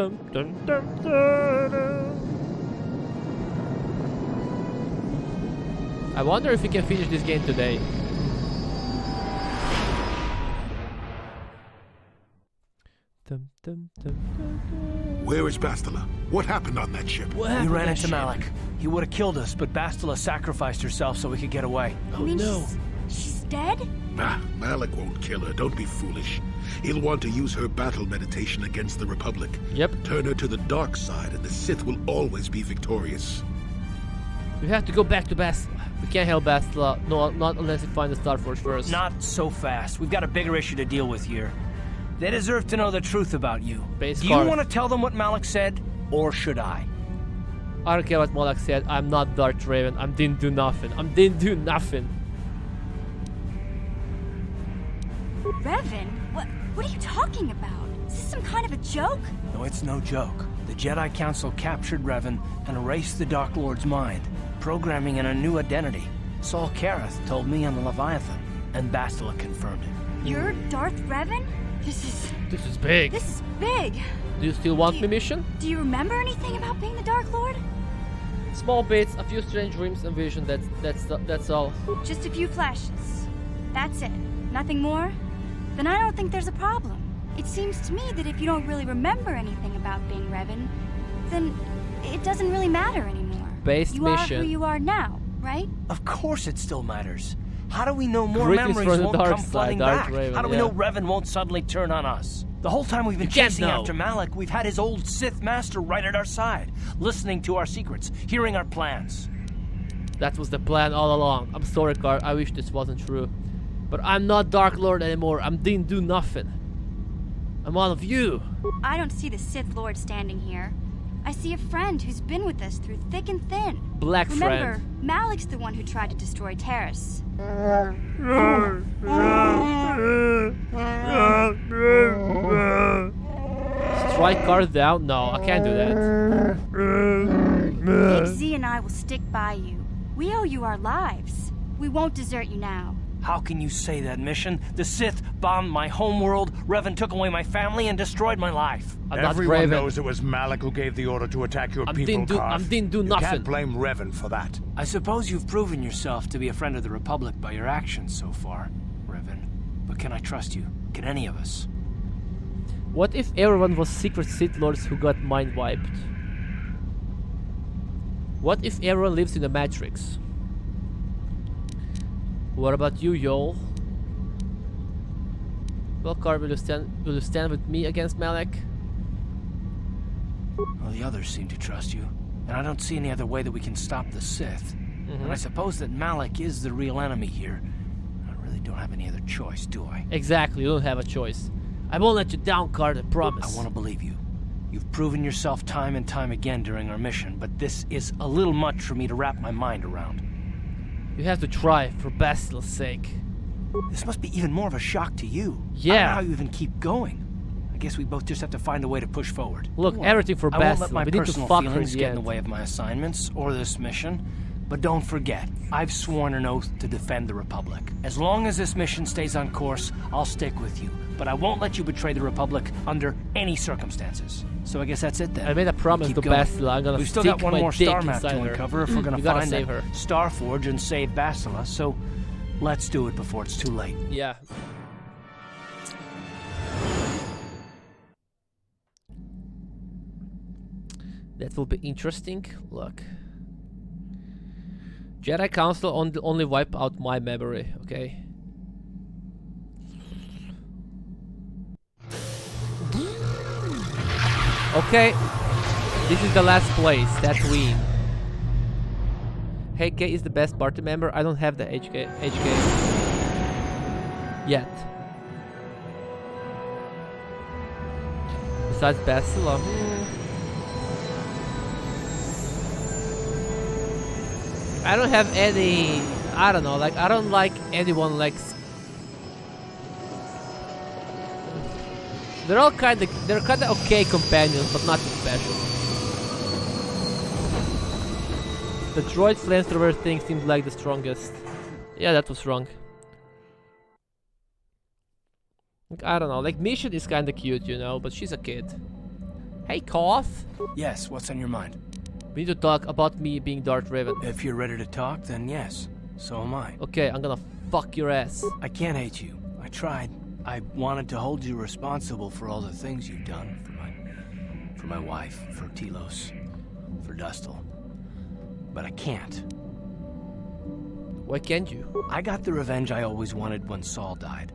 dum, dum, dum, dum. I wonder if we can finish this game today. Dum, dum, dum, dum, dum. Where is Bastila? What happened on that ship? What We happened ran to into that Malik. He would have killed us, but Bastila sacrificed herself so we could get away. ship? You Oh mean no. she's dead? Ah, Malik won't kill her. Don't be foolish. He'll want to use her battle meditation against the Republic. Yep. Turn her to the dark side, and the Sith will always be victorious. We have to go back to Bastila. We can't help Bastila. No, not unless we find the Star Force first. Not so fast. We've got a bigger issue to deal with here. They deserve to know the truth about you. Base Do you card. want to tell them what Malik said, or should I? I don't care what Moloch said. I'm not Darth Raven. I didn't do nothing. I didn't do nothing. Revan? What are you talking about? Is this some kind of a joke? No, it's no joke. The Jedi Council captured Revan and erased the Dark Lord's mind, programming in a new identity. Saul Kareth told me on the Leviathan, and Bastila confirmed it. You're Darth Revan? This This is big. is big. Do you still want me mission? Do you remember anything about being the Dark Lord? Small bits, a few strange dreams and vision. That's all. Just a few flashes. That's it. Nothing more? Then I don't think there's a problem. It seems to me that if you don't really remember anything about being Revan, then it doesn't really matter anymore. Base you mission. are who you are now, right? Of course it still matters. How do we know more Greetings memories from the won't dark come side, flooding Darth back? Raven, How do we yeah. know Revan won't suddenly turn on us? The whole time we've been You can't chasing know. after Malik, we've had his old Sith master right at our side, listening to our secrets, hearing our plans. That was the plan all along. I'm sorry, Car. I wish this wasn't true. But I'm not Dark Lord anymore. I didn't do nothing. I'm one of you. I don't see the Sith Lord standing here. I see a friend who's been with us through thick and thin. Black Remember, friend. Malik's the one who tried to destroy Terrace. Strike Car down? No, I can't do that. sickzee and I will stick by you. We owe you our lives. We won't desert you now. How can you say that, Mission? The Sith bombed my homeworld, Revan took away my family, and destroyed my life. I'm not Everyone Raven. knows it was Malik who gave the order to attack your I people, didn't do- I Karth. didn't do You nothing. can't blame Revan for that. I suppose you've proven yourself to be a friend of the Republic by your actions so far, Revan. But can I trust you? Can any of us? What if everyone was secret Sith Lords who got mind wiped? What if everyone lives in the Matrix? What about you, Yoel? Well, Car, will you stand with me against Malik? Well, the others seem to trust you, and I don't see any other way that we can stop the Sith. And I suppose that Malik is the real enemy here. I really don't have any other choice, do I? Exactly, you don't have a choice. I won't let you down, Car, I promise. I want to believe you. You've proven yourself time and time again during our mission, but this is a little much for me to wrap my mind around. You have to try, for Bastila's sake. This must be even more of a shock to you. I don't Yeah. know how you even keep going. I guess we both just have to find a way to push forward. Look, everything for I won't let Bastila. my We need to personal fuck her in feelings the get in end. the way of my assignments or this mission. But don't forget, I've sworn an oath to defend the Republic. As long as this mission stays on course, I'll stick with you. But I won't let you betray the Republic under any circumstances. So I guess that's it then. I made a promise Keep to going. Bastila. I'm gonna We've still stick got one my more dick star map inside to her. uncover if we're gonna We gotta find save that her. Starforge and save Bastila. So let's do it before it's too late. Yeah. That will be interesting. Look. Jedi Council only wipe out my memory, okay? Okay. This is the last place, Tatooine. HK is the best party member. I don't have the HK yet. Besides Bastila. I don't have any. I don't know. Like I don't like anyone. Like they're kind of okay companions, but nothing special. The droid flamethrower thing seems like the strongest. Yeah, that was wrong. Like, I don't know. Like Mission is kind of cute, you know, but she's a kid. Hey, Koth. Yes, what's on your mind? We need to talk about me being Darth Raven. If you're ready to talk, then yes. So am I. Okay, I'm gonna fuck your ass. I can't hate you. I tried. I wanted to hold you responsible for all the things you've done for my wife, for Telos, for Dustil. But I can't. Why can't you? I got the revenge I always wanted when Saul died.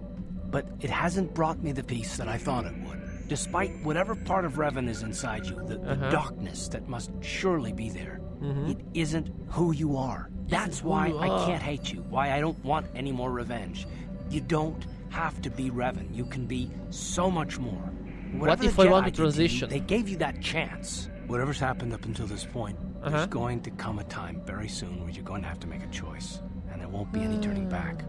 But it hasn't brought me the peace that I thought it would. Despite whatever part of Revan is inside you, the darkness that must surely be there. It isn't who you are. That's why I can't hate you, why I don't want any more revenge. You don't have to be Revan. You can be so much more. What if I want to transition? They gave you that chance. Whatever's happened up until this point, there's going to come a time very soon where you're going to have to make a choice. And there won't be any turning back.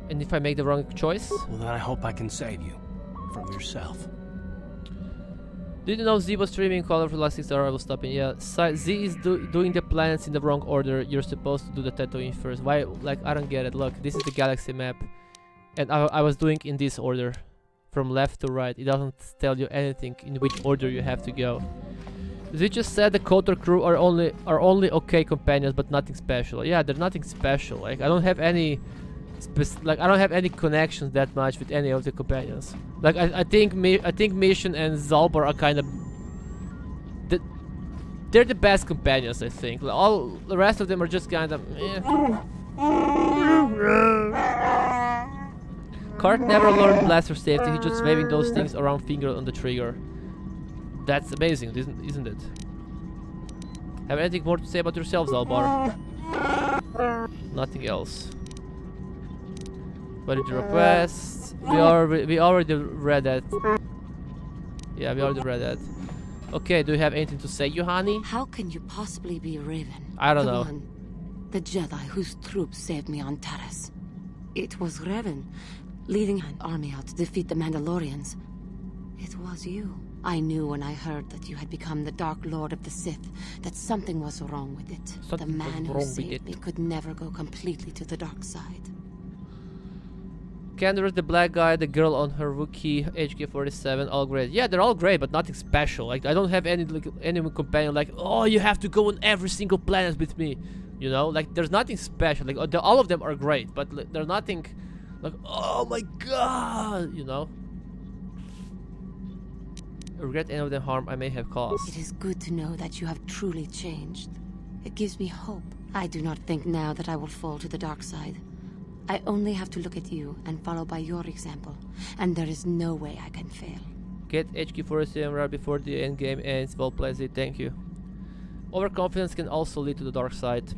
And if I make the wrong choice? Well, then I hope I can save you. From yourself. Did you know Z was streaming color for the last 6 hours? I was stopping. Yeah, Z is doing the planets in the wrong order. You're supposed to do the Tatooine first. Why? Like, I don't get it. Look, this is the galaxy map. And I was doing in this order. From left to right. It doesn't tell you anything in which order you have to go. Z just said the KOTOR crew are only okay companions, but nothing special. Yeah, they're nothing special. Like, I don't have any... I don't have any connections that much with any of the companions. Like I think Mission and Zalbar are kind of they're the best companions. I think like, all the rest of them are just kind of. Cart never learned blaster safety. He's just waving those things around, finger on the trigger. That's amazing, isn't it? Have anything more to say about yourself, Zalbar? Nothing else. What did you request? We already read that. Yeah, we already read that. Okay, do you have anything to say, Yohani? How can you possibly be Raven? I don't know. The Jedi whose troops saved me on Taris. It was Raven, leading an army out to defeat the Mandalorians. It was you. I knew when I heard that you had become the Dark Lord of the Sith, that something was wrong with it. The man who saved me could never go completely to the dark side. Candace, the black guy, the girl on her Wookiee, HK-47, all great. Yeah, they're all great, but nothing special. Like, I don't have any companion like, oh, you have to go on every single planet with me. You know, like, there's nothing special. Like, all of them are great, but they're nothing like, oh my god, you know. I regret any of the harm I may have caused. It is good to know that you have truly changed. It gives me hope. I do not think now that I will fall to the dark side. I only have to look at you and follow by your example, and there is no way I can fail. Get HQ-47 right before the end game ends. Well played, thank you. Overconfidence can also lead to the dark side.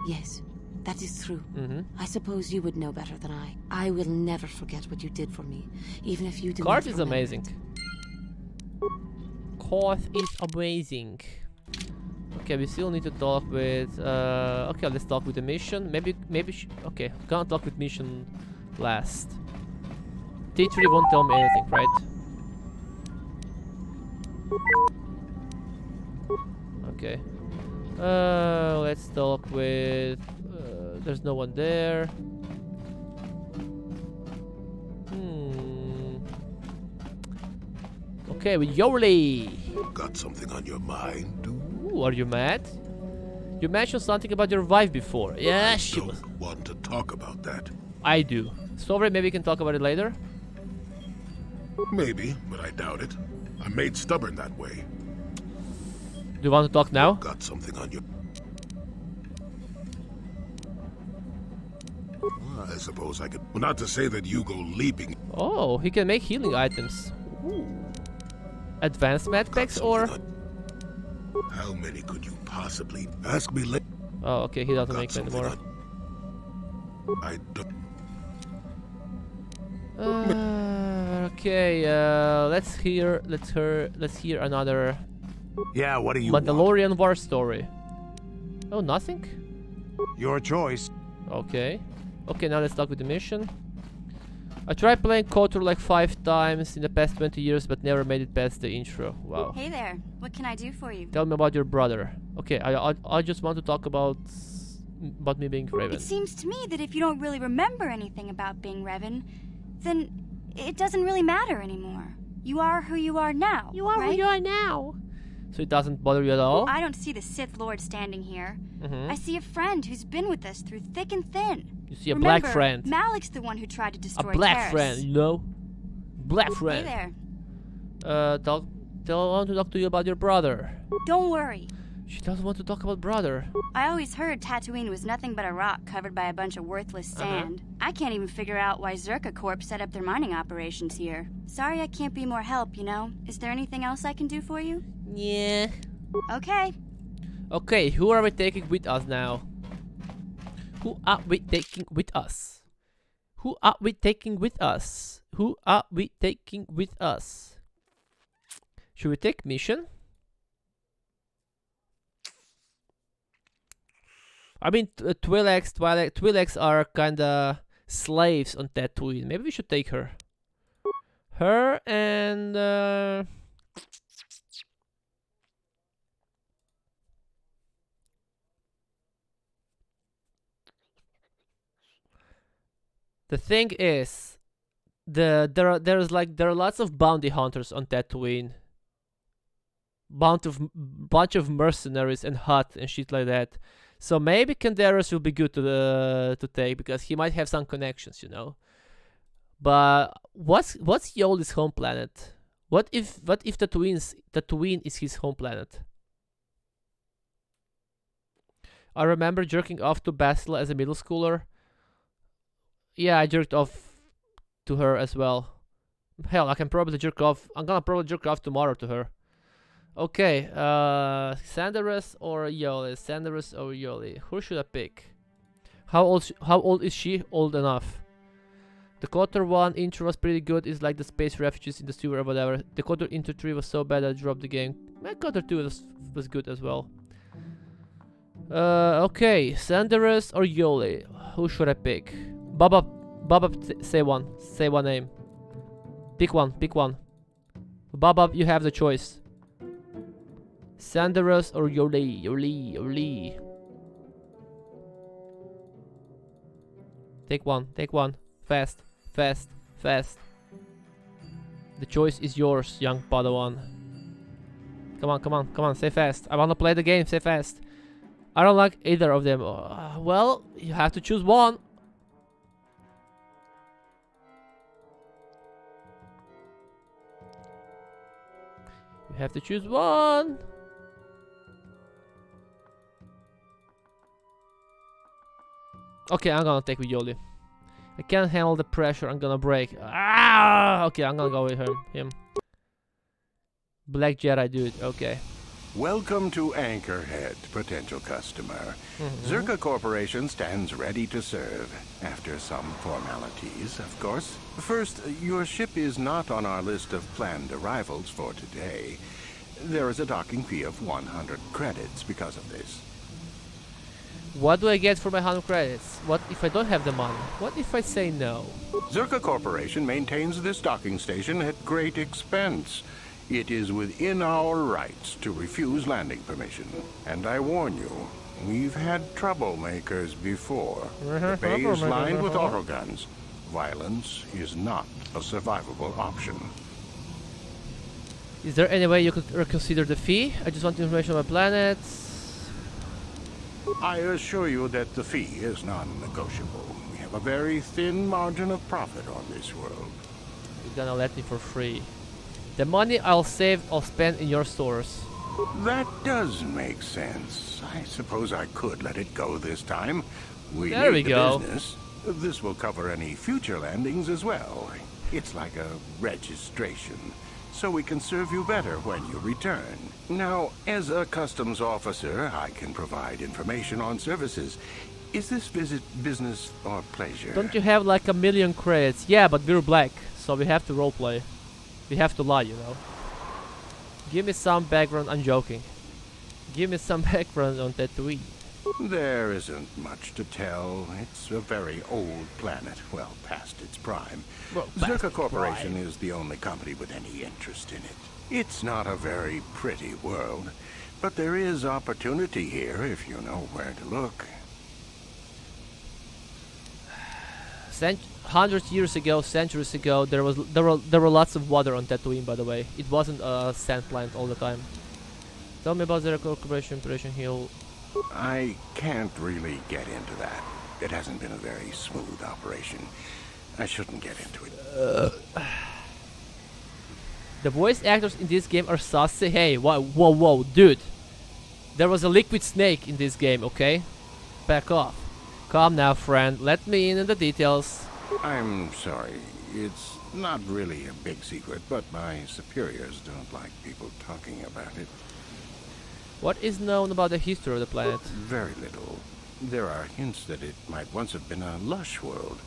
Yes, that is true. I suppose you would know better than I. I will never forget what you did for me, even if you do not Cart is remember amazing. Koth is amazing. Okay, we still need to talk with. Okay, let's talk with the mission. Maybe. Okay, gonna talk with mission last. T3 won't tell me anything, right? Okay. Let's talk with. There's no one there. Okay, with Yoli. Got something on your mind, dude? Ooh, are you mad? You mentioned something about your wife before. Yeah, she was. Don't want to talk about that. I do. Sorry, maybe we can talk about it later. Maybe, but I doubt it. I'm made stubborn that way. Do you want to talk now? Got something on your... I suppose I could... Well, not to say that you go leaping... Oh, he can make healing items. Ooh. Advanced med packs or... How many could you possibly... Ask me later. Oh, okay, he doesn't make them anymore. I don't... Okay, let's hear another... Yeah, what do you Mandalorian war story. Oh, nothing? Your choice. Okay. Okay, now let's talk with the mission. I tried playing KOTOR like 5 times in the past 20 years, but never made it past the intro. Wow. Hey there. What can I do for you? Tell me about your brother. Okay, I just want to talk about me being Raven. It seems to me that if you don't really remember anything about being Revan, then it doesn't really matter anymore. You are who you are now, You are right? who you are now. So it doesn't bother you at all? I don't see the Sith Lord standing here. Mhm. I see a friend who's been with us through thick and thin. You see a Remember, black friend. Malik's the one who tried to A destroy black Terrace. friend, you know? Black Hey friend. there. Tell want to talk to you about your brother. Don't worry. She doesn't want to talk about brother. I always heard Tatooine was nothing but a rock covered by a bunch of worthless sand. I can't even figure out why Zerka Corp set up their mining operations here. Sorry I can't be more help, you know? Is there anything else I can do for you? Yeah. Okay. Okay, who are we taking with us now? Who are we taking with us? Who are we taking with us? Who are we taking with us? Should we take mission? I mean, Twi'leks are kinda slaves on Tatooine. Maybe we should take her. Her and the thing is, there are lots of bounty hunters on Tatooine. Bunch of mercenaries and Hutt and shit like that. So maybe Canderas will be good to take because he might have some connections, you know. But what's Yoli's home planet? What if Tatooine is his home planet? I remember jerking off to Bastila as a middle schooler. Yeah, I jerked off to her as well. Hell, I can probably jerk off. I'm gonna probably jerk off tomorrow to her. Okay, Sanderus or Yoli? Sanderus or Yoli? Who should I pick? How old is she? Old enough. The Kotor 1 intro was pretty good. It's like the space refugees in the sewer or whatever. The Kotor intro 3 was so bad I dropped the game. Kotor 2 was good as well. Okay, Sanderus or Yoli? Who should I pick? Baba, say one. Say one name. Pick one. Baba, you have the choice. Sanderus or Yoli? Take one. Fast. The choice is yours, young Padawan. Come on, say fast. I wanna play the game, say fast. I don't like either of them. Well, you have to choose one. You have to choose one. Okay, I'm gonna take with Yoli. I can't handle the pressure, I'm gonna break. Okay, I'm gonna go with him. Black Jedi dude, okay. Welcome to Anchorhead, potential customer. Zerka Corporation stands ready to serve. After some formalities, of course. First, your ship is not on our list of planned arrivals for today. There is a docking fee of 100 credits because of this. What do I get for my 100 credits? What if I don't have the money? What if I say no? Zerka Corporation maintains this docking station at great expense. It is within our rights to refuse landing permission. And I warn you, we've had troublemakers before. The bay is lined with autoguns. Violence is not a survivable option. Is there any way you could reconsider the fee? I just want information on my planet. I assure you that the fee is non-negotiable. We have a very thin margin of profit on this world. You're gonna let me for free. The money I'll save, I'll spend in your stores. That does make sense. I suppose I could let it go this time. There we need the go. business. This will cover any future landings as well. It's like a registration, so we can serve you better when you return. Now, as a customs officer, I can provide information on services. Is this visit business or pleasure? Don't you have like 1,000,000 credits? Yeah, but we're black, so we have to roleplay. We have to lie, you know. Give me some background. I'm joking. Give me some background on Tatooine. There isn't much to tell. It's a very old planet, well past its prime. Well, Zerka Corporation is the only company with any interest in it. It's not a very pretty world, but there is opportunity here if you know where to look. Hundreds years ago, centuries ago, there were lots of water on Tatooine. By the way, it wasn't a sand plant all the time. Tell me about the Corporation Operation Hill. I can't really get into that. It hasn't been a very smooth operation. I shouldn't get into it. The voice actors in this game are saucy. Hey, whoa, dude. There was a liquid snake in this game, okay? Back off. Calm now, friend. Let me in on the details. I'm sorry. It's not really a big secret, but my superiors don't like people talking about it. What is known about the history of the planet? Very little. There are hints that it might once have been a lush world,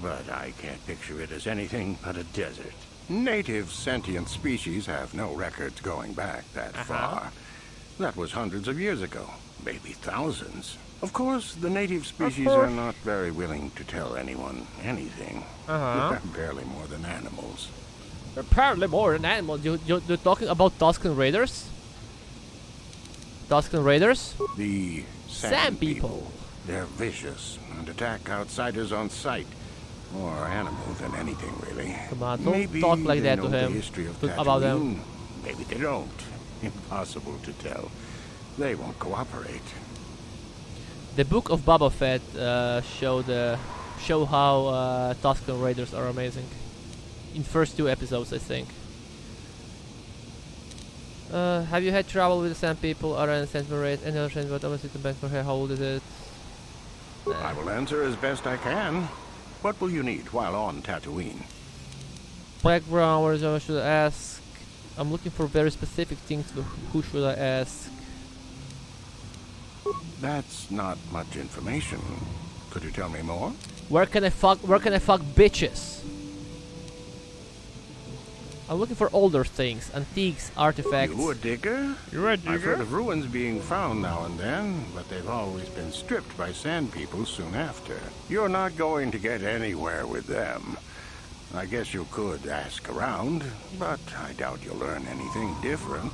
but I can't picture it as anything but a desert. Native sentient species have no records going back that far. That was hundreds of years ago, maybe thousands. Of course, the native species are not very willing to tell anyone anything. They're barely more than animals. Apparently more than animals. You're talking about Tusken Raiders? Tusken Raiders? The Sand people. They're vicious and attack outsiders on sight. More animal than anything, really. Come on, don't Maybe talk like they that to know the him. history of About them. Tatooine. Maybe they don't. Impossible to tell. They won't cooperate. The Book of Boba Fett show how Tusken Raiders are amazing. In first 2 episodes, I think. Have you had trouble with the Sand people? Are any sentiment rate? Any other sentiment? Obviously, the bank for here. How old is it? I will answer as best I can. What will you need while on Tatooine? Background. What should I ask? I'm looking for very specific things. But who should I ask? That's not much information. Could you tell me more? Where can I fuck bitches? I'm looking for older things, antiques, artifacts. You a digger? You're a I've heard of ruins being found now and then, but they've always been stripped by sand people soon after. You're not going to get anywhere with them. I guess you could ask around, but I doubt you'll learn anything different.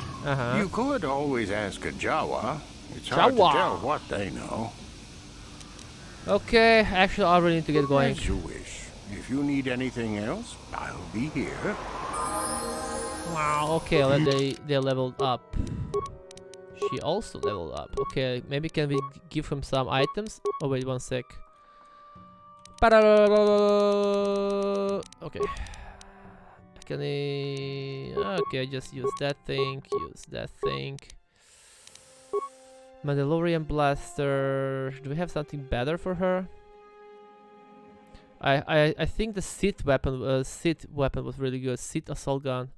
You could always ask a Jawa. It's hard to tell what they know. Okay, actually I really need to get going. As you wish. If you need anything else, I'll be here. Wow, okay, they leveled up. She also leveled up. Okay, maybe can we give him some items? Oh wait, one sec. Okay. Can I... Okay, just use that thing, Mandalorian blaster. Do we have something better for her? I think the Sith weapon was really good. Sith assault gun.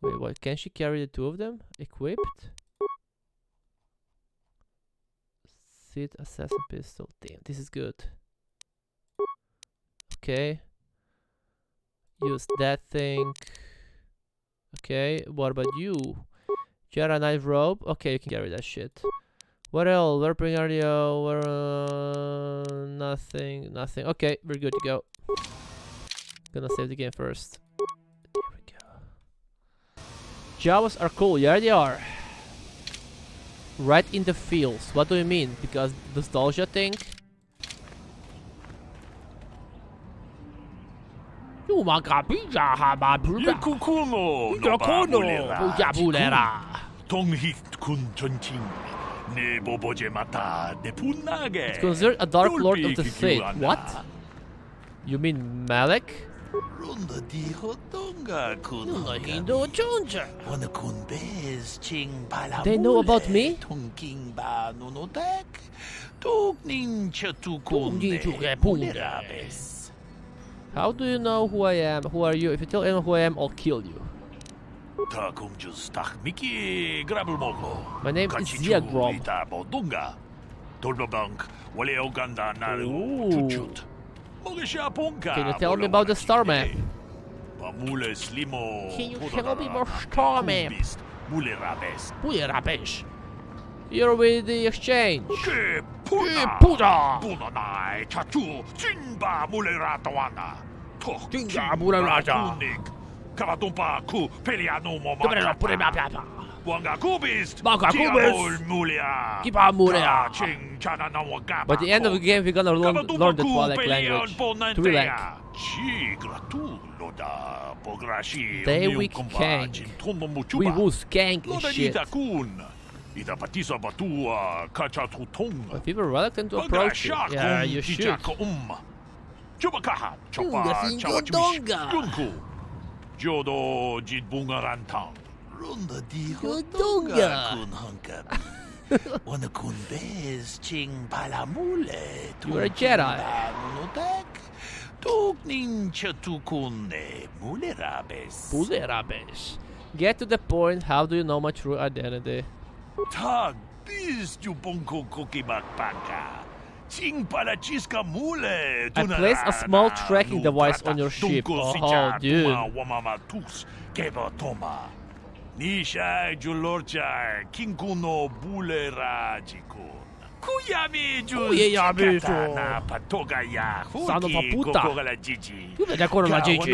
Wait, what? Can she carry the 2 of them equipped? Sith assassin pistol. Damn, this is good. Okay. Use that thing. Okay, what about you? Jedi Knight robe. Okay, you can carry that shit. What else? Warping radio. Nothing. Okay, we're good to go. Gonna save the game first. There we go. Jawas are cool. Yeah, they are. Right in the feels. What do you mean? Because nostalgia thing? It's considered a Dark Lord of the Sith. What? You mean Malek? They know about me? How do you know who I am? Who are you? If you tell anyone who I am, I'll kill you. My name is Ziagrob. Can you tell me about the star map? Can you tell me about star map? You're with the exchange. Wangakubis! Mulia. Kipa Mulia! Ka ching chana na wagapa By the end of the game, we're gonna learn the Twi'lek language. Twi'lek. They we kank. We will skank and shit. But people are reluctant to approach you. Yeah, you should. Jodo jitbungarantang. Runda di Hodonga. kun hankabi. Wana kun bez ching palamule. You're a Jedi. Nutek. Tuknin chatukune mulerabes. Pulerabes. Get to the point. How do you know my true identity? Tag biz jubunko kokibakpaka. Ching palachiska mule. I placed a small tracking device on your ship. Oh, dude. Wamamatus keva toma. Nisha julorcha kinkuno bulera jikun. Kuyami na patoga ya. Son of a puta. You better call la Gigi.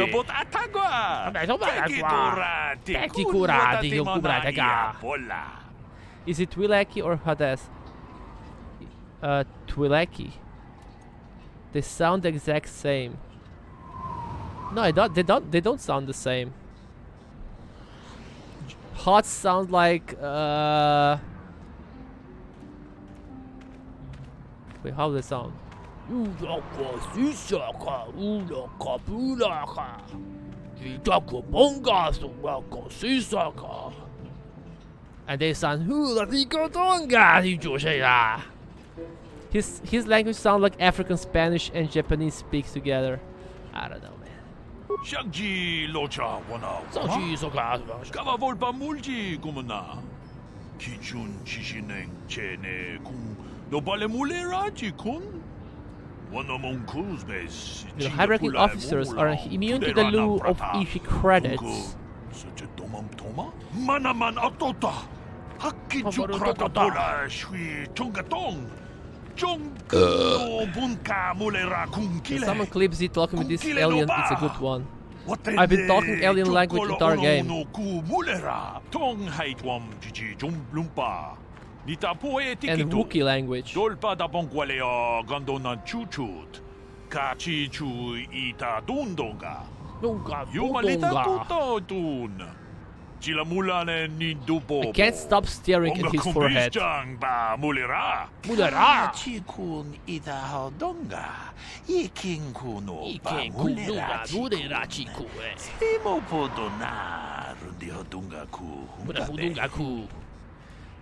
Is it Twi'leki or Hades? Twi'leki. They sound the exact same. No, they don't sound the same. Hot sound like wait, how do they sound? And they sound his language sounds like African Spanish and Japanese speaks together. I don't know, man. Shagji locha wana. Kava volpa mulji kumana. Kijun chishineng chene kung nobale mulera jikun. Wana mong kuzbes. The high-ranking officers are immune to the lieu of Ishi credits. Such a tomam toma? Manaman atota. Hakiju kratapola shui chongatong. Someone clips it talking with this alien, it's a good one. I've been talking alien language entire game. And Wookiee language. I can't stop staring at his forehead. Mulera. Chikun ida hodonga. Iking kuno mulera chiku. Imo podona rundi hodunga ku.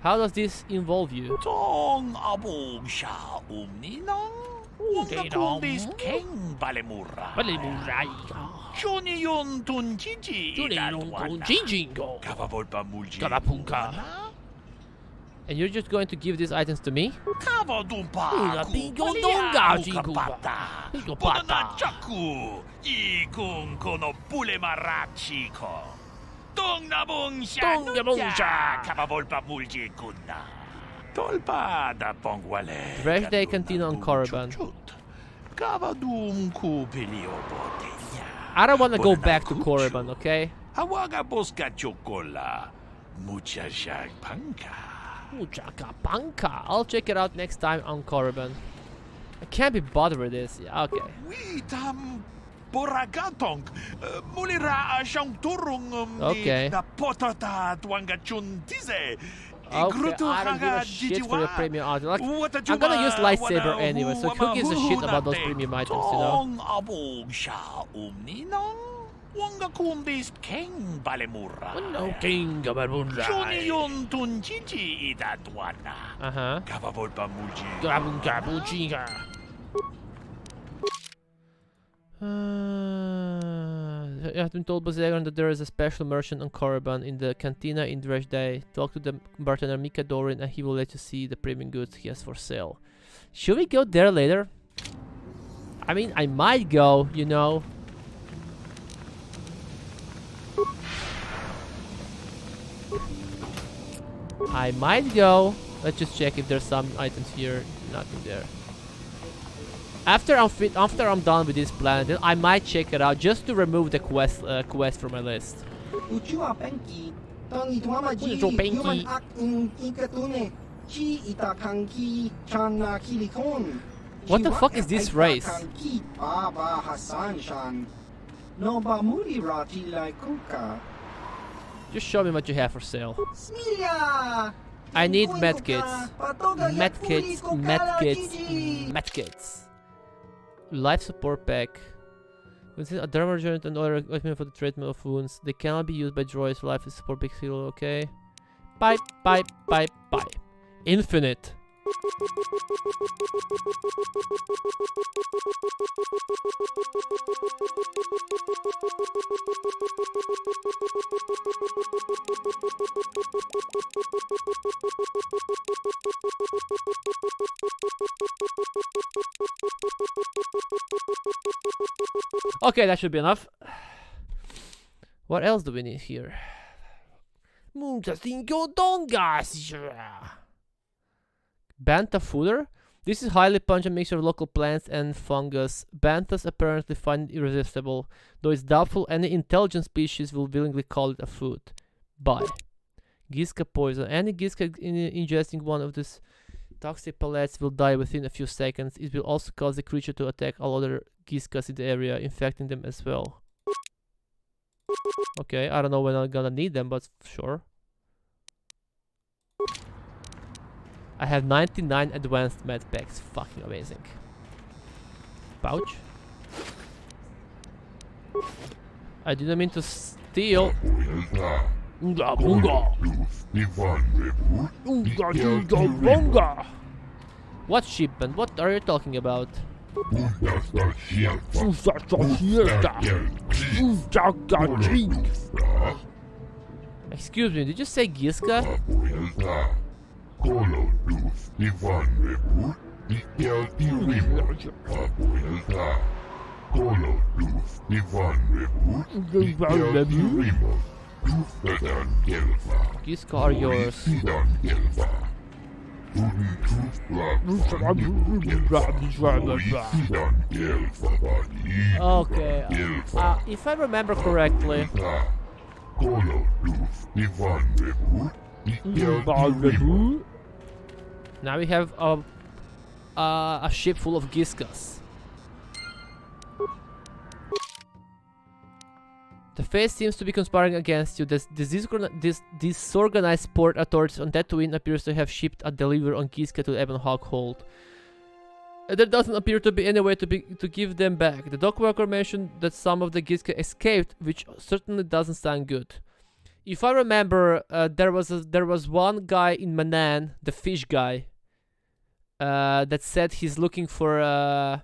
How does this involve you? Tong abong sha umninang. Kumbis king balemura. Johnny yon tun jiji. Kavavolpa mulji. And you're just going to give these items to me? Kavadumpa. Chaku. Ikung kono pule marachiko. Tong nabong sha. Kavavolpa mulji kuna. Tolpa da pongwale. Fresh Day Cantina on Korriban. I don't want to go back to Korriban, okay? Hawaga bosca chocola. Mucha panka. I'll check it out next time on Korriban. I can't be bothered with this. Yeah, okay. Witam boragatong. Mulira asyang turong Okay. na potata tuangachun tize. Okay, I don't give a shit for your premium items. Like, I'm gonna use lightsaber anyway, so who gives a shit about those premium items, you know? Uh-huh. I have been told by Zegon that there is a special merchant on Korriban in the cantina in Dresh Day. Talk to the bartender Mika Dorin and he will let you see the premium goods he has for sale. Should we go there later? I mean, I might go, you know. I might go. Let's just check if there's some items here. Nothing there. After I'm done with this planet, then I might check it out just to remove the quest from my list. What the fuck is this race? Just show me what you have for sale. I need medkits. Medkits, medkits, medkits. Life support pack. Consider a dermal joint and other equipment for the treatment of wounds. They cannot be used by droids for life support pack. Okay. Pipe, pipe, pipe, pipe. Infinite. Okay, that should be enough. What else do we need here? Bantha fooder? This is highly pungent mixture of local plants and fungus. Banthas apparently find it irresistible, though it's doubtful any intelligent species will willingly call it a food. Buy. Giska poison. Any Giska ingesting one of these toxic pellets will die within a few seconds. It will also cause the creature to attack all other Giskas in the area, infecting them as well. Okay, I don't know when I'm gonna need them, but sure. I have 99 advanced med packs. Fucking amazing. Pouch. I didn't mean to steal. Unga bunga. Unga unga bunga. What shipment? What are you talking about? Excuse me, did you say Giska? Giska are yours. Okay, if I remember correctly, now we have a ship full of Giskas. The fate seems to be conspiring against you. This disorganized port authorities on Tatooine appears to have shipped a delivery on Giska to Ebon Hawk Hold. There doesn't appear to be any way to give them back. The dockworker mentioned that some of the Giska escaped, which certainly doesn't sound good. If I remember, there was one guy in Manan, the fish guy, that said he's looking for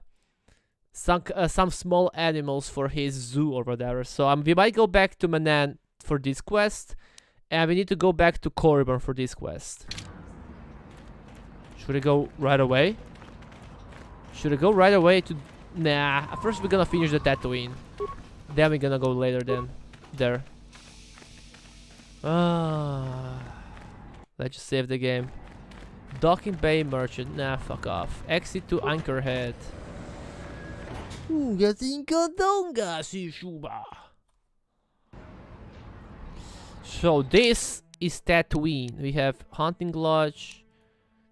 some small animals for his zoo or whatever. So we might go back to Manan for this quest, and we need to go back to Corriban for this quest. Should I go right away? Should I go right away to... Nah, first we're gonna finish the Tatooine. Then we're gonna go later then. There. Let's just save the game. Docking Bay Merchant. Nah, fuck off. Exit to Anchorhead. So this is Tatooine. We have Hunting Lodge,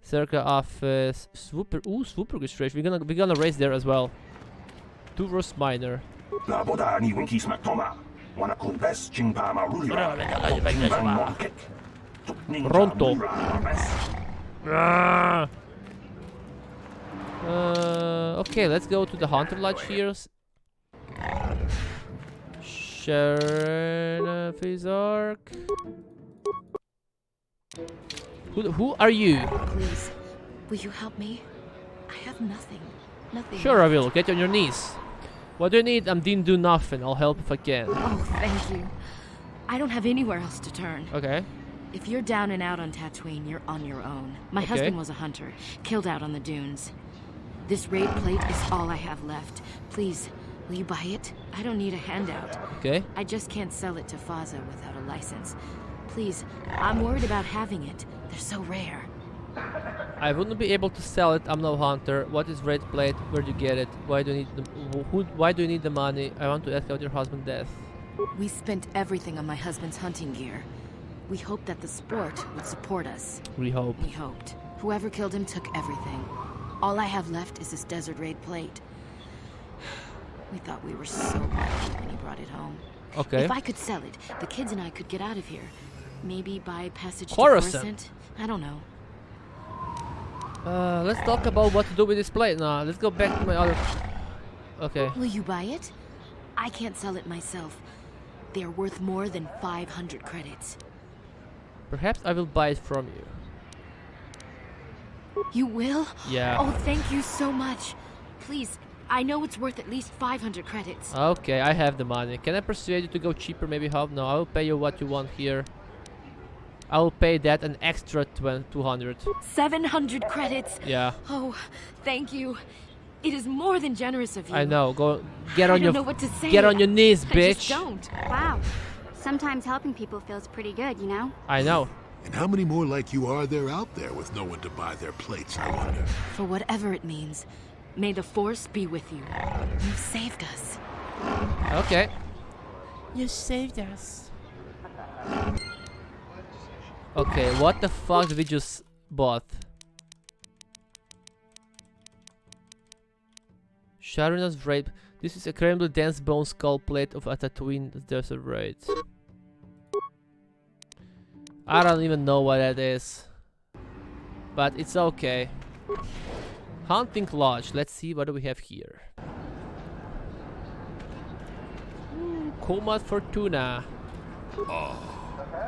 Circa Office, Swooper registration. We're gonna race there as well. Turos Minor. Ronto. Okay, let's go to the Hunter Lodge here. Sharon Fizark. Who are you? Please, will you help me? I have nothing. Nothing. Sure, I will. Get on your knees. What do you need? Didn't do nothing. I'll help if I can. Oh, thank you. I don't have anywhere else to turn. Okay. If you're down and out on Tatooine, you're on your own. My husband was a hunter, killed out on the dunes. This raid plate is all I have left. Please, will you buy it? I don't need a handout. Okay. I just can't sell it to Faza without a license. Please, I'm worried about having it. They're so rare. I wouldn't be able to sell it. I'm no hunter. What is red plate? Where do you get it? Why do you need the why do you need the money? I want to ask about your husband's death. We spent everything on my husband's hunting gear. We hoped that the sport would support us. We hope. We hoped. Whoever killed him took everything. All I have left is this desert raid plate. We thought we were so lucky when he brought it home. Okay. If I could sell it, the kids and I could get out of here. Maybe buy passage to Coruscant. Coruscant. I don't know. Let's talk about what to do with this plate now. Let's go back to my other... Okay. Will you buy it? I can't sell it myself. They're worth more than 500 credits. Perhaps I will buy it from you. You will? Yeah. Oh, thank you so much. Please, I know it's worth at least 500 credits. Okay, I have the money. Can I persuade you to go cheaper, maybe half? No, I will pay you what you want here. I will pay that an extra 200. 700 credits. Yeah. Oh, thank you. It is more than generous of you. I know. Go get I on don't your know what to say. get on your knees, I bitch. just don't. Wow. Sometimes helping people feels pretty good, you know? I know. And how many more like you are there out there with no one to buy their plates, I wonder? For whatever it means, may the Force be with you. You've saved us. Okay. You saved us. Okay, what the fuck did we just bought? Sharina's rape. This is a incredibly dense bone skull plate of a Tatooine desert raid. I don't even know what that is. But it's okay. Hunting Lodge. Let's see what do we have here. Comat Fortuna.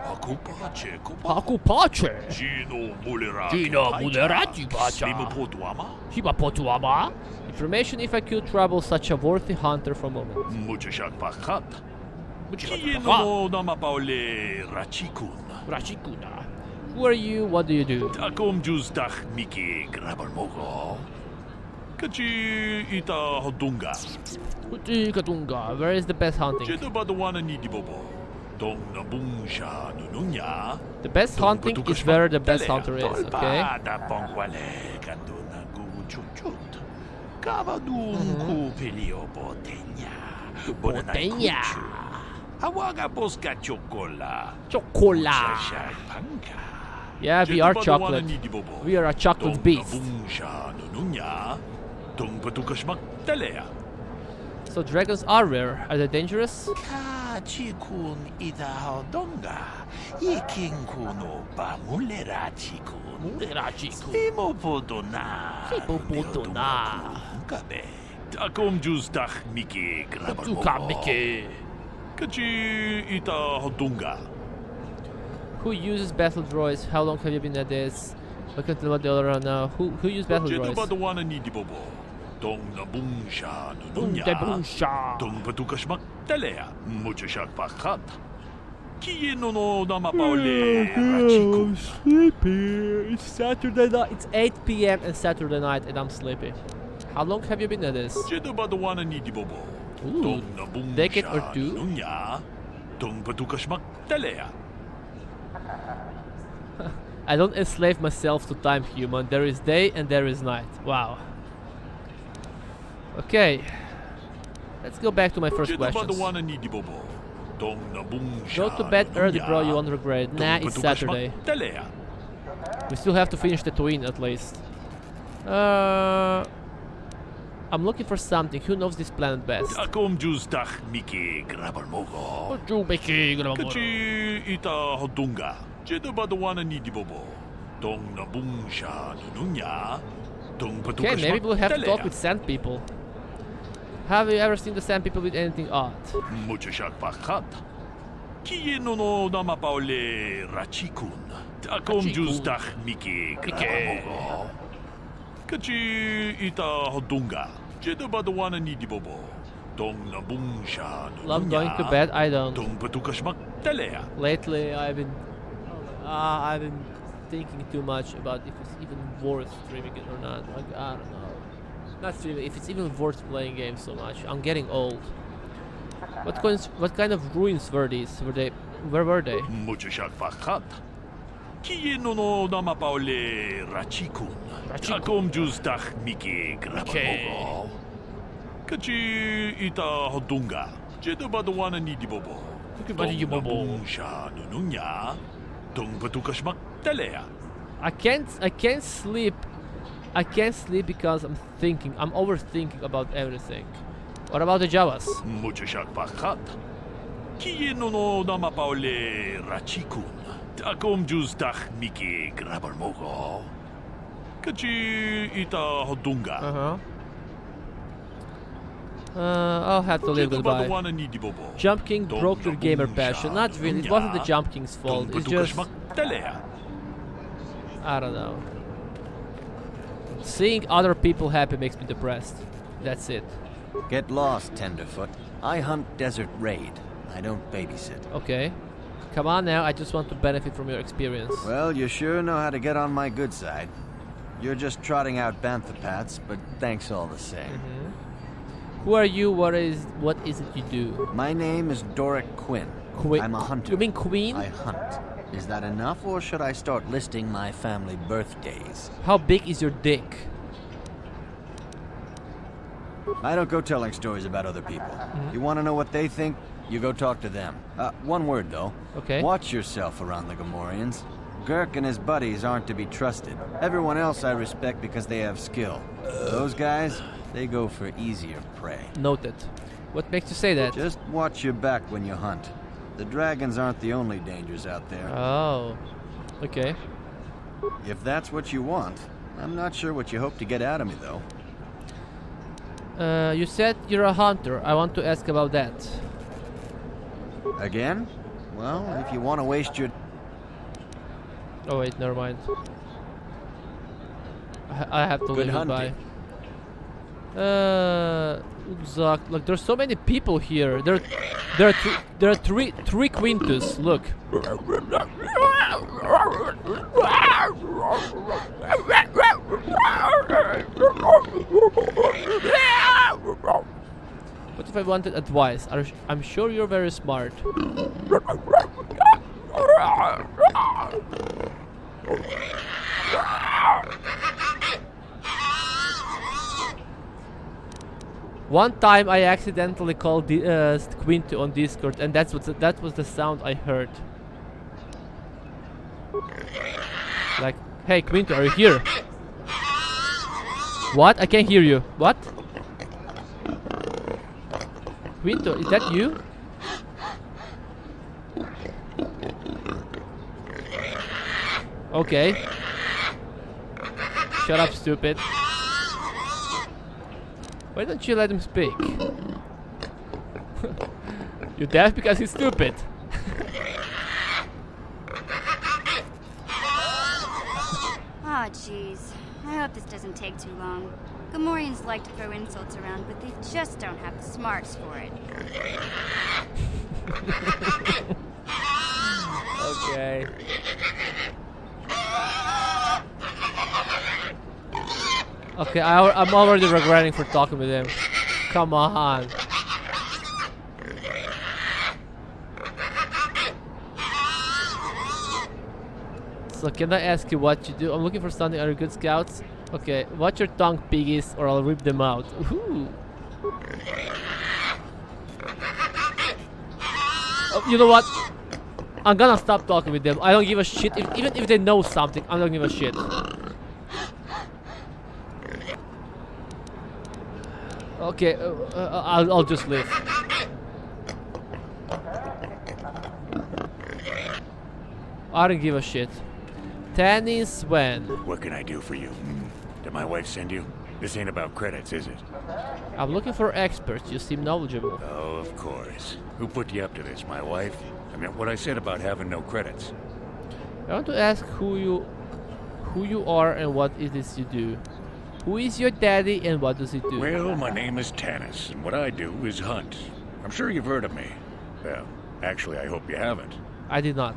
Akupache, Hakupache. Gino Mulerati. Gino Mulerati, bacha. Slimupotuama. Hibapotuama. Information if I could trouble such a worthy hunter for a moment. Muchashak Pakat. Rachikuna. Kino Namapaule Rachikun. Rachikuna. Who are you? What do you do? Takom Justach Miki Grabalmogo. Kachi Ita Hodunga. Katunga. Where is the best hunting? Jedubadawana Nidibobo. Dong Nabungsha Nununya. The best hunting is where the best hunter is, okay? Botenya. Awaga Bosca Chocola. Chocola. Yeah, we are chocolate. We are a chocolate beast. So dragons are rare. Are they dangerous? Chikun ita hodonga. Yikin kuno ba mulera chikun. Mulera chikun. Simopodona. Simopodona. Kabe. Takom justach Miki Tukamike. Kachi ita hodonga. Who uses battle droids? How long have you been at this? I can't tell what the other are now. Who uses battle droids? Jedubadawana Nidibobo. Dong Nabungsha Nununya. Debusha. Dong Patukashmak Telea. Muchashak Pakat. Kieno no Namapaule Rachikun. Sleepy. It's Saturday night. It's 8 p.m. and Saturday night, and I'm sleepy. How long have you been at this? Jedubadawana Nidibobo. Ooh, Dong Nabungsha decade or two? Nununya. Dong Patukashmak Telea. I don't enslave myself to time, human. There is day and there is night. Wow. Okay. Let's go back to my first questions. Go to bed early, bro. You won't regret it. Nah, it's Saturday. We still have to finish Tatooine at least. I'm looking for something. Who knows this planet best? Okay, maybe we'll have to talk with sand people. Have you ever seen the sand people with anything odd? Love going to bed? I don't. Lately, I've been thinking too much about if it's even worth streaming it or not. Like, I don't know. Not streaming, if it's even worth playing games so much. I'm getting old. What kind of ruins were these? Where were they? Tung Patukash Telea. I can't sleep. I can't sleep because I'm thinking. I'm overthinking about everything. What about the Javas? Muchashak Pakat. Kieno no Namapaole Rachikun. Takom Justach Miki Grabarmogo. Kachi Ita Hodunga. I'll have to live goodbye. Nidibobo. Jump King broke your gamer passion. Not really. It wasn't the Jump King's fault. It's just I don't know. Seeing other people happy makes me depressed. That's it. Get lost, Tenderfoot. I hunt Desert Raid. I don't babysit. Okay. Come on now, I just want to benefit from your experience. Well, you sure know how to get on my good side. You're just trotting out banthopats, but thanks all the same. Who are you? What is it you do? My name is Doric Quinn. I'm a hunter. You mean Queen? I hunt. Is that enough, or should I start listing my family birthdays? How big is your dick? I don't go telling stories about other people. You want to know what they think? You go talk to them. One word, though. Okay. Watch yourself around the Gamorreans. Gurk and his buddies aren't to be trusted. Everyone else I respect because they have skill. Those guys, they go for easier prey. Noted. What makes you say that? Just watch your back when you hunt. The dragons aren't the only dangers out there. Oh. Okay. If that's what you want, I'm not sure what you hope to get out of me, though. You said you're a hunter. I want to ask about that. Again? Well, if you want to waste your... Oh wait, never mind. I have to leave goodbye. Look, there's so many people here. There are three Quintus. Look. What if I wanted advice? I'm sure you're very smart. One time I accidentally called Quinto on Discord, and that was the sound I heard. Like, hey Quinto, are you here? What? I can't hear you. What? Quinto, is that you? Okay. Shut up, stupid. Why don't you let him speak? You're deaf because he's stupid. Ah, jeez. I hope this doesn't take too long. Gamorreans like to throw insults around, but they just don't have the smarts for it. Okay. Okay, I'm already regretting for talking with him. Come on. So can I ask you what you do? I'm looking for something. Are you good scouts? Okay, watch your tongue, piggies, or I'll rip them out. Ooh. Oh, you know what? I'm gonna stop talking with them. I don't give a shit. Even if they know something, I don't give a shit. Okay, I'll just leave. I don't give a shit. Tanny Swen. What can I do for you? Did my wife send you? This ain't about credits, is it? I'm looking for experts. You seem knowledgeable. Oh, of course. Who put you up to this, my wife? I mean, what I said about having no credits. I want to ask who you are and what it is you do. Who is your daddy and what does he do? Well, my name is Tanis, and what I do is hunt. I'm sure you've heard of me. Well, actually, I hope you haven't. I did not.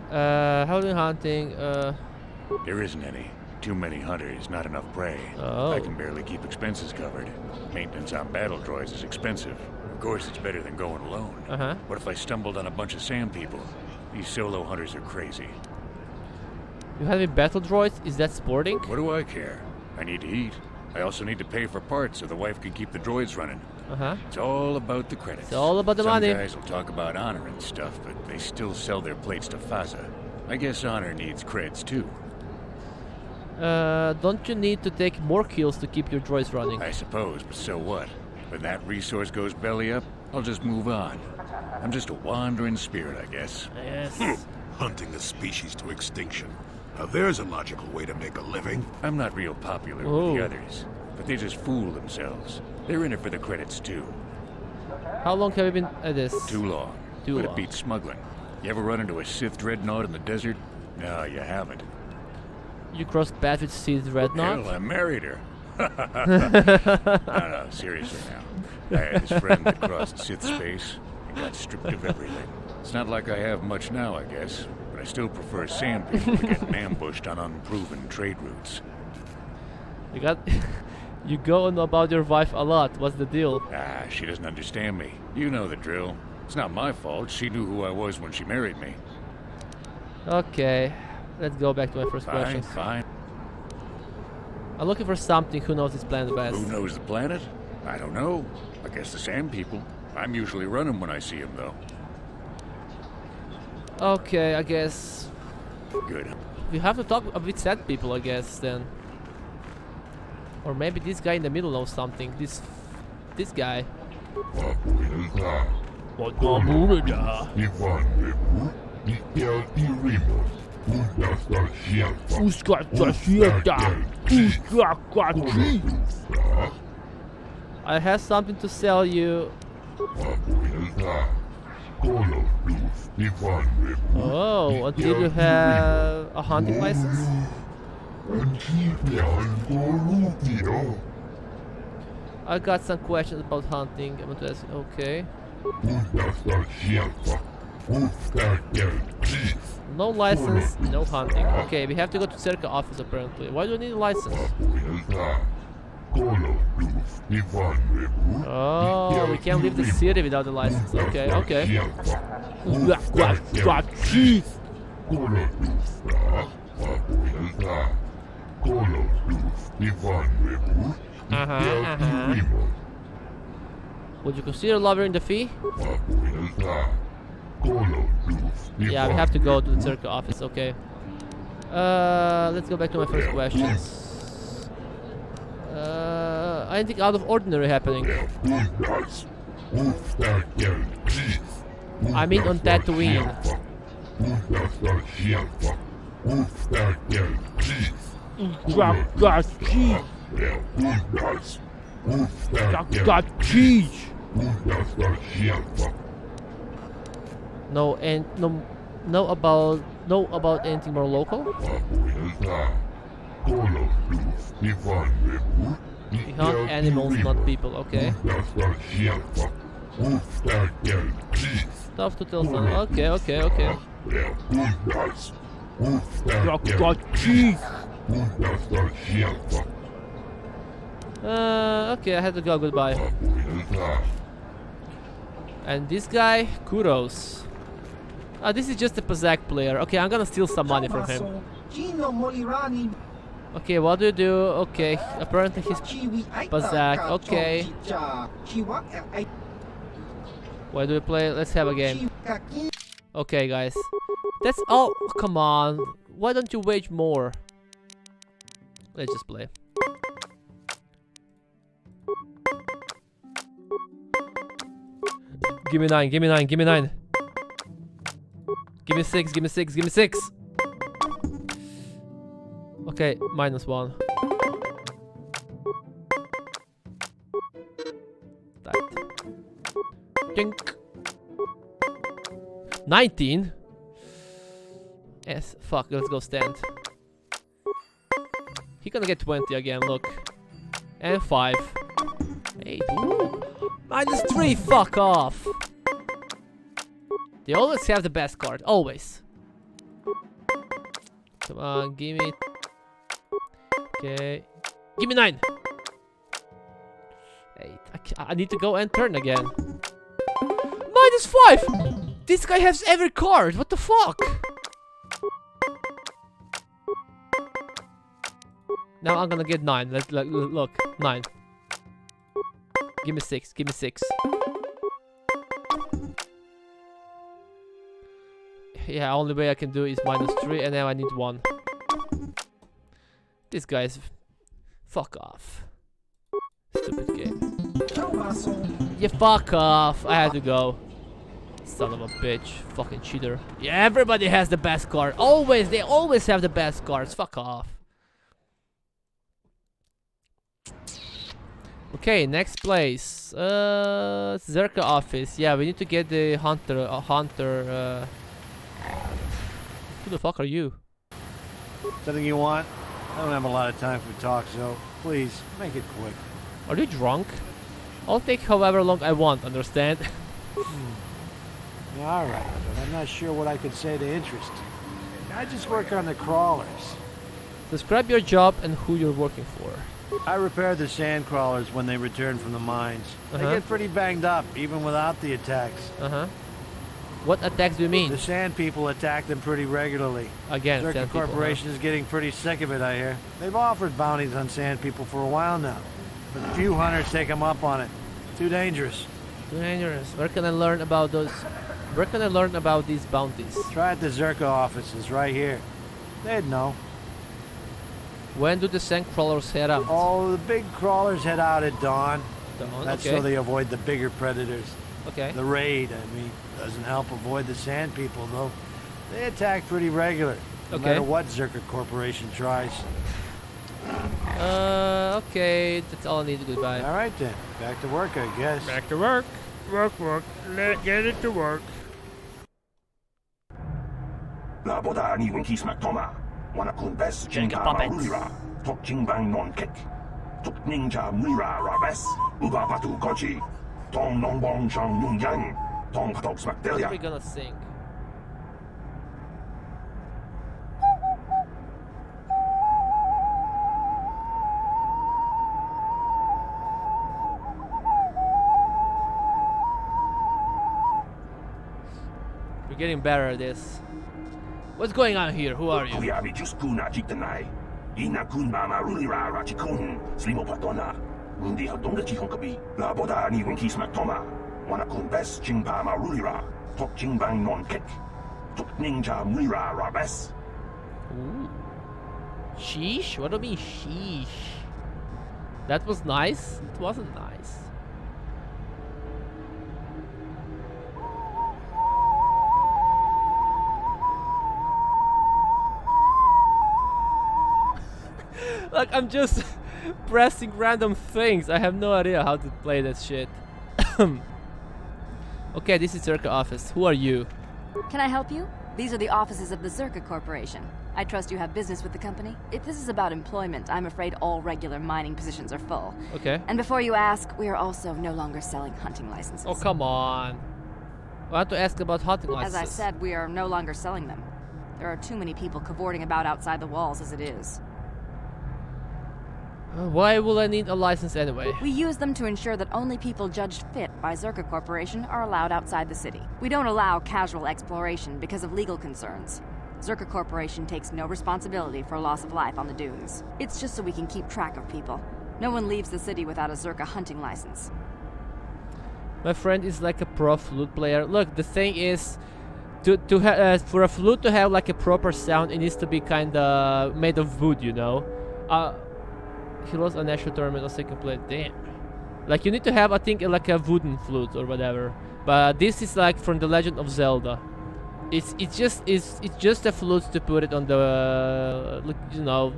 Howling hunting, There isn't any. Too many hunters, not enough prey. Oh. I can barely keep expenses covered. Maintenance on battle droids is expensive. Of course, it's better than going alone. Uh-huh. What if I stumbled on a bunch of sand people? These solo hunters are crazy. You have any battle droids? Is that sporting? What do I care? I need to eat. I also need to pay for parts so the wife can keep the droids running. Uh-huh. It's all about the credits. It's all about the Some money. guys will talk about honor and stuff, but they still sell their plates to Faza. I guess honor needs creds too. Don't you need to take more kills to keep your droids running? I suppose, but so what? When that resource goes belly up, I'll just move on. I'm just a wandering spirit, I guess. Yes. Hunting a species to extinction. Now there's a logical way to make a living. I'm not real popular Oh. with the others, but they just fool themselves. They're in it for the credits too. How long have you been at this? Too long. Too But long. it beats smuggling. You ever run into a Sith dreadnought in the desert? No, you haven't. You crossed paths with Sith Dreadnought? Hell, I married her. No, seriously now. I had this friend that crossed Sith space and got stripped of everything. It's not like I have much now, I guess, but I still prefer sand people to getting ambushed on unproven trade routes. You got... you go on about your wife a lot. What's the deal? Ah, she doesn't understand me. You know the drill. It's not my fault. She knew who I was when she married me. Okay. Let's go back to my first Fine, question. fine. I'm looking for something who knows this planet best. Who knows the planet? I don't know. I guess the sand people. I'm usually running when I see them, though. Okay, I guess... Good. we have to talk with sad people, I guess, then. Or maybe this guy in the middle knows something. This guy. I have something to sell you. Oh, until you have a hunting license? I got some questions about hunting. I'm going to ask. Okay. No license, no hunting. Okay, we have to go to Circa office apparently. Why do we need a license? Oh, we can't leave the city without a license. Okay, okay. Would you consider lowering the fee? Yeah, we have to go to the Circa office, okay. Let's go back to my first questions. Anything out of ordinary happening? I mean on Tatooine. Cheese. No, and no about anything more local. We hunt animals, not people. Okay. Stuff to tell someone. Okay, okay, okay. Okay, I had to go. Goodbye. And this guy, kudos. This is just a Pazak player. Okay, I'm gonna steal some money from him. Okay, what do you do? Okay, apparently he's Pazak. Okay. Why do we play? Let's have a game. Okay, guys. That's all. Come on. Why don't you wage more? Let's just play. Give me 9, give me 9, give me 9. Give me 6, give me 6, give me 6. Okay, -1. That. Dink. 19? Yes, fuck, let's go stand. He gonna get 20 again, look. And 5. 8. Ooh. -3, fuck off. They always have the best card, always. Come on, give me. Okay, give me 9. 8. I need to go and turn again. -5. This guy has every card. What the fuck? Now I'm gonna get 9. Let's look 9. Give me 6. Give me 6. Yeah, only way I can do is -3, and now I need 1. This guy's... Fuck off. Stupid game. Yeah, fuck off. I had to go. Son of a bitch. Fucking cheater. Yeah, everybody has the best card. Always. They always have the best cards. Fuck off. Okay, next place. Zerka office. Yeah, we need to get the hunter. Who the fuck are you? Something you want? I don't have a lot of time for talk, so please, make it quick. Are you drunk? I'll take however long I want, understand? Yeah, alright, but I'm not sure what I could say to interest you. I just work on the crawlers. Describe your job and who you're working for. I repair the sand crawlers when they return from the mines. They get pretty banged up, even without the attacks. What attacks do you mean? The sand people attack them pretty regularly. Again, Zerka sand people, Corporation is getting pretty sick of it, I hear. They've offered bounties on sand people for a while now, but few hunters take them up on it. Too dangerous. Too dangerous. Where can I learn about those? Where can I learn about these bounties? Try at the Zerka offices right here. They'd know. When do the sand crawlers head out? Oh, the big crawlers head out at dawn. That's okay. so they avoid the bigger predators. Okay. The raid, I mean, doesn't help avoid the sand people, though. They attack pretty regular, no matter what Zerka Corporation tries. Okay, that's all I need. Goodbye. All right then, back to work, I guess. Back to work. Work. Let's get it to work. What are we gonna sing? We're getting better at this. What's going on here? Who are you? Ooh. Sheesh? What do you mean sheesh? That was nice? It wasn't nice. Like, I'm just pressing random things. I have no idea how to play that shit. Okay, this is Zerka office. Who are you? Can I help you? These are the offices of the Zerka Corporation. I trust you have business with the company. If this is about employment, I'm afraid all regular mining positions are full. Okay. And before you ask, we are also no longer selling hunting licenses. Oh, come on. I want to ask about hunting licenses. As I said, we are no longer selling them. There are too many people cavorting about outside the walls as it is. Why will I need a license anyway? We use them to ensure that only people judged fit by Zerka Corporation are allowed outside the city. We don't allow casual exploration because of legal concerns. Zerka Corporation takes no responsibility for loss of life on the dunes. It's just so we can keep track of people. No one leaves the city without a Zerka hunting license. My friend is like a pro flute player. Look, the thing is, for a flute to have like a proper sound, it needs to be kinda made of wood, you know? He lost a national tournament on second place. Damn. Like, you need to have, I think, like a wooden flute or whatever. But this is like from the Legend of Zelda. It's just a flute to put it on the you know,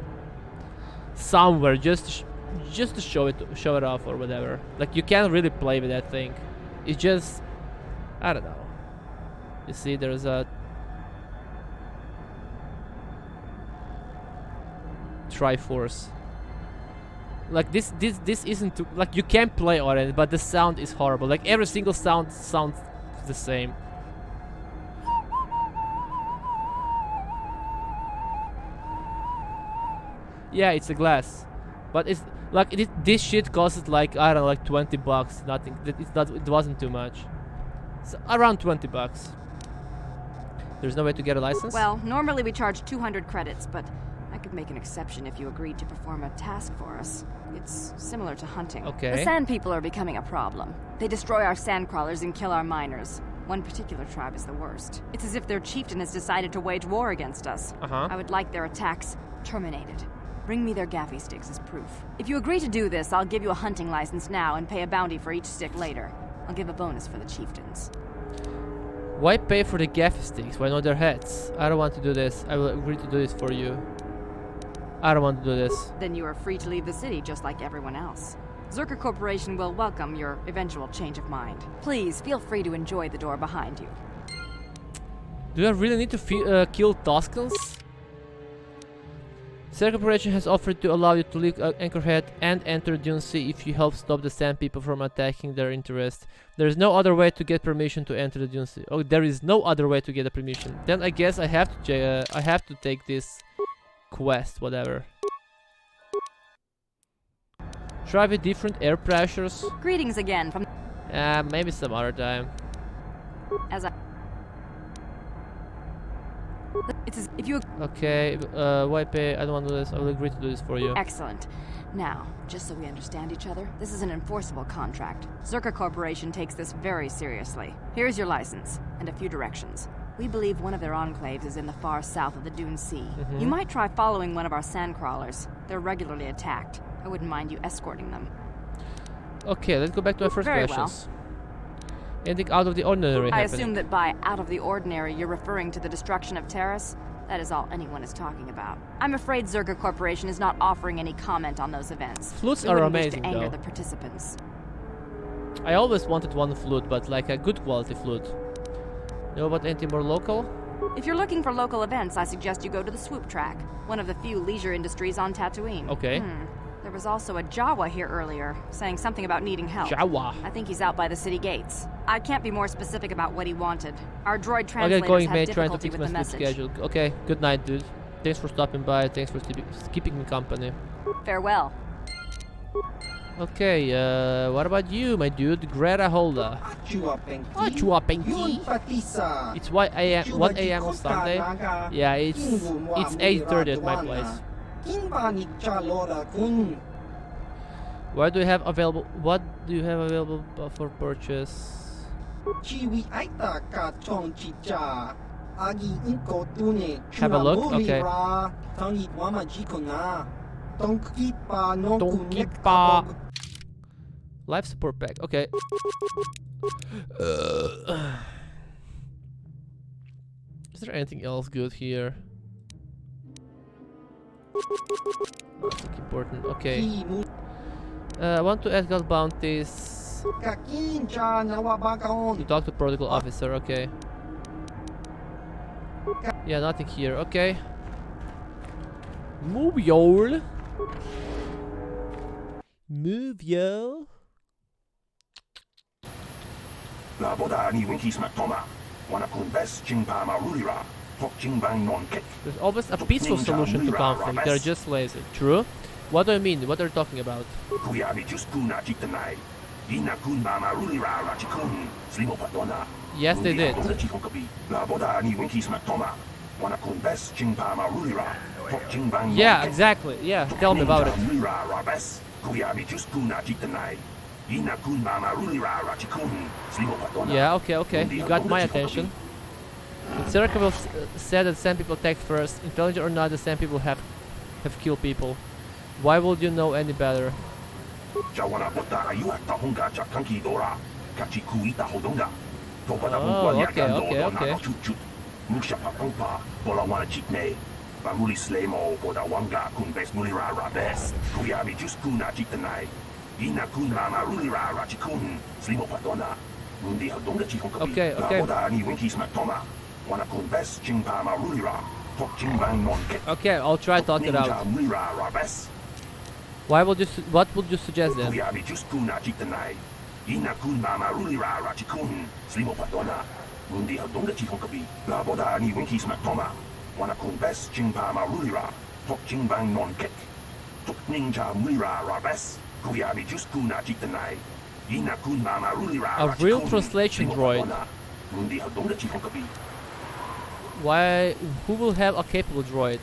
somewhere just to show it off or whatever. Like, you can't really play with that thing. It's just, I don't know. You see, there's a Triforce. Like, this isn't too, like, you can play on it, but the sound is horrible. Like, every single sound sounds the same. Yeah, it's a glass, but it's like this shit costs like, I don't know, like $20. Nothing. It wasn't too much. It's around $20. There's no way to get a license? Well, normally we charge 200 credits, but I could make an exception if you agreed to perform a task for us. It's similar to hunting. Okay. The sand people are becoming a problem. They destroy our sand crawlers and kill our miners. One particular tribe is the worst. It's as if their chieftain has decided to wage war against us. I would like their attacks terminated. Bring me their gaffy sticks as proof. If you agree to do this, I'll give you a hunting license now and pay a bounty for each stick later. I'll give a bonus for the chieftains. Why pay for the gaffy sticks? Why not their heads? I don't want to do this. I will agree to do this for you. I don't want to do this. Then you are free to leave the city just like everyone else. Zerka Corporation will welcome your eventual change of mind. Please feel free to enjoy the door behind you. Do I really need to kill Tuscans? Zerka Corporation has offered to allow you to leave Anchorhead and enter Dune Sea if you help stop the Sand People from attacking their interest. There is no other way to get permission to enter the Dune Sea. Oh, there is no other way to get a permission. Then I guess I have to take this quest, whatever. Try with different air pressures. Greetings again from... maybe some other time. As I... It's as if you... Okay, why pay? I don't want to do this. I will agree to do this for you. Excellent. Now, just so we understand each other, this is an enforceable contract. Zerka Corporation takes this very seriously. Here's your license, and a few directions. We believe one of their enclaves is in the far south of the Dune Sea. You might try following one of our sand crawlers. They're regularly attacked. I wouldn't mind you escorting them. Okay, let's go back to our first questions. Anything out of the ordinary I happening? assume that by out of the ordinary, you're referring to the destruction of Terrace? That is all anyone is talking about. I'm afraid Zerka Corporation is not offering any comment on those events. Flutes We are wouldn't wish amazing, to anger though. the participants. I always wanted one flute, but like a good quality flute. Know about anything more local? If you're looking for local events, I suggest you go to the Swoop Track, one of the few leisure industries on Tatooine. Okay. There was also a Jawa here earlier, saying something about needing help. Jawa. I think he's out by the city gates. I can't be more specific about what he wanted. Our droid Okay, translators going had mate, trying to difficulty fix with my the sleep message. schedule. Okay, good night, dude. Thanks for stopping by. Thanks for keeping me company. Farewell. Okay, what about you, my dude? Greta Holda. Chua Penki. It's 1 a.m. on Sunday. Yeah, it's 8:30 at my place. What do you have available? What do you have available for purchase? Have a look. Okay. Donkipa. Life support pack. Okay. Is there anything else good here? That's important. Okay. I want to add God bounties. To talk to protocol officer. Okay. Yeah, nothing here. Okay. Move y'all. Move y'all. There's always a peaceful solution to conflict. They're just lazy. True? What do you mean? What are you talking about? Yes, they did. Yeah, exactly. Yeah, tell me about it. Yeah, okay. You got my attention. The Circle said that Sand People attacked first. Intelligent or not, the Sand People have killed people. Why would you know any better? Oh, okay. Okay, I'll try talk it out. What would you suggest then? A real translation droid. Why? Who will have a capable droid?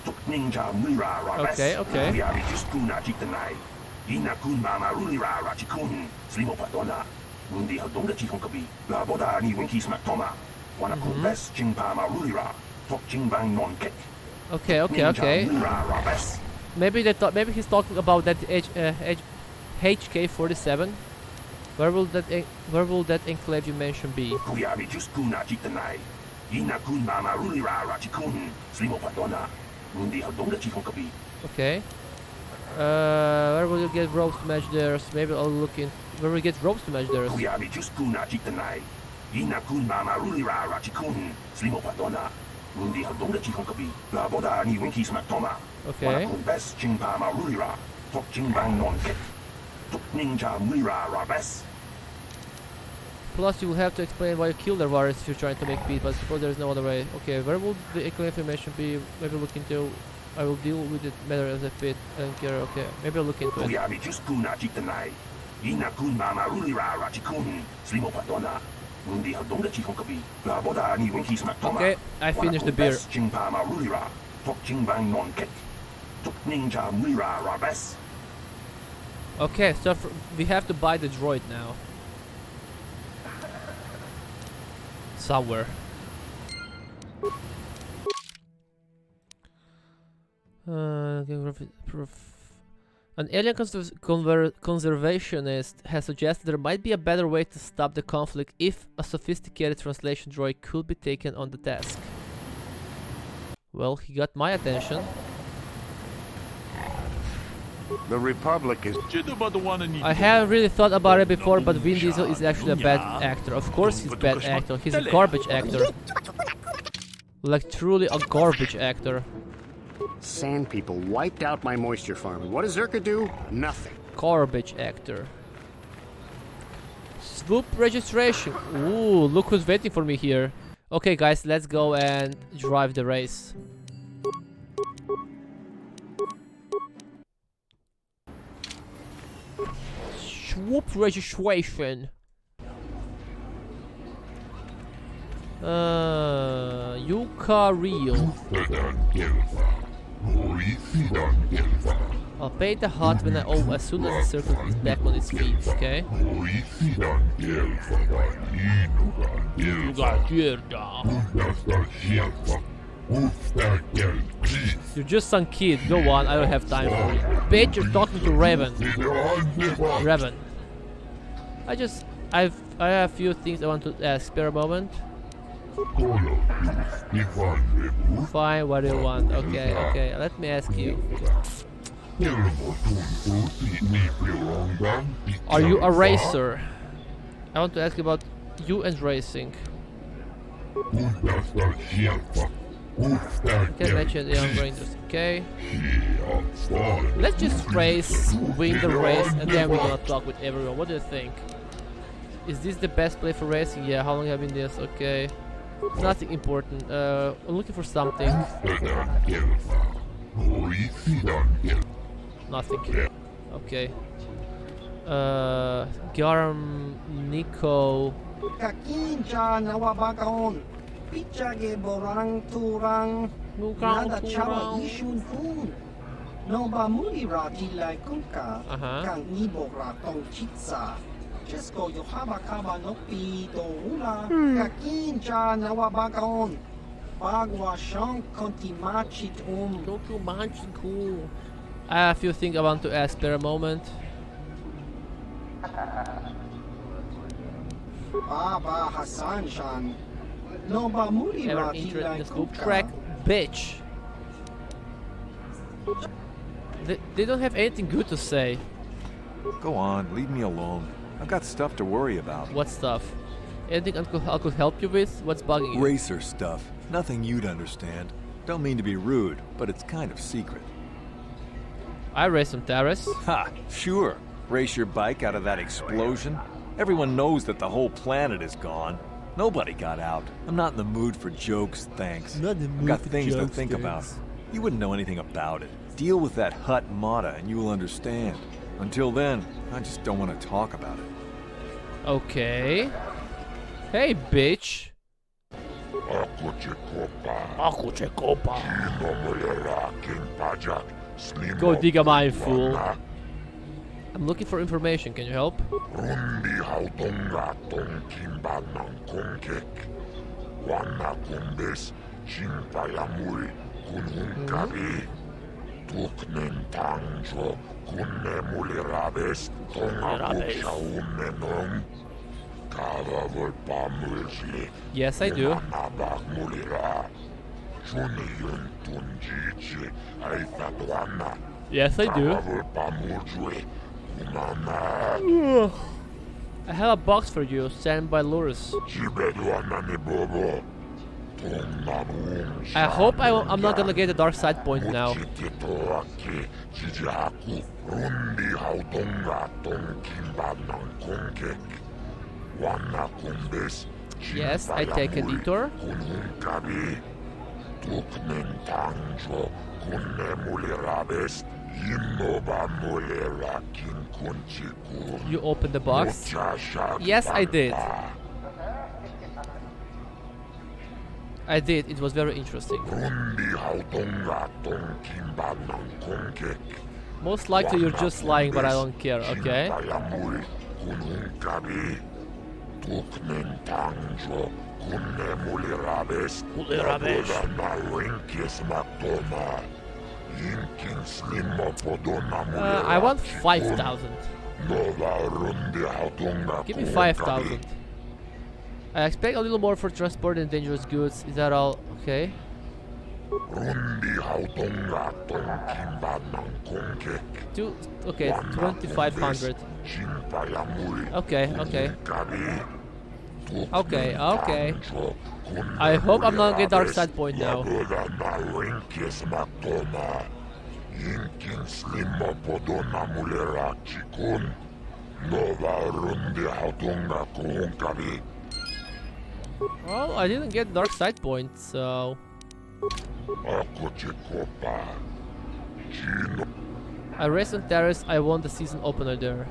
Okay, okay. Okay, okay, okay. Maybe they thought. Maybe he's talking about that HK-47. Where will that enclave you mentioned be? Okay. Where will you get ropes to match theirs? Maybe I'll look in. Where will we get ropes to match theirs? Okay. Plus, you will have to explain why you killed their warriors if you're trying to make peace, but I suppose there is no other way. Okay, where will the information be? Maybe look into. I will deal with it matter as I fit. I don't care. Okay, maybe I'll look into it. Okay, I finished the beer. Okay, so we have to buy the droid now. Somewhere. An alien conservationist has suggested there might be a better way to stop the conflict if a sophisticated translation droid could be taken on the task. Well, he got my attention. The Republic is... I haven't really thought about it before, but Vin Diesel is actually a bad actor. Of course he's a bad actor. He's a garbage actor. Like, truly a garbage actor. Sand people wiped out my moisture farm. What does Zerka do? Nothing. Garbage actor. Swoop registration. Ooh, look who's waiting for me here. Okay, guys, let's go and drive the race. Swoop registration. Yuka Real. I'll pay the hut when I owe as soon as the circle is back on its feet, okay? You're just some kid, go on, I don't have time for you. Bitch, you're talking to Raven. Raven. I have a few things I want to ask. Spare a moment. Fine, what do you want? Okay, okay, let me ask you. Are you a racer? I want to ask you about you and racing. Can mention the young rangers, okay? Let's just race, win the race, and then we're gonna talk with everyone. What do you think? Is this the best play for racing? Yeah, how long have you been this? Okay. Nothing important. I'm looking for something. Nothing. Okay. Garam Nico. Chesko Yohaba Kaba Nopi Doula Kakinja Nawabagon Bagwa Shank Contimachit Cool. I have a few things I want to ask per a moment. Baba Hassan Shan Noba Muri Ever interested in the scoop track? Bitch. They don't have anything good to say. Go on, leave me alone. I've got stuff to worry about. What stuff? Anything I could help you with? What's bugging you? Racer stuff. Nothing you'd understand. Don't mean to be rude, but it's kind of secret. I race some terrace. Ha! Sure. Race your bike out of that explosion. Everyone knows that the whole planet is gone. Nobody got out. I'm not in the mood for jokes, thanks. I've got things to think about. You wouldn't know anything about it. Deal with that Hut Mata and you will understand. Until then, I just don't want to talk about it. Okay. Hey, bitch. Go dig a mine, fool. I'm looking for information, can you help? Yes, I do. Yes, I do. I have a box for you, sent by Loris. I hope I'm not gonna get the dark side point now. Yes, I take a detour. You open the box? Yes, I did. I did. It was very interesting. Most likely you're just lying, but I don't care, okay? I want 5,000. Give me 5,000. I expect a little more for transporting dangerous goods. Is that all? Okay. Okay, 2,500. Okay. Okay. I hope I'm not getting dark side point now. Well, I didn't get dark side point, so I raced on Terrace. I won the season opener there.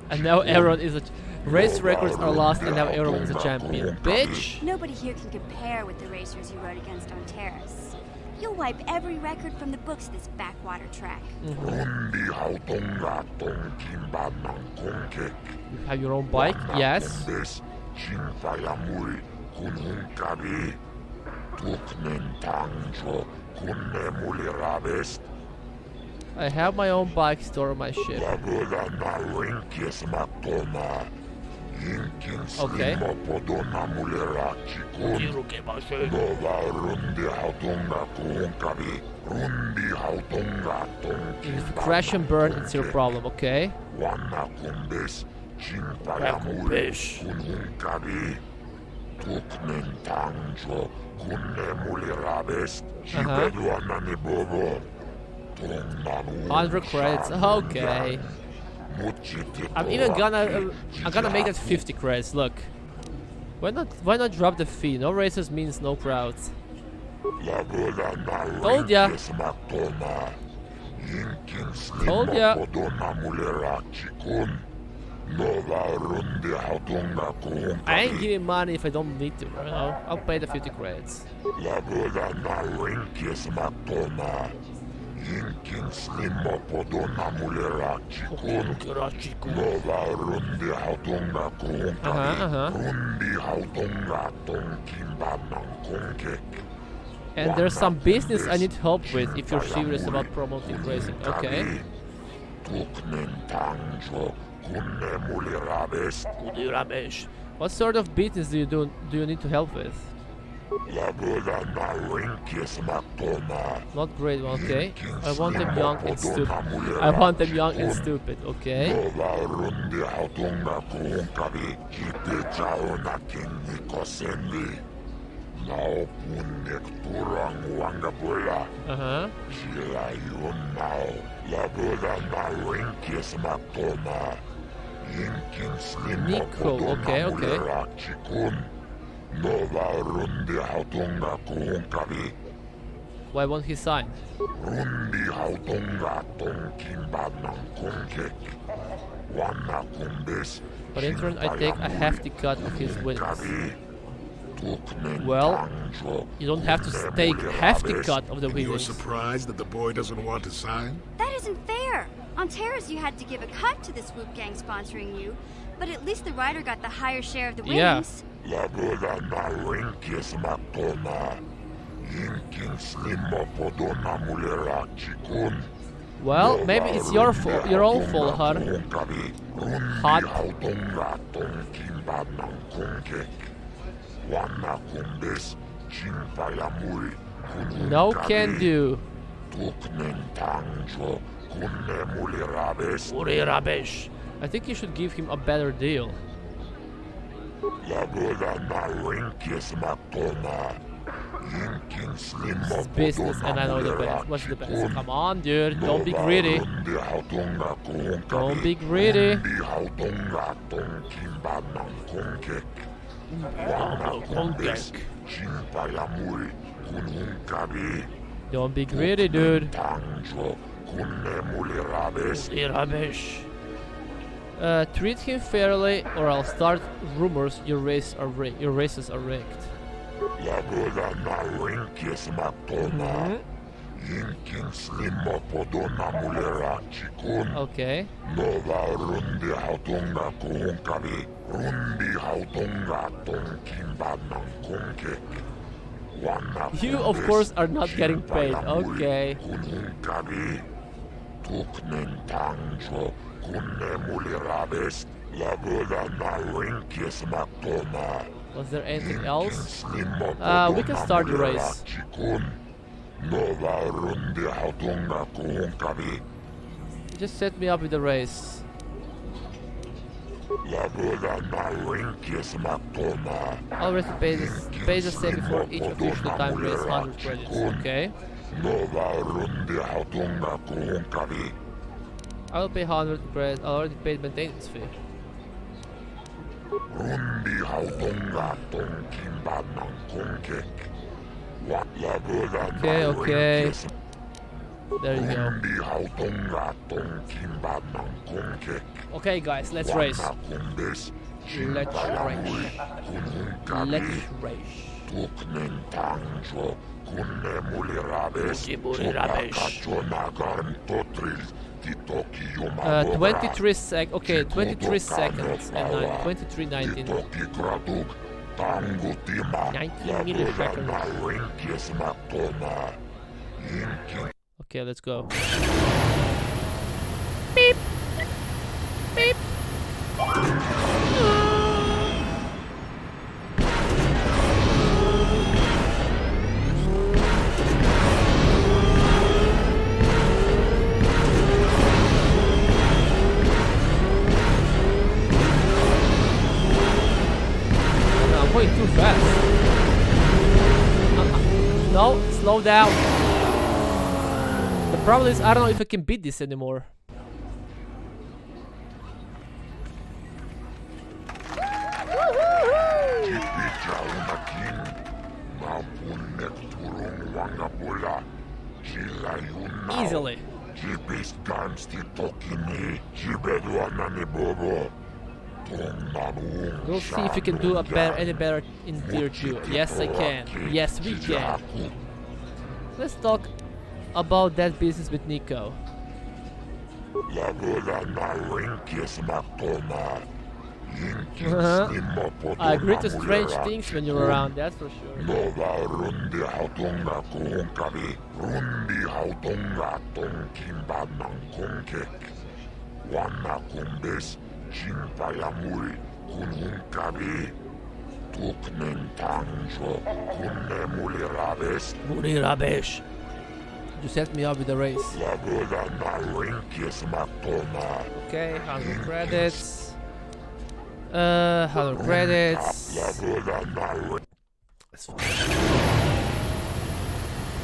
And now Aaron is a race records are lost, and now Aaron is a champion. Bitch! Nobody here can compare with the racers you rode against on Terrace. You'll wipe every record from the books this backwater track. You have your own bike? Yes. I have my own bike store on my ship. Okay. If you crash and burn, it's your problem, okay? Uh-huh. 100 credits, okay. I'm gonna make that 50 credits. Look, why not drop the fee? No races means no crowds. Told ya. Told ya. I ain't giving money if I don't need to, you know? I'll pay the 50 credits. And there's some business I need help with if you're serious about promoting racing. Okay. What sort of business do you need to help with? Not great, okay. I want them young and stupid. I want them young and stupid, okay. Uh-huh. Nico, okay. Why won't he sign? But in turn, I take a hefty cut of his winnings. Well, you don't have to take hefty cut of the You're winnings. surprised that the boy doesn't want to sign? That isn't fair. On Terrace, you had to give a cut to the swoop gang sponsoring you, but at least the rider got the higher share of the winnings. Well, maybe it's your fault, your own fault, Hud. Hud. No can do. I think you should give him a better deal. It's business and I know the best. What's the best? Come on, dude. Don't be greedy. Don't be greedy. Don't be greedy, dude. Treat him fairly, or I'll start rumors your races are rigged. Okay. You, of course, are not getting paid. Okay. Was there anything else? We can start the race. Just set me up with the race. Already paid the same before each official time race 100 credits. Okay. I will pay 100 credits. I already paid maintenance fee. Okay, okay. There you go. Okay, guys, let's race. Let's race. Let's race. 23 sec. Okay, 23 seconds and 23:19. 19 milliseconds. Okay, let's go. Beep. Beep. I'm going too fast. No, slow down. The problem is I don't know if I can beat this anymore. Easily. We'll see if you can do any better in Tier 2. Yes, I can. Yes, we can. Let's talk about that business with Nico. I agree to strange things when you're around, that's for sure. Mulirabesh. You set me up with the race. Okay, 100 credits. 100 credits.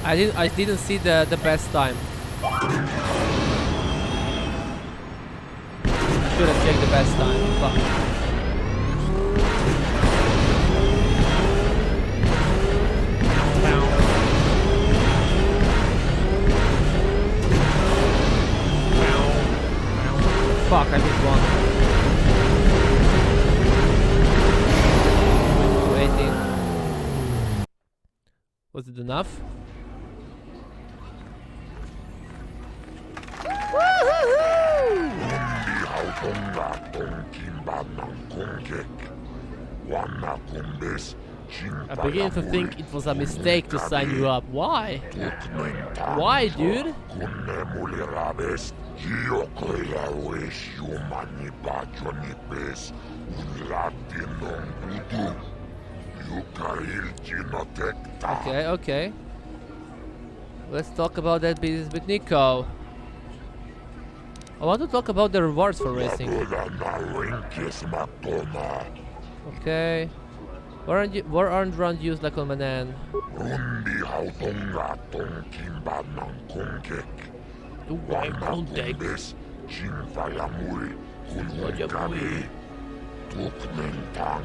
I didn't see the best time. I should have checked the best time. Fuck. Fuck, I missed one. 18. Was it enough? I begin to think it was a mistake to sign you up. Why? Why, dude? Okay, okay. Let's talk about that business with Nico. I want to talk about the rewards for racing. Okay. Where aren't round used like on Manan?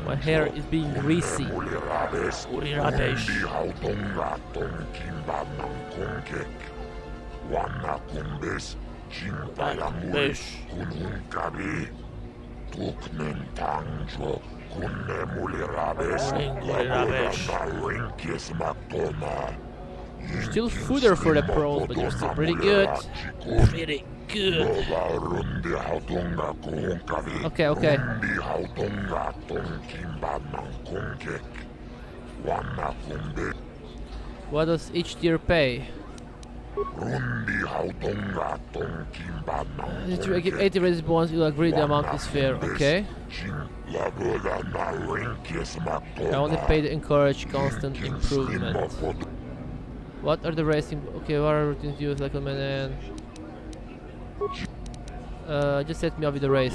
My hair is being greasy. You're still fooder for the pros, but you're still pretty good. Pretty good. Okay, okay. What does each tier pay? If you give 80 rated bonds, you'll agree the amount is fair, okay? I only pay to encourage constant improvement. What are the racing? Okay, what are routines used like a man? Just set me up with the race.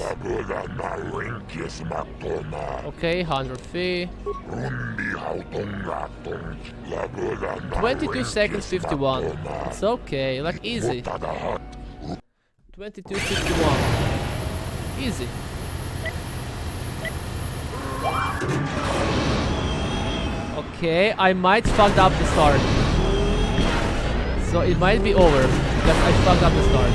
Okay, 100 fee. 22 seconds 51. It's okay, like easy. 22:51. Easy. Okay, I might fuck up the start. So it might be over because I fucked up the start.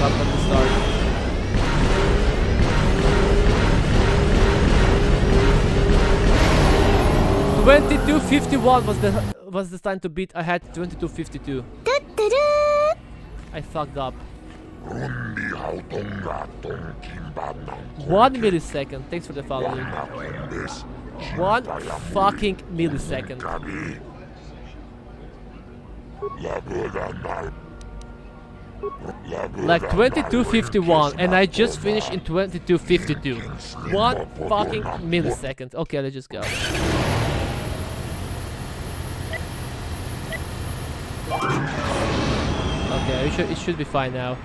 Fucked up the start. $22.51 was the time to beat. I had 22:52. I fucked up. 1 millisecond. Thanks for the follow. 1 fucking millisecond. Like 22:51, and I just finished in 22:52. 1 fucking millisecond. Okay, let's just go. Okay, it should be fine now.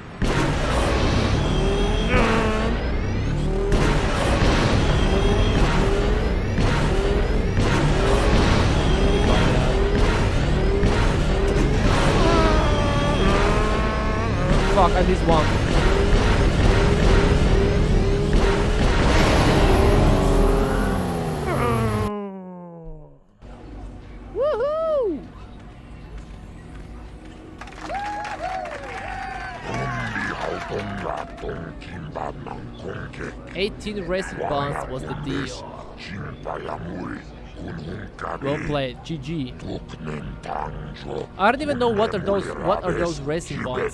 Fuck, I missed one. Woohoo! 18 racing bonds was the deal. Well played, GG. I don't even know what are those racing bonds.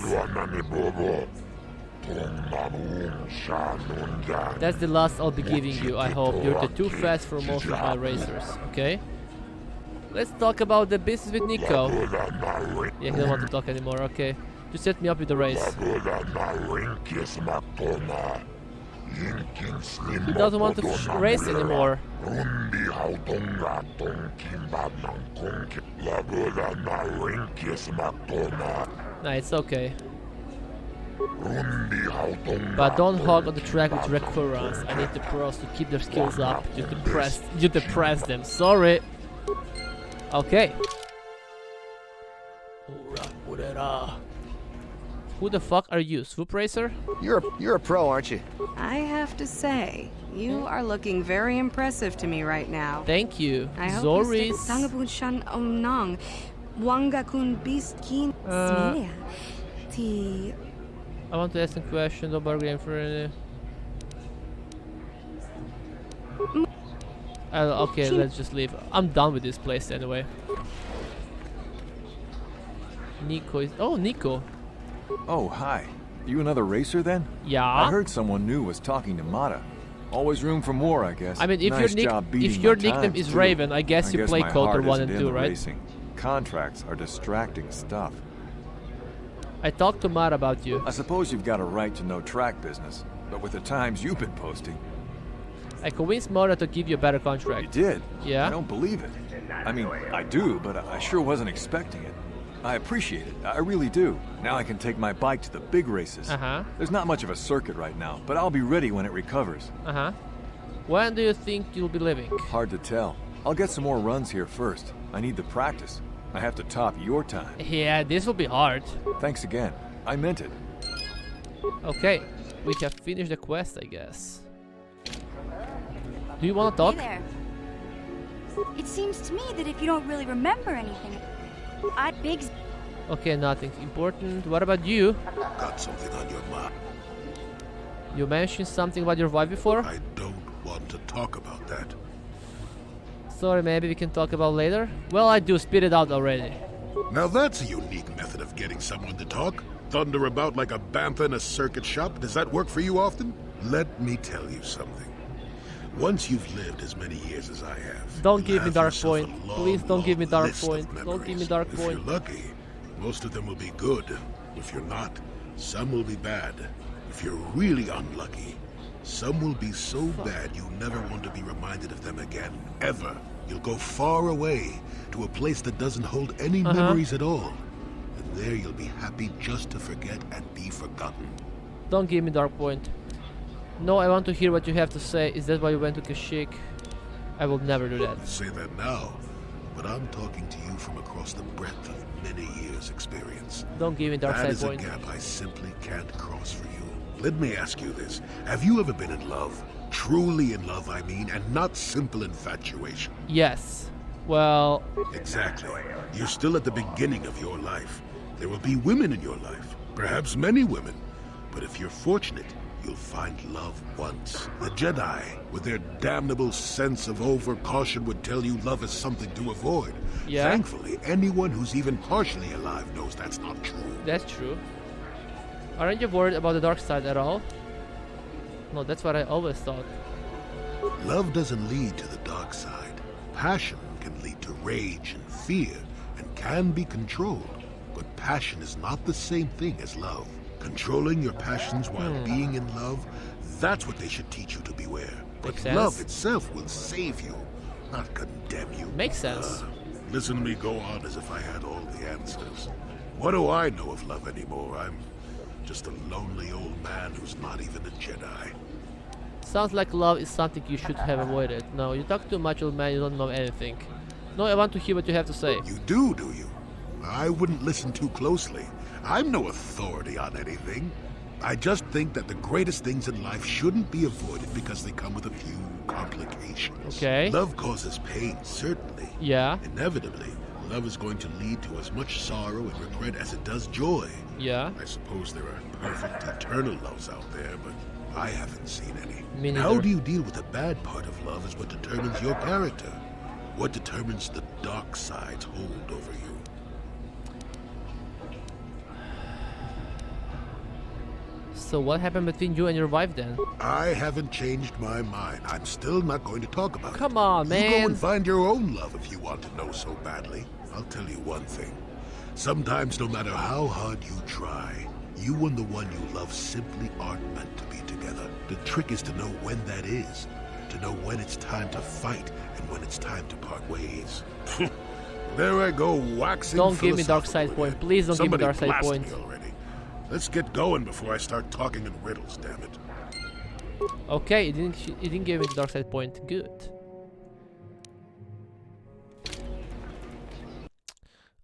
That's the last I'll be giving you, I hope. You're too fast for most of my racers, okay? Let's talk about the business with Nico. Yeah, he don't want to talk anymore, okay. Just set me up with the race. He doesn't want to race anymore. Nah, it's okay. But don't hog on the track with recurrence. I need the pros to keep their skills up. You depress them. Sorry. Okay. Who the fuck are you, Swoop Racer? You're a pro, aren't you? I have to say, you are looking very impressive to me right now. Thank you. I hope Zoris. you stick Wanga kun beast keen. Smilia. Ti. I want to ask some questions about game for okay, let's just leave. I'm done with this place anyway. Nico is... Oh, Nico. Oh, hi. You another racer then? Yeah. I heard someone new was talking to Mata. Always room for more, I guess. I mean, if nice your nickname is Raven, I guess you play Coulter 1 and 2, right? Racing. Contracts are distracting stuff. I talked to Matt about you. I suppose you've got a right to know track business, but with the times you've been posting... I convinced Mara to give you a better contract. You did? Yeah? I don't believe it. I mean, I do, but I sure wasn't expecting it. I appreciate it. I really do. Now I can take my bike to the big races. Uh-huh. There's not much of a circuit right now, but I'll be ready when it recovers. Uh-huh. When do you think you'll be leaving? Hard to tell. I'll get some more runs here first. I need the practice. I have to top your time. Yeah, this will be hard. Thanks again. I meant it. Okay, we have finished the quest, I guess. Do you want to talk? Hey there. It seems to me that if you don't really remember anything, Okay, nothing important. What about you? Got something on your mind. You mentioned something about your wife before? I don't want to talk about that. Sorry, maybe we can talk about later? Well, I do. Spit it out already. Now that's a unique method of getting someone to talk. Thunder about like a bantha in a circuit shop. Does that work for you often? Let me tell you something. Once you've lived as many years as I have, don't give me dark yourself point. long, Please don't give me dark list point. of Don't give me memories. dark If point. you're lucky, most of them will be good. If you're not, some will be bad. If you're really unlucky, some will be so bad you never want to be reminded of them again, ever. You'll go far away to a place that doesn't hold any memories at all. And there you'll be happy just to forget and be forgotten. Don't give me dark point. No, I want to hear what you have to say. Is that why you went to Kashyyyk? I will never do that. You say that now, but I'm talking to you from across the breadth of many years' experience. Don't give me dark That side is point. a gap I simply can't cross for you. Let me ask you this. Have you ever been in love? Truly in love, I mean, and not simple infatuation. Yes. Well... Exactly. You're still at the beginning of your life. There will be women in your life. Perhaps many women. But if you're fortunate, you'll find love once. The Jedi, with their damnable sense of over-caution, would tell you love is something to avoid. Yeah. Thankfully, anyone who's even partially alive knows that's not true. That's true. Aren't you worried about the dark side at all? No, that's what I always thought. Love doesn't lead to the dark side. Passion can lead to rage and fear, and can be controlled. But passion is not the same thing as love. Controlling your passions while being in love, that's what they should teach you to beware. But Makes sense. love itself will save you, not condemn you. Makes sense. Listen to me go on as if I had all the answers. What do I know of love anymore? I'm just a lonely old man who's not even a Jedi. Sounds like love is something you should have avoided. No, you talk too much, old man, you don't know anything. No, I want to hear what you have to say. You do you? I wouldn't listen too closely. I'm no authority on anything. I just think that the greatest things in life shouldn't be avoided because they come with a few complications. Okay. Love causes pain, certainly. Yeah. Inevitably, love is going to lead to as much sorrow and regret as it does joy. Yeah. I suppose there are perfect eternal loves out there, but I haven't seen any. Me And how neither. do you deal with the bad part of love is what determines your character. What determines the dark side's hold over you. So what happened between you and your wife then? I haven't changed my mind. I'm still not going to talk about it. Come on, You go man. and find your own love if you want to know so badly. I'll tell you one thing. Sometimes, no matter how hard you try, you and the one you love simply aren't meant to be together. The trick is to know when that is. To know when it's time to fight and when it's time to part ways. There I go, waxing Don't give me dark side philosophical point. again. Please don't give me Somebody dark side blast point. me already. Let's get going before I start talking in riddles, damn it. Okay, it didn't give me the dark side point. Good.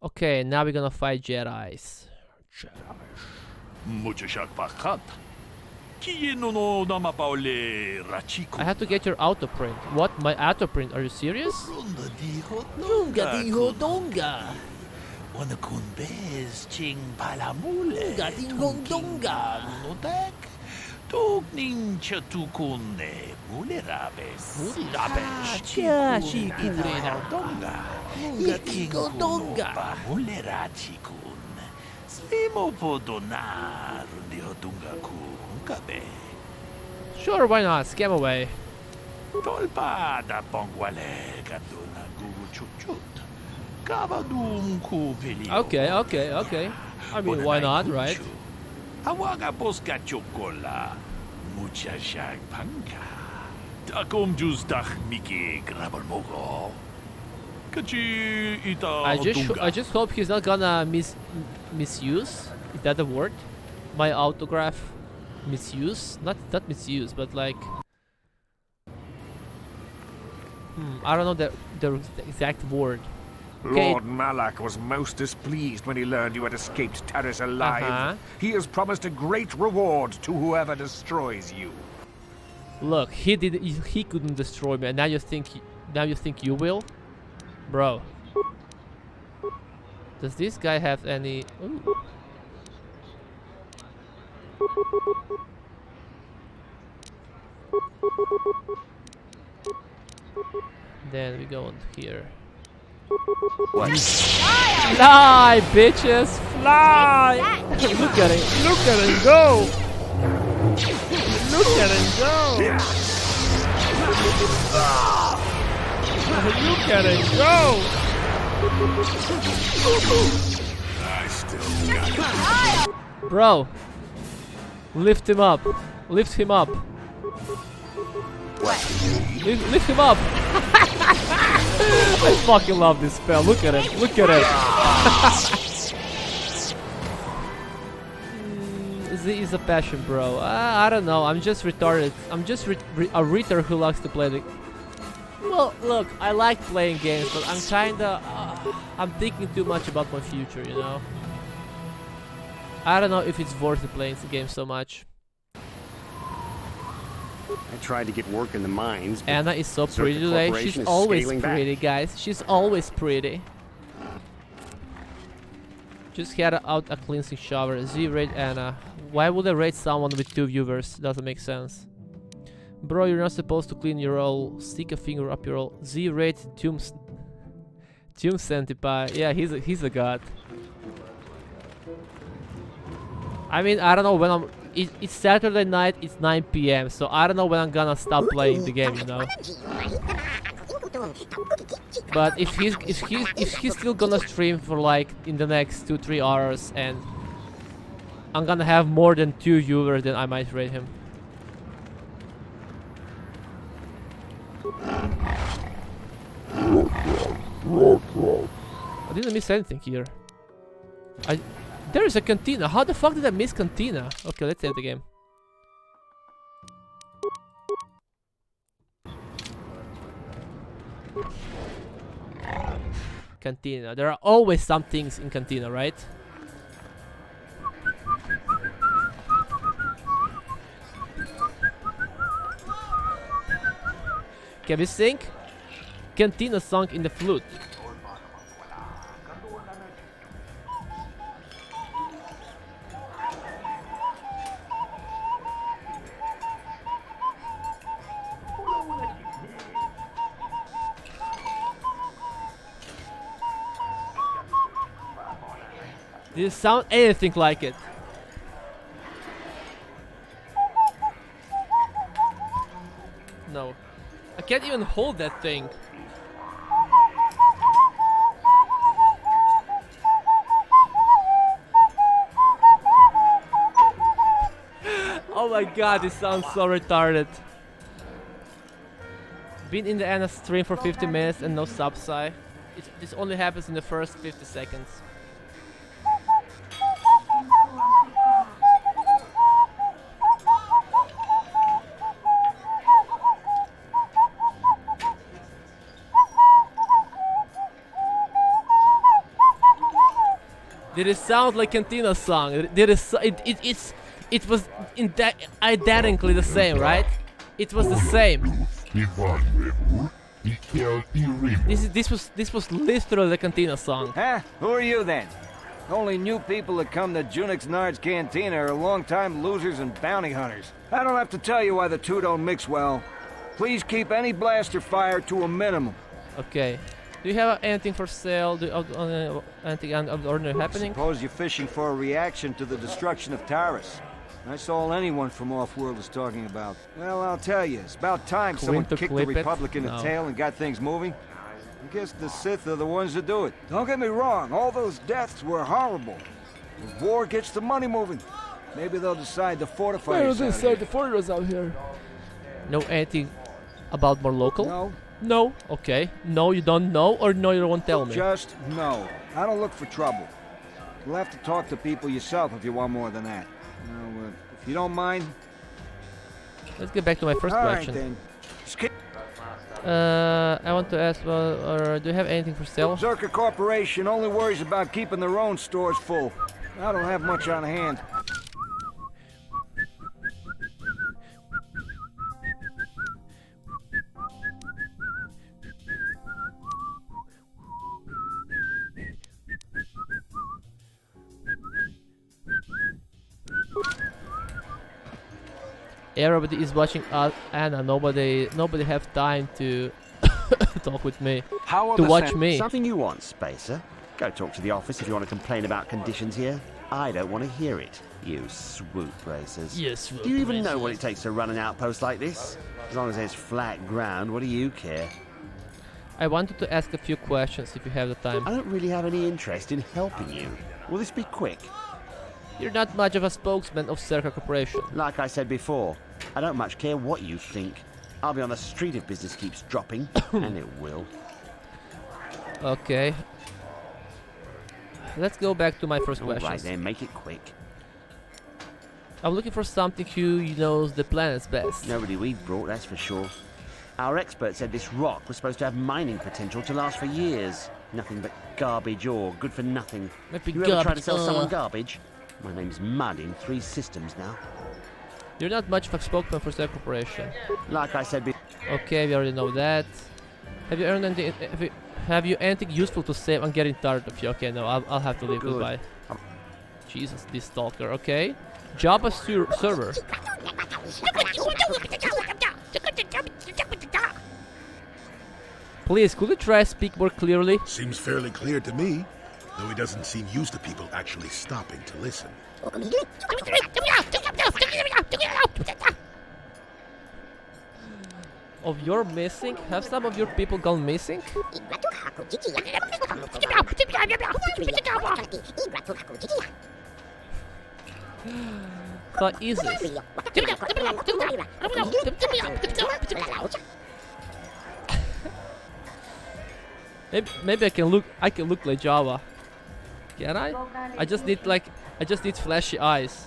Okay, now we're gonna fight Jedis. I have to get your auto print. What? My auto print? Are you serious? Onakun bez ching palamule. Tunga notek. Tugning chatukune mulerabes. Chikure. Donga. Donga. Mulera chikun. Slimo podonar neodunga kunkabe. Sure, why not? Scam away. Tolpa da pongwale gatuna gugu chuchut. Kavadum kupili. Okay. I mean, why not, right? Awaga boska chokola. Mucha shag panka. Takum jus dach miki grabalmogo. Kachi ita I just hope he's not gonna misuse. Is that the word? My autograph. Misuse? Not misuse, but like. I don't know the exact word. Okay. Lord Malak was most displeased when he learned you had escaped Taris alive. He has promised a great reward to whoever destroys you. Look, he couldn't destroy me, and now you think you will, bro. Does this guy have any? Ooh. Then we go on here. What? Fly, bitches, fly! Look at it! Look at it go! Look at it go! Look at it go! I still got it. Bro, lift him up. Lift him up. Lift him up. I fucking love this spell. Look at it. Look at it. Z is a passion, bro. I don't know. I'm just retarded. I'm just a retard who likes to play the. Well, look, I like playing games, but I'm kinda. I'm thinking too much about my future, you know. I don't know if it's worth it playing the game so much. I tried to get work in the mines. Anna is so pretty today. She's always pretty, guys. She's always pretty. Just had out a cleansing shower. Z rate Anna. Why would I rate someone with 2 viewers? Doesn't make sense. Bro, you're not supposed to clean your roll. Stick a finger up your roll. Z rate Tomb Centipede. Yeah, he's a god. I mean, I don't know when I'm. It's Saturday night. It's 9 p.m. So I don't know when I'm gonna stop playing the game. You know. But if he's still gonna stream for like in the next 2-3 hours, and I'm gonna have more than 2 viewers, then I might rate him. I didn't miss anything here. There is a cantina. How the fuck did I miss cantina? Okay, let's save the game. Cantina. There are always some things in cantina, right? Can we sing? Cantina song in the flute. Did it sound anything like it? No. I can't even hold that thing. Oh my god, this sounds so retarded. Been in the Anna stream for 50 minutes and no subside. This only happens in the first 50 seconds. Did it sound like Cantina's song? It was identically the same, right? It was the same. This was literally the Cantina song. Huh? Who are you then? Only new people that come to Junix Nard's Cantina are long-time losers and bounty hunters. I don't have to tell you why the two don't mix well. Please keep any blaster fire to a minimum. Okay. Do you have anything for sale? Anything out of the ordinary happening? Suppose you're fishing for a reaction to the destruction of Taurus. That's all anyone from off-world is talking about. Well, I'll tell you, it's about time someone kicked the Republic in the tail and got things moving. I guess the Sith are the ones that do it. Don't get me wrong, all those deaths were horrible. The war gets the money moving. Maybe they'll decide to fortify us out here. the fortress out here. Know anything about more local? No. No? Okay. No, you don't know, or no, you won't tell me? Just no. I don't look for trouble. You'll have to talk to people yourself if you want more than that. Now, if you don't mind... Let's get back to my first question. Then. I want to ask, do you have anything for sale? Zerka Corporation only worries about keeping their own stores full. I don't have much on hand. Everybody is watching Anna. Nobody have time to talk with me. To watch me. Something you want, Spacer? Go talk to the office if you want to complain about conditions here. I don't want to hear it. You swoop racers. Yes, swoop Do you even know racers. what it takes to run an outpost like this? As long as there's flat ground, what do you care? I wanted to ask a few questions if you have the time. I don't really have any interest in helping you. Will this be quick? You're not much of a spokesman of Zerka Corporation. Like I said before, I don't much care what you think. I'll be on the street if business keeps dropping, and it will. Okay. Let's go back to my first question. Right then, make it quick. I'm looking for something who knows the planets best. Nobody we've brought, that's for sure. Our expert said this rock was supposed to have mining potential to last for years. Nothing but garbage ore, good for nothing. Maybe You ever try to garbage sell someone ore. garbage? My name's Mud in 3 systems now. You're not much of a spokesman for Zerka Corporation. Like I said before. Okay, we already know that. Have you earned anything? Have you anything useful to say? I'm getting tired of you. Okay, no, I'll have to leave. Good. Goodbye. Jesus, this stalker. Okay, Jabba server. Please, could you try to speak more clearly? Seems fairly clear to me, though he doesn't seem used to people actually stopping to listen. Of your missing? Have some of your people gone missing? What is this? Maybe I can look like Java. Can I? I just need flashy eyes.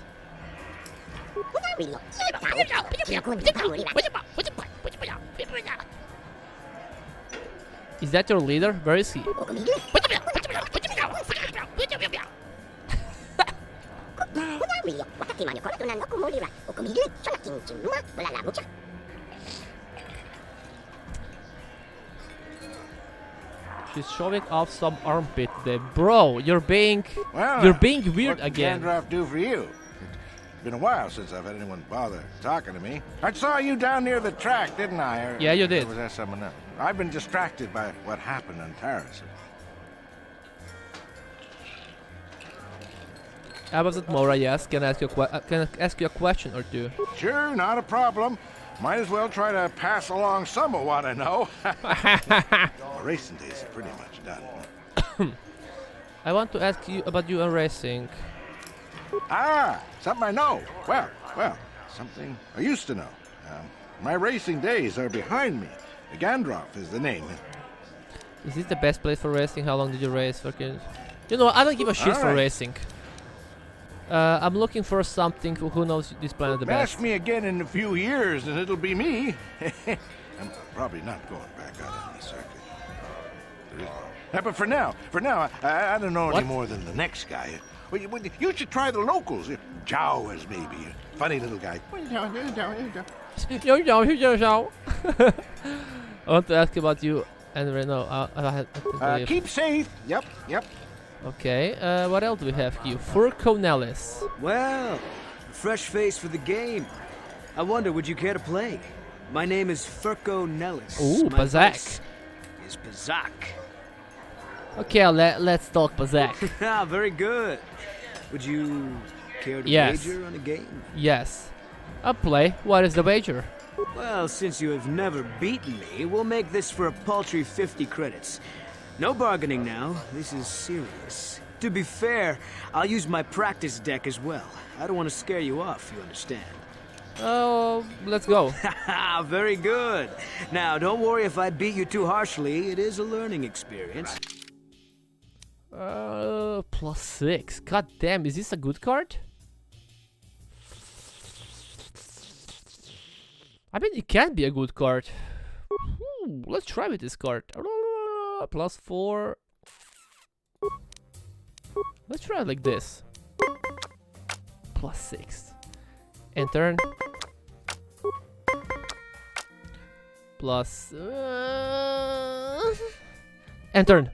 Is that your leader? Where is he? She's showing off some armpit there. Bro, you're being weird what again. What did Gandalf do for you? It's been a while since I've had anyone bother talking to me. I saw you down near the track, didn't I? Or, Yeah, you did. Or was that someone else? I've been distracted by what happened on Taurus. I was at Mora, yes. Can I ask you a question or two? Sure, not a problem. Might as well try to pass along some of what I know. The racing days are pretty much done. I want to ask you about you and racing. Ah, something I know. Well, something I used to know. My racing days are behind me. Gandalf is the name. Is this the best place for racing? How long did you race? Fucking, you know, I don't give a shit for Alright. racing. I'm looking for something who knows this planet the best. Ask me again in a few years and it'll be me. I'm probably not going back out on the circuit. But for now, I don't know any more than the next guy. Well, you should try the locals. Jawas, maybe. Funny little guy. I want to ask about you, and Renault. Keep safe. Yep. Okay. What else do we have here? Furco Nellis. Well, fresh face for the game. I wonder, would you care to play? My name is Furco Nellis. Ooh, My Bazak. voice is Bazak. Okay, let's talk Bazak. Ah, very good. Would you care to Yes. wager on a game? Yes. I'll play. What is the wager? Well, since you have never beaten me, we'll make this for a paltry 50 credits. No bargaining now. This is serious. To be fair, I'll use my practice deck as well. I don't want to scare you off, you understand. Oh, let's go. Very good. Now, don't worry if I beat you too harshly. It is a learning experience. +6. God damn, is this a good card? I mean, it can be a good card. Let's try with this card. +4. Let's try it like this. +6. And turn. Plus. And turn.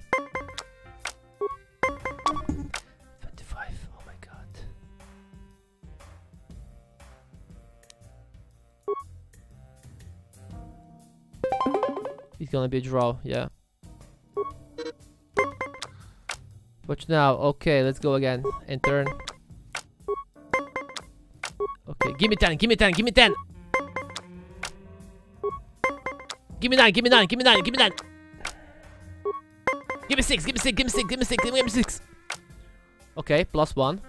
25. Oh my god. It's gonna be a draw, yeah. Watch now. Okay, let's go again. And turn. Okay, give me 10, give me 10, give me 10. Give me 9, give me 9, give me 9, give me 9. Give me 6, give me 6, give me 6, give me 6, give me 6. Okay, +1.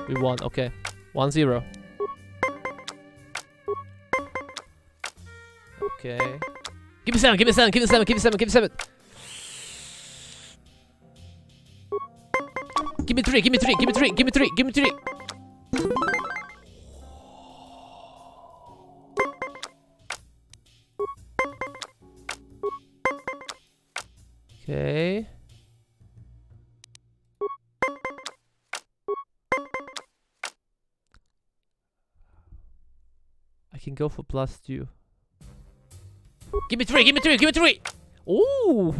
We won, okay. 1-0. Okay. Give me 7, give me 7, give me 7, give me 7, give me 7. Give me 3, give me 3, give me 3, give me 3, give me 3. Okay. I can go for +2. Give me 3, give me 3, give me 3! Ooh!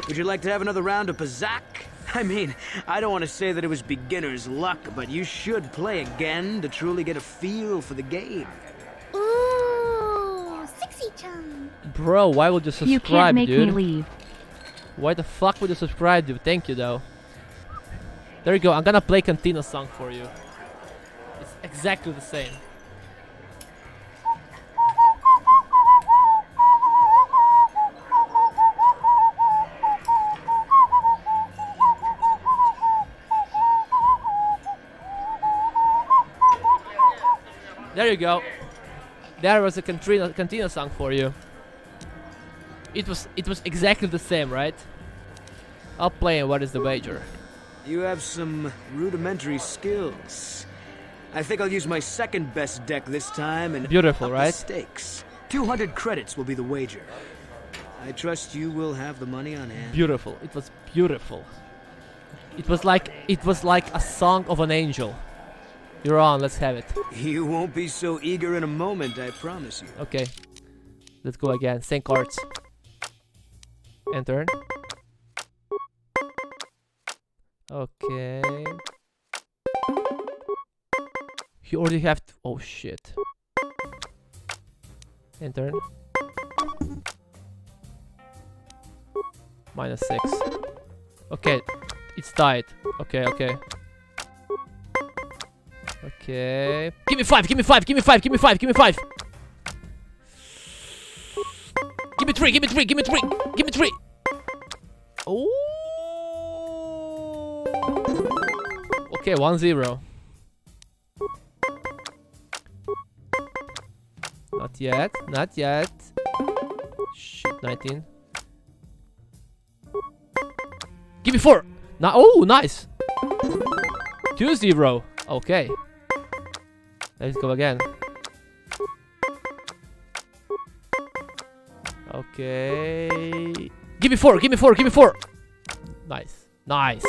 Would you like to have another round of Bazak? I mean, I don't want to say that it was beginner's luck, but you should play again to truly get a feel for the game. Ooh, sickzee-chan. Bro, why would you subscribe, You can't make dude? me leave. Why the fuck would you subscribe, dude? Thank you, though. There you go. I'm gonna play Cantina song for you. It's exactly the same. There you go. There was a Cantina song for you. It was exactly the same, right? I'll play and what is the wager? You have some rudimentary skills. I think I'll use my second best deck this time and Beautiful, up right? the stakes. 200 credits will be the wager. I trust you will have the money on hand. Beautiful. It was beautiful. It was like a song of an angel. You're on, let's have it. You won't be so eager in a moment, I promise you. Okay. Let's go again. Same cards. And turn. Okay. You already have to. Oh shit. And turn. -6. Okay. It's tied. Okay, okay. Okay. Give me 5, give me 5, give me 5, give me 5, give me 5. Give me 3, give me 3, give me 3, give me 3. Oh. Okay, 1-0. Not yet, not yet. Shit, 19. Give me 4. Oh, nice. 2-0. Okay. Let's go again. Okay. Give me 4, give me 4, give me 4. Nice. Nice.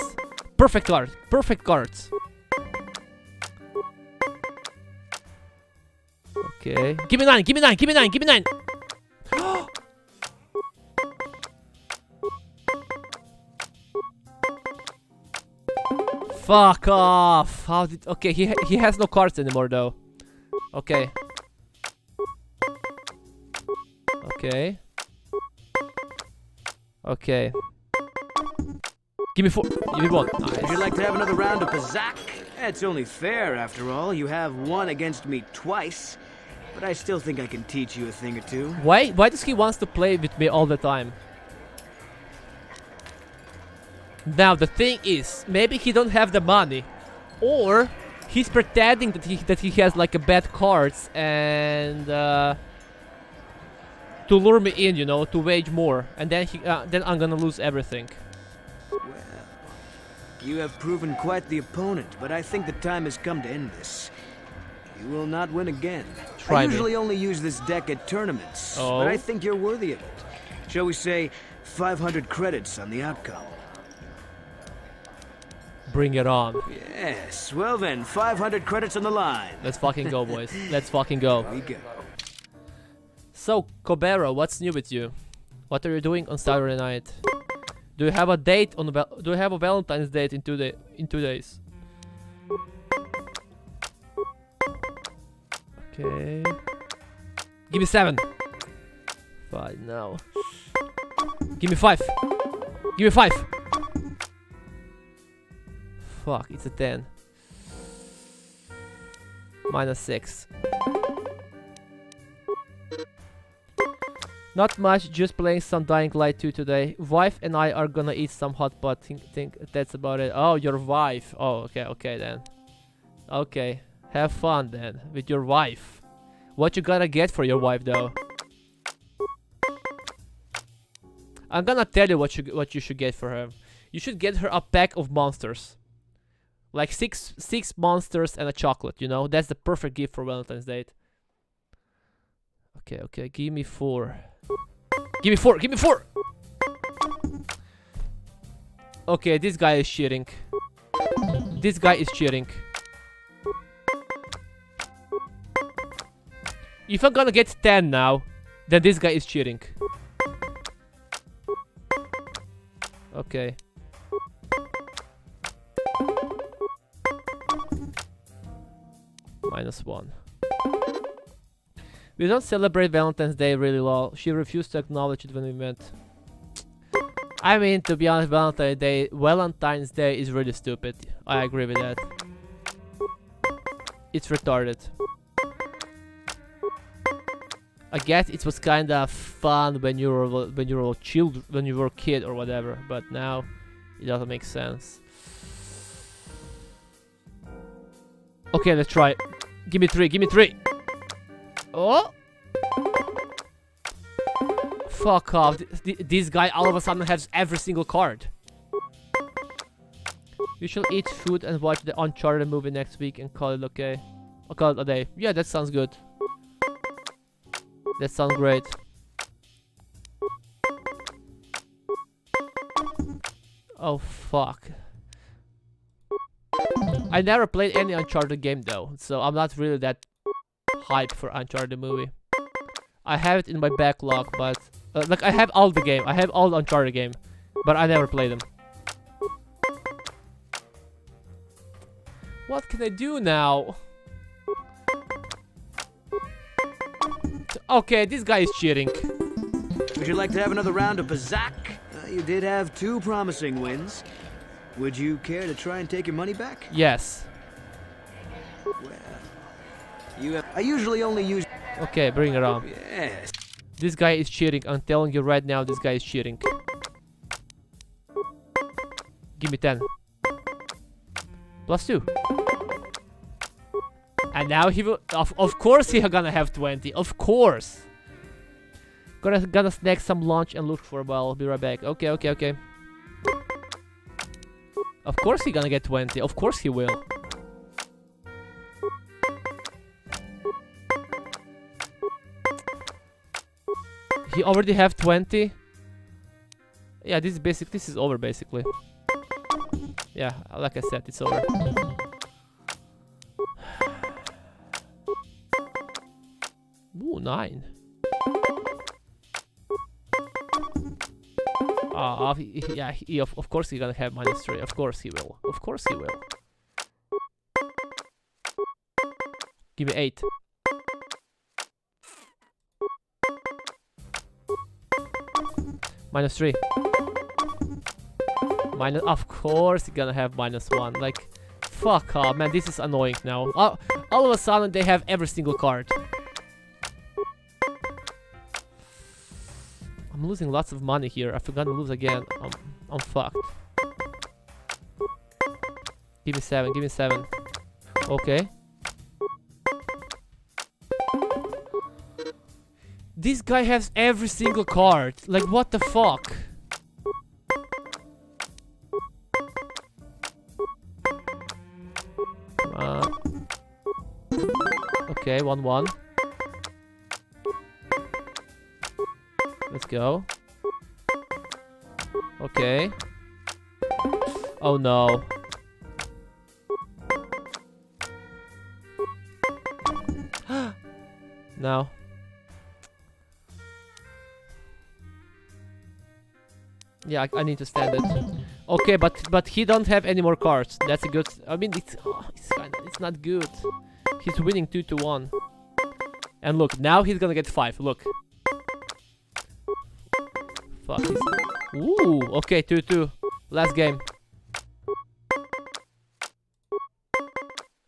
Perfect card. Perfect cards. Okay. Give me 9, give me 9, give me 9, give me 9! Fuck off! How did... Okay, he has no cards anymore though. Okay. Okay. Okay. Give me 4. Give me 1. Nice. Would you like to have another round of Pazak? It's only fair, after all. You have won against me twice. But I still think I can teach you a thing or two. Why does he wants to play with me all the time? Now the thing is, maybe he don't have the money, or he's pretending that he has like a bad cards and to lure me in, you know, to wage more, and then then I'm gonna lose everything. Well, you have proven quite the opponent, but I think the time has come to end this. You will not win again. I usually only use this deck at tournaments, but I think you're worthy of it. Shall we say 500 credits on the outcome? Bring it on. Yes, well then, 500 credits on the line. Let's fucking go, boys. Let's fucking go. We go. So, Cobero, what's new with you? What are you doing on Saturday night? Do you have a date on do you have a Valentine's date in 2 days? Okay. Give me 7. 5 now. Give me 5. Give me 5. Fuck, it's a 10. -6. Not much, just playing some Dying Light 2 today. Wife and I are gonna eat some hot pot. Think that's about it. Oh, your wife. Oh, okay then. Okay, have fun then with your wife. What you gonna get for your wife though? I'm gonna tell you what you should get for her. You should get her a pack of monsters. Like six monsters and a chocolate, you know? That's the perfect gift for Valentine's Day. Okay, give me 4. Give me 4, give me 4! Okay, this guy is cheating. This guy is cheating. If I'm gonna get 10 now, then this guy is cheating. Okay. -1. We don't celebrate Valentine's Day really well. She refused to acknowledge it when we met. I mean, to be honest, Valentine's Day is really stupid. I agree with that. It's retarded. I guess it was kind of fun when you were a kid or whatever, but now it doesn't make sense. Okay, let's try. Give me 3, give me 3. Oh! Fuck off. This guy all of a sudden has every single card. We shall eat food and watch the Uncharted movie next week and call it okay. I'll call it a day. Yeah, that sounds good. That sounds great. Oh, fuck. I never played any Uncharted game though, so I'm not really that hyped for Uncharted movie. I have it in my backlog, but like I have all the game. I have all the Uncharted game, but I never played them. What can I do now? Okay, this guy is cheating. Would you like to have another round of Pazak? You did have 2 promising wins. Would you care to try and take your money back? Yes. Well, I usually only use... Okay, bring it on. Yes. This guy is cheating. I'm telling you right now, this guy is cheating. Give me 10. +2. And now he will... Of course he gonna have 20. Of course. Gonna snack some lunch and look for a while. I'll be right back. Okay. Of course he gonna get 20. Of course he will. He already have 20. Yeah, this is over basically. Yeah, like I said, it's over. 9. Yeah, of course he's gonna have -3. Of course he will. Of course he will. Give me 8. -3. Of course he's gonna have -1. Like, fuck off, man. This is annoying now. All of a sudden they have every single card. I'm losing lots of money here. If I'm gonna lose again, I'm fucked. Give me 7. Give me 7. Okay. This guy has every single card. Like, what the fuck? Okay, 1-1. Let's go. Okay. Oh no. No. Yeah, I need to stand it. Okay, but he don't have any more cards. That's a good. I mean, it's not good. He's winning 2-1. And look, now he's gonna get 5. Look. Fuck. Ooh. Okay, 2-2. Last game.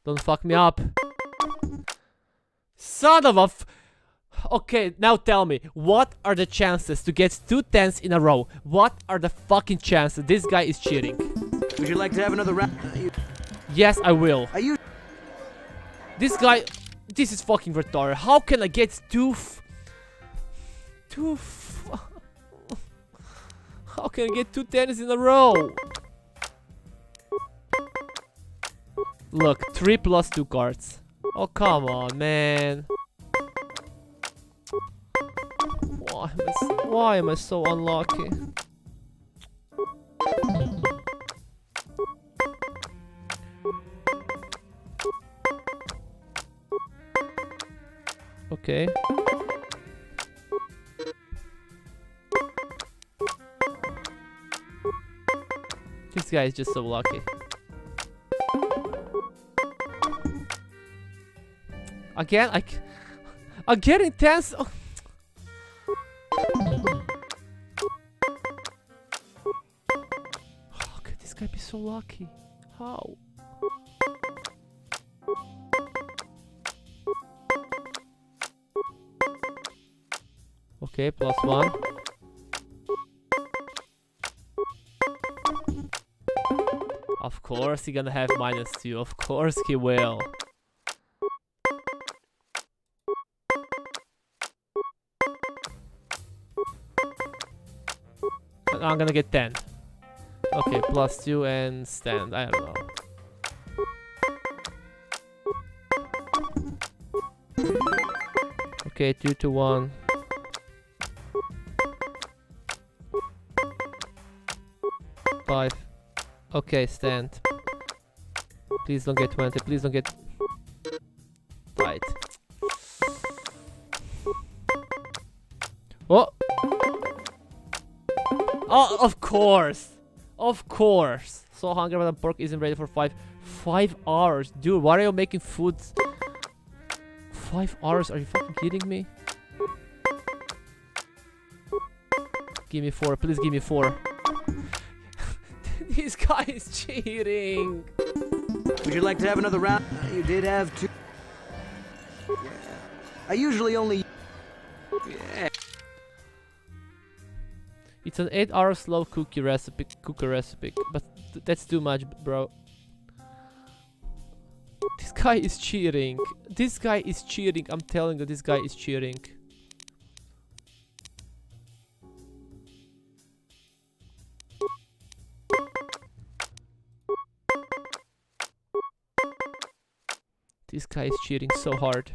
Don't fuck me up. Son of a. Okay, now tell me, what are the chances to get 2 10s in a row? What are the fucking chances? This guy is cheating. Would you like to have another round? Yes, I will. Are you? This guy, this is fucking retarded. How can I get how can I get 2 10s in a row? Look, 3 plus 2 cards. Oh, come on, man. Why am I so unlucky? Okay. This guy is just so lucky. Again, I'm getting tense. Oh. How could this guy be so lucky? How? Okay, +1. Of course he's gonna have -2. Of course he will. I'm gonna get 10. Okay, +2 and stand. I don't know. Okay, 2-1. Five. Okay, stand. Please don't get 20. Please don't get. Right. Oh. Oh, of course. Of course. So hungry, but the pork isn't ready for 5 hours. Dude, why are you making food? 5 hours? Are you fucking kidding me? Give me 4. Please give me 4. This guy is cheating. Would you like to have another round? You did have 2. Yeah. I usually only. Yeah. It's an 8-hour slow cooker recipe, but that's too much, bro. This guy is cheating. This guy is cheating. I'm telling you, this guy is cheating. This guy is cheating so hard.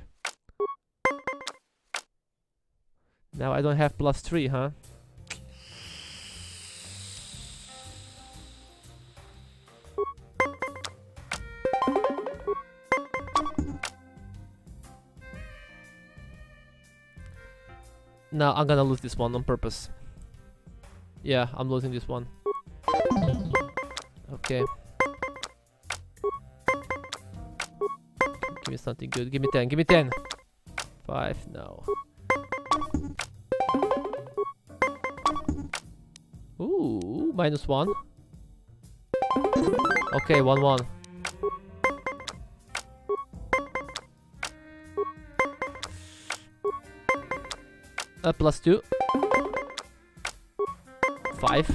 Now I don't have +3, huh? No, I'm gonna lose this one on purpose. Yeah, I'm losing this one. Okay. Give me something good. Give me 10. Give me 10. 5. No. Ooh, -1. Okay, 1-1. +2. 5.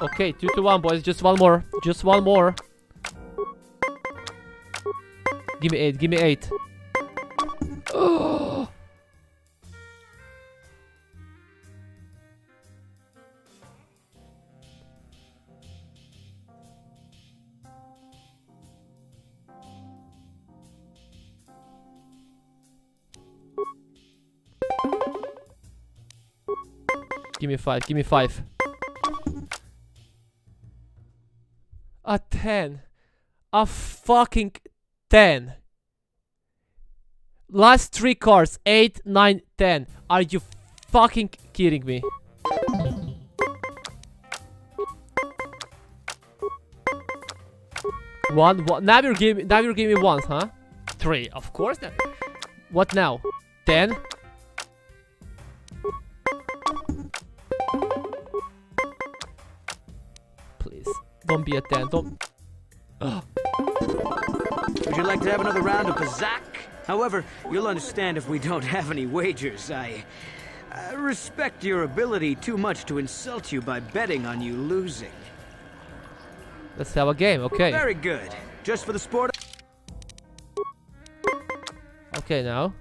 Okay, 2-1, boys. Just one more. Just one more. Give me 8. Give me 8. Oh. Give me 5. Give me 5. A 10. A fucking 10. Last 3 cards. 8, 9, 10. Are you fucking kidding me? One. Now you're giving me ones, huh? 3. Of course. What now? 10. Please, don't be a 10. Don't. Would you like to have another round of Pazak? However, you'll understand if we don't have any wagers. I respect your ability too much to insult you by betting on you losing. Let's have a game, okay. Very good. Just for the sport. Okay, now.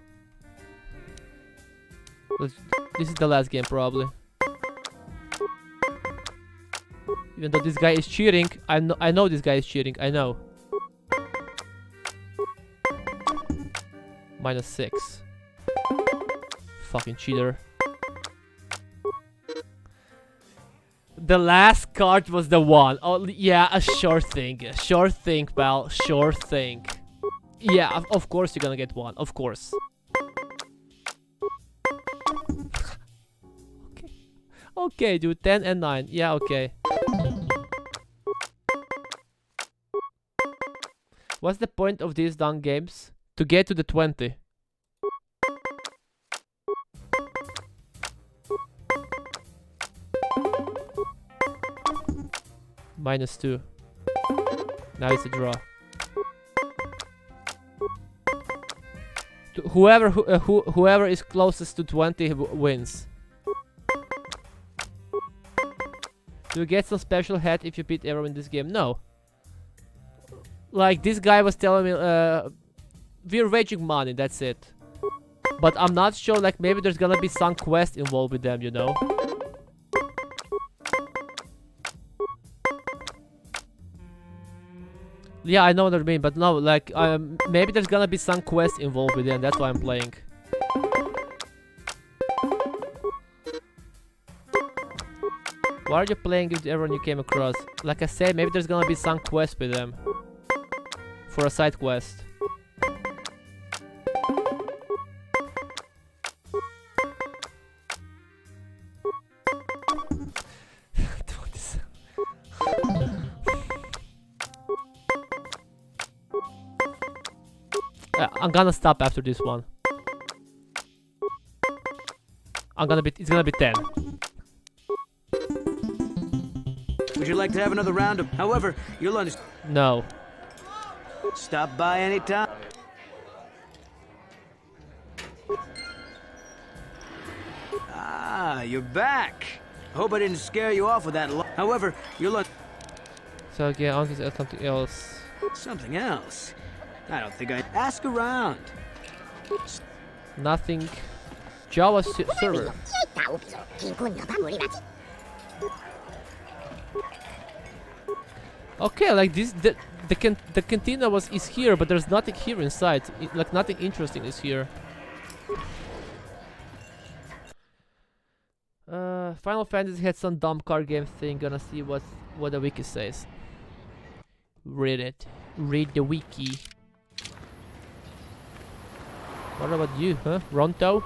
This is the last game, probably. Even though this guy is cheating, I know this guy is cheating. I know. -6. Fucking cheater. The last card was the one. Oh, yeah, a sure thing. Sure thing, pal. Sure thing. Yeah, of course you're gonna get one. Of course. Okay. Okay, dude. 10 and 9. Yeah, okay. What's the point of these done games? To get to the 20. -2. Now it's a draw. Whoever is closest to 20 wins. Do you get some special hat if you beat everyone in this game? No. Like this guy was telling me, we're waging money, that's it. But I'm not sure, like maybe there's gonna be some quest involved with them, you know? Yeah, I know what I mean, but no, like, maybe there's gonna be some quest involved with them, that's why I'm playing. Why are you playing with everyone you came across? Like I said, maybe there's gonna be some quest with them. For a side quest. I'm gonna stop after this one. It's gonna be 10. Would you like to have another round of... However, you'll understand... No. Stop by anytime. Ah, you're back. Hope I didn't scare you off with that. However, you'll... So yeah, on to something else. Something else? I don't think I'd ask around. Nothing. Java server. Okay, like this, the cantina is here, but there's nothing here inside. Like nothing interesting is here. Final Fantasy had some dumb card game thing. Gonna see what the wiki says. Read it. Read the wiki. What about you, huh? Ronto?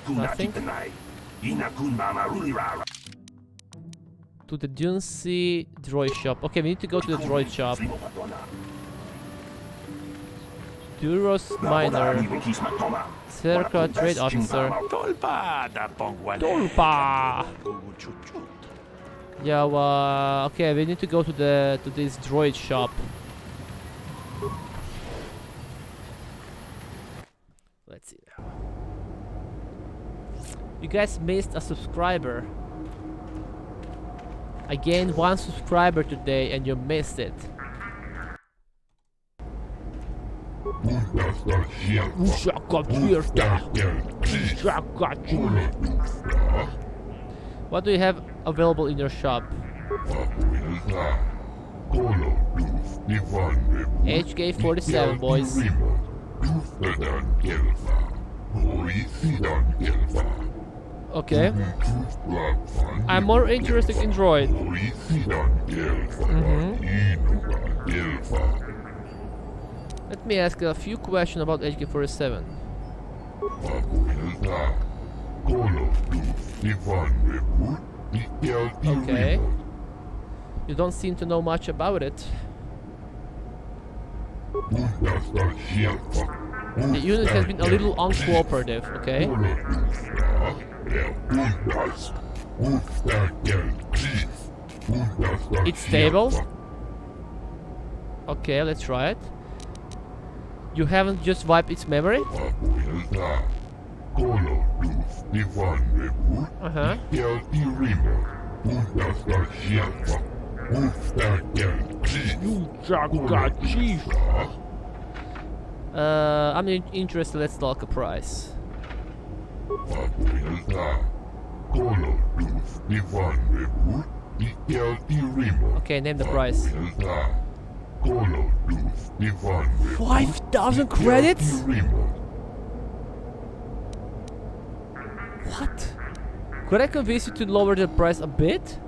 Nothing. To the Dune Sea droid shop. Okay, we need to go to the droid shop. Duros Miner. Circa Trade Officer. Tulpa! Yeah, okay, we need to go to this droid shop. Let's see. You guys missed a subscriber. I gained 1 subscriber today and you missed it. What do you have available in your shop? HK-47, boys. Okay. I'm more interested in droid. Let me ask a few questions about HK-47. Okay. You don't seem to know much about it. The unit has been a little uncooperative, okay? It's stable. Okay, let's try it. You haven't just wiped its memory? Uh-huh. I'm interested, let's talk a price. Okay, name the price. 5,000 credits? What? Could I convince you to lower the price a bit?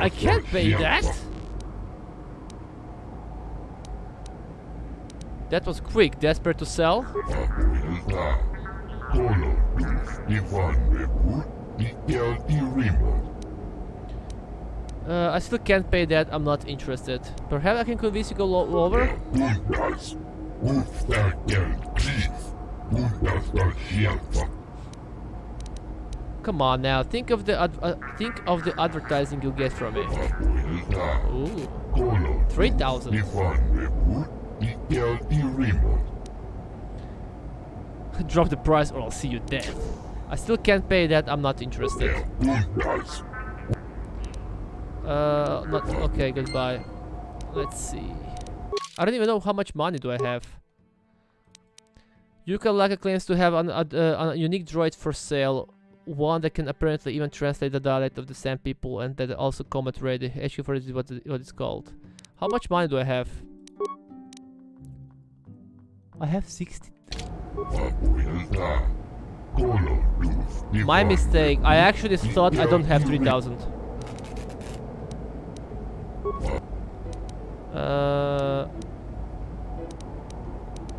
I can't pay that. That was quick. Desperate to sell? I still can't pay that. I'm not interested. Perhaps I can convince you to go lower? Come on now, think of the advertising you'll get from it. Ooh, 3,000. Drop the price or I'll see you dead. I still can't pay that. I'm not interested. Not okay. Goodbye. Let's see. I don't even know how much money do I have. Yuka claims to have a unique droid for sale. One that can apparently even translate the dialect of the Sand People and that also combat ready. HQ for is what it's called. How much money do I have? I have 60. My mistake. I actually thought I don't have 3,000.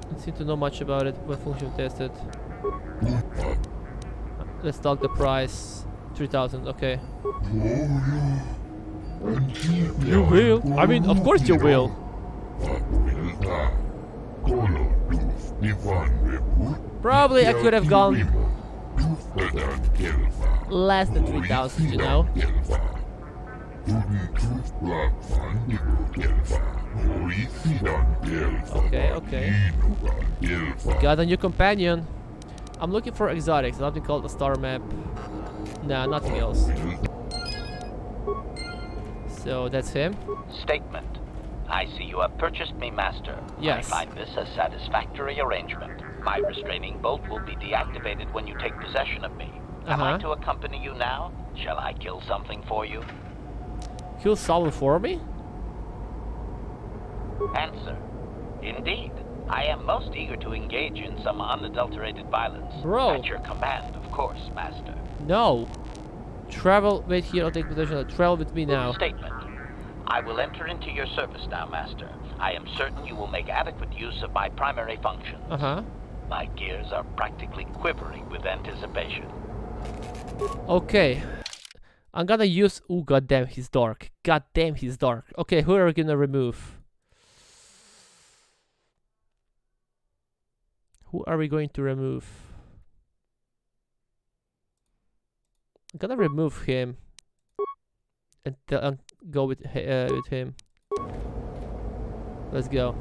Don't seem to know much about it. What function tested? Let's talk the price. 3,000. Okay. You will. I mean, of course you will. Probably I could have gone less than 3,000, you know. Okay, okay. Got a new companion. I'm looking for exotics, something called a star map. Nah, nothing else. So that's him. Statement. I see you have purchased me, Master. Yes. I find this a satisfactory arrangement. My restraining bolt will be deactivated when you take possession of me. Am I to accompany you now? Shall I kill something for you? Kill someone for me? Answer. Indeed. I am most eager to engage in some unadulterated violence. Bro. At your command, of course, Master. No. Travel, wait here, I'll take possession. Travel with me now. Statement. I will enter into your service now, Master. I am certain you will make adequate use of my primary functions. My gears are practically quivering with anticipation. Okay. I'm gonna use... Oh, goddamn, he's dark. Goddamn, he's dark. Okay, who are we gonna remove? Who are we going to remove? I'm gonna remove him. And go with him. Let's go.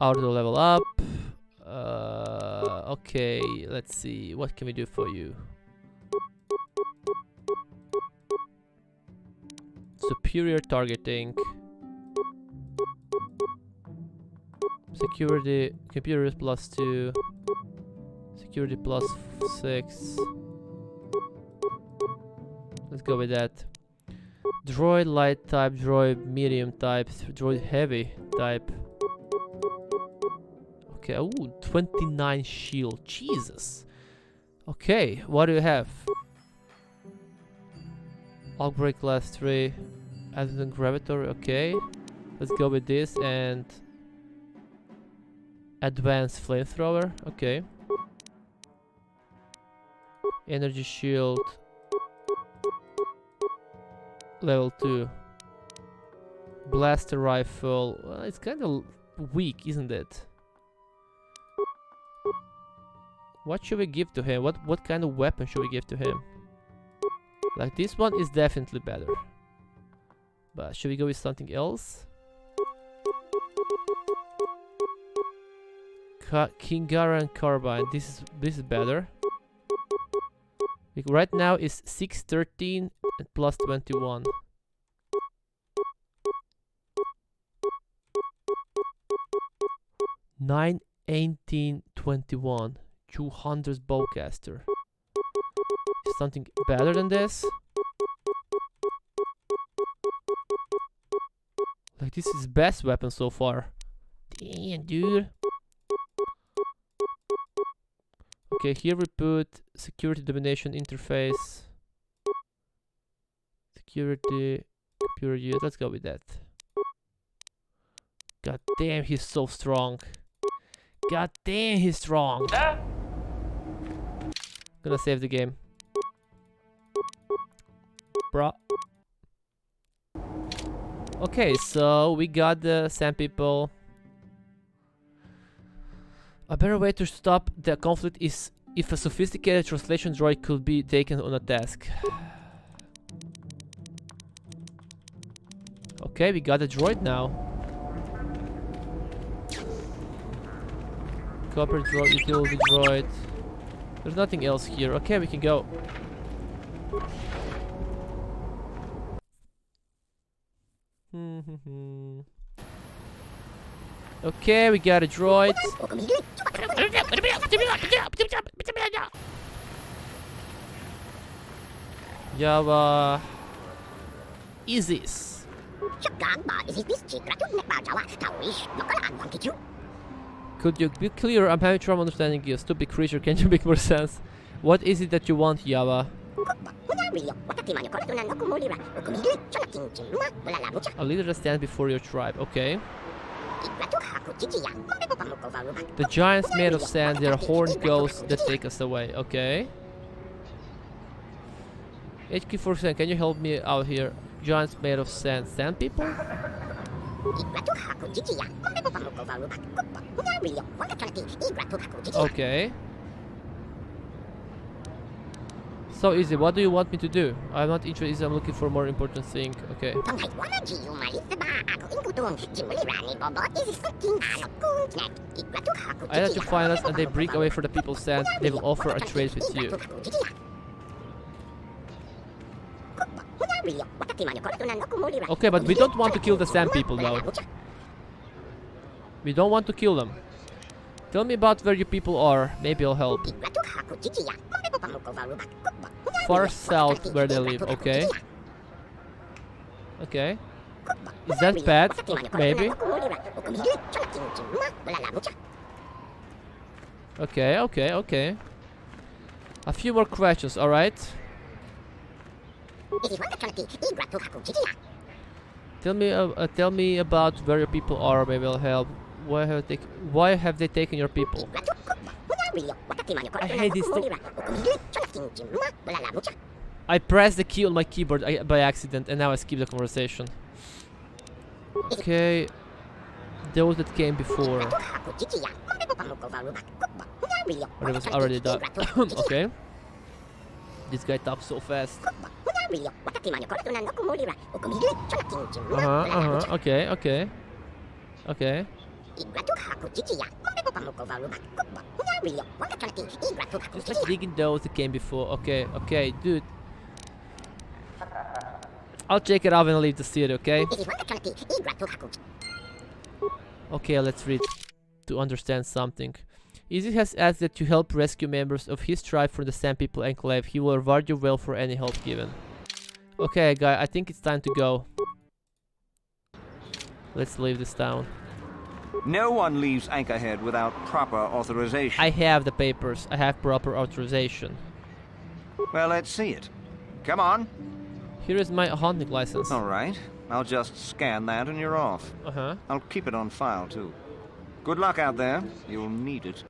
Auto level up. Okay, let's see. What can we do for you? Superior targeting. Security. Computer is +2. Security +6. Let's go with that. Droid light type, droid medium type, droid heavy type. Okay, ooh, 29 shield. Jesus. Okay, what do you have? Outbreak class 3. Added gravitory, okay. Let's go with this and advanced flamethrower, okay. Energy shield. Level 2. Blaster rifle. Well, it's kind of weak, isn't it? What should we give to him? What kind of weapon should we give to him? Like, this one is definitely better. But should we go with something else? Kingaran carbine. This is better. Like, right now is 613 and +21. 91821. 200 bowcaster. Is something better than this? Like, this is best weapon so far. Damn, dude. Okay, here we put security domination interface. Security, computer use. Let's go with that. God damn, he's so strong. God damn, he's strong. Gonna save the game. Bruh. Okay, so we got the sand people. A better way to stop the conflict is if a sophisticated translation droid could be taken on a task. Okay, we got a droid now. Copper droid, utility droid. There's nothing else here. Okay, we can go. Okay, we got a droid. Java. Is Could you be clear? I'm having trouble understanding you. Stupid creature, can you make more sense? What is it that you want, Java? A leader that stands before your tribe, okay. The giants made of sand, they're horned ghosts that take us away, okay. HQ47, can you help me out here? Giants made of sand. Sand people? Okay. So easy, what do you want me to do? I'm not interested, I'm looking for more important thing. Okay. I let you find us and they break away for the people's sand. They will offer a trade with you. Okay, but we don't want to kill the sand people though. We don't want to kill them. Tell me about where you people are. Maybe I'll help. Far south where they live, okay. Okay. Is that bad? Maybe. Okay, okay, okay. A few more questions, alright. Tell me about where your people are. Maybe I'll help. Why have they taken your people? I hate this. I pressed the key on my keyboard by accident, and now I skipped the conversation. Okay, those that came before. Or it was already done. Okay. This guy talks so fast. Okay, okay. Okay. Just digging those that came before. Okay, okay, dude. I'll check it out when I leave the city, okay? Okay, let's read to understand something. Izzy has asked that you help rescue members of his tribe from the Sand People Enclave. He will reward you well for any help given. Okay, guy, I think it's time to go. Let's leave this town. No one leaves Anchorhead without proper authorization. I have the papers. I have proper authorization. Well, let's see it. Come on. Here is my hunting license. All right. I'll just scan that and you're off. Uh-huh. I'll keep it on file, too. Good luck out there. You'll need it.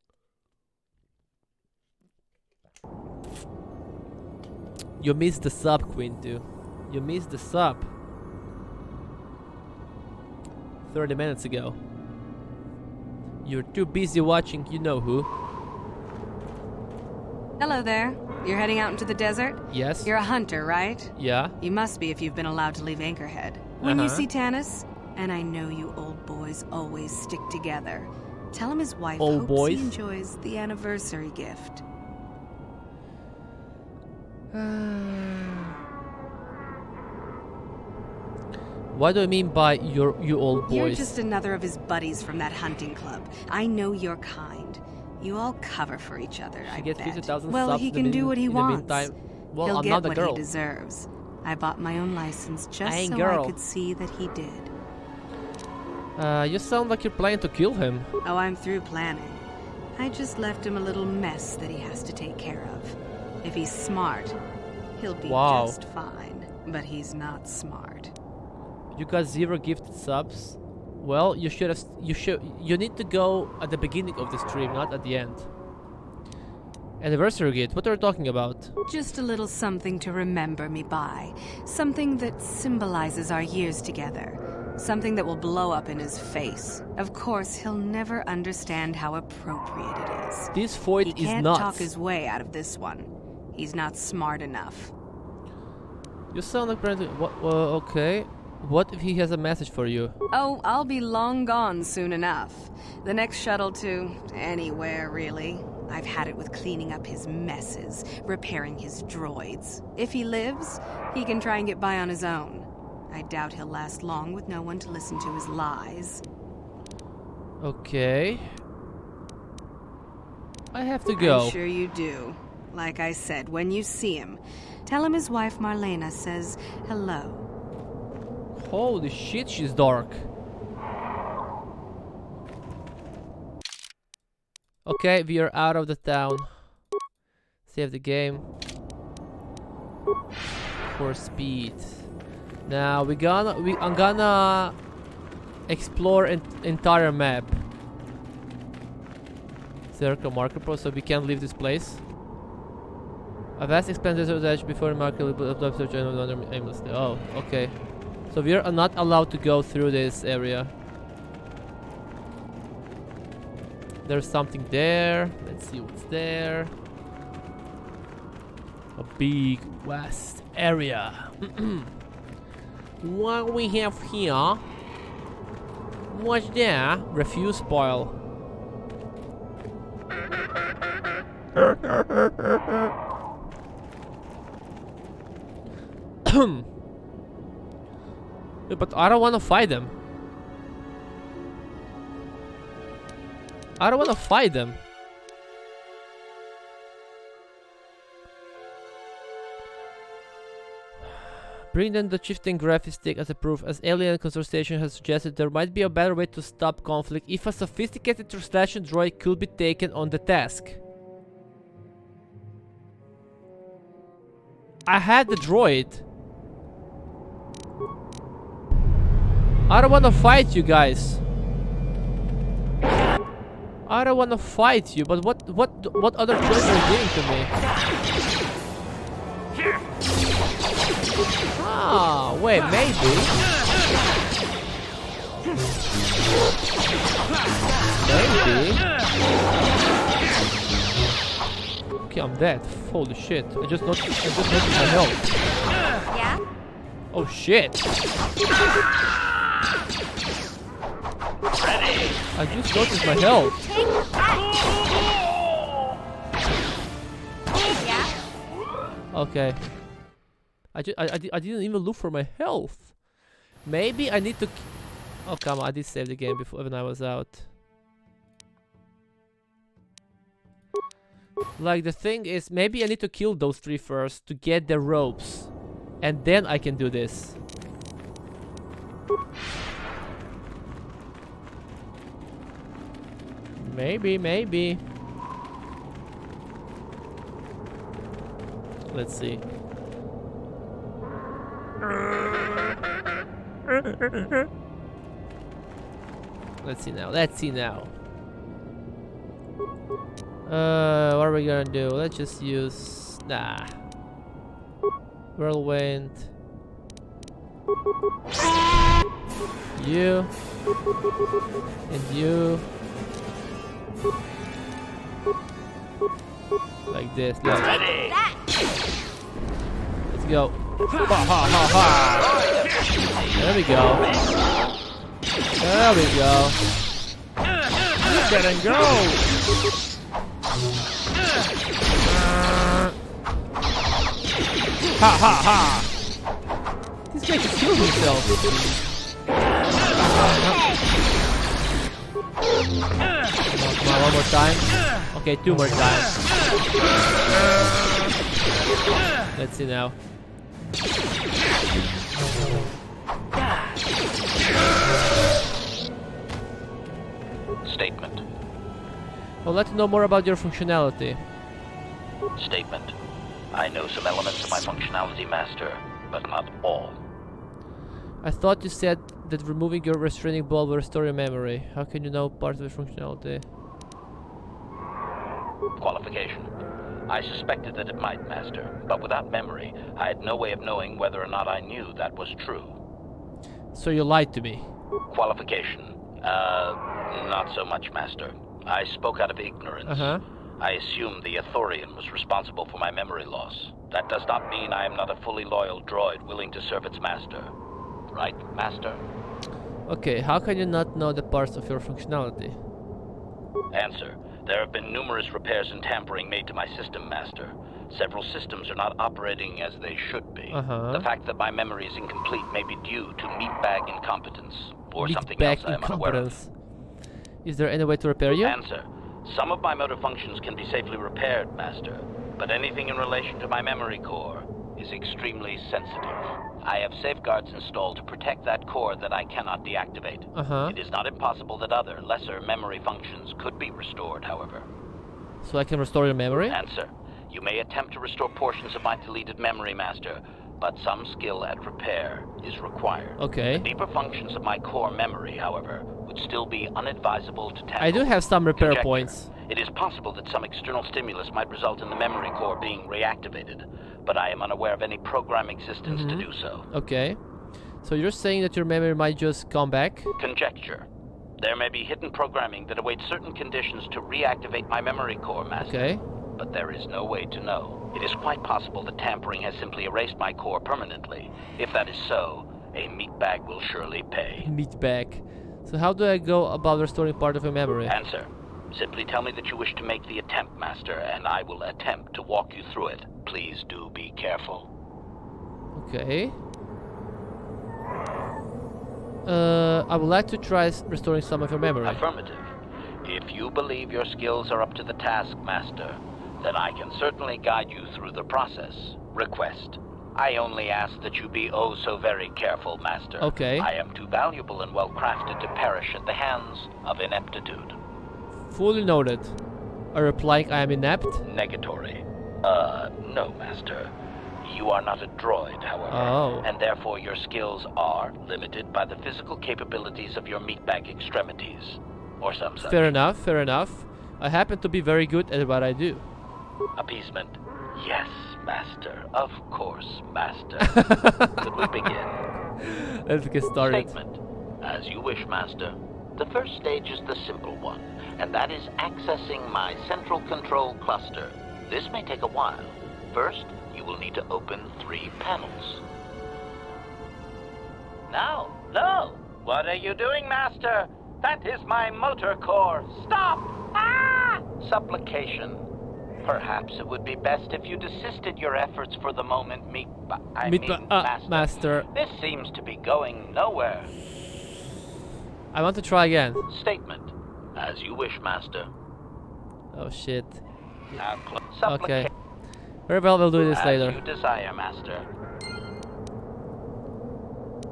You missed the sub, Quintu. You missed the sub. 30 minutes ago. You're too busy watching you know who. Hello there. You're heading out into the desert? Yes. You're a hunter, right? Yeah. You must be if you've been allowed to leave Anchorhead. When you see Tanis, and I know you old boys always stick together, tell him his wife hopes he enjoys the anniversary gift. What do I mean by you old boys? You're just another of his buddies from that hunting club. I know your kind. You all cover for each other, I bet. Well, he can do what he wants. Well, He'll I'm get not a what girl. he deserves. I bought my own license just so girl. I could see that he did. You sound like you're planning to kill him. Oh, I'm through planning. I just left him a little mess that he has to take care of. If he's smart, he'll be just fine. But he's not smart. You got 0 gifted subs. Well, you need to go at the beginning of the stream, not at the end. Anniversary gift, what are you talking about? Just a little something to remember me by. Something that symbolizes our years together. Something that will blow up in his face. Of course, he'll never understand how appropriate it is. This Void is nuts. He can't talk his way out of this one. He's not smart enough. You sound like okay. What if he has a message for you? Oh, I'll be long gone soon enough. The next shuttle to anywhere, really. I've had it with cleaning up his messes, repairing his droids. If he lives, he can try and get by on his own. I doubt he'll last long with no one to listen to his lies. Okay. I have to go. I'm sure you do. Like I said, when you see him, tell him his wife Marlena says hello. Holy shit, she's dark. Okay, we are out of the town. Save the game. For speed. Now I'm gonna explore entire map. Circle marker pro, so we can't leave this place. A vast expanse of edge before the marker aimlessly. Oh, okay. So we are not allowed to go through this area. There's something there. Let's see what's there. A big vast area. What we have here? What's there? Refuse spoil. But I don't want to fight them. I don't want to fight them. Bring them the shifting graphics stick as a proof. As Alien Consortium has suggested, there might be a better way to stop conflict if a sophisticated translation droid could be taken on the task. I had the droid. I don't want to fight you guys. I don't want to fight you, but what other choice are you giving to me? Ah, wait, maybe. Okay, I'm dead. Holy shit! I just noticed my health. Yeah? Oh shit! I just noticed my health. Yeah? Okay. I didn't even look for my health. Maybe I need to. Oh come on! I did save the game before when I was out. Like the thing is, maybe I need to kill those 3 first to get the ropes, and then I can do this. Maybe. Let's see. Let's see now. What are we gonna do? Let's just use... Nah. Whirlwind. You. And you. Like this. Look. Let's go. Ha ha ha ha. There we go. There we go. Get and go. Ha ha ha. This guy just killed himself. Come on, one more time. Okay, 2 more times. Let's see now. Statement. I'd like to know more about your functionality. Statement. I know some elements of my functionality, Master, but not all. I thought you said that removing your restraining ball will restore your memory. How can you know part of the functionality? Qualification. I suspected that it might, Master, but without memory, I had no way of knowing whether or not I knew that was true. So you lied to me. Qualification. Not so much, Master. I spoke out of ignorance. I assumed the Athorian was responsible for my memory loss. That does not mean I am not a fully loyal droid willing to serve its master. Right, Master? Okay, how can you not know the parts of your functionality? Answer. There have been numerous repairs and tampering made to my system, Master. Several systems are not operating as they should be. The fact that my memory is incomplete may be due to meatbag incompetence, or something else I am unaware of. Is there any way to repair you? Answer. Some of my motor functions can be safely repaired, Master, but anything in relation to my memory core is extremely sensitive. I have safeguards installed to protect that core that I cannot deactivate. It is not impossible that other, lesser memory functions could be restored, however. So I can restore your memory? Answer. You may attempt to restore portions of my deleted memory, Master, but some skill at repair is required. Okay. The deeper functions of my core memory, however, would still be unadvisable to tackle. I do have some repair points. It is possible that some external stimulus might result in the memory core being reactivated, but I am unaware of any program existence to do so. Okay. So you're saying that your memory might just come back? Conjecture. There may be hidden programming that awaits certain conditions to reactivate my memory core, Master. Okay. But there is no way to know. It is quite possible that tampering has simply erased my core permanently. If that is so, a meatbag will surely pay. Meatbag. So how do I go about restoring part of your memory? Answer. Simply tell me that you wish to make the attempt, Master, and I will attempt to walk you through it. Please do be careful. Okay. I would like to try restoring some of your memory. Affirmative. If you believe your skills are up to the task, Master, then I can certainly guide you through the process. Request. I only ask that you be oh so very careful, Master. Okay. I am too valuable and well crafted to perish at the hands of ineptitude. Fully noted. Are you replying I am inept? Negatory. No, Master. You are not a droid, however, Oh. and therefore your skills are limited by the physical capabilities of your meatbag extremities, or some such. Fair enough, fair enough. I happen to be very good at what I do. Appeasement. Yes, Master. Of course, Master. Could we begin? Let's get started. Statement. As you wish, Master. The first stage is the simple one, and that is accessing my central control cluster. This may take a while. First, you will need to open 3 panels. No! What are you doing, Master? That is my motor core. Stop! Ah! Supplication. Perhaps it would be best if you desisted your efforts for the moment, Master. This seems to be going nowhere. I want to try again. Statement. As you wish, Master. Oh shit. Now Okay. Very well, we'll do this later. As you desire, Master.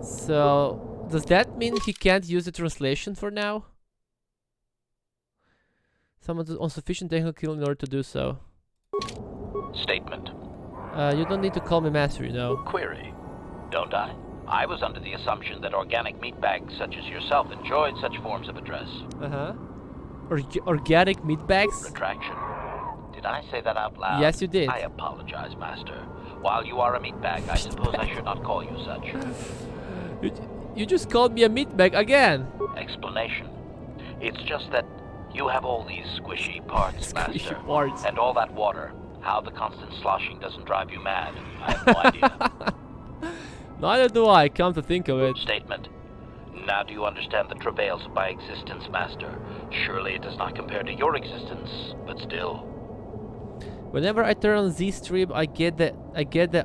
So, does that mean he can't use the translation for now? Someone on sufficient technical skill in order to do so. Statement. You don't need to call me master, you know. Query. Don't I? I was under the assumption that organic meatbags such as yourself enjoyed such forms of address. Uh-huh. Organic meatbags? Retraction. Did I say that out loud? Yes, you did. I apologize, Master. While you are a meatbag, I suppose I should not call you such. You just called me a meatbag again. Explanation. It's just that you have all these squishy parts, Master. Parts. And all that water. How the constant sloshing doesn't drive you mad, I have no idea. Neither do I, come to think of it. Statement. Now do you understand the travails of my existence, Master? Surely it does not compare to your existence, but still. Whenever I turn on Z stream, I get the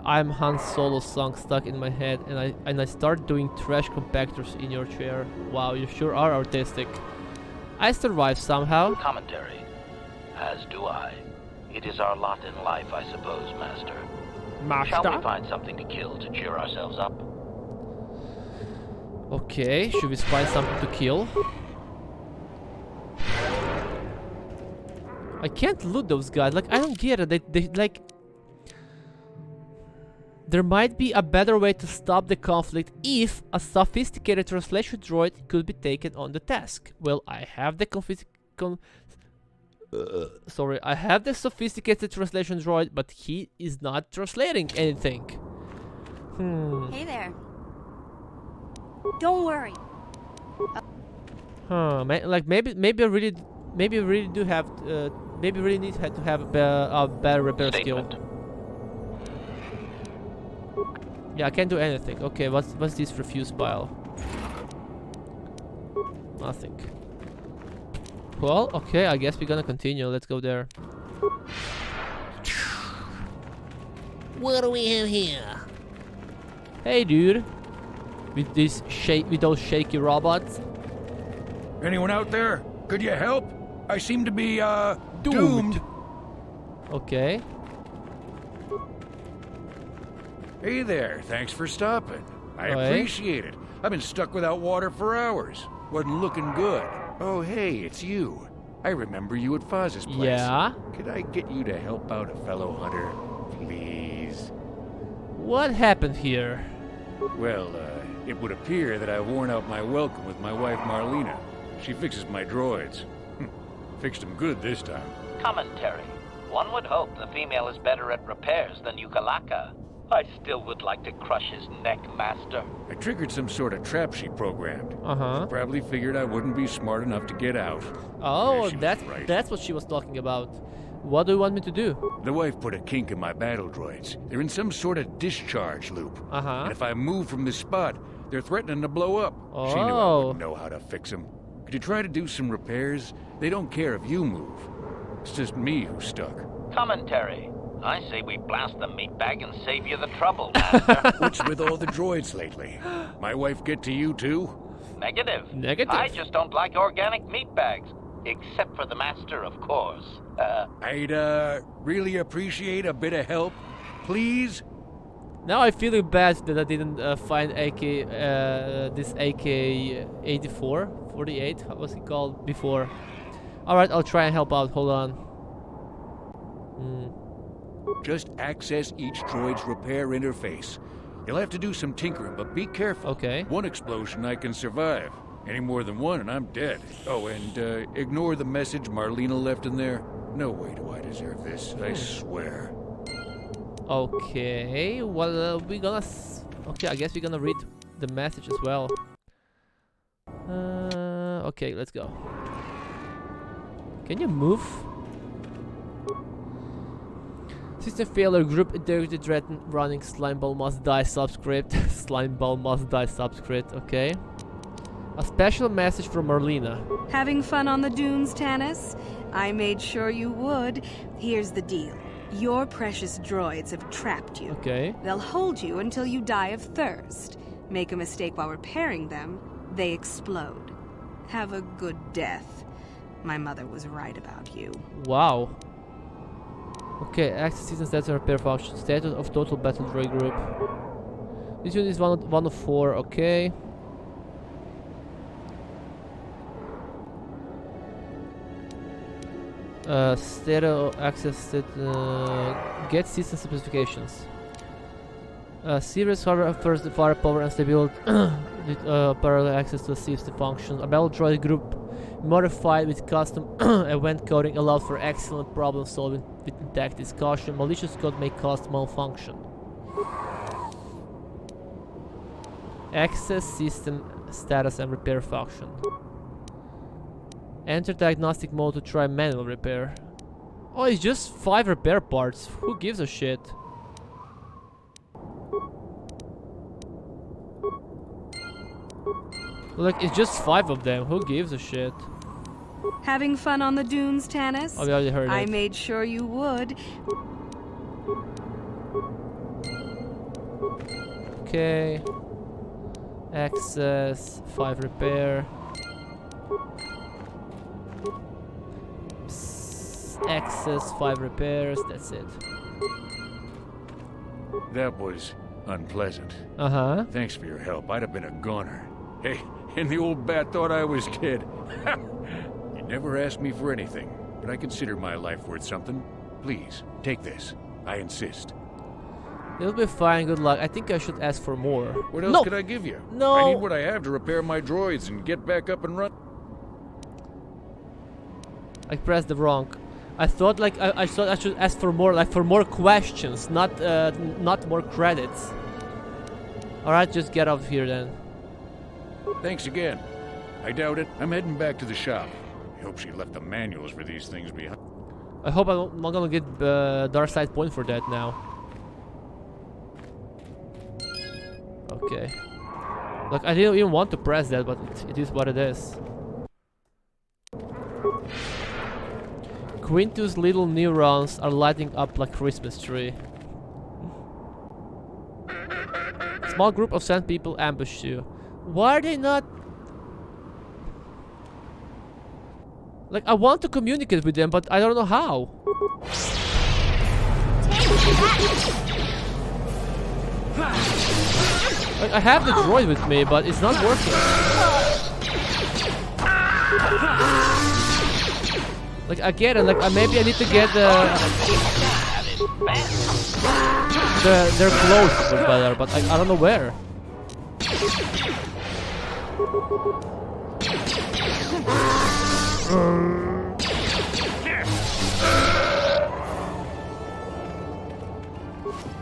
I'm Han Solo song stuck in my head, and I start doing trash compactors in your chair. Wow, you sure are artistic. I survive somehow. Commentary. As do I. It is our lot in life, I suppose, Master. Shall we find something to kill to cheer ourselves up? Okay, should we find something to kill? I can't loot those guys. Like, I don't get it. They like... There might be a better way to stop the conflict if a sophisticated translation droid could be taken on the task. Well, I have the I have the sophisticated translation droid, but he is not translating anything. Hey there. Don't worry. Like maybe I really do have maybe really need to have a better repair skill. Yeah, I can't do anything. Okay, what's this refuse pile? Nothing. Well, okay, I guess we're gonna continue. Let's go there. What do we have here? Hey, dude. With those shaky robots. Anyone out there? Could you help? I seem to be doomed. Okay. Hey there, thanks for stopping. I appreciate it. I've been stuck without water for hours. Wasn't looking good. Oh, hey, it's you. I remember you at Foz's place. Yeah? Could I get you to help out a fellow hunter, please? What happened here? Well, it would appear that I've worn out my welcome with my wife Marlena. She fixes my droids. Fixed them good this time. Commentary. One would hope the female is better at repairs than Yukalaka. I still would like to crush his neck, Master. I triggered some sort of trap she programmed. Uh-huh. She probably figured I wouldn't be smart enough to get out. Oh, Yeah, that's what she was talking about. What do you want me to do? The wife put a kink in my battle droids. They're in some sort of discharge loop. Uh-huh. And if I move from this spot, they're threatening to blow up. Oh. She knew I wouldn't know how to fix them. Could you try to do some repairs? They don't care if you move. It's just me who's stuck. Commentary. I say we blast the meatbag and save you the trouble, Master. What's with all the droids lately? My wife get to you too? Negative. Negative. I just don't like organic meatbags. Except for the Master, of course. I'd, really appreciate a bit of help. Please? Now I feel bad that I didn't find this AK-84, 48, what was it called, before. Alright, I'll try and help out, hold on. Just access each droid's repair interface. You'll have to do some tinkering, but be careful. Okay. One explosion I can survive. Any more than one and I'm dead. Oh, and ignore the message Marlena left in there. No way do I deserve this, I swear. Okay, well, we're gonna... okay, I guess we're gonna read the message as well. Okay, let's go. Can you move? System failure, group integrity threatened, running slimeball must die subscript. Slimeball must die subscript, okay. A special message from Marlena. Having fun on the dunes, Tanis? I made sure you would. Here's the deal. Your precious droids have trapped you. Okay. They'll hold you until you die of thirst. Make a mistake while repairing them, they explode. Have a good death. My mother was right about you. Wow. Okay, access system status and repair function. Status of total battle droid group. This unit is one of 4, okay. Stereo access get system specifications. Serious hardware first firepower and stability with parallel access to system functions. A battle droid group modified with custom event coding allowed for excellent problem solving with intact discussion. Malicious code may cause malfunction. Access system status and repair function. Enter diagnostic mode to try manual repair. Oh, it's just 5 repair parts. Who gives a shit? Look, it's just 5 of them. Who gives a shit? Having fun on the dunes, Tanis? Oh, we already heard I it. made sure you would. Okay. Access 5 repair. Access 5 repairs, that's it. That was unpleasant. Uh-huh. Thanks for your help. I'd have been a goner. Hey, and the old bat thought I was dead. You never asked me for anything, but I consider my life worth something. Please, take this. I insist. It'll be fine, good luck. I think I should ask for more. What else could I give you? No! I need what I have to repair my droids and get back up and run. I pressed the wrong. I thought like I thought I should ask for more, like for more questions, not more credits. Alright, just get off here then. Thanks again. I doubt it. I'm heading back to the shop. I hope she left the manuals for these things behind. I hope I'm not gonna get dark side point for that now. Okay. Look, I didn't even want to press that, but it is what it is. Quintus' little neurons are lighting up like Christmas tree. Small group of sand people ambushed you. Why are they not... Like, I want to communicate with them, but I don't know how. Like, I have the droid with me, but it's not working. Like, I get it, like, maybe I need to get their clothes better, but I don't know where.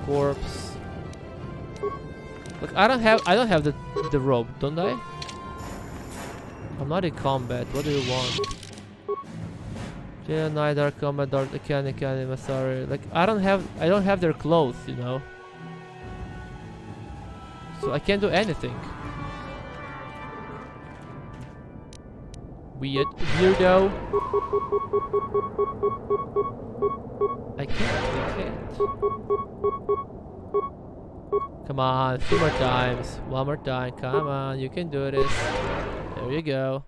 Corpse. Look, I don't have the rope, don't I? I'm not in combat. What do you want? Yeah, neither combat or Academy, sorry. Like I don't have their clothes, you know. So I can't do anything. Weirdo. I can't. Come on, 2 more times. 1 more time. Come on, you can do this. There you go.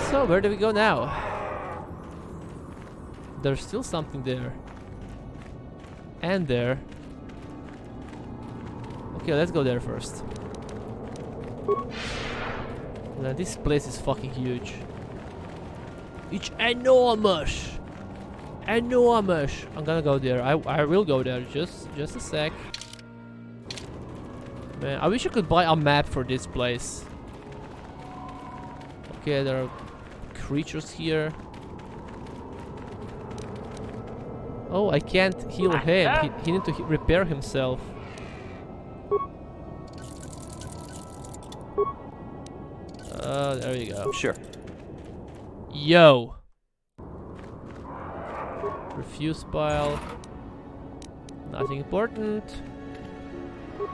So where do we go now? There's still something there. And there. Okay, let's go there first. Now, this place is fucking huge. It's enormous! enormous. I'm gonna go there. I will go there. Just a sec. Man, I wish I could buy a map for this place. Okay, there are creatures here. Oh, I can't heal him. He needs to repair himself. There we go. Sure. Yo. Refuse pile. Nothing important.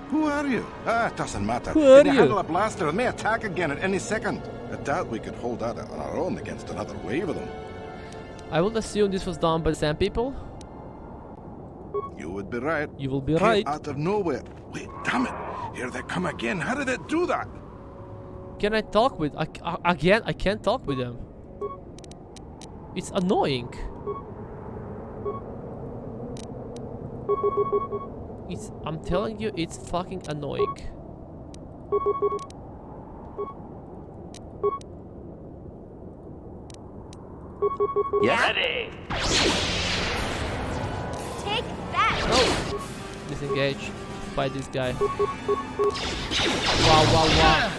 Who are you? It doesn't matter. Who are Can you? handle a blaster? It may attack again at any second. I doubt we could hold out on our own against another wave of them. I would assume this was done by the sand people. You would be right. You will be Came right. out of nowhere. Wait, damn it! Here they come again. How did it do that? Can I talk with... again, I can't talk with them. It's annoying. I'm telling you, it's fucking annoying. Yeah. Ready. Take that! No! Disengage. Fight this guy. Wow, wow, wow.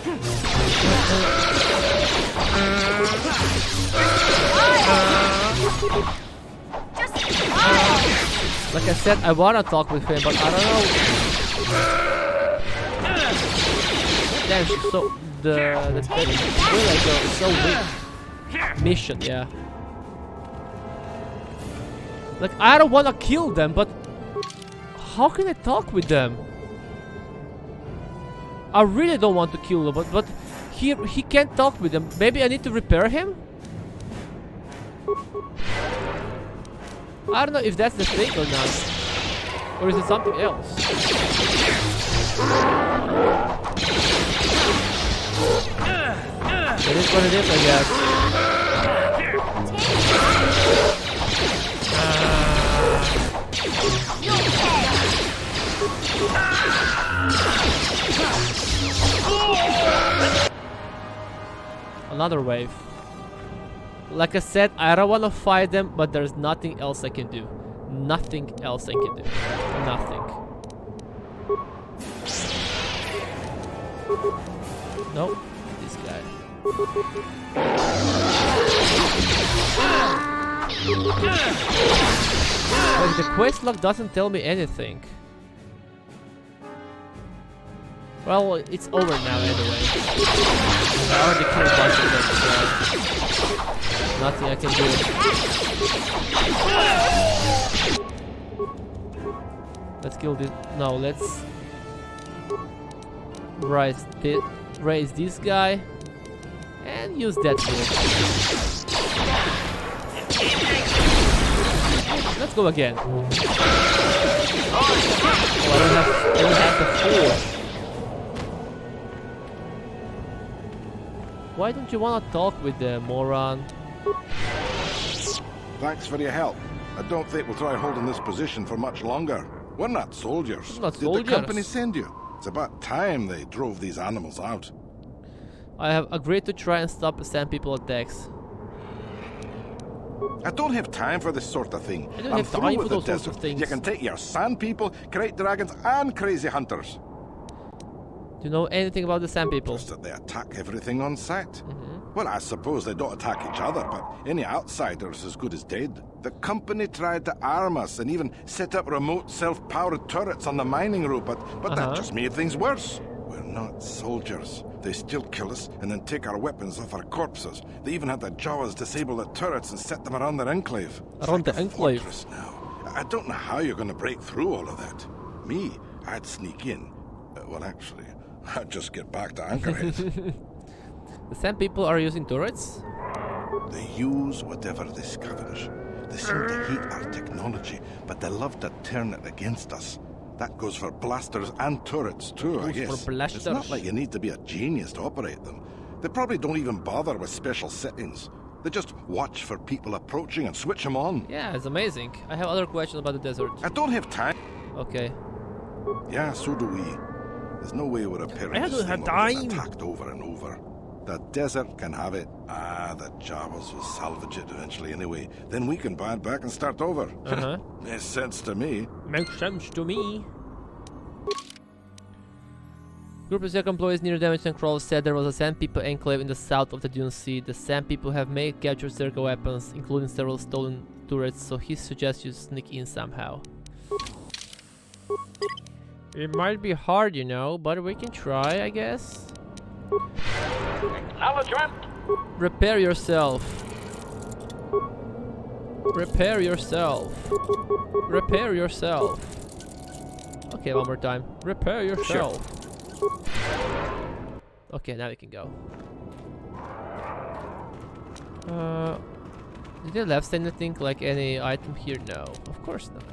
Like I said, I wanna talk with him, but I don't know. Damn, she's so... The village girl is so weak. Mission, yeah. Like, I don't wanna kill them, but... How can I talk with them? I really don't want to kill them, but he can't talk with them. Maybe I need to repair him? I don't know if that's the thing or not. Or is it something else? It is what it is, I guess. Another wave. Like I said, I don't want to fight them, but there's nothing else I can do. Nothing else I can do. Nothing. Nope. This guy. Like, the quest log doesn't tell me anything. Well, it's over now anyway. I already killed a bunch of them, so nothing I can do. Let's kill this. No, let's raise this guy and use that tool. Let's go again. Oh, I don't have the 4. Why don't you want to talk with the moron? Thanks for your help. I don't think we'll try holding this position for much longer. We're not soldiers. We're not Did soldiers. the company send you? It's about time they drove these animals out. I have agreed to try and stop the sand people attacks. I don't have time for this sort of thing. I don't I'm have through time with for the those sorts of desert. things. You can take your sand people, great dragons, and crazy hunters. Do you know anything about the sand people? Just that they attack everything on sight. Well, I suppose they don't attack each other, but any outsider's as good as dead. The company tried to arm us and even set up remote self-powered turrets on the mining route, but that just made things worse. We're not soldiers. They still kill us and then take our weapons off our corpses. They even had the Jawas disable the turrets and set them around their enclave. Around the enclave? Now. I don't know how you're going to break through all of that. Me, I'd sneak in. Well, actually, I'd just get back to Anchorhead. The sand people are using turrets? They use whatever they scavenge. They seem to hate our technology, but they love to turn it against us. That goes for blasters and turrets too, I guess. For blasters. It's not like you need to be a genius to operate them. They probably don't even bother with special settings. They just watch for people approaching and switch them on. Yeah, it's amazing. I have other questions about the desert. I don't have time. Okay. Yeah, so do we. There's no way we're repairing I this don't thing have when we've been time. attacked over and over. The desert can have it. The Jawas will salvage it eventually anyway. Then we can buy it back and start over. Makes sense to me. Makes sense to me. Group of Zerk employees near damaged and Kroll said there was a Sand People enclave in the south of the Dune Sea. The Sand People have made captured Zerka weapons, including several stolen turrets, so he suggests you sneak in somehow. It might be hard, you know, but we can try, I guess. Acknowledgement. Repair yourself. Repair yourself. Repair yourself. Okay, one more time. Repair yourself. Sure. Okay, now we can go. Did they left anything like any item here? No, of course not.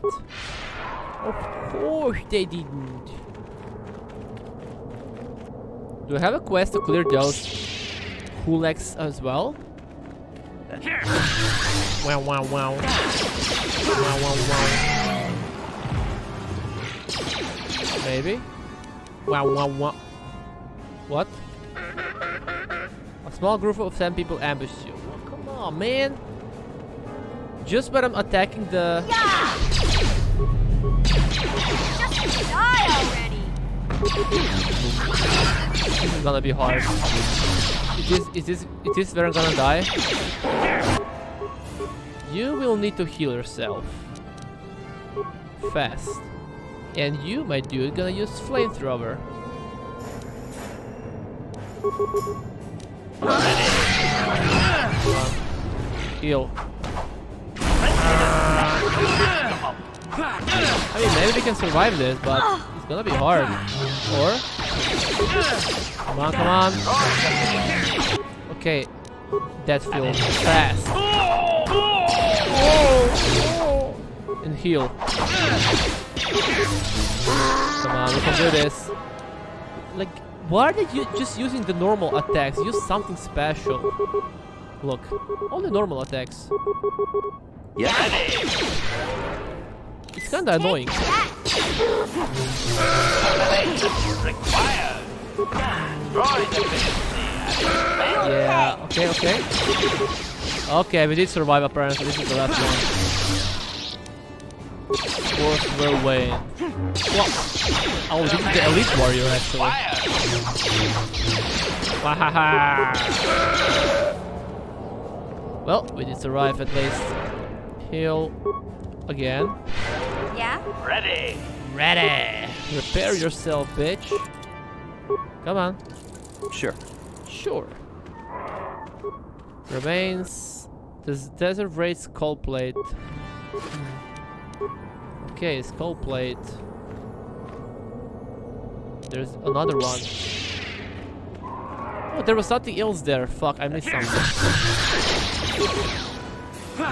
Of course they didn't. Do I have a quest to clear those Huleks as well? Wow, wow, wow. Wow, wow, wow. Maybe? Wow, wow, wow. What? A small group of 10 people ambushed you. Oh, come on, man. Just when I'm attacking the... Yeah! Just die already! This is gonna be hard. Is this where I'm gonna die? You will need to heal yourself. Fast. And you, my dude, gonna use flamethrower. Heal. I mean, maybe we can survive this, but it's gonna be hard. Or? Come on, come on. Okay. That's fuel. Fast. And heal. Come on, we can do this. Like, why are they just using the normal attacks? Use something special. Look, only normal attacks. Yeah. It's kinda annoying. Yeah, okay, okay. Okay, we did survive apparently. This is the last one. Fourth will win. Well, oh, this is the elite warrior actually. Wahaha! Well, we did survive at least. Heal again. Yeah? Ready! Ready! Repair yourself, bitch. Come on. Sure. Sure. Remains. This desert raid skull plate. Okay, skull plate. There's another one. Oh, there was something else there. Fuck, I missed something.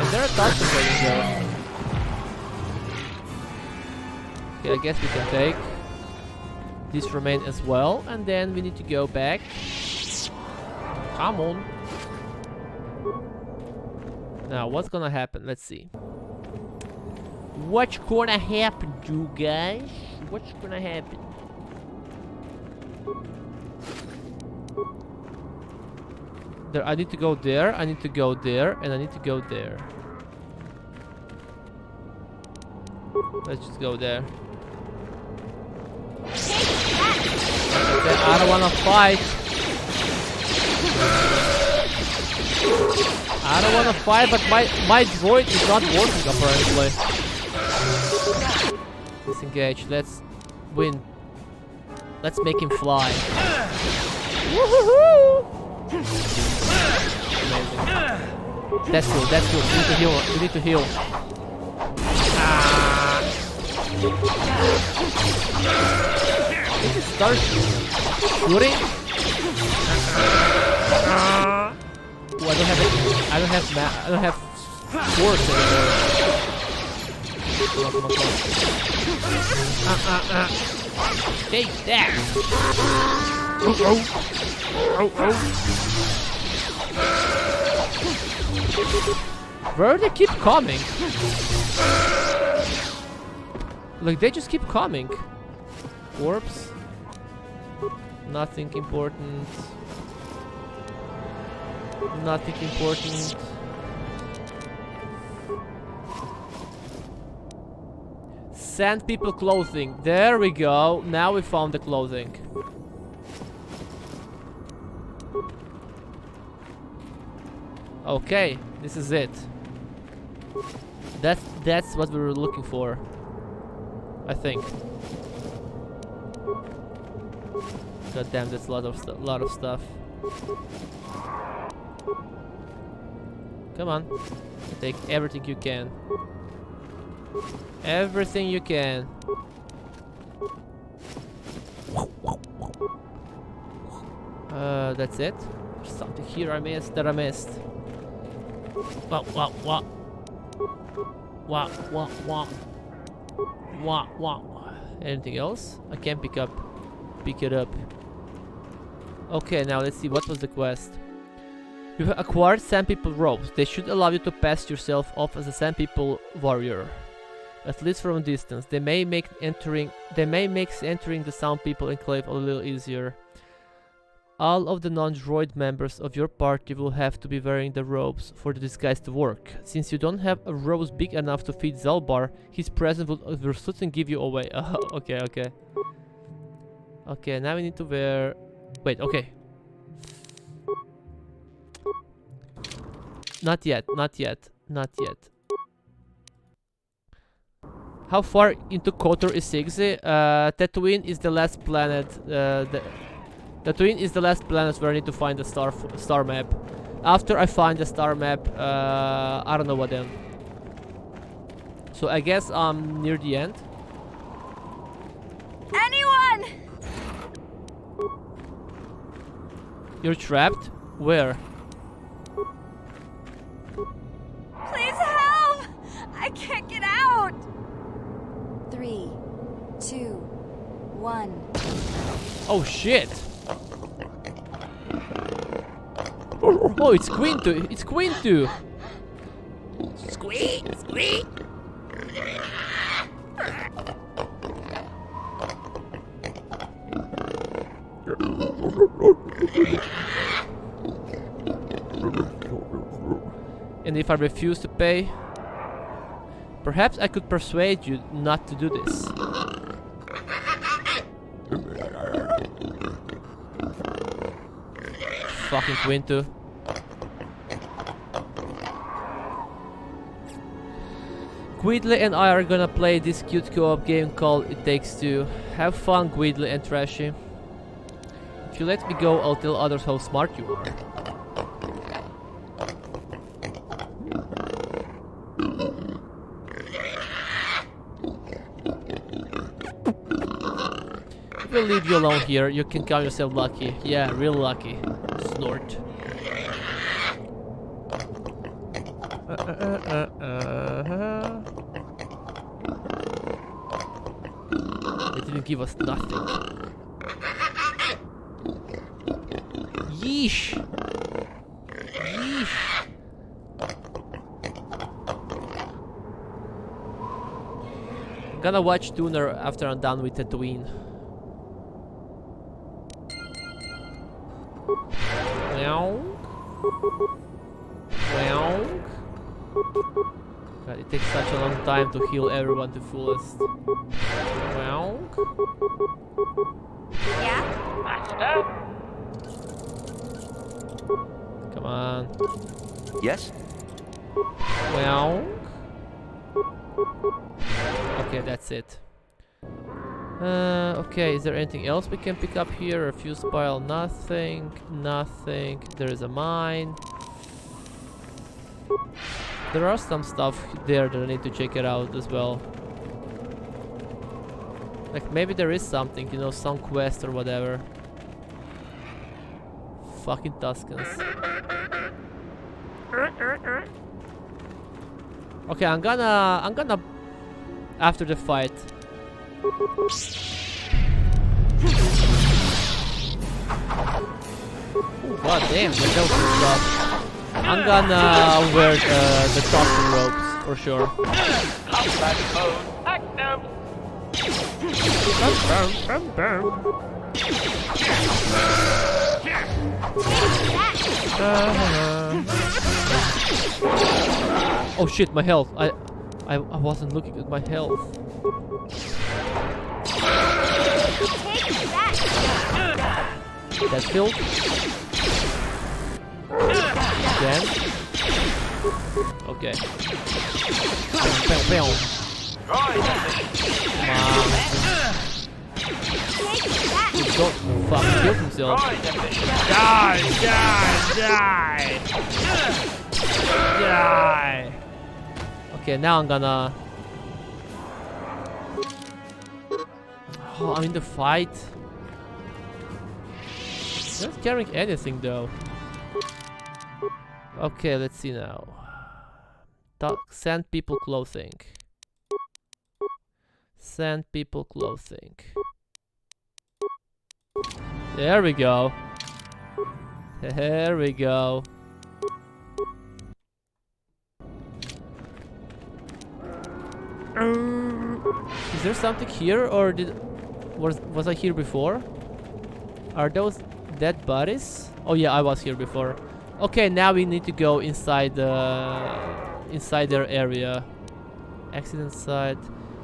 Is there a concentrating there? Okay, I guess we can take this remain as well, and then we need to go back. Come on. Now, what's gonna happen? Let's see. What's gonna happen, you guys? What's gonna happen? There, I need to go there, I need to go there, and I need to go there. Let's just go there. I don't wanna fight. I don't wanna fight, but my droid is not working apparently. Disengage. Let's win. Let's make him fly. Woohoo! Amazing. That's good. That's good. We need to heal. We need to heal. Did it start shooting? Oh, I don't have it. I don't have swords anymore. Come on. Take that! Oh. Where do they keep coming? Like, they just keep coming. Orbs? Nothing important. Nothing important. Sand people clothing. There we go. Now we found the clothing. Okay, this is it. That's what we were looking for, I think. God damn, that's a lot of stuff. Come on, take everything you can. Everything you can. That's it. There's something here I missed. What? Anything else? I can't pick it up. Okay, now let's see, what was the quest? You have acquired Sand People robes. They should allow you to pass yourself off as a Sand People warrior, at least from a distance. They may make entering the Sand People enclave a little easier. All of the non-droid members of your party will have to be wearing the robes for the disguise to work. Since you don't have a robes big enough to fit Zalbar, his presence will certainly give you away. Okay. Okay, now we need to wear... Wait, okay. Not yet. How far into KOTOR is sickzee? Tatooine is the last planet. Tatooine is the last planet where I need to find the star map. After I find the star map, I don't know what then. So I guess I'm near the end. Anyone! You're trapped? Where? Please help! I can't get out! 3, 2, 1. Oh shit! Oh, it's Quintu! It's Quintu! Squeak! And if I refuse to pay, perhaps I could persuade you not to do this. Fucking Quintu. Gweedle and I are gonna play this cute co-op game called It Takes Two. Have fun, Gweedle and Trashy. If you let me go, I'll tell others how smart you are. If we'll leave you alone here, you can count yourself lucky. Yeah, real lucky. Snort. They didn't give us nothing. Yeesh! Yeesh! I'm gonna watch Dune after I'm done with Tatooine. God, it takes such a long time to heal everyone to fullest. Yeah? Master? Come on. Yes? Okay, that's it. Okay, is there anything else we can pick up here? A fuse pile, nothing. There is a mine. There are some stuff there that I need to check it out as well. Like maybe there is something, you know, some quest or whatever. Fucking Tuskens. Okay, I'm gonna after the fight. God damn, the jokes and stuff. I'm gonna wear the toxin ropes for sure. Combat mode active. Oh shit, my health. I wasn't looking at my health. That's killed. Again. Okay. Bam, bam. Don't fucking kill himself. Die! Okay, now I'm gonna... Oh, I'm in the fight. Not carrying anything though. Okay, let's see now. Sand people clothing. Sand people clothing. There we go. There we go. Is there something here, or was I here before? Are those dead bodies? Oh yeah, I was here before. Okay, now we need to go inside their area. Accident site,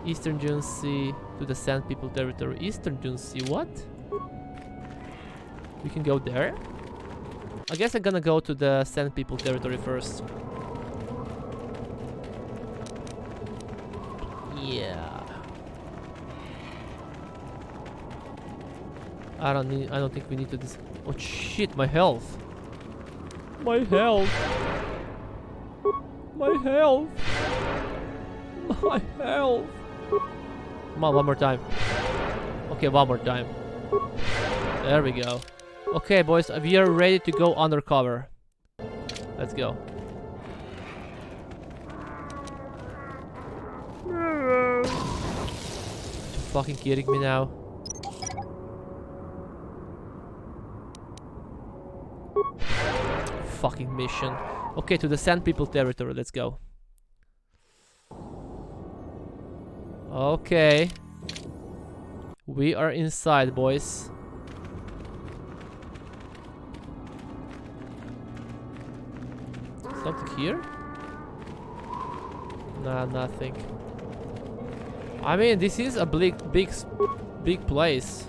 Eastern Dune Sea to the Sand People territory. Eastern Dune Sea, what? We can go there? I guess I'm gonna go to the Sand People territory first. Yeah. I don't think we need to oh shit, my health. My health. My health. My health. Come on, one more time. Okay, one more time. There we go. Okay, boys, we are ready to go undercover. Let's go. Are you fucking kidding me now? Fucking mission. Okay, to the Sand People territory, let's go. Okay. We are inside, boys. Something here? Nah, nothing. I mean, this is a big place.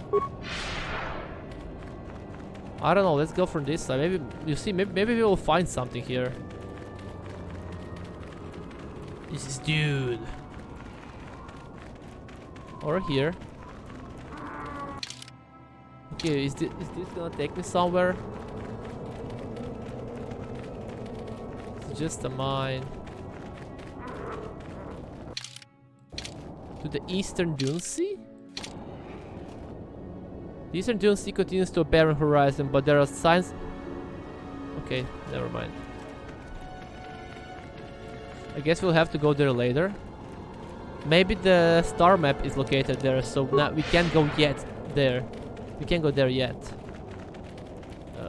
I don't know, let's go from this side. Maybe, you see, maybe we will find something here. This is Dune. Or here. Okay, is this gonna take me somewhere? It's just a mine. To the Eastern Dune Sea? The Eastern Dune Sea continues to a barren horizon, but there are signs... Okay, never mind. I guess we'll have to go there later. Maybe the star map is located there, so now we can't go yet there. We can't go there yet.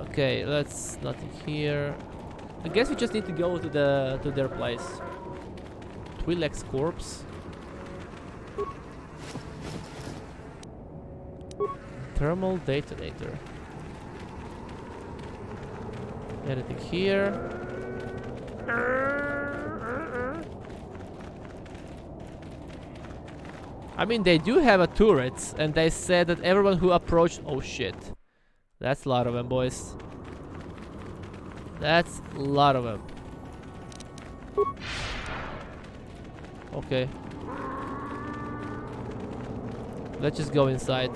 Okay, let's... nothing here. I guess we just need to go to their place. Twi'lek's corpse. Thermal detonator. Anything here? I mean, they do have a turrets, and they said that everyone who approached... Oh shit. That's a lot of them, boys. That's a lot of them. Okay. Let's just go inside.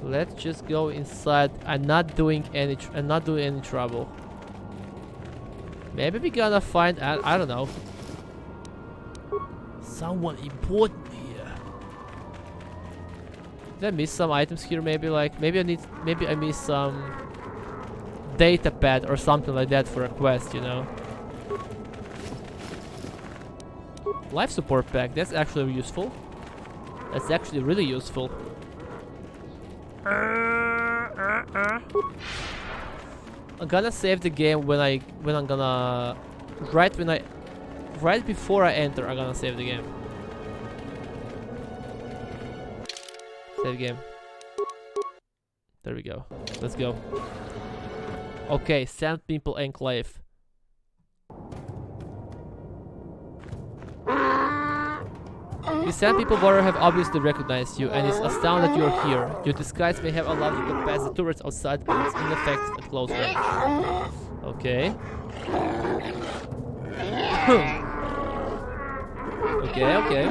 Let's just go inside and not doing any trouble. Maybe we're gonna find, I don't know, someone important here. Did I miss some items here? Maybe like maybe I missed some data pad or something like that for a quest, you know. Life support pack, that's actually useful. That's actually really useful. I'm gonna save the game right before I enter. I'm gonna save the game. Save game. There we go. Let's go. Okay, Sand People Enclave. The Sand People Warrior have obviously recognized you and is astounded you're here. Your disguise may have allowed you to pass the turrets outside, but it's ineffective at close range. Okay. Okay.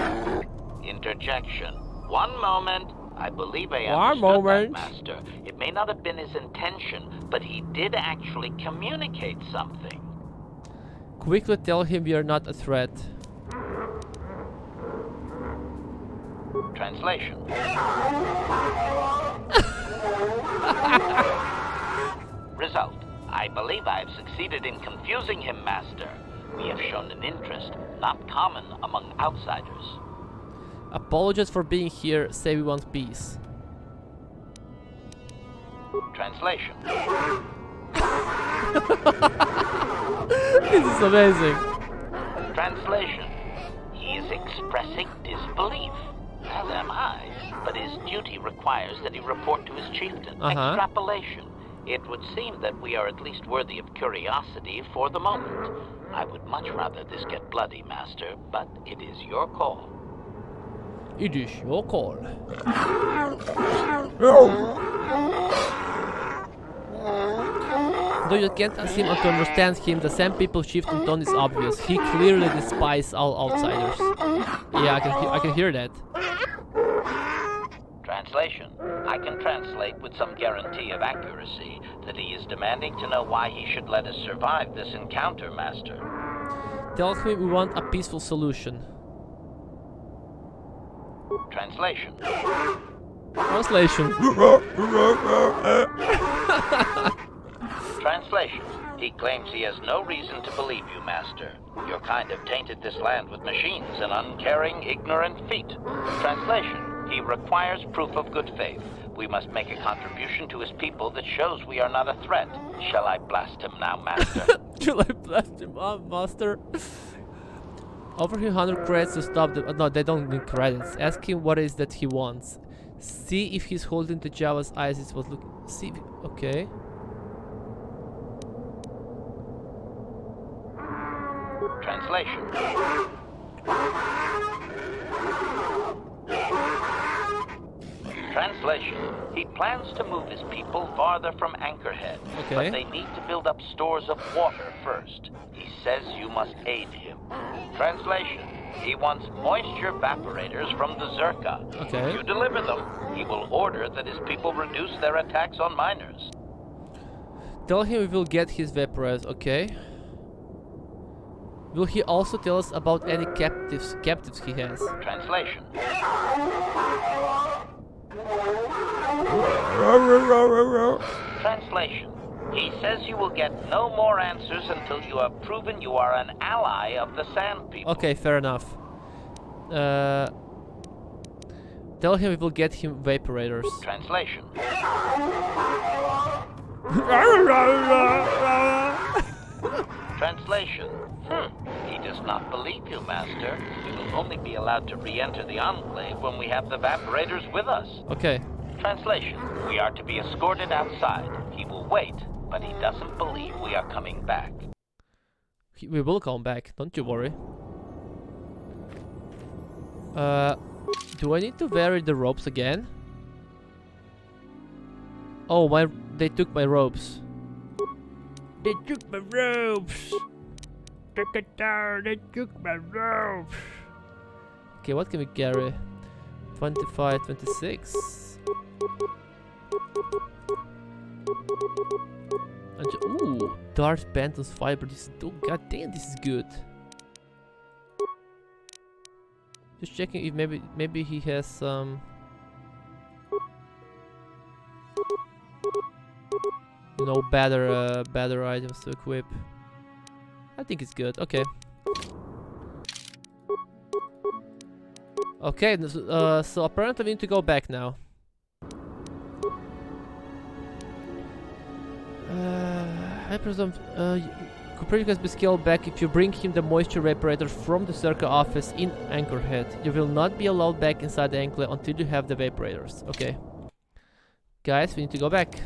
Interjection. One moment. I believe I One understood moment. that, Master. It may not have been his intention, but he did actually communicate something. Quickly tell him we are not a threat. Translation. Result. I believe I have succeeded in confusing him, Master. We have shown an interest not common among outsiders. Apologies for being here. Say we want peace. Translation. This is amazing. Translation. He is expressing disbelief, as am I, but his duty requires that he report to his chieftain. Extrapolation. It would seem that we are at least worthy of curiosity for the moment. I would much rather this get bloody, Master, but it is your call. It is your call. Though you can't seem to understand him, the Sand People chieftain tone is obvious. He clearly despises all outsiders. Yeah, I can hear that. Translation. I can translate with some guarantee of accuracy that he is demanding to know why he should let us survive this encounter, Master. Tell him we want a peaceful solution. Translation. Translation. Translation. He claims he has no reason to believe you, Master. Your kind have tainted this land with machines and uncaring, ignorant feet. Translation. He requires proof of good faith. We must make a contribution to his people that shows we are not a threat. Shall I blast him now, Master? Shall I blast him up, Master? Offer him 100 credits to stop them. No, they don't need credits. Ask him what is that he wants. See if he's holding the Java's eyes. It was looking. See. If, okay. Translation. Translation. He plans to move his people farther from Anchorhead, but they need to build up stores of water first. He says you must aid him. Translation. He wants moisture evaporators from the Zerka. If you deliver them, he will order that his people reduce their attacks on miners. Tell him we will get his vaporized, okay? Will he also tell us about any captives he has? Translation. Translation. He says you will get no more answers until you have proven you are an ally of the Sand People. Okay, fair enough. Tell him we will get him vaporators. Translation. Translation. He does not believe you, Master. We will only be allowed to re-enter the Enclave when we have the vaporators with us. Okay. Translation. We are to be escorted outside. He will wait, but he doesn't believe we are coming back. We will come back, don't you worry. Do I need to vary the ropes again? Oh, they took my ropes. They took my ropes! Take it down, they took my ropes! Okay, what can we carry? 25, 26. Ooh, Darth Bantam's fiber. God damn, this is good. Just checking if maybe he has some, you know, better items to equip. I think it's good. Okay. Okay. So apparently we need to go back now. I presume Copernicus can be scaled back if you bring him the moisture evaporator from the Circa office in Anchorhead. You will not be allowed back inside the Enclave until you have the evaporators. Okay. Guys, we need to go back.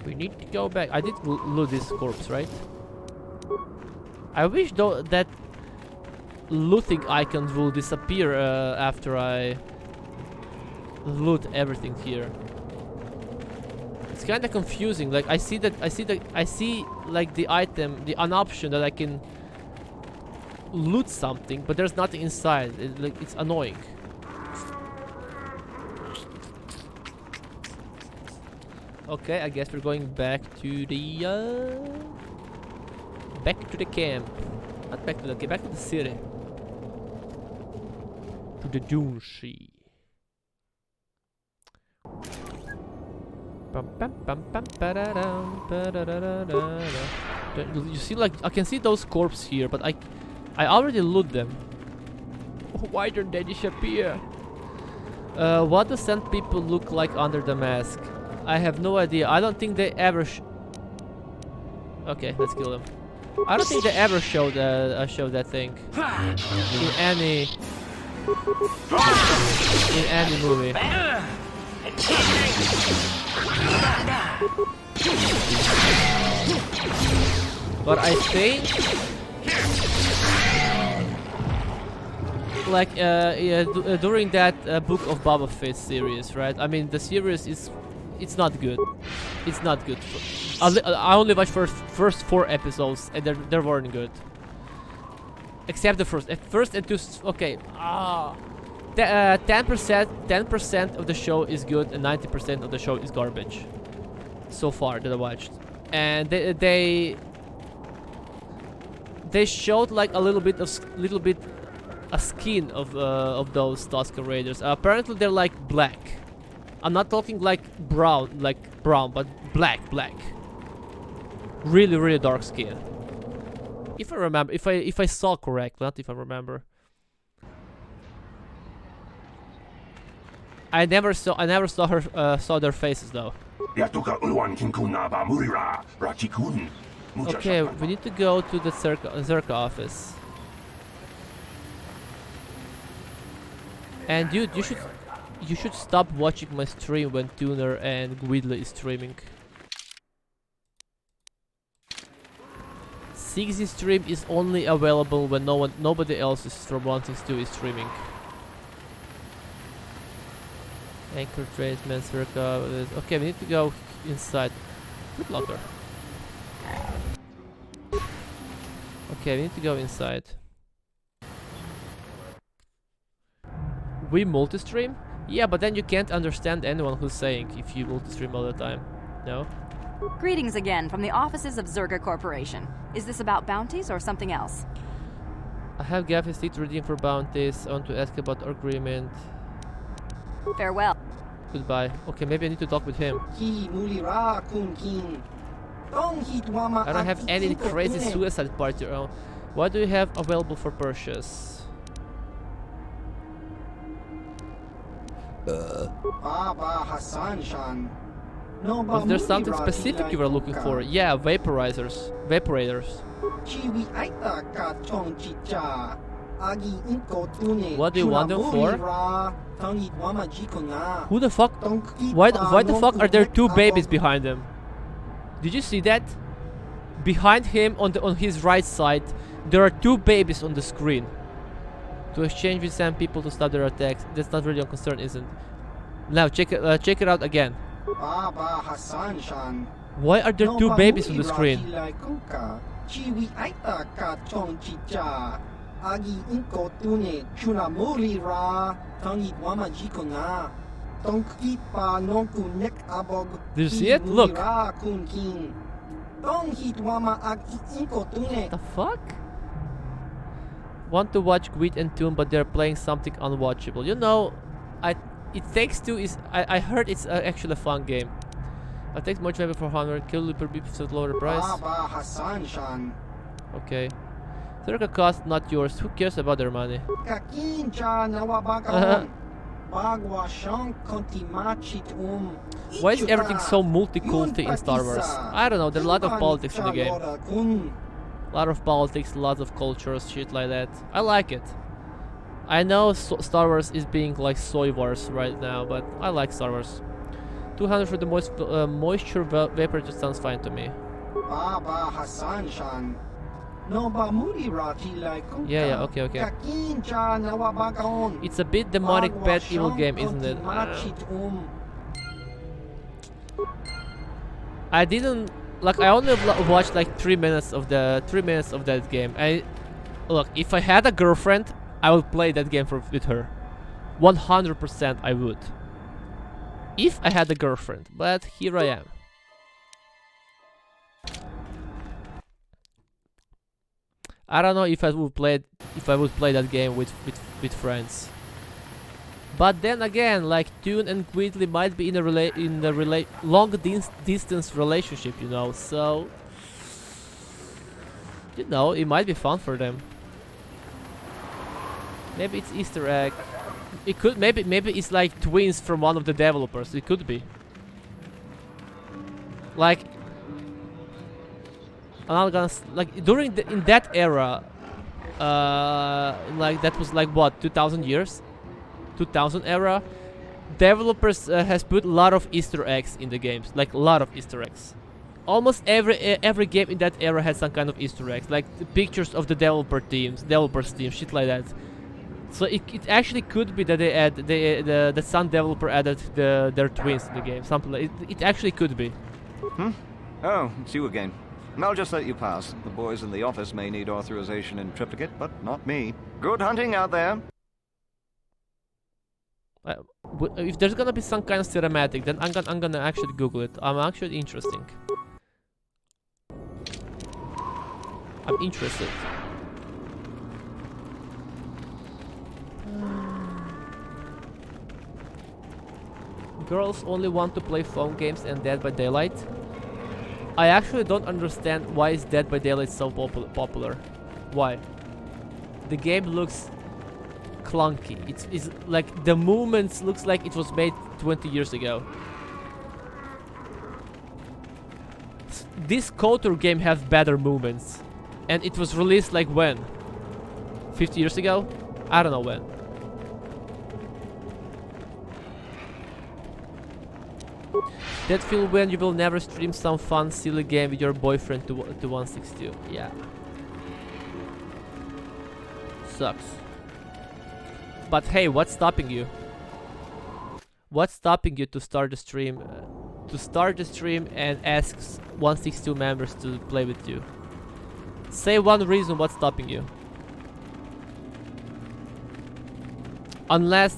We need to go back. I did loot this corpse, right? I wish though that looting icons will disappear after I loot everything here. It's kind of confusing. Like I see like the item, an option that I can loot something, but there's nothing inside. It's annoying. Okay, I guess we're going back to the camp. Not back to the camp, back to the city. To the Dune Sea. You see, like, I can see those corpses here, but I already loot them. Why don't they disappear? What do sand people look like under the mask? I have no idea. I don't think they ever okay, let's kill them. I don't think they ever showed that thing in any movie. But I think, like, during that Book of Boba Fett series, right? I mean, the series it's not good. It's not good. I only watched first 4 episodes, and they weren't good. Except the first and 2. Okay. 10% of the show is good, and 90% of the show is garbage. So far that I watched, and they showed like a little bit a skin of those Tusken Raiders. Apparently they're like black. I'm not talking like brown, but black. Really dark skin. If I remember, if I saw correctly, not if I remember. I never saw their faces though. Okay, we need to go to the Zerka office. And dude, you should stop watching my stream when Tuner and Guidle is streaming. sickzee stream is only available when nobody else is from 162 is streaming. Anchor tradesman circa. Okay, we need to go inside. Good locker. Okay, we need to go inside. We multi-stream? Yeah, but then you can't understand anyone who's saying if you multi-stream all the time. No? Greetings again from the offices of Zerga Corporation. Is this about bounties or something else? I have Gaffy Stick to redeem for bounties. I want to ask about our agreement. Farewell. Goodbye. Okay, maybe I need to talk with him. I don't have any crazy suicide party around. What do you have available for purchase? Was there something specific you were looking for? Yeah, vaporizers. Vaporators. What do you want them for? Who the fuck? Why the fuck are there two babies behind him? Did you see that? Behind him on his right side, there are two babies on the screen. To exchange with some people to stop their attacks. That's not really a concern, isn't? Now check it out again. Why are there two babies on the screen? Did you see it? Look. What the fuck? Want to watch Gwit and Toon, but they're playing something unwatchable. You know, It Takes Two is... I heard it's actually a fun game. It takes much maybe for 100. Kill per beep at lower price. Okay. Circa cost, not yours. Who cares about their money? Why is everything so multi-culty in Star Wars? I don't know, there's a lot of politics in the game. A lot of politics, lots of cultures, shit like that. I like it. I know Star Wars is being like soy wars right now, but I like Star Wars. 200 for the moisture vapor just sounds fine to me. Yeah, okay. It's a bit demonic pet evil game, isn't it? I didn't like. I only watched like 3 minutes of that game. Look, if I had a girlfriend, I would play that game with her. 100% I would. If I had a girlfriend, but here I am. I don't know if I would play that game with friends. But then again, like Dune and Gridley might be in a long distance relationship, you know. So you know, it might be fun for them. Maybe it's Easter egg. It could maybe it's like twins from one of the developers. It could be. Like I'm not gonna like in that era, like that was like what 2000 years, 2000 era. Developers has put a lot of Easter eggs in the games, like a lot of Easter eggs. Almost every game in that era had some kind of Easter eggs, like the pictures of the developers team, shit like that. So it actually could be that the Sun developer added their twins in the game. Something like it actually could be. Oh, it's you again. I'll just let you pass. The boys in the office may need authorization and triplicate, but not me. Good hunting out there. If there's gonna be some kind of cinematic, then I'm gonna actually Google it. I'm actually interesting. I'm interested. Girls only want to play phone games and Dead by Daylight. I actually don't understand why is Dead by Daylight so popular. Why? The game looks clunky. It's like the movements looks like it was made 20 years ago. This KOTOR game has better movements, and it was released like when? 50 years ago? I don't know when. That feel when you will never stream some fun silly game with your boyfriend to 162. Yeah. Sucks. But hey, what's stopping you? What's stopping you to start the stream? And ask 162 members to play with you. Say one reason what's stopping you. Unless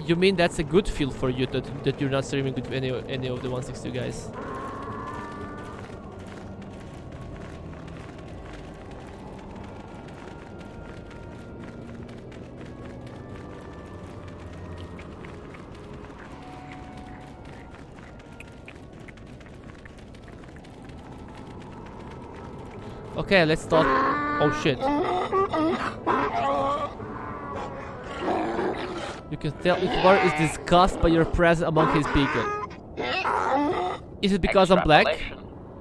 you mean that's a good feel for you that you're not streaming with any of the 162 guys. Okay, let's start. Oh shit. You can tell Ikbar is disgusted by your presence among his people. Is it because I'm black?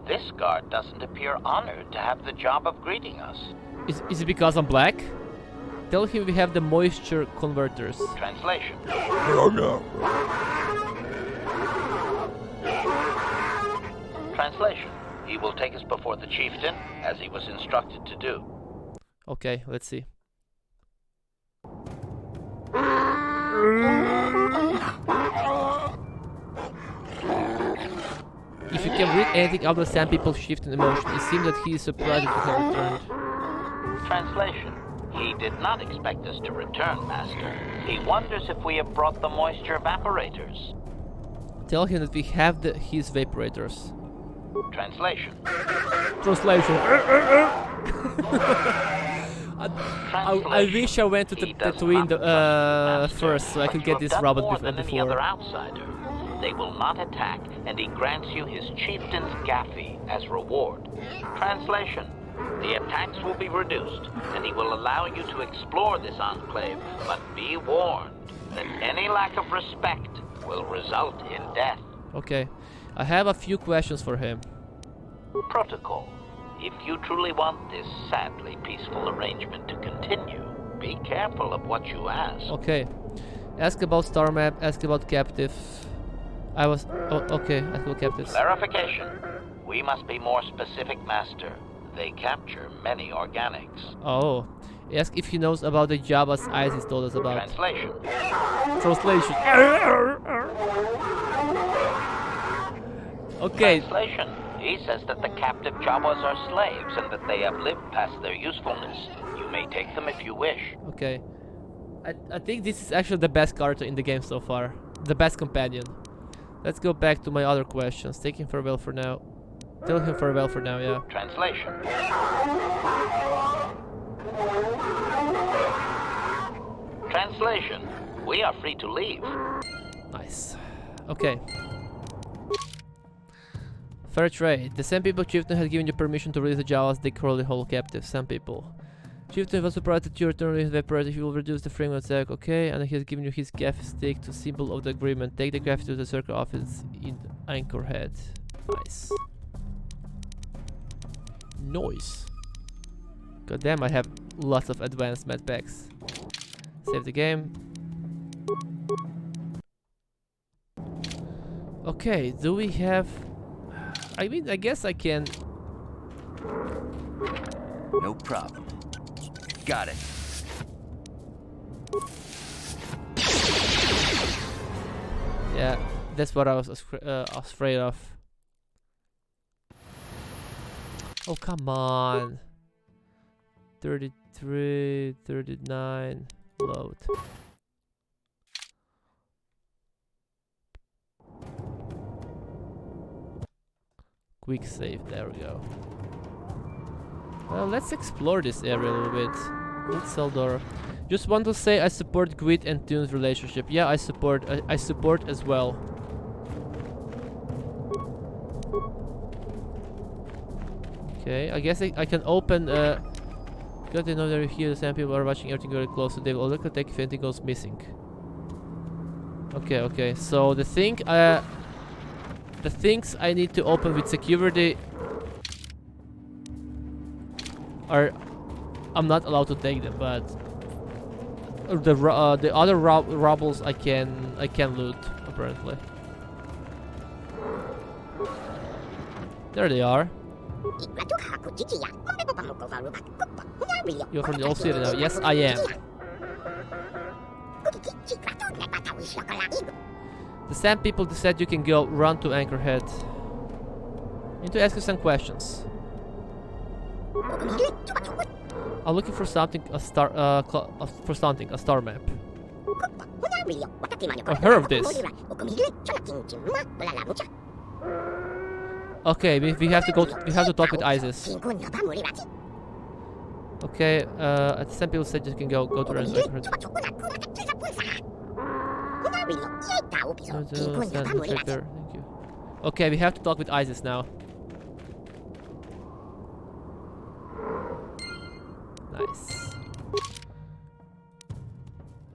This guard doesn't appear honored to have the job of greeting us. Is it because I'm black? Tell him we have the moisture converters. Translation. Translation. He will take us before the chieftain, as he was instructed to do. Okay, let's see. If you can read anything out of the Sand People's shift in emotion, it seems that he is surprised to have returned. Translation. He did not expect us to return, Master. He wonders if we have brought the moisture evaporators. Tell him that we have his evaporators. Translation. Translation. I wish I went to Tatooine first, so I could get this robot before. Outsider. They will not attack, and he grants you his chieftain's gaffy as reward. Translation. The attacks will be reduced, and he will allow you to explore this enclave, but be warned that any lack of respect will result in death. Okay. I have a few questions for him. Protocol. If you truly want this sadly peaceful arrangement to continue, be careful of what you ask. Okay. Ask about Star Map, ask about Captive. Okay, ask about Captives. Clarification. We must be more specific, Master. They capture many organics. Oh. Ask if he knows about the Jabba's eyes he's told us about. Translation. Translation. Okay. Translation. He says that the captive Jawas are slaves and that they have lived past their usefulness. You may take them if you wish. Okay. I think this is actually the best character in the game so far. The best companion. Let's go back to my other questions. Take him farewell for now. Tell him farewell for now, yeah. Translation. Translation. We are free to leave. Nice. Okay. Fair trade. The Sand People Chieftain has given you permission to release the Jawas they currently hold captive. Sand People. Chieftain was surprised that you return with evaporated. He will reduce the frame attack. Okay, and he has given you his gaff stick to symbol of the agreement. Take the gaff to the circle office in Anchorhead. Nice. Noise. God damn, I have lots of advanced med packs. Save the game. Okay, do we have... I mean, I guess I can... No problem. Got it. Yeah, that's what I was afraid of. Oh, come on. 33, 39, load. Quick save, there we go. Well, let's explore this area a little bit. Let's Seldor. Just want to say I support Grit and Tune's relationship. Yeah, I support as well. Okay, I guess I can open because they know they're here, the same people are watching everything very close, so they will look at if anything goes missing. Okay, okay, so the things I need to open with security are... I'm not allowed to take them, but the other rubbles I can loot, apparently. There they are. You're from the old city now. Yes, I am. The Sand People said you can go run to Anchorhead. Need to ask you some questions. I'm looking for something, a star map. I've heard of this. Okay, we have to talk with Isis. Okay, some people said you can go to Anchorhead. Thank you. Okay, we have to talk with Isis now. Nice.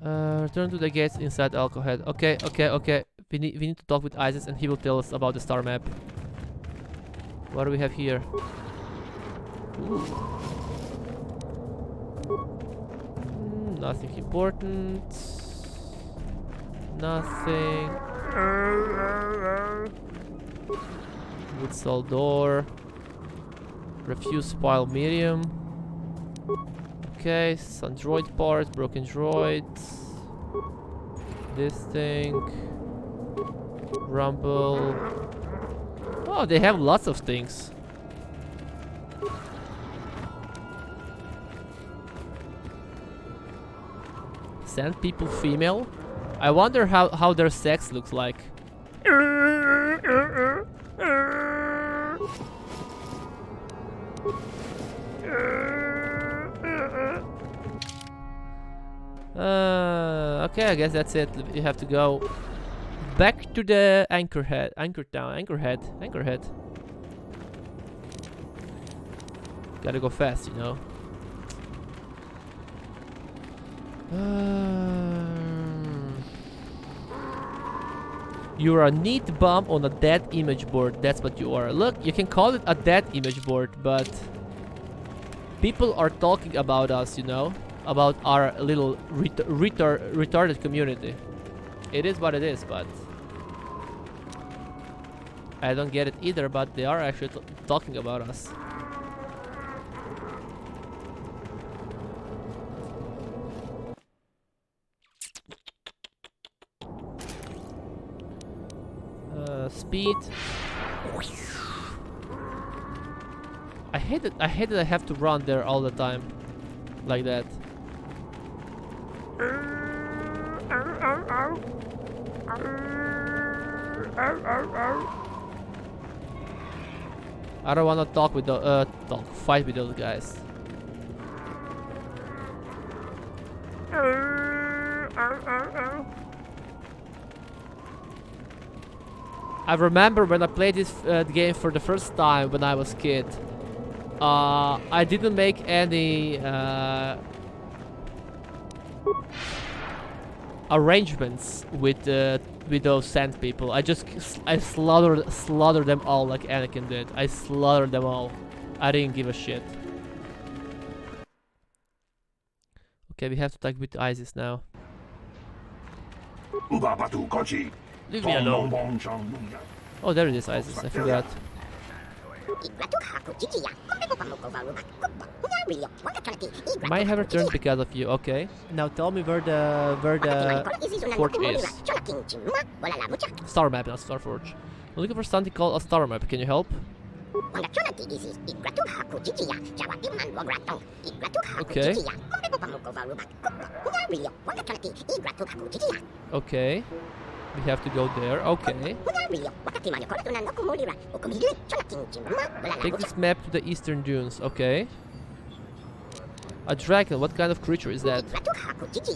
Return to the gates inside Alcohead. Okay, okay, okay. We need to talk with Isis and he will tell us about the star map. What do we have here? Nothing important. Nothing. Wood cell door. Refuse pile medium. Okay, some droid parts, broken droids. This thing. Rumble. Oh, they have lots of things. Sand People female? I wonder how their sex looks like. Okay, I guess that's it. You have to go back to the Anchorhead. Anchorhead. Gotta go fast, you know. You're a neat bum on a dead image board. That's what you are. Look, you can call it a dead image board, but people are talking about us, you know, about our little retarded community. It is what it is, but I don't get it either, but they are actually talking about us. speed. I hate that I have to run there all the time. Like that. I don't wanna talk with the fight with those guys. I remember when I played this game for the first time when I was a kid. I didn't make any arrangements with those sand people. I slaughtered them all like Anakin did. I slaughtered them all. I didn't give a shit. Okay, we have to talk with ISIS now. Leave me alone. Oh, there it is, ISIS. I forgot. Might have returned because of you. Okay. Now tell me where the forge is. Star map, not Star Forge. I'm looking for something called a star map. Can you help? Okay. Okay. We have to go there. Okay. Take this map to the eastern dunes. Okay. A dragon. What kind of creature is that?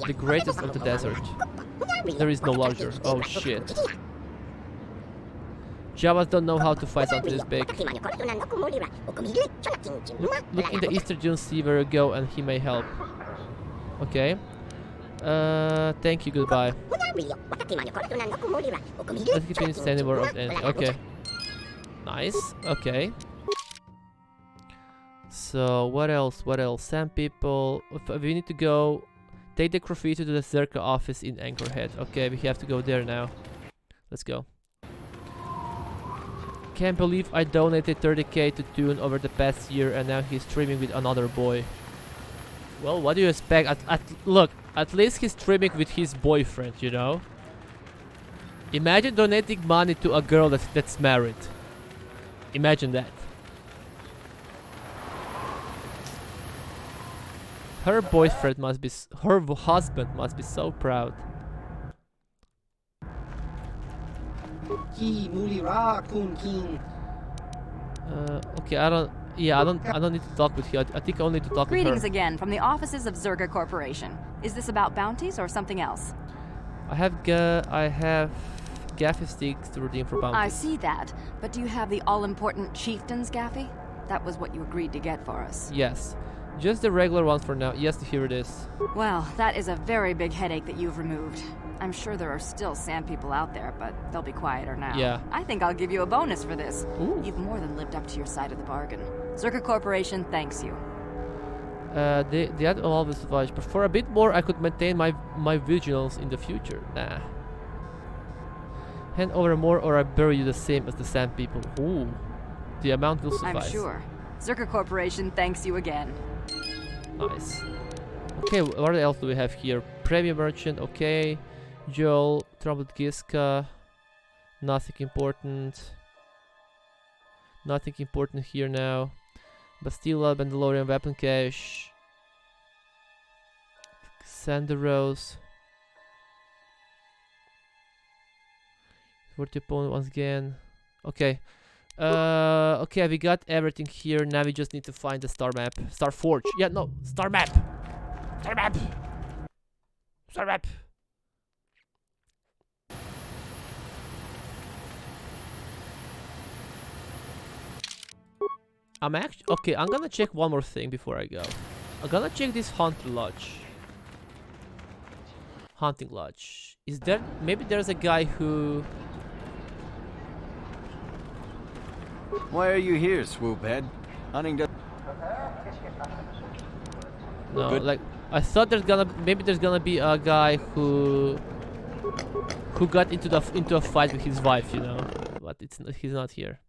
The greatest of the desert. There is no larger. Oh shit. Jawas don't know how to fight something this big. Look in the eastern dunes, see where you go, and he may help. Okay. Thank you, goodbye. Let's keep finish anywhere of anything. Okay. Nice. Okay. So what else? What else? Sand people. We need to go. Take the graffiti to the Zerka office in Anchorhead. Okay, we have to go there now. Let's go. Can't believe I donated 30k to Dune over the past year and now he's streaming with another boy. Well, what do you expect? Look, at least he's streaming with his boyfriend, you know? Imagine donating money to a girl that's married. Imagine that. Her boyfriend must be... her husband must be so proud. Okay, I don't need to talk with you. I think I only need to talk with her. Greetings again from the offices of Zerga Corporation. Is this about bounties or something else? I have gaffy sticks to redeem for bounties. I see that, but do you have the all-important chieftain's gaffy? That was what you agreed to get for us. Yes. Just the regular one for now. Yes, here it is. Well, that is a very big headache that you've removed. I'm sure there are still sand people out there, but they'll be quieter now. Yeah. I think I'll give you a bonus for this. Ooh. You've more than lived up to your side of the bargain. Zerka Corporation thanks you. The other always advice, but for a bit more I could maintain my vigilance in the future. Nah. Hand over more or I bury you the same as the sand people. Ooh. The amount will suffice. I'm sure. Zerka Corporation thanks you again. Nice. Okay, what else do we have here? Premium Merchant, okay. Joel, Troubled Giska. Nothing important. Nothing important here now. Bastilla, Mandalorian Weapon Cache. Sanderos. For the opponent once again. Okay. Okay, we got everything here. Now we just need to find the star map. Star Forge. Yeah, no. Star map. Star map. Star map. Okay, I'm gonna check one more thing before I go. I'm gonna check this Haunting Lodge. Hunting Lodge. Is there... maybe there's a guy who... Why are you here, swoophead? Hunting does... No, good. Like, I thought there's gonna be a guy who got into a fight with his wife, you know. But he's not here.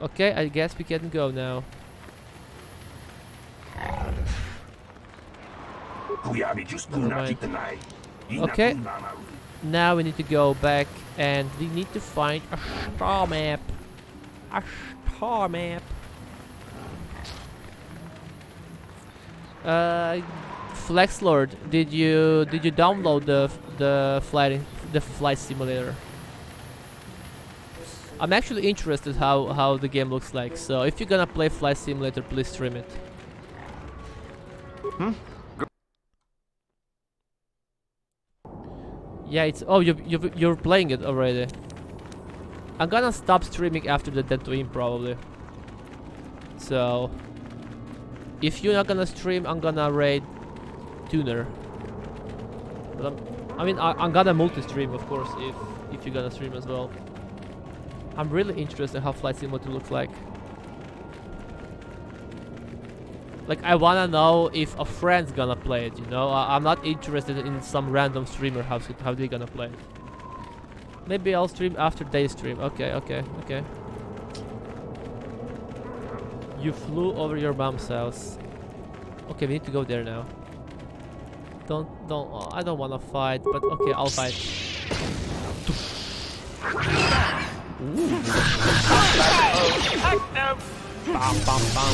Okay, I guess we can go now. Okay. Now we need to go back and we need to find a star map. A star map. Flex Lord, did you download the flight simulator? I'm actually interested how the game looks like. So if you're gonna play flight simulator, please stream it. Yeah, it's you're playing it already. I'm gonna stop streaming after the Tatooine probably. So if you're not gonna stream, I'm gonna raid Tuner. But I'm gonna multi-stream, of course, if you're gonna stream as well. I'm really interested in how flight simulator looks like. Like, I wanna know if a friend's gonna play it, you know? I'm not interested in some random streamer how they gonna play it. Maybe I'll stream after they stream. Okay. You flew over your mom's house. Okay, we need to go there now. I don't wanna fight, but okay, I'll fight. Ooh. Bam, bam, bam.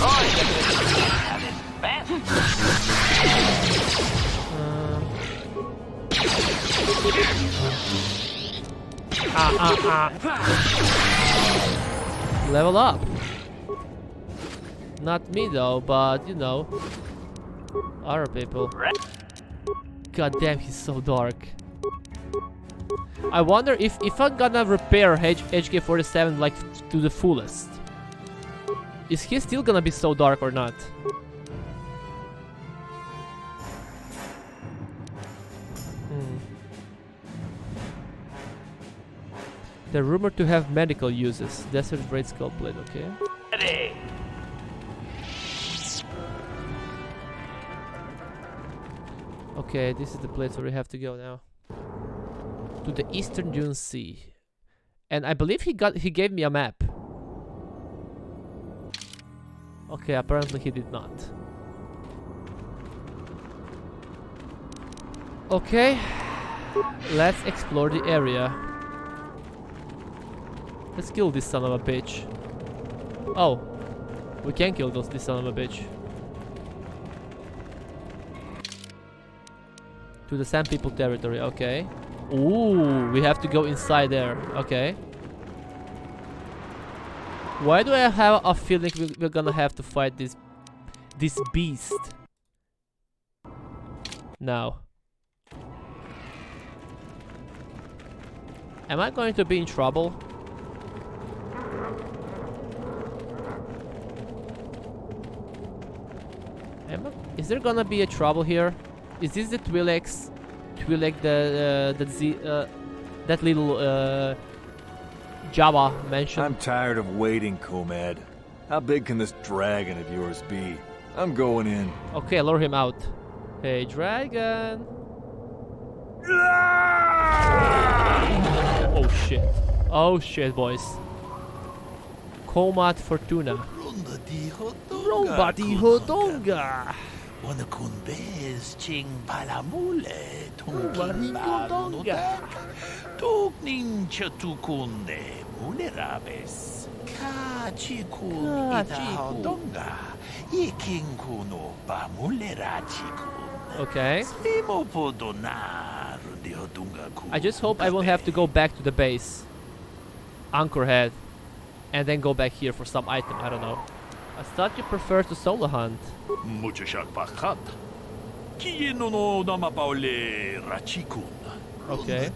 Level up. Not me though, but you know, other people. God damn, he's so dark. I wonder if I'm gonna repair HK-47 like to the fullest. Is he still gonna be so dark or not? They're rumored to have medical uses. Desert Raid Skull Blade, okay. Ready. Okay, this is the place where we have to go now. To the eastern Dune Sea. And I believe he gave me a map. Okay, apparently he did not. Okay, let's explore the area. Let's kill this son of a bitch. Oh, we can kill this son of a bitch. To the Sand People territory, okay. Ooh, we have to go inside there, okay. Why do I have a feeling we're gonna have to fight this beast? Now. Am I going to be in trouble? Is there gonna be a trouble here? Is this the Twi'lek that little Jabba mentioned? I'm tired of waiting, Comed. How big can this dragon of yours be? I'm going in. Okay, lure him out. Hey, dragon. Oh shit. Oh shit, boys. Comat Fortuna. Rumba di Hodonga. Wanakunbez ching palamule tungking balunodak tukning chatukunde mulerabes kachikun itahodonga ikingkuno bamulerachikun. Okay. I just hope I won't have to go back to the base, Anchorhead, and then go back here for some item. I don't know. I thought you prefer to solo hunt. Okay.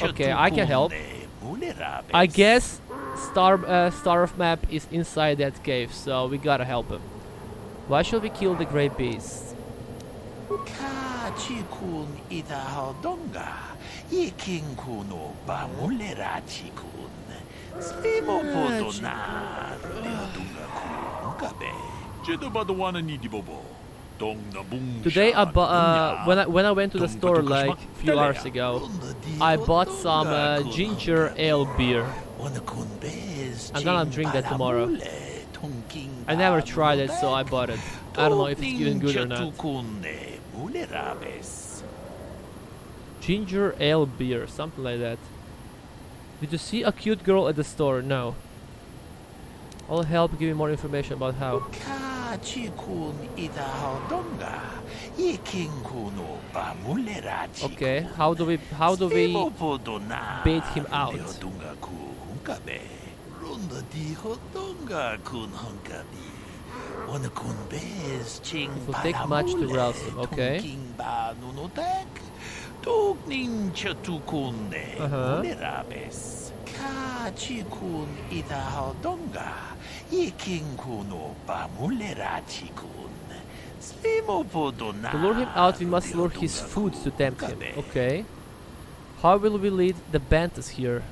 Okay, I can help. I guess Star of Map is inside that cave, so we gotta help him. Why should we kill the Great Beast? Chikun itahodonga ikingkuno bamulerachikun slimo podona leodunga kungabe jedobadwana nidibobo dongna bung. Today when I went to the store like a few hours ago, I bought some ginger ale beer. I'm gonna drink that tomorrow. I never tried it, so I bought it. I don't know if it's even good or not. Ginger ale beer, something like that. Did you see a cute girl at the store? No. I'll help give you more information about how. Okay, how do we bait him out? It will take much to rouse him, okay. To lure him out, we must lure his food to tempt him. Okay. How will we lead the Bantas here?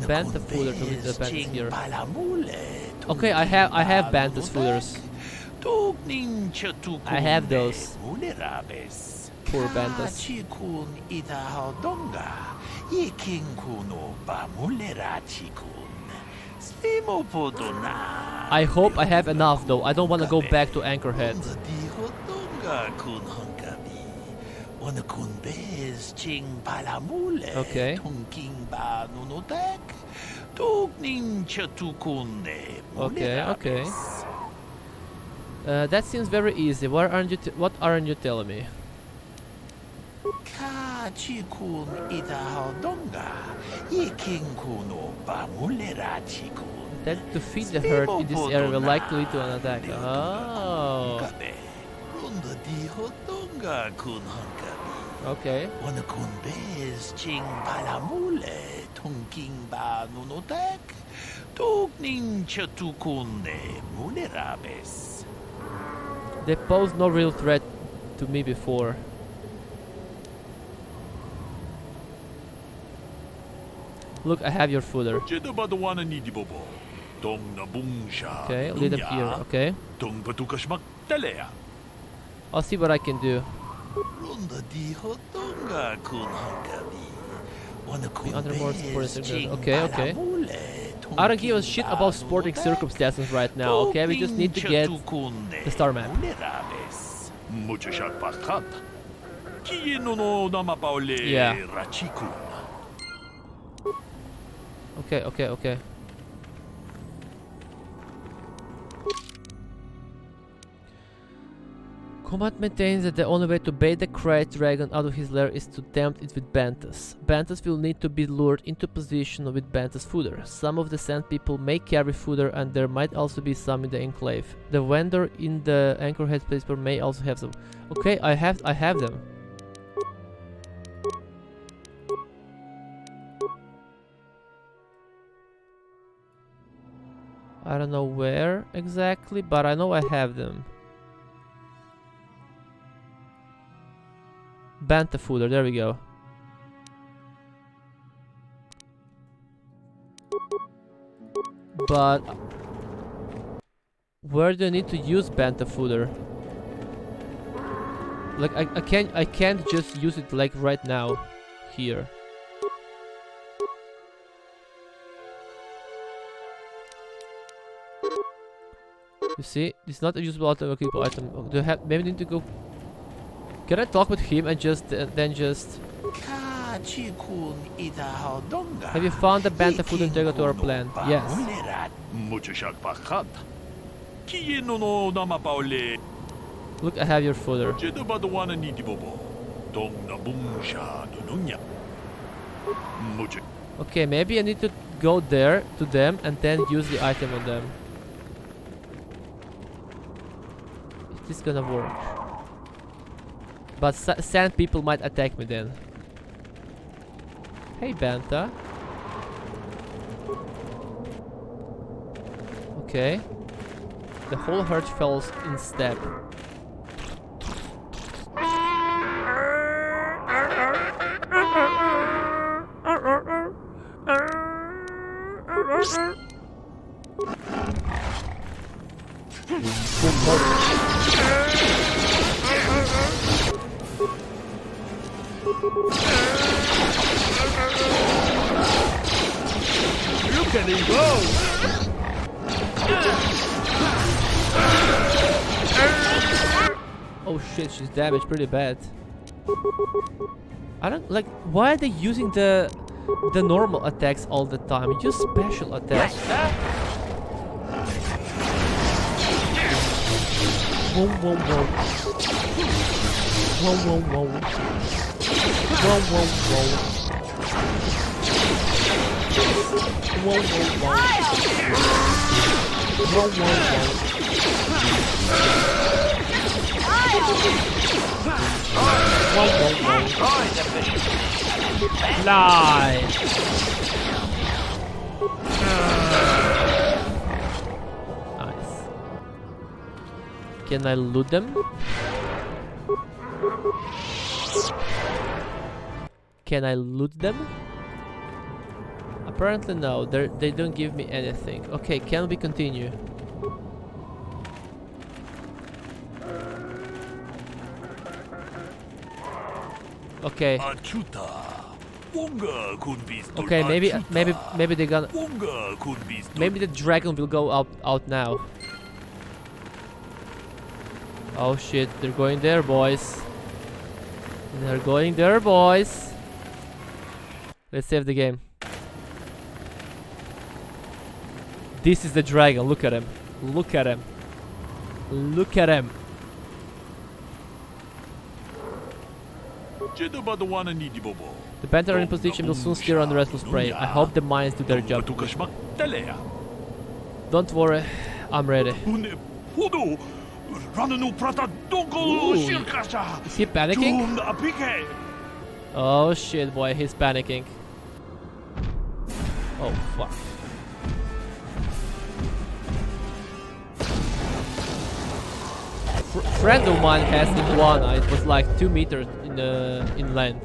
Banta fooder to lead the Bantas here. Okay, I have Bantas fooders. I have those. Poor Bantas. I hope I have enough though. I don't want to go back to Anchorhead. Okay. Okay. That seems very easy. What aren't you telling me? That to feed the herd in this area will likely lead to an attack. Oh. Okay. They posed no real threat to me before. Look, I have your fooder. Okay, lead up here, okay. I'll see what I can do. Be under more sporting circumstances. Okay. I don't give a shit about sporting circumstances right now, okay? We just need to get the star map. Yeah. Okay. Command maintains that the only way to bait the Krayt dragon out of his lair is to tempt it with Bantas. Bantas will need to be lured into position with Bantas fooder. Some of the Sand People may carry fooder, and there might also be some in the Enclave. The vendor in the Anchorhead place may also have some. Okay, I have them. I don't know where exactly, but I know I have them. Banta fooder, there we go. But where do I need to use Banta fooder? Like I can't just use it like right now here. You see, it's not a usable item. Do I have? Maybe I need to go. Can I talk with him and just then just? Have you found the Banta food integral to our plan? Yes. Look, I have your fooder. Okay, maybe I need to go there to them and then use the item on them. Is this gonna work? But Sand People might attack me then. Hey, Banta. Okay. The whole herd falls in step. Look at him go! Oh shit, she's damaged pretty bad. I don't like. Why are they using the normal attacks all the time? Use special attacks. Whoa, whoa, whoa. Whoa, whoa, whoa. Whoa, whoa, whoa. Whoa, whoa, whoa. Whoa, whoa, whoa. Whoa, whoa, whoa. Lie. Nice. Can I loot them? Can I loot them? Apparently no, they don't give me anything. Okay, can we continue? Okay. Okay, maybe they're gonna. Maybe the dragon will go out now. Oh shit, they're going there, boys. They're going there, boys. Let's save the game. This is the dragon. Look at him. Look at him. Look at him. The Panther are in position will soon steer on the rest will spray. I hope the mines do their job. Don't worry, I'm ready. Ooh. Is he panicking? Oh shit, boy, he's panicking. Oh fuck. Friend of mine has iguana. It was like 2 meters in length,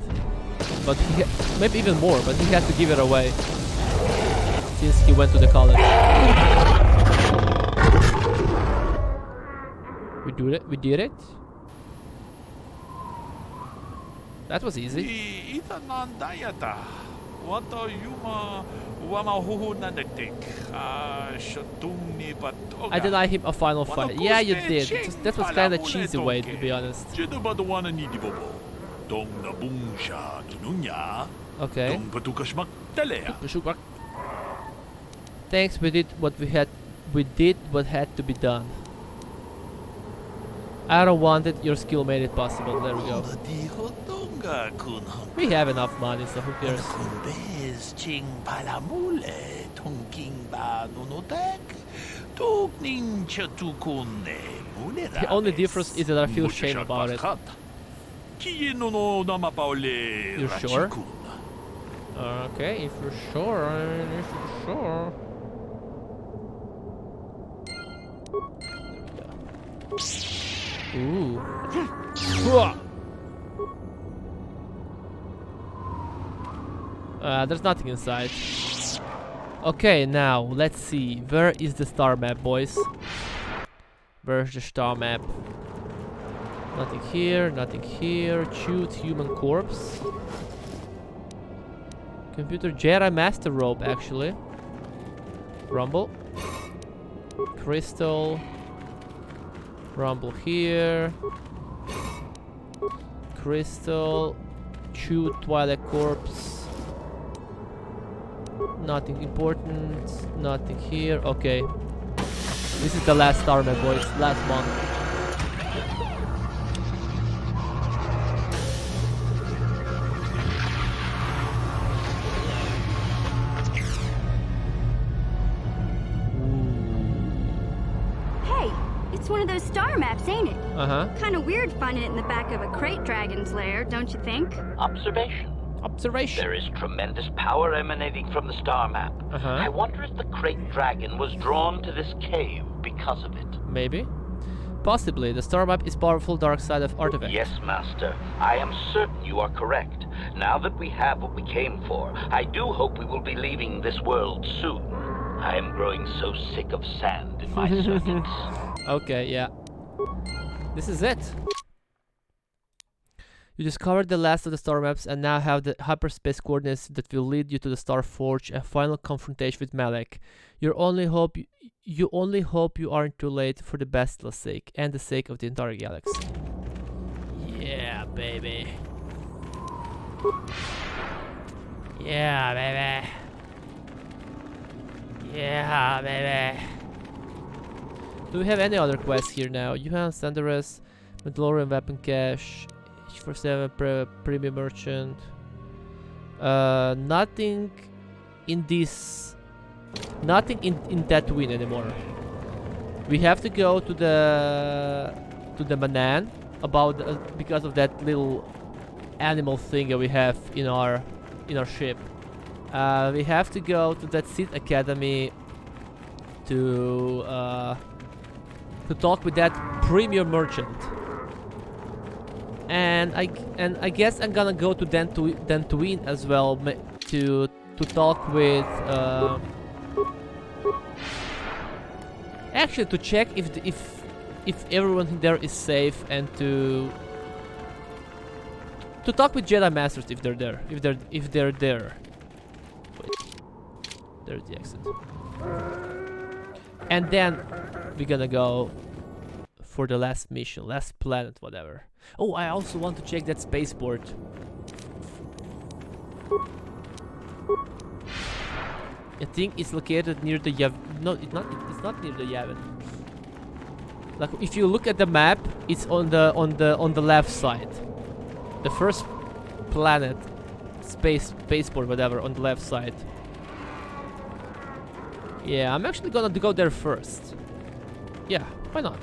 but maybe even more. But he had to give it away since he went to the college. We did it. That was easy. I deny him a final fight. Yeah, you did. That was kind of cheesy way, to be honest. Okay. Thanks, we did what had to be done. I don't want it, your skill made it possible. There we go. We have enough money, so who cares? The only difference is that I feel shame about it. You're sure? Okay, if you're sure, if you're sure. Ooh. There's nothing inside. Okay, now let's see. Where is the star map, boys? Where's the star map? Nothing here, nothing here. Shoot human corpse. Computer Jedi Master Robe, actually. Rumble. Crystal. Rumble here. Crystal. Shoot Twilight Corpse. Nothing important. Nothing here. Okay. This is the last star map, boys. Last one. It's one of those star maps, ain't it? Uh-huh. Kind of weird finding it in the back of a crate dragon's lair, don't you think? Observation. There is tremendous power emanating from the star map. I wonder if the crate dragon was drawn to this cave because of it. Maybe. Possibly. The star map is powerful dark side of artifact. Yes, Master. I am certain you are correct. Now that we have what we came for, I do hope we will be leaving this world soon. I am growing so sick of sand in my circuits. Okay, yeah. This is it. You discovered the last of the star maps and now have the hyperspace coordinates that will lead you to the Star Forge and final confrontation with Malek. You only hope you aren't too late for the Bastille's sake and the sake of the entire galaxy. Yeah, baby. Yeah, baby. Yeah, baby. Do we have any other quests here now? You have Sandaris, Mandalorian Weapon Cache, H47 Premium Merchant. Nothing in this. Nothing in Tatooine anymore. We have to go to the Manan about because of that little animal thing that we have in our ship. We have to go to that Sith Academy to talk with that Premium Merchant. And I guess I'm gonna go to Tatooine as well to talk with actually to check if everyone there is safe and to talk with Jedi Masters if they're there. If they're there. Wait. There's the exit. And then we're gonna go for the last mission, last planet, whatever. Oh, I also want to check that spaceport. I think it's located near the No, it's not near the Yavin. Like if you look at the map, it's on the left side. The first planet, spaceport, whatever, on the left side. Yeah, I'm actually gonna go there first. Yeah, why not?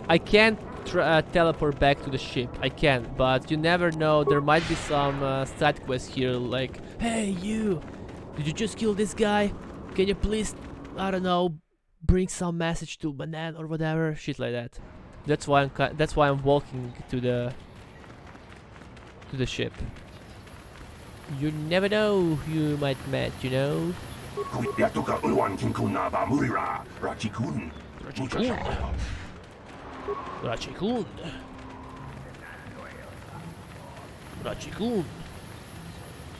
I can't teleport back to the ship. I can, but you never know. There might be some side quests here, like, hey you, did you just kill this guy? Can you please, I don't know, bring some message to Manan or whatever, shit like that. That's why I'm walking to the ship. You never know who you might meet, you know. Rachikun.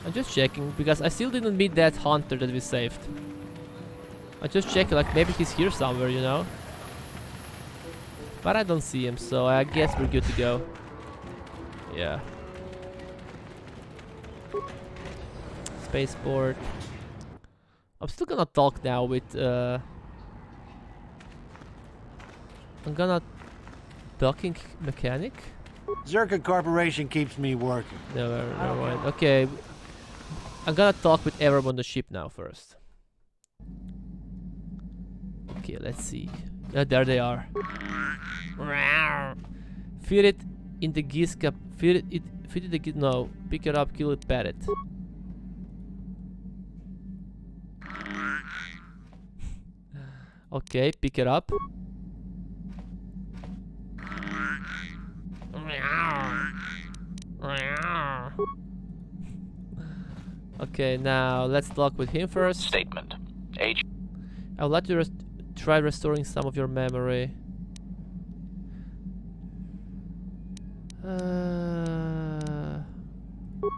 I'm just checking because I still didn't meet that hunter that we saved. I just checked, like maybe he's here somewhere, you know. But I don't see him, so I guess we're good to go. Yeah. Spaceport. I'm still gonna talk now with I'm gonna docking mechanic. Zerka Corporation keeps me working. Never mind. Okay, I'm gonna talk with everyone on the ship now first. Okay, let's see. There they are. Feed it in the geese cap. Feed it the geese. No, pick it up, kill it, pet it. Okay, pick it up. Okay, now let's talk with him first. Statement. I would like to try restoring some of your memory.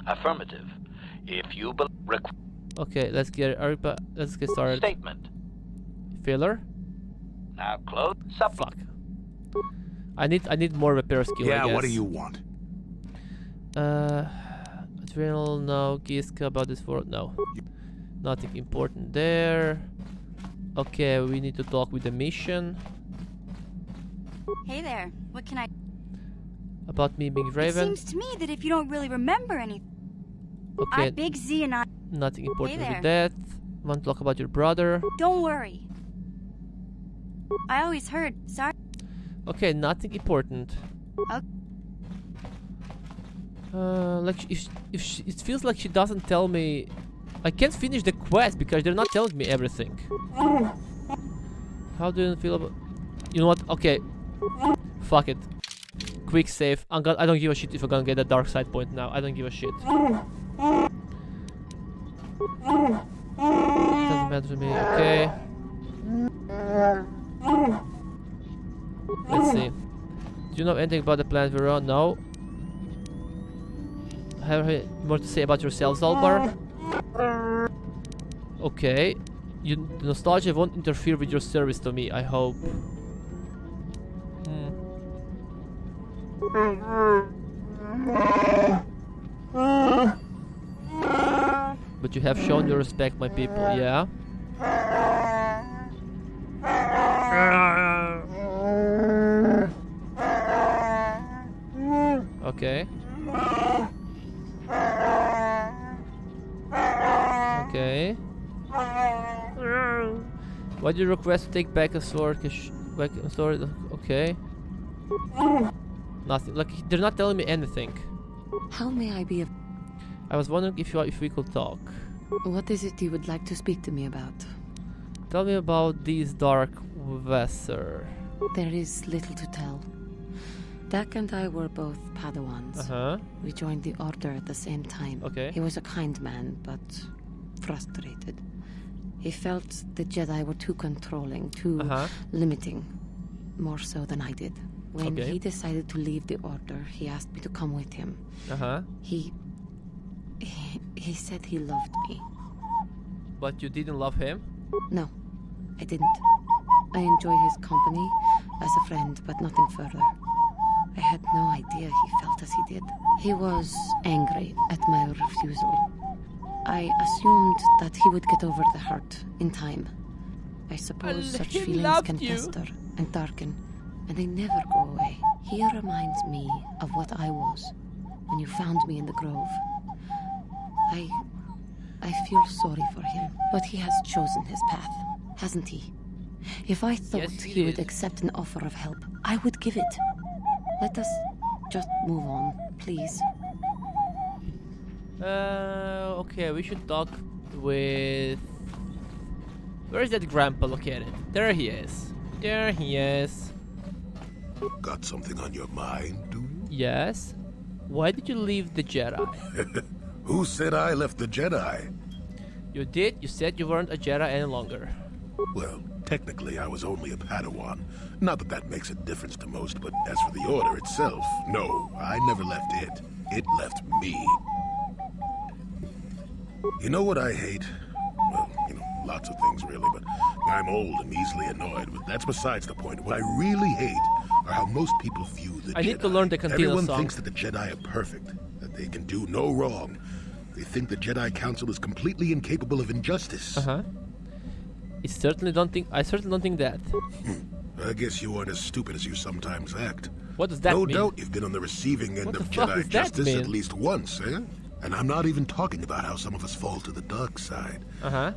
Affirmative. If you okay, let's get started. Statement. Filler. Now close. Fuck. I need more repair skill. Yeah, I guess. what do you want? Adrenal, no. Giska about this world, no. Nothing important there. Okay, we need to talk with the mission. Hey there, what can I... About me being Raven. It seems to me that if you don't really remember anything... Okay. Big Z and I... Nothing important hey with that. Want to talk about your brother. Don't worry. I always heard, sorry. Okay, nothing important. Okay. Like it feels like she doesn't tell me. I can't finish the quest because they're not telling me everything. How do you feel about? You know what? Okay, fuck it. Quick save. I don't give a shit if I'm gonna get a dark side point now. I don't give a shit. Doesn't matter to me. Okay. Let's see. Do you know anything about the planet we're on? No. Have you more to say about yourself, Zalbar? Okay. The nostalgia won't interfere with your service to me, I hope. But you have shown your respect, my people, yeah? Okay. Okay. Why do you request to take back a sword? Back a sword? Okay. Nothing. Like, they're not telling me anything. How may I be of... I was wondering if we could talk. What is it you would like to speak to me about? Tell me about these dark Vesser. There is little to tell. Dak and I were both Padawans. We joined the Order at the same time. Okay. He was a kind man, but frustrated. He felt the Jedi were too controlling, too limiting, more so than I did. When he decided to leave the Order, he asked me to come with him. He said he loved me. But you didn't love him? No, I didn't. I enjoyed his company as a friend, but nothing further. I had no idea he felt as he did. He was angry at my refusal. I assumed that he would get over the hurt in time. I suppose such feelings can fester and darken, and they never go away. He reminds me of what I was when you found me in the grove. I feel sorry for him, but he has chosen his path, hasn't he? If I thought he would accept an offer of help, I would give it. Let us just move on, please. Okay, we should talk with... Where is that grandpa located? There he is. There he is. Got something on your mind, do you? Yes. Why did you leave the Jedi? Who said I left the Jedi? You did. You said you weren't a Jedi any longer. Well, technically I was only a Padawan. Not that that makes a difference to most, but as for the Order itself, no, I never left it. It left me. You know what I hate? Well, lots of things really, but I'm old and easily annoyed, but that's besides the point. What I really hate are how most people view the Jedi. I need to learn the Cantina Everyone song. thinks that the Jedi are perfect, that they can do no wrong. They think the Jedi Council is completely incapable of injustice. I certainly don't think that. I guess you aren't as stupid as you sometimes act. What does that mean? No doubt you've been on the receiving end of Jedi justice at least once, eh? And I'm not even talking about how some of us fall to the dark side.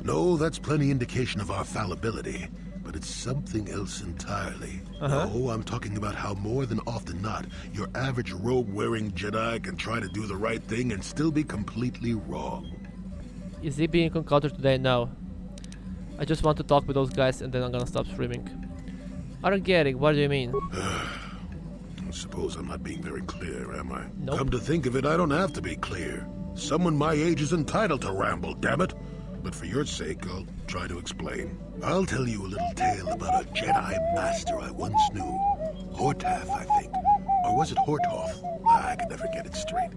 No, that's plenty indication of our fallibility. But it's something else entirely. No, I'm talking about how more than often not, your average robe-wearing Jedi can try to do the right thing and still be completely wrong. Is he being encountered today? No. I just want to talk with those guys and then I'm gonna stop streaming. I don't get it. What do you mean? I suppose I'm not being very clear, am I? Nope. Come to think of it, I don't have to be clear. Someone my age is entitled to ramble, damn it. But for your sake, I'll try to explain. I'll tell you a little tale about a Jedi master I once knew. Hortath, I think. Or was it Hortoth? I could never get it straight.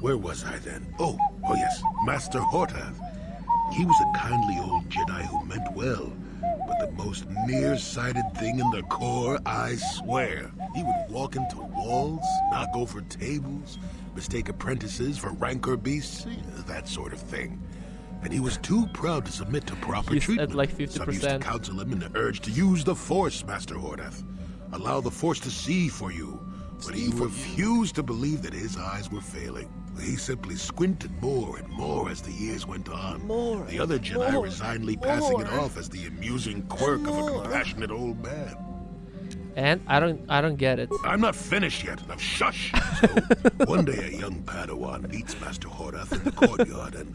Where was I then? Oh yes, Master Hortath. He was a kindly old Jedi who meant well, but the most nearsighted thing in the Corps, I swear. He would walk into walls, knock over tables, mistake apprentices for rancor beasts, that sort of thing. And he was too proud to submit to proper treatment. At like 50%. Some used to counsel him and urge to use the Force, Master Hortath. Allow the Force to see for you. But he refused to believe that his eyes were failing. He simply squinted more and more as the years went on. The other Jedi resignedly passing it off as the amusing quirk of a compassionate old man. And I don't get it. I'm not finished yet. Now shush. So, one day a young Padawan meets Master Hortath in the courtyard and,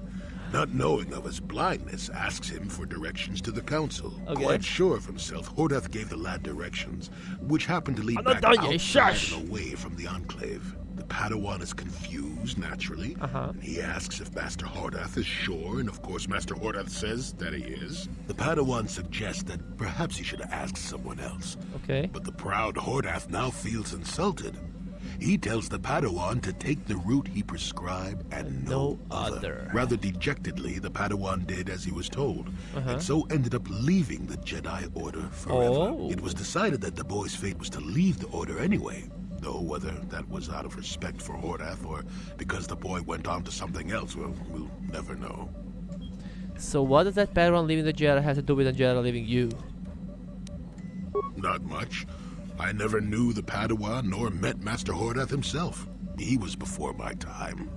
not knowing of his blindness, asks him for directions to the council. Quite sure of himself, Hortath gave the lad directions, which happened to lead back outside and away from the Enclave. The The Padawan is confused, naturally. And he asks if Master Hordath is sure, and of course Master Hordath says that he is. The Padawan suggests that perhaps he should ask someone else. Okay. But the proud Hordath now feels insulted. He tells the Padawan to take the route he prescribed and no other. Rather dejectedly, the Padawan did as he was told, and so ended up leaving the Jedi Order forever. It was decided that the boy's fate was to leave the Order anyway, though whether that was out of respect for Hordath or because the boy went on to something else, well, we'll never know. So what does that Padawan leaving the Jedi have to do with the Jedi leaving you? Not much. I never knew the Padawan nor met Master Hordath himself. He was before my time.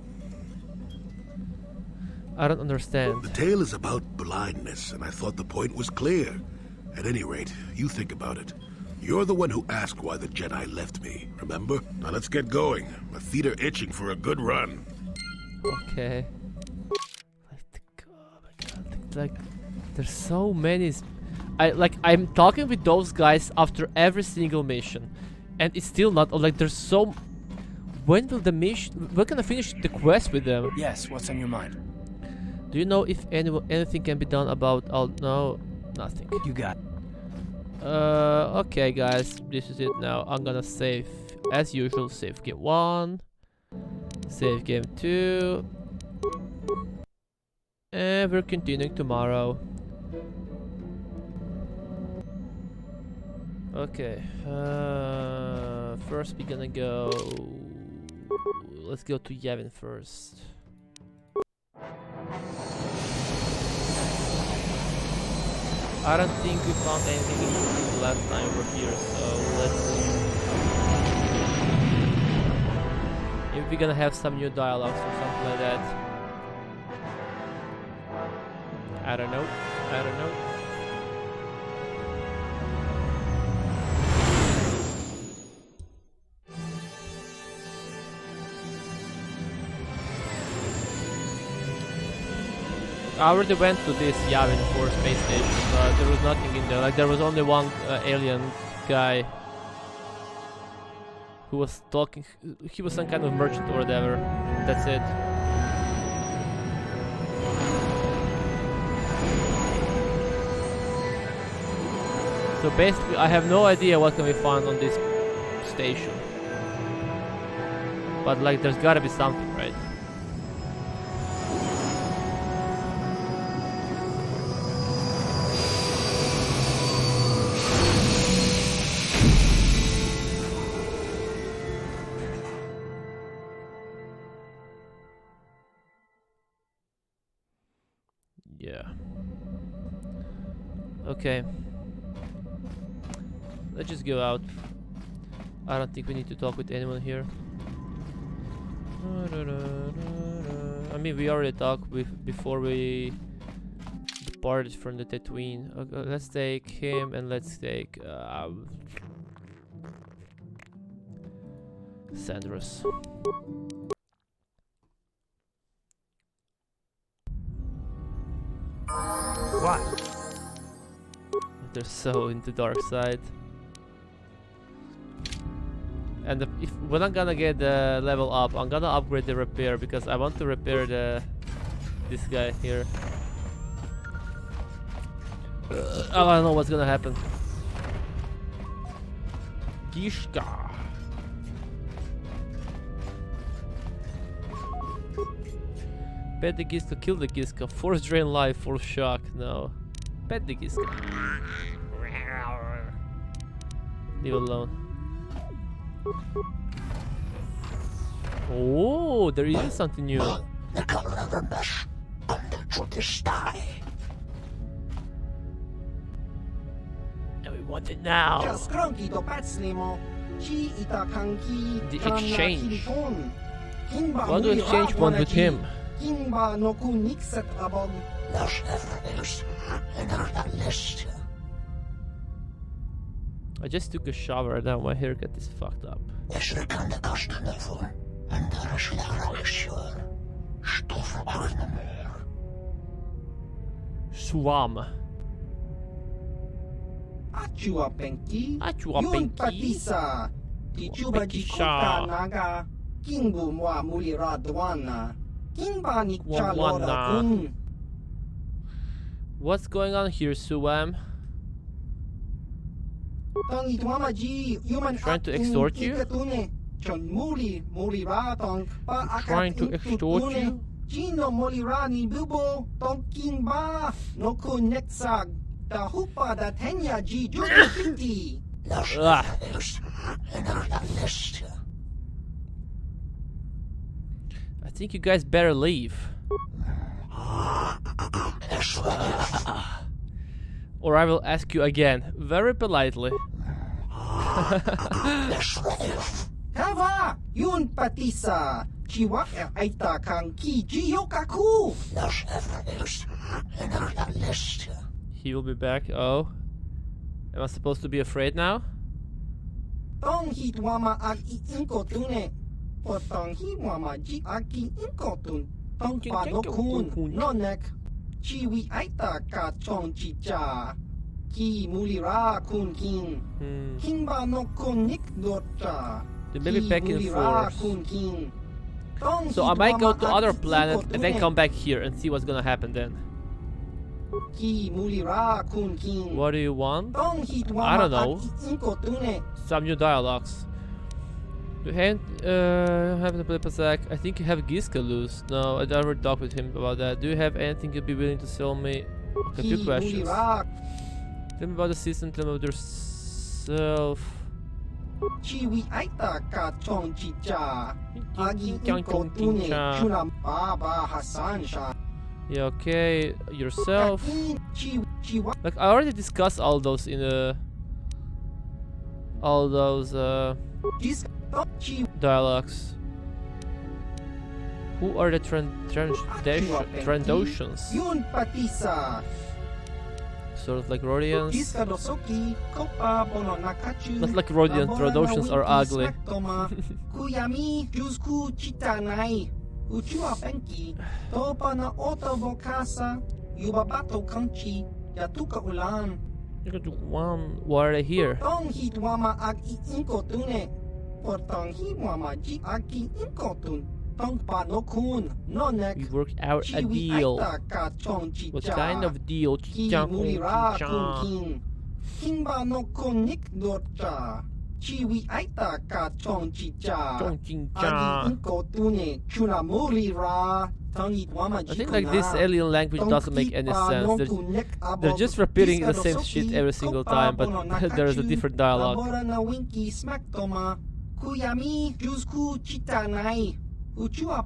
I don't understand. The tale is about blindness, and I thought the point was clear. At any rate, you think about it. You're the one who asked why the Jedi left me, remember? Now let's get going. My feet are itching for a good run. Okay. Like, there's so many... I'm talking with those guys after every single mission, and it's still not like there's so. When will the mission? We're gonna finish the quest with them. Yes. What's on your mind? Do you know if anything can be done about? No, nothing. You got. Okay, guys, this is it now. I'm gonna save as usual. Save game 1, save game 2, and we're continuing tomorrow. Okay, first we're gonna go... Let's go to Yavin first. I don't think we found anything interesting last time we're here, so let's see. If we're gonna have some new dialogues or something like that. I don't know. I already went to this Yavin 4 space station, but there was nothing in there. Like, there was only one alien guy who was talking. He was some kind of merchant or whatever. That's it. So basically, I have no idea what can we find on this station. But like, there's gotta be something, right? Yeah. Okay. Let's just go out. I don't think we need to talk with anyone here. I mean, we already talked before we departed from the Tatooine. Okay, let's take him and let's take Sandros. What? They're so into dark side. And if when I'm gonna get the level up, I'm gonna upgrade the repair because I want to repair this guy here. I don't know what's gonna happen. Gishka. Pet the Giska, kill the Giska. Force drain life, force shock. No. Pet the Giska. Leave it alone. Oh, there is something new. The color of the mesh under the sky. And we want it now. The exchange. Why do we exchange one with him? I just took a shower and now my haircut is fucked up. Swam. Achua Penki. Achua Penki. Patisa. Tichuba Jikuta Naga. Kingbu wa mulira dwana. Kingba ni chalora kun. What's going on here, Suam? Trying to extort you? Trying to extort you? Chino molirani bubo tonking ba no kuneksag da hupa da tenya ji juti. I think you guys better leave. Or I will ask you again, very politely. Kava yun patisa chiwa aita kang ki jiyokaku. He will be back. Oh, am I supposed to be afraid now? Tong hitwama ag inko tune. Potong hiwama ji aki inko tun. Tong padokun nonek. Chiwi aita ka chong chicha. Ki mulira kun king. Kingba no kunik dota. They may be back in force. So I might go to other planet and then come back here and see what's gonna happen then. What do you want? I don't know. Some new dialogues. You have the Blipazak. I think you have Giska loose. No, I never talked with him about that. Do you have anything you'd be willing to sell me? Okay, 2 questions. Tell me about the system, tell me about yourself. Chiwi aita ka chong chicha. Agi Chong tune chunam baba Hassan sha. Yeah, okay, yourself. Like I already discussed all those in all those dialogues. Who are the Trandoshans? Sort of like Rhodians. Not like Rhodians, Trandoshans are ugly. Uchua penki, topa na oto vokasa, yubabato kanchi, yatuka ulan. You got one. Why are they here? Tong hitwama ag inko tune, portong hiwama ji aki inko tun, tong panokun, nonek. We worked out a deal. What kind of deal? Kimba no kunik dorcha. Chiwi aita ka chong chicha. Agi inko tune chuna muri ra. I think like this alien language doesn't make any sense. They're just repeating the same shit every single time, but there's a different dialogue. I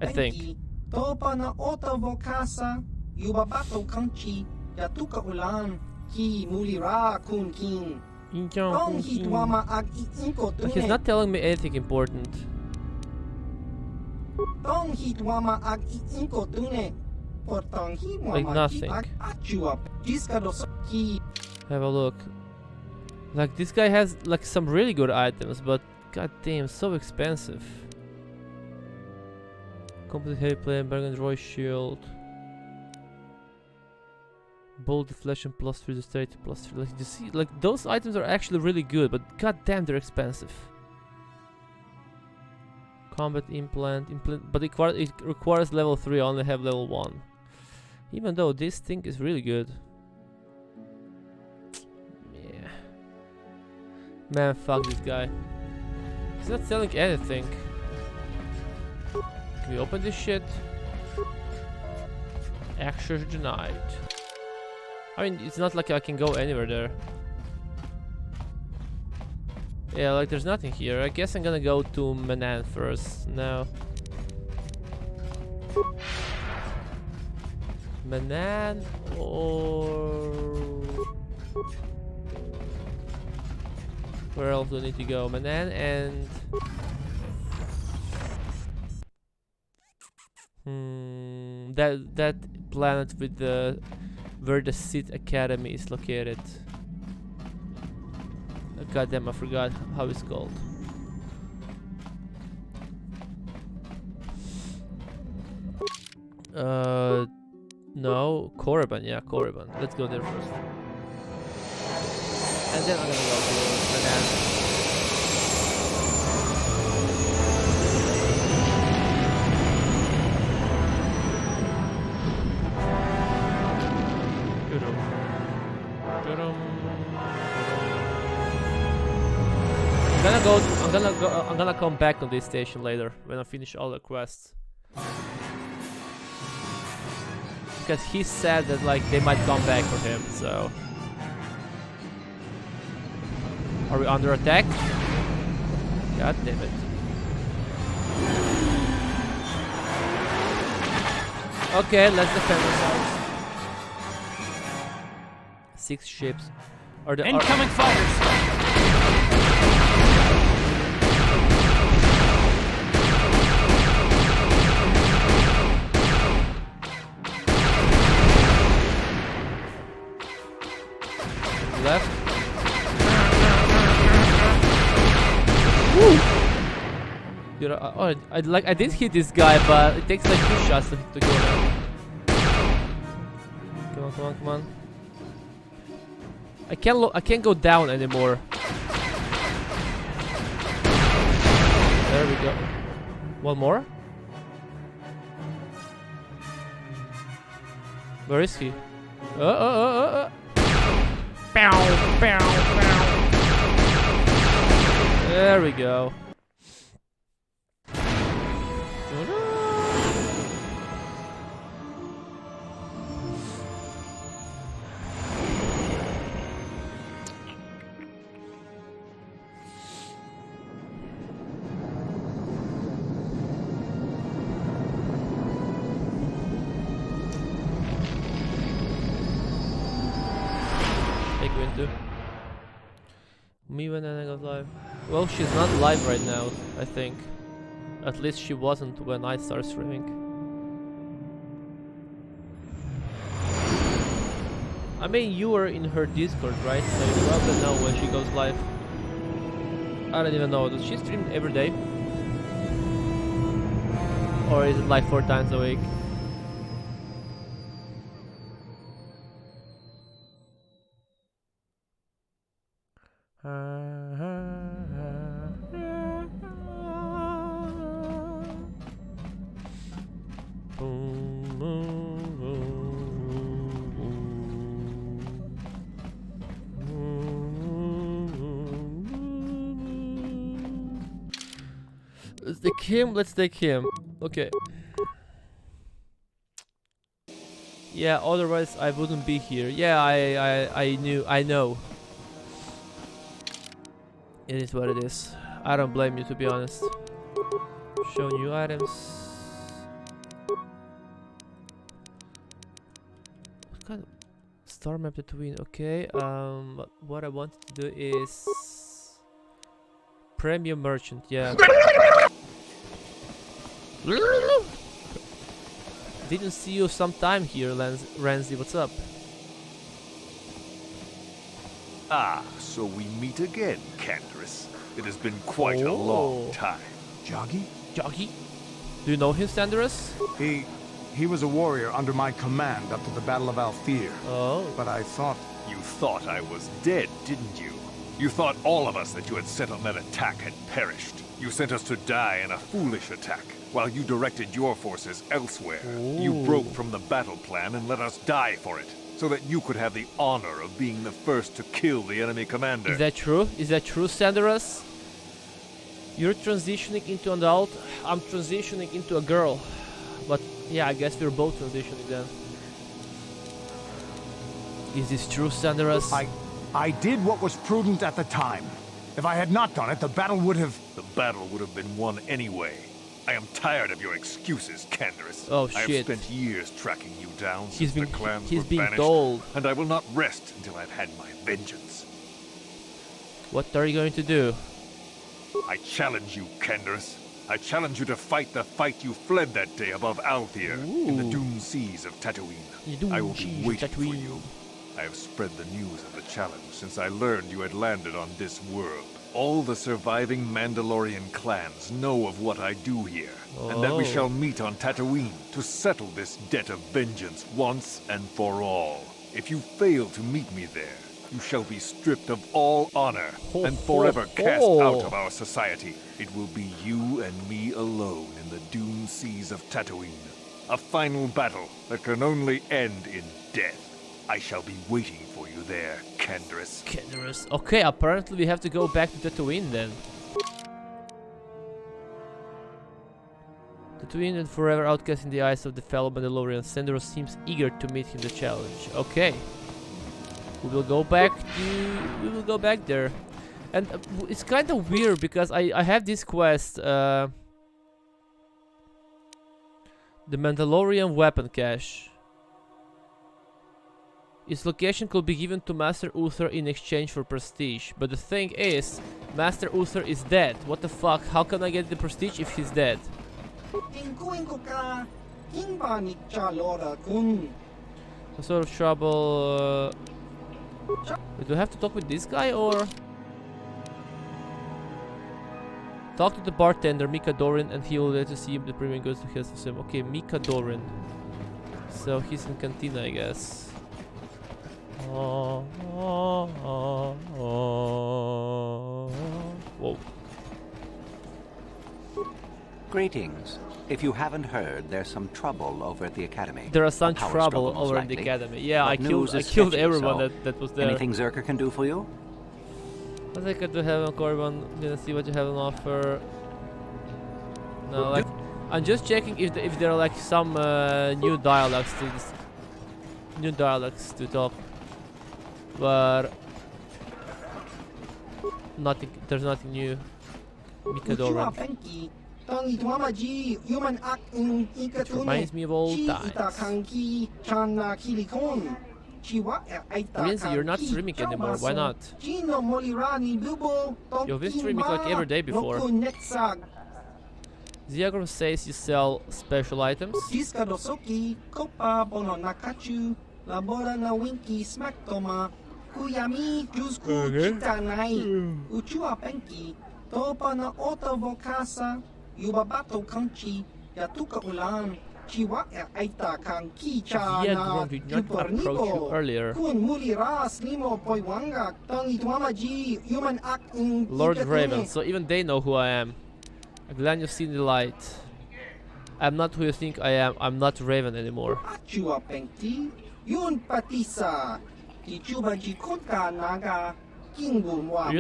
think. Topa na oto vokasa, yubabato kanchi, yatuka ulan, ki mulira kun king. He's not telling me anything important. Like nothing. Have a look. Like this guy has like some really good items, but goddamn, so expensive. Complete heavy plate, bargain Roy shield. Bold deflection plus 3 dexterity plus 3. Like you see, like those items are actually really good, but goddamn, they're expensive. Combat implant, but it requires level 3. I only have level 1. Even though this thing is really good. Yeah. Man, fuck this guy. He's not selling anything. Can we open this shit? Access denied. I mean, it's not like I can go anywhere there. Yeah, like there's nothing here. I guess I'm gonna go to Manan first now. Manan or... Where else do I need to go? Manan and... that planet with the... where the Sith Academy is located. Goddamn, I forgot how it's called. No, Korriban, yeah, Korriban. Let's go there first. And then I'm gonna go to Manan. I'm gonna come back on this station later when I finish all the quests. Because he said that like they might come back for him, so. Are we under attack? God damn it. Okay, let's defend ourselves. 6 ships. Are the incoming fighters! Left. Woo! Dude, I did hit this guy, but it takes like 2 shots to go down. Come on. I can't go down anymore. There we go. One more. Where is he? Bow. There we go. Me when I got live. Well, she's not live right now, I think. At least she wasn't when I started streaming. I mean, you were in her Discord, right? So you probably know when she goes live. I don't even know. Does she stream every day? Or is it like 4 times a week? Let's take him. Okay. Yeah, otherwise I wouldn't be here. Yeah, I know. It is what it is. I don't blame you, to be honest. Show new items. What kind of star map Tatooine? Okay. What I wanted to do is premium merchant. Yeah. Didn't see you sometime here, Ramsey. What's up? Ah, so we meet again, Canderous. It has been quite a long time. Joggy? Joggy? Do you know him, Sanderus? He was a warrior under my command up to the Battle of Althir. Oh. But I thought... You thought I was dead, didn't you? You thought all of us that you had sent on that attack had perished. You sent us to die in a foolish attack, while you directed your forces elsewhere. Ooh. You broke from the battle plan and let us die for it, so that you could have the honor of being the first to kill the enemy commander. Is that true? Is that true, Sanderus? You're transitioning into an adult, I'm transitioning into a girl. But yeah, I guess we're both transitioning then. Is this true, Sanderus? I did what was prudent at the time. If I had not done it, the battle would have... The battle would have been won anyway. I am tired of your excuses, Canderous. Oh shit. I have spent years tracking you down since the clans he's were being banished, told. and I will not rest until I've had my vengeance. What are you going to do? I challenge you, Canderous. I challenge you to fight the fight you fled that day above Althir in the Dune Seas of Tatooine. I will be waiting for you. I have spread the news of the challenge since I learned you had landed on this world. All the surviving Mandalorian clans know of what I do here, and that we shall meet on Tatooine to settle this debt of vengeance once and for all. If you fail to meet me there, you shall be stripped of all honor and forever cast out of our society. It will be you and me alone in the Dune Seas of Tatooine. A final battle that can only end in death. I shall be waiting for you there, Canderous. Okay, apparently we have to go back to Tatooine then. Tatooine and forever outcast in the eyes of the fellow Mandalorian, Sandro seems eager to meet him the challenge. Okay. We will go back there. And it's kind of weird because I have this quest, the Mandalorian weapon cache. Its location could be given to Master Uther in exchange for prestige. But the thing is, Master Uther is dead. What the fuck? How can I get the prestige if he's dead? Some sort of trouble. Do I have to talk with this guy or? Talk to the bartender, Mika Doran, and he will let you see the premium goods to his him. Okay, Mika Doran. So he's in Cantina, I guess. Whoa. Greetings. If you haven't heard, there's some trouble over at the academy. There are some trouble over at the academy. Yeah, I killed everyone that was there. Anything Zerka can do for you? I think I do have a Corbin. Gonna see what you have on offer. No, like I'm just checking if there are like some new dialogues to talk, but nothing. There's nothing new. Mikadoran. It reminds me of old times. Lindsay, you're not streaming anymore. Why not? You've been streaming like every day before. Ziagro says you sell special items. Ziagro did not approach you earlier. Lord Raven, so even they know who I am. I'm glad you've seen the light. I'm not who you think I am. I'm not Raven anymore. You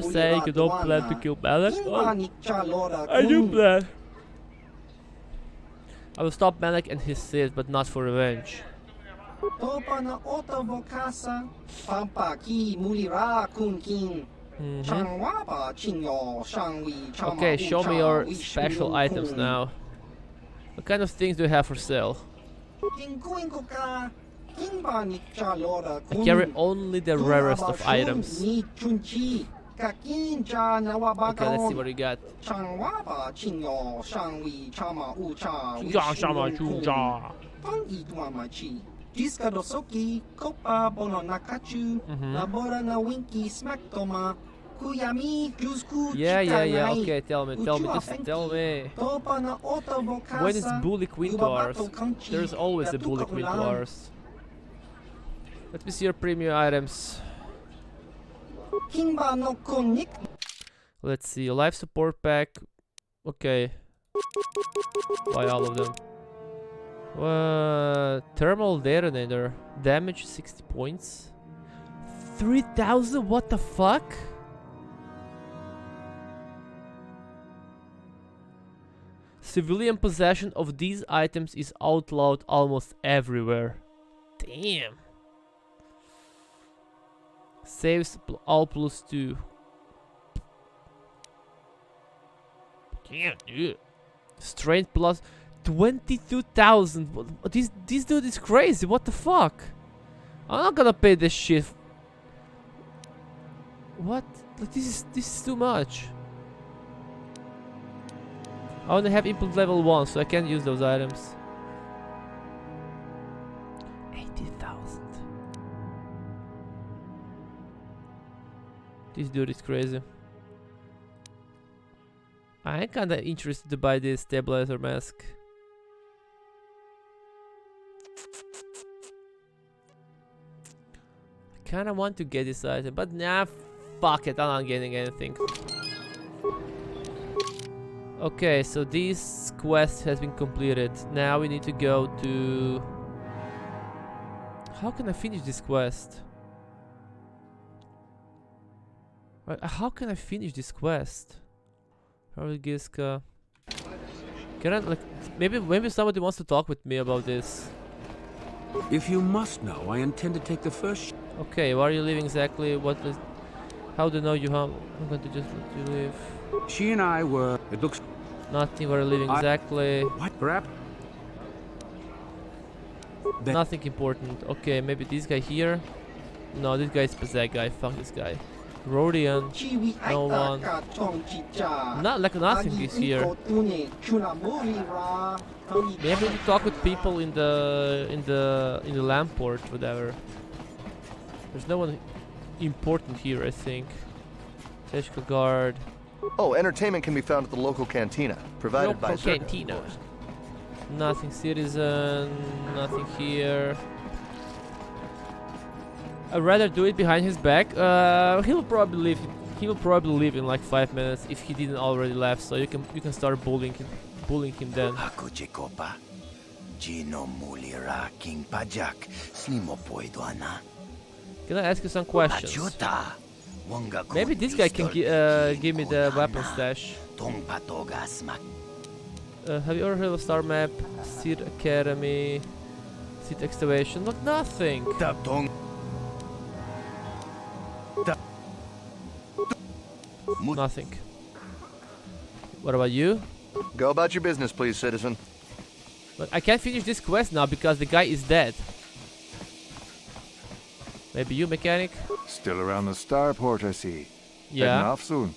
say you don't plan to kill Malak? Oh, I do plan. I will stop Malak and his sins, but not for revenge. Okay, show me your special items now. What kind of things do you have for sale? I carry only the rarest of items. Okay, let's see what we got. Yeah, okay, tell me, just tell me. When is Bully Queen Wars? There's always a Bully Queen Wars. Let me see your premium items. Let's see, life support pack. Okay. Buy all of them. Thermal detonator. Damage 60 points. 3,000? What the fuck? Civilian possession of these items is outlawed almost everywhere. Damn. Saves all +2. Damn, dude. Strength plus 22,000. This dude is crazy. What the fuck? I'm not gonna pay this shit. What? Like, this is too much. I only have input level 1, so I can't use those items. 80,000. This dude is crazy. I'm kinda interested to buy this stabilizer mask. I kinda want to get this item, but nah, fuck it, I'm not getting anything. Okay, so this quest has been completed. Now we need to go to... How can I finish this quest? Right, how can I finish this quest? Giska. Can I, like, maybe somebody wants to talk with me about this. If you must know, I intend to take the first. Okay, where are you living exactly? What is? How do you know you have? I'm going to just let you live. She and I were. It looks. Nothing. Where are you living exactly? What? Perhaps. Nothing important. Okay, maybe this guy here. No, this guy is that guy. Fuck this guy. Rodian. No one. Not like nothing is here. Maybe to talk with people in the lamp port, whatever. There's no one important here, I think. Teshka guard. Oh, entertainment can be found at the local cantina, provided by Zerka, cantina. Nothing citizen. Nothing here. I'd rather do it behind his back. He'll probably leave. He will probably leave in like 5 minutes if he didn't already left. So you can start bullying him then. Can I ask you some questions? Maybe this guy can give me the weapon stash. Have you ever heard of Star Map, Seed Academy, Seed Excavation? Look, nothing. Nothing. What about you? Go about your business, please, citizen. Look, I can't finish this quest now because the guy is dead. Maybe you, mechanic? Still around the starport, I see. Yeah. Heading off soon.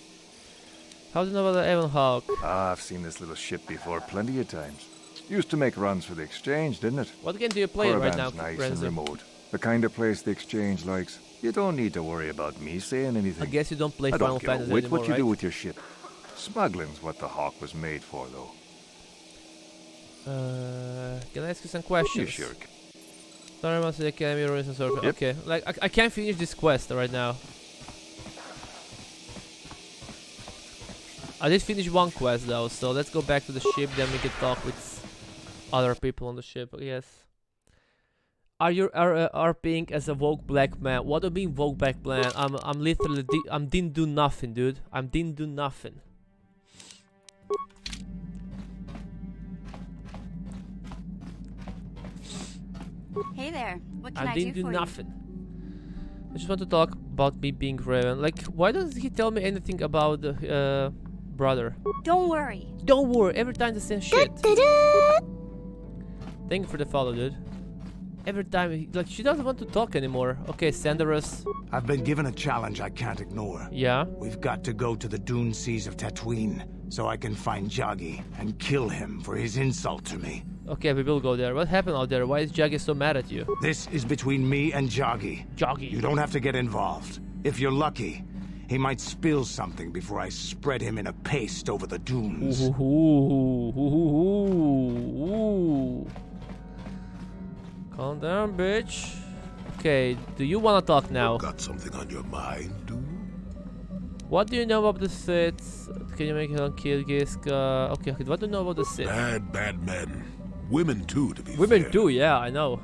How do you know about the Avon Hawk? Ah, I've seen this little ship before plenty of times. Used to make runs for the exchange, didn't it? What game do you play right now, nice Renzo? and remote. The kind of place the exchange likes. You don't need to worry about me saying anything. I guess you don't play I Final don't give a Fantasy whit anymore, what you right? do with your ship. Smuggling's what the Hawk was made for, though. Can I ask you some questions? You sure can. Sorry about the Academy ruins and sort of. Yep. Okay, like I can't finish this quest right now. I did finish one quest though, so let's go back to the ship. Then we can talk with other people on the ship. Yes. Are you RPing as a woke black man? What do you mean woke black man? I'm literally I'm didn't do nothing, dude. I didn't do nothing. Hey there. What can I I didn't do do for nothing. I just want to talk about me being Raven. Like, why doesn't he tell me anything about the brother? Don't worry. Don't worry. Every time the same shit. Thank you for the follow, dude. Every time, like, she doesn't want to talk anymore. Okay, Sanderus. I've been given a challenge I can't ignore. Yeah? We've got to go to the Dune Seas of Tatooine so I can find Jaggi and kill him for his insult to me. Okay, we will go there. What happened out there? Why is Jaggi so mad at you? This is between me and Jaggi. Jaggi. You don't have to get involved. If you're lucky, he might spill something before I spread him in a paste over the dunes. Ooh. Calm down, bitch. Okay, do you want to talk now? Got something on your mind, dude? What do you know about the Sith? Can you make it on Kirgiska? Okay, what do you know about the Sith? Bad men. Women too, to be fair. Women too, yeah, I know.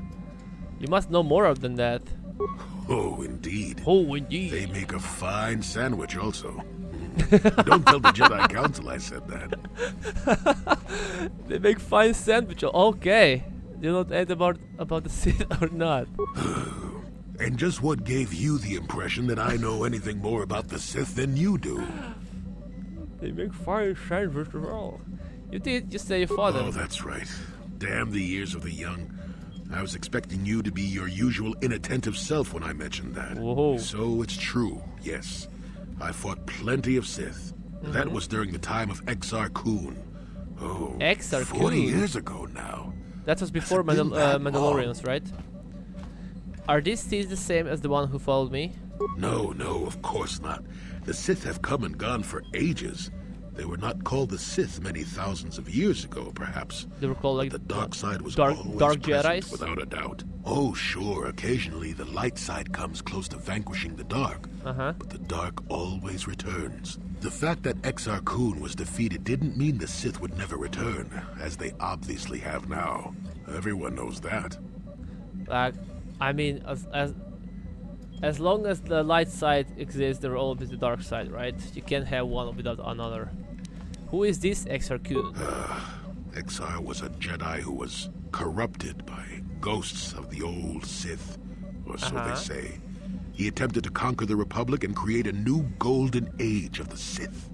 You must know more than that. Oh, indeed. Oh, indeed. They make a fine sandwich also. Don't tell the Jedi Council I said that. They make fine sandwiches. Okay. You know anything about the Sith or not? And just what gave you the impression that I know anything more about the Sith than you do? They make fine sandwiches. Oh. You did just say your father. Oh, that's right. Damn the years of the young. I was expecting you to be your usual inattentive self when I mentioned that. Whoa. So it's true, yes. I fought plenty of Sith. That was during the time of Exar Kun. Oh, Exar 40 Kun? years ago now. That was before Mandalorians, right? Are these Sith the same as the one who followed me? No, of course not. The Sith have come and gone for ages. They were not called the Sith many thousands of years ago, perhaps. They were called like the dark side was dark always present, Jedis? without a doubt. Oh, sure, occasionally the light side comes close to vanquishing the dark. But the dark always returns. The fact that Exar Kun was defeated didn't mean the Sith would never return, as they obviously have now. Everyone knows that. Like, I mean, as long as the light side exists, there will always be the dark side, right? You can't have one without another. Who is this Exar Kun? Exar was a Jedi who was corrupted by ghosts of the old Sith, or so they say. He attempted to conquer the Republic and create a new golden age of the Sith.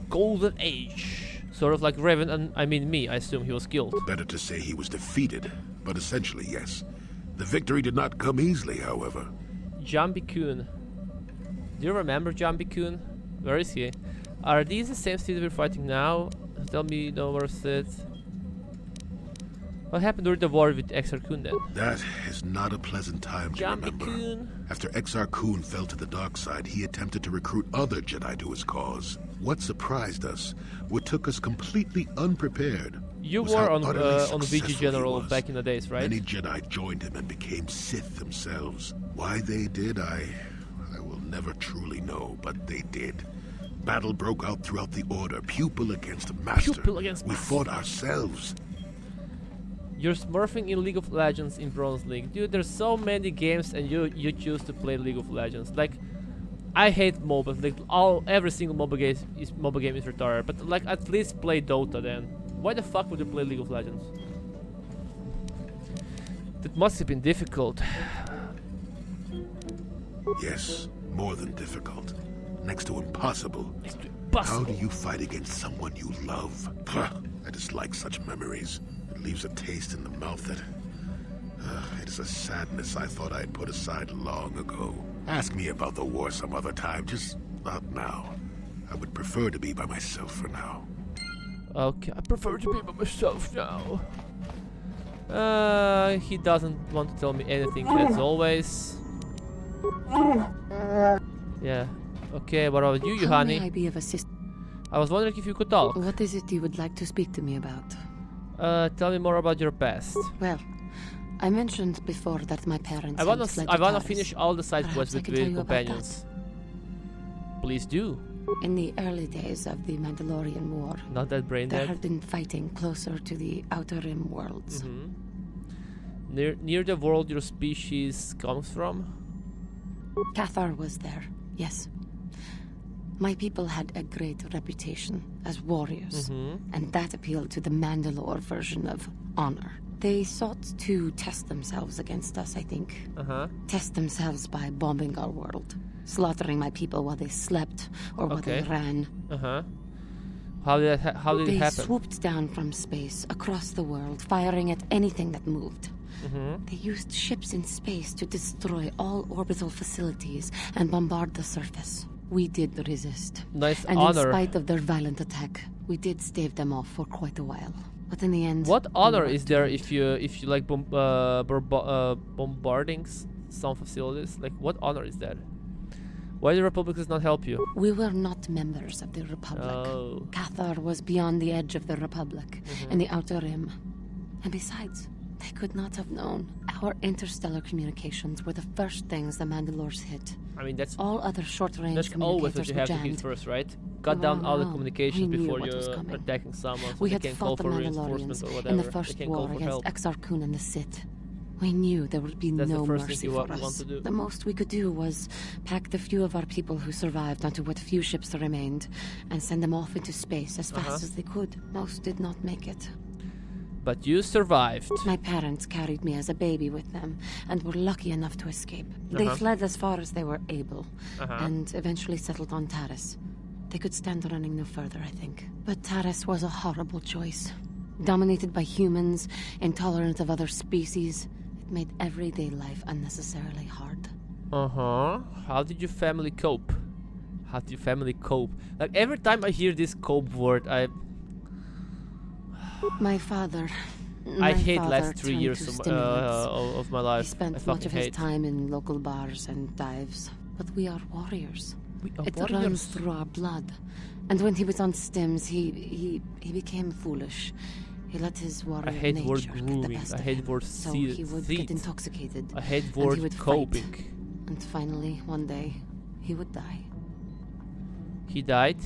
Golden age. Sort of like Revan and, I mean me, I assume he was killed. Better to say he was defeated, but essentially yes. The victory did not come easily, however. Jambi Kun. Do you remember Jambi Kun? Where is he? Are these the same cities we're fighting now? Tell me no more Sith. What happened during the war with Exar Kun then? That is not a pleasant time to Jambi remember. Kun. After Exar Kun fell to the dark side, he attempted to recruit other Jedi to his cause. What surprised us, what took us completely unprepared, You was were how on utterly VG successful he General was. back in the days, right? Many Jedi joined him and became Sith themselves. Why they did, I will never truly know, but they did. Battle broke out throughout the Order, pupil against master. Pupil against we master. fought ourselves. You're smurfing in League of Legends in Bronze League. Dude, there's so many games and you choose to play League of Legends. Like, I hate MOBA. Like, every single MOBA game is retarded. But like, at least play Dota then. Why the fuck would you play League of Legends? That must have been difficult. Yes, more than difficult. Next to impossible. How do you fight against someone you love? I dislike such memories. It leaves a taste in the mouth that... it is a sadness I thought I had put aside long ago. Ask me about the war some other time, just not now. I would prefer to be by myself for now. Okay, I prefer to be by myself now. He doesn't want to tell me anything as always. Yeah. Okay, what about you, How may I honey? be of assistance? I was wondering if you could talk. What is it you would like to speak to me about? Tell me more about your past. Well, I mentioned before that my parents I wanna had fled I to wanna Taris. finish all the side Perhaps quests I with can tell the you about that. companions. Please do. In the early days of the Mandalorian War, Not that brain there dead. had been fighting closer to the Outer Rim worlds. Near the world your species comes from? Cathar was there, yes. My people had a great reputation as warriors, and that appealed to the Mandalore version of honor. They sought to test themselves against us, I think. Test themselves by bombing our world, slaughtering my people while they slept or while they ran. How did it They happen? swooped down from space across the world, firing at anything that moved. They used ships in space to destroy all orbital facilities and bombard the surface. We did resist. Nice and honor. in spite of their violent attack, we did stave them off for quite a while. But in the end, What we honor were is there if you like bombarding some facilities? Like, what honor is that? Why the Republic does not help you? We were not members of the Republic. Oh. Cathar was beyond the edge of the Republic, in the Outer Rim. And besides, they could not have known. Our interstellar communications were the first things the Mandalores hit. I mean, that's all other short-range That's always what communicators you were have to jammed. hit first, right? Cut down all the No, communications we knew before what was you're coming. attacking someone, so We they had can fought call the for reinforcements or Mandalorians whatever. in the They first can call war for against help. Exar Kun and the Sith. We knew there would be That's the no first thing mercy you for want us. to do. The most we could do was pack the few of our people who survived onto what few ships remained and send them off into space as fast as they could. Most did not make it. But you survived. My parents carried me as a baby with them and were lucky enough to escape. They fled as far as they were able and eventually settled on Taris. They could stand running no further, I think. But Taris was a horrible choice. Dominated by humans, intolerant of other species, it made everyday life unnecessarily hard. How did your family cope? How did your family cope? Like, every time I hear this cope word, My father. I my hate father last 3 turned years to of stimulants. my life. He spent I much fucking of his hate. time in local bars and dives. But we are warriors. It runs warriors. through our blood. And when he was on stims, he became foolish. He let his warrior I hate nature word get the grooming. best I of hate him. word So seed. he would get intoxicated. I hate and word he would coping. fight. And finally, one day, he would die. He died?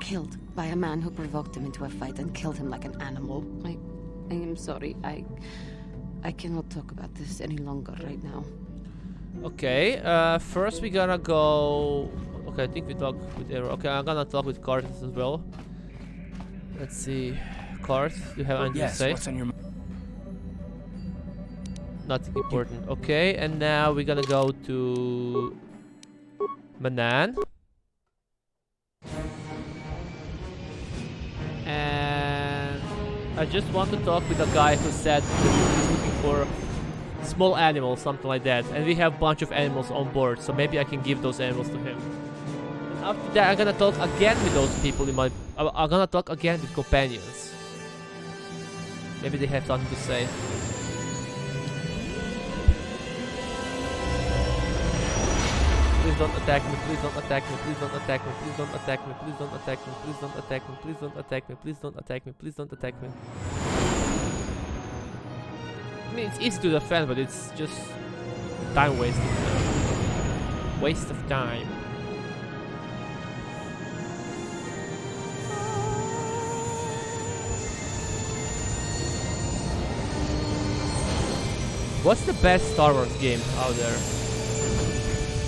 Killed by a man who provoked him into a fight and killed him like an animal. I am sorry. I cannot talk about this any longer right now. Okay, first we gonna go... Okay, I think we talk with Aero. Okay, I'm gonna talk with Cartus as well. Let's see. cards. You have anything to say? What's on your mind? Nothing important. Okay, and now we're gonna go to Manan. And I just want to talk with a guy who said he's looking for small animals, something like that. And we have a bunch of animals on board, so maybe I can give those animals to him. And after that, I'm gonna talk again with those people in my... I'm gonna talk again with companions. Maybe they have something to say. Please don't attack me, please don't attack me, please don't attack me, please don't attack me, please don't attack me, please don't attack me, please don't attack me, please don't attack me, please don't attack me. I mean, it's easy to defend, but it's just time wasting. Waste of time. What's the best Star Wars game out there?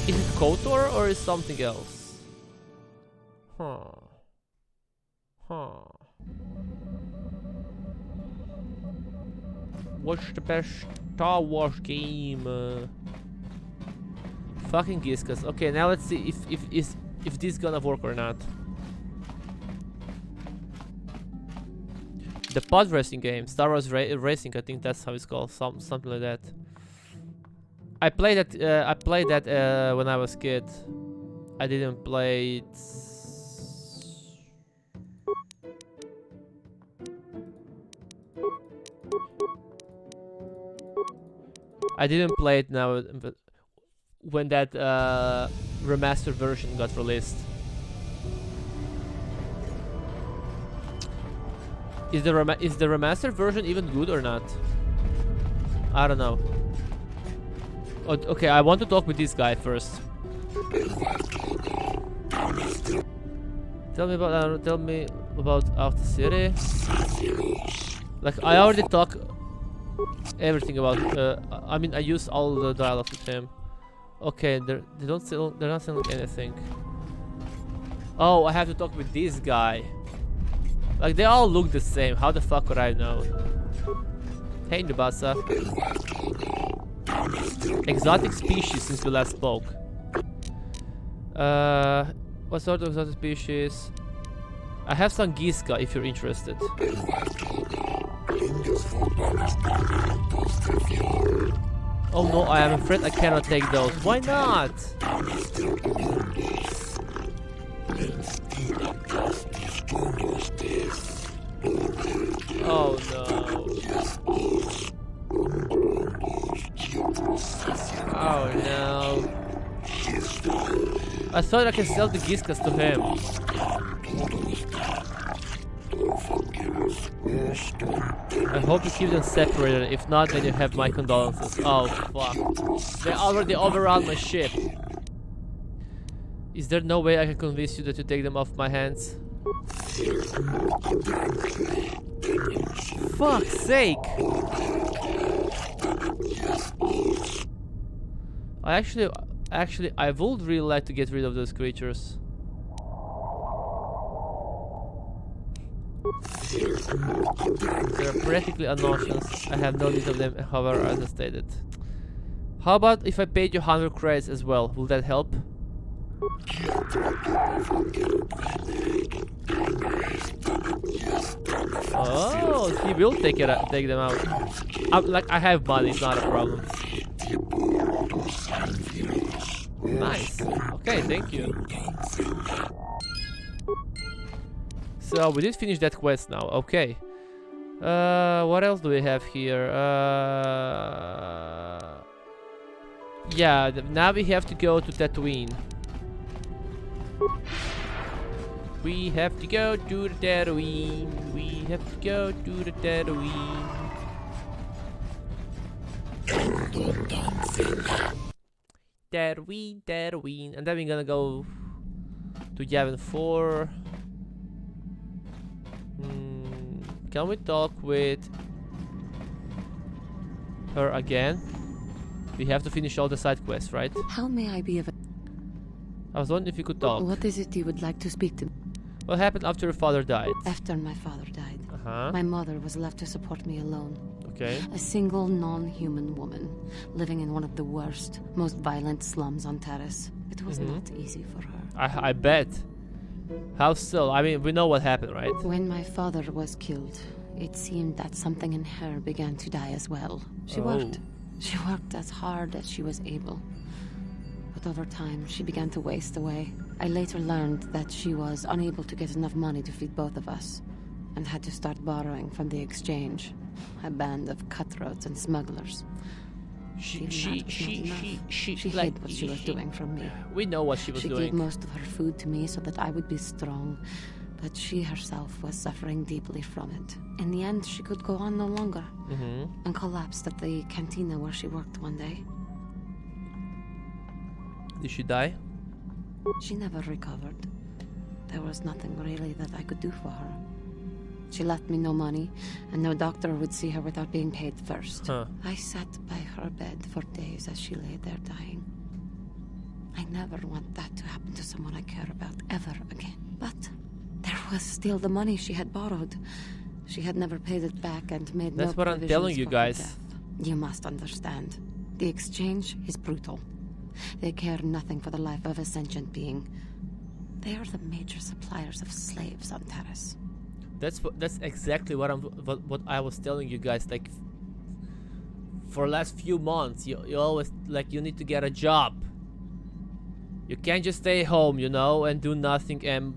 Is it KOTOR or is something else? What's the best Star Wars game? Fucking Giskas. Okay, now let's see if this is gonna work or not. The pod racing game, Star Wars Racing, I think that's how it's called, something like that. I played that. I played that when I was a kid. I didn't play it. I didn't play it now, but when that remastered version got released. Is the remastered version even good or not? I don't know. Okay, I want to talk with this guy first. Tell me about After City. Like I already talk everything about. I mean, I use all the dialogue with him. Okay, they're not selling anything. Oh, I have to talk with this guy. Like they all look the same. How the fuck would I know? Hey, Nubasa. Exotic species since we last spoke. What sort of exotic species? I have some Giska if you're interested. Oh no, I am afraid I cannot take those. Why not? Oh no. Oh no. I thought I can sell the Giskas to him. I hope you keep them separated. If not, then you have my condolences. Oh fuck. They already overrun my ship. Is there no way I can convince you that you take them off my hands? Fuck's sake! I would really like to get rid of those creatures. They're practically obnoxious. I have no need of them, however, as I stated. How about if I paid you 100 credits as well? Will that help? Oh, he will take them out. Like I have money, it's not a problem. Nice. Okay, thank you. So we did finish that quest now. Okay. What else do we have here? Yeah. Now we have to go to Tatooine. We have to go to the Tatooine. We have to go to the Tatooine. Tatooine. And then we're gonna go to Yavin 4. Can we talk with her again? We have to finish all the side quests, right? How may I be of... I was wondering if you could talk. What is it you would like to speak to me? What happened after your father died? After my father died. My mother was left to support me alone. Okay. A single non-human woman living in one of the worst, most violent slums on Terrace. It was not easy for her. I bet. How so? I mean, we know what happened, right? When my father was killed, it seemed that something in her began to die as well. She worked. She worked as hard as she was able. But over time, she began to waste away. I later learned that she was unable to get enough money to feed both of us, and had to start borrowing from the exchange, a band of cutthroats and smugglers. She hid what she was doing from me. We know what she was doing. She gave most of her food to me so that I would be strong, but she herself was suffering deeply from it. In the end, she could go on no longer, and collapsed at the cantina where she worked one day. Did she die? She never recovered. There was nothing really that I could do for her. She left me no money, and no doctor would see her without being paid first. I sat by her bed for days as she lay there dying. I never want that to happen to someone I care about ever again. But there was still the money she had borrowed. She had never paid it back and made That's no what I'm telling provisions you for her guys. death. You must understand. The exchange is brutal. They care nothing for the life of a sentient being. They are the major suppliers of slaves on Terrace. That's exactly what I was telling you guys. Like, for the last few months, you always like you need to get a job. You can't just stay home, you know, and do nothing and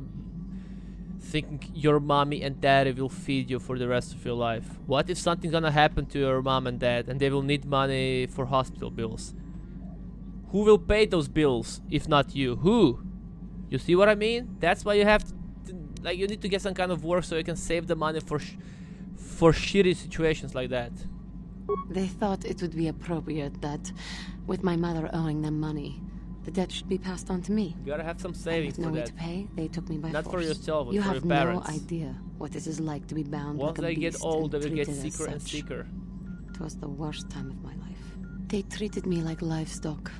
think your mommy and daddy will feed you for the rest of your life. What if something's gonna happen to your mom and dad and they will need money for hospital bills? Who will pay those bills if not you? Who? You see what I mean? That's why you have to, like, you need to get some kind of work so you can save the money for shitty situations like that. They thought it would be appropriate that, with my mother owing them money, the debt should be passed on to me. You gotta have some savings With no for way that. to pay, they took me by Not force. for yourself, but you for have your parents. no idea what it is like to be bound Once like a they get beast old, they and will get treated as sicker and such. sicker. It was the worst time of my life. They treated me like livestock.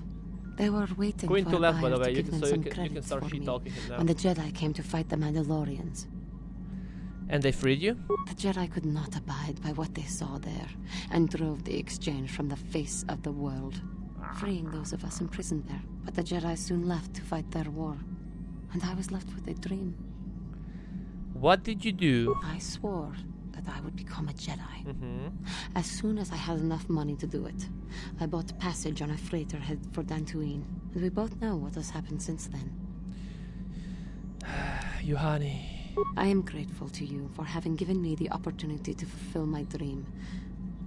They were waiting Queen for to a left, by buyer the way. to You give can, them so some you can credits start for shit me talking him now. when the Jedi came to fight the Mandalorians. And they freed you? The Jedi could not abide by what they saw there, and drove the exchange from the face of the world, freeing those of us imprisoned there. But the Jedi soon left to fight their war, and I was left with a dream. What did you do? I swore that I would become a Jedi. As soon as I had enough money to do it, I bought passage on a freighter headed for Tatooine, and we both know what has happened since then. Yuhani. I am grateful to you for having given me the opportunity to fulfill my dream,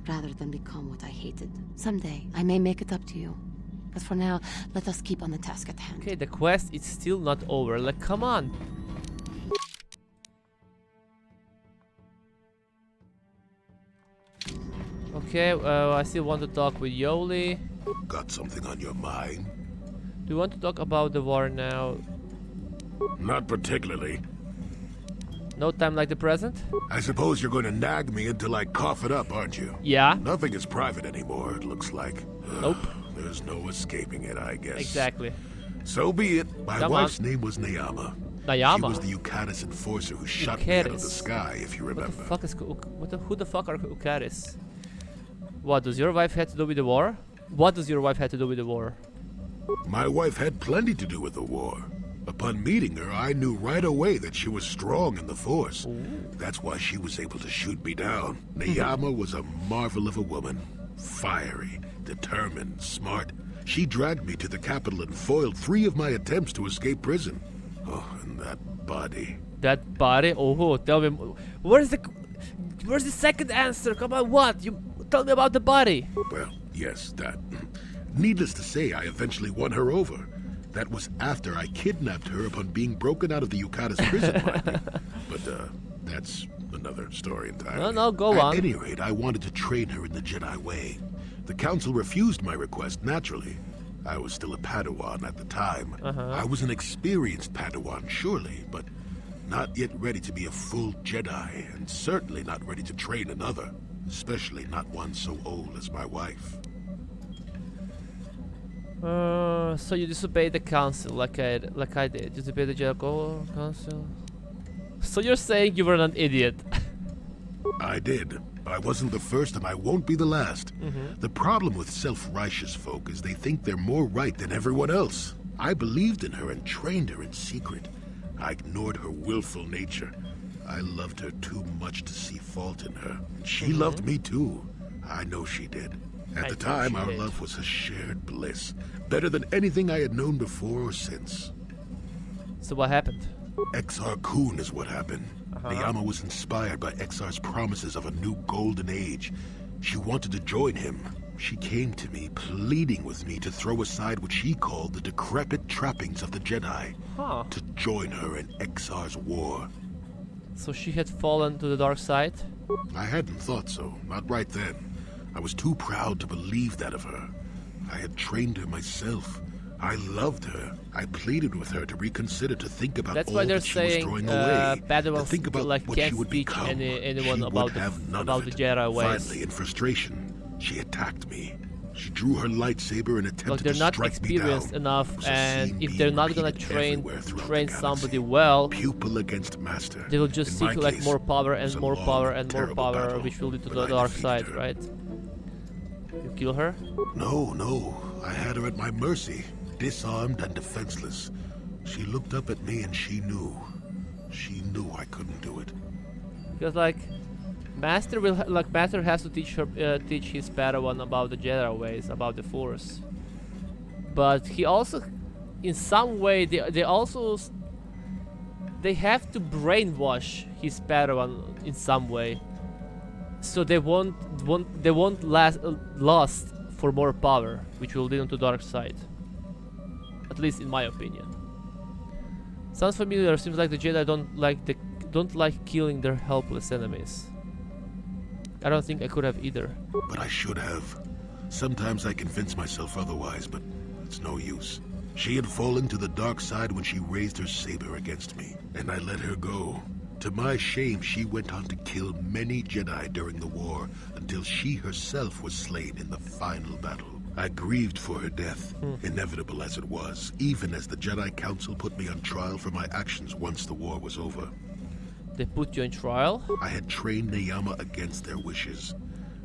rather than become what I hated. Someday, I may make it up to you. But for now, let us keep on the task at hand. Okay, the quest is still not over. Like, come on. Okay, I still want to talk with Yoli. Got something on your mind? Do you want to talk about the war now? Not particularly. No time like the present? I suppose you're going to nag me until I cough it up, aren't you? Yeah. Nothing is private anymore, it looks like. Nope. There's no escaping it, I guess. Exactly. So be it. My Come wife's on. name was Nayama. Nayama? She was the Ukaris enforcer who shot me out of the Ukaris? sky, if you remember. What the fuck is who the fuck are Ukaris? What does your wife have to do with the war? What does your wife have to do with the war? My wife had plenty to do with the war. Upon meeting her, I knew right away that she was strong in the Force. That's why she was able to shoot me down. Nayama was a marvel of a woman. Fiery, determined, smart. She dragged me to the capital and foiled 3 of my attempts to escape prison. Oh, and that body. That body? Oh, tell me. Where's the second answer? Come on, what? You tell me about the body. Well, yes, that. Needless to say, I eventually won her over. That was after I kidnapped her upon being broken out of the Yucata's prison, mind you. But, that's another story entirely. No, go on. At any rate, I wanted to train her in the Jedi way. The Council refused my request, naturally. I was still a Padawan at the time. I was an experienced Padawan, surely, but not yet ready to be a full Jedi, and certainly not ready to train another, especially not one so old as my wife. So you disobeyed the council like I did. Disobeyed the Jedi Council. So you're saying you were an idiot? I did. I wasn't the first and I won't be the last. The problem with self-righteous folk is they think they're more right than everyone else. I believed in her and trained her in secret. I ignored her willful nature. I loved her too much to see fault in her. And she loved me too. I know she did. At the time, our love was a shared bliss. Better than anything I had known before or since. So what happened? Exar Kun is what happened. Neyama was inspired by Exar's promises of a new golden age. She wanted to join him. She came to me, pleading with me to throw aside what she called the decrepit trappings of the Jedi. To join her in Exar's war. So she had fallen to the dark side? I hadn't thought so, not right then. I was too proud to believe that of her. I had trained her myself. I loved her. I pleaded with her to reconsider, to think about That's all why they're that she was saying throwing away, to Padawans think about like what she can't would teach become. anyone She about would the have none about of the it. Jedi ways. Finally, in frustration, she attacked me. She drew her lightsaber and attempted Look, they're to not strike me experienced down. enough, and scene if they're being not gonna repeated train everywhere throughout train the somebody galaxy. well, Pupil against master. they will just In seek my like case, more power it was and a more long power and and more terrible power, battle, which will lead to but the I dark defeated side, her. right? You kill her? No. I had her at my mercy, disarmed and defenseless. She looked up at me and she knew. She knew I couldn't do it. Because like, Master Master has to teach his Padawan about the Jedi ways, about the Force. But he also, in some way, they have to brainwash his Padawan in some way, so they won't lost for more power, which will lead them to dark side. At least in my opinion. Sounds familiar. Seems like the Jedi don't like killing their helpless enemies. I don't think I could have either. But I should have. Sometimes I convince myself otherwise, but it's no use. She had fallen to the dark side when she raised her saber against me, and I let her go. To my shame, she went on to kill many Jedi during the war, until she herself was slain in the final battle. I grieved for her death, inevitable as it was, even as the Jedi Council put me on trial for my actions once the war was over. They put you in trial? I had trained Neyama against their wishes.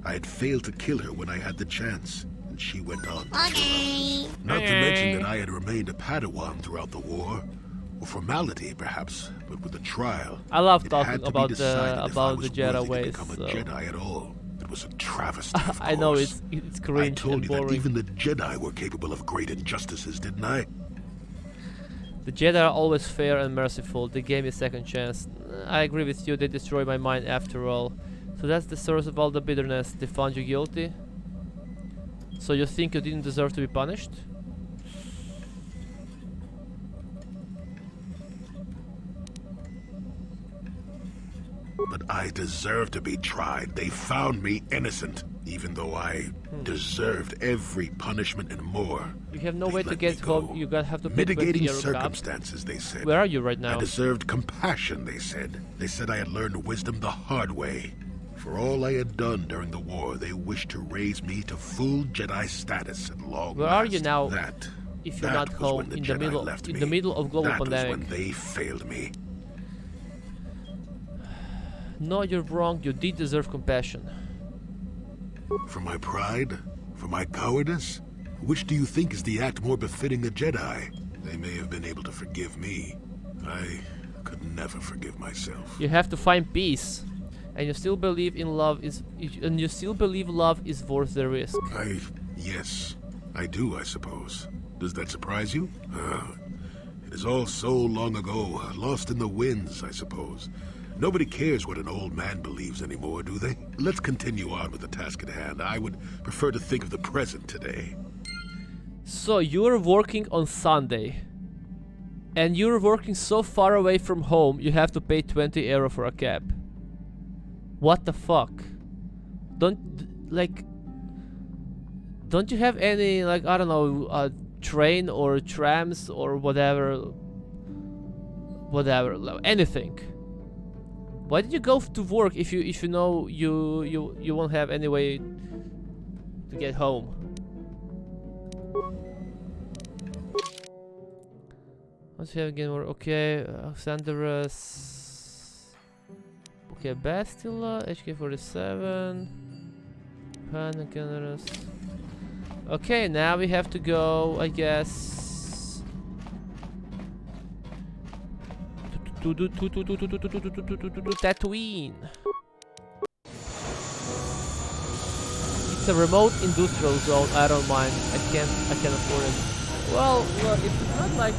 I had failed to kill her when I had the chance, and she went on to kill others. Not to mention that I had remained a Padawan throughout the war. A formality, perhaps, but with the trial, I love it talking had to about be decided if I the was Jedi worthy to ways. become a So. Jedi at all. It was a travesty, of I know course. it's I cringe told and you that boring. even the Jedi were capable of great injustices, didn't I? The Jedi are always fair and merciful. They gave me a second chance. I agree with you. They destroyed my mind after all. So that's the source of all the bitterness. They found you guilty. So you think you didn't deserve to be punished? But I deserved to be tried. They found me innocent, even though I deserved every punishment and more. You have no way to get home. You have to pay 20 Mitigating euro circumstances, they said. Where are you right now? I deserved compassion, they said. They said I had learned wisdom the hard way. For all I had done during the war, they wished to raise me to full Jedi status at long Where last. are you now? If you're not was home when the in Jedi the middle of global that pandemic. was when they failed me. No, you're wrong. You did deserve compassion. For my pride? For my cowardice? Which do you think is the act more befitting a Jedi? They may have been able to forgive me. I could never forgive myself. You have to find peace, and you still believe in love and you still believe love is worth the risk. Yes, I do, I suppose. Does that surprise you? It is all so long ago, lost in the winds, I suppose. Nobody cares what an old man believes anymore, do they? Let's continue on with the task at hand. I would prefer to think of the present today. So you're working on Sunday, and you're working so far away from home you have to pay 20 euro for a cab. What the fuck? Don't you have any, like, I don't know, train or trams or whatever, anything? Why did you go to work if you know you won't have any way to get home? Let's have again more. Okay, Xanderus. Okay, Bastilla, HK-47, Panacanerus. Okay, now we have to go, I guess, to Tatooine. It's a remote industrial zone. I don't mind. I can afford it. Well, look, it's not like,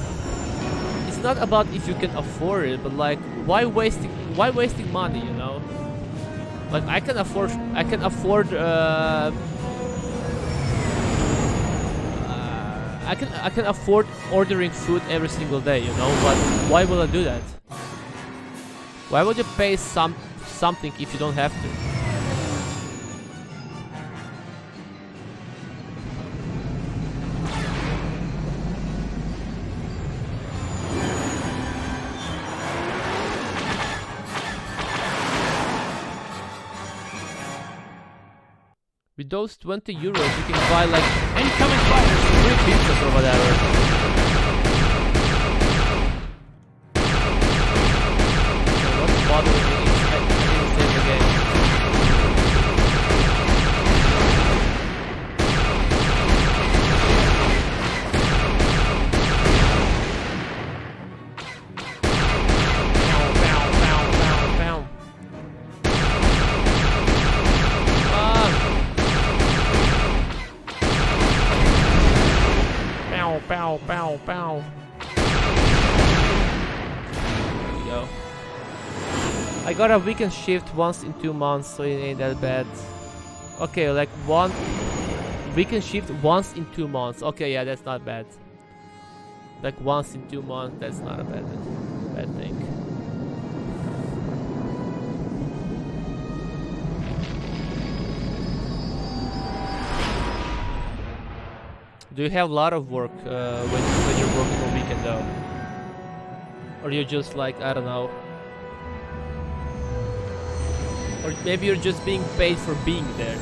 it's not about if you can afford it, but like, why wasting money, you know? Like, I can afford I can afford ordering food every single day, you know, but why would I do that? Why would you pay something if you don't have to? With those 20 euros, you can buy like incoming fighters, 3 pizzas or whatever. What's bothering me is I didn't save the game. Pow, pow, pow. There we go. I got a weekend shift once in 2 months, so it ain't that bad. Okay, like one weekend shift once in 2 months. Okay, yeah, that's not bad. Like once in 2 months, that's not a bad thing. Do you have a lot of work when you're working on weekend though? Or you're just like, I don't know. Or maybe you're just being paid for being there.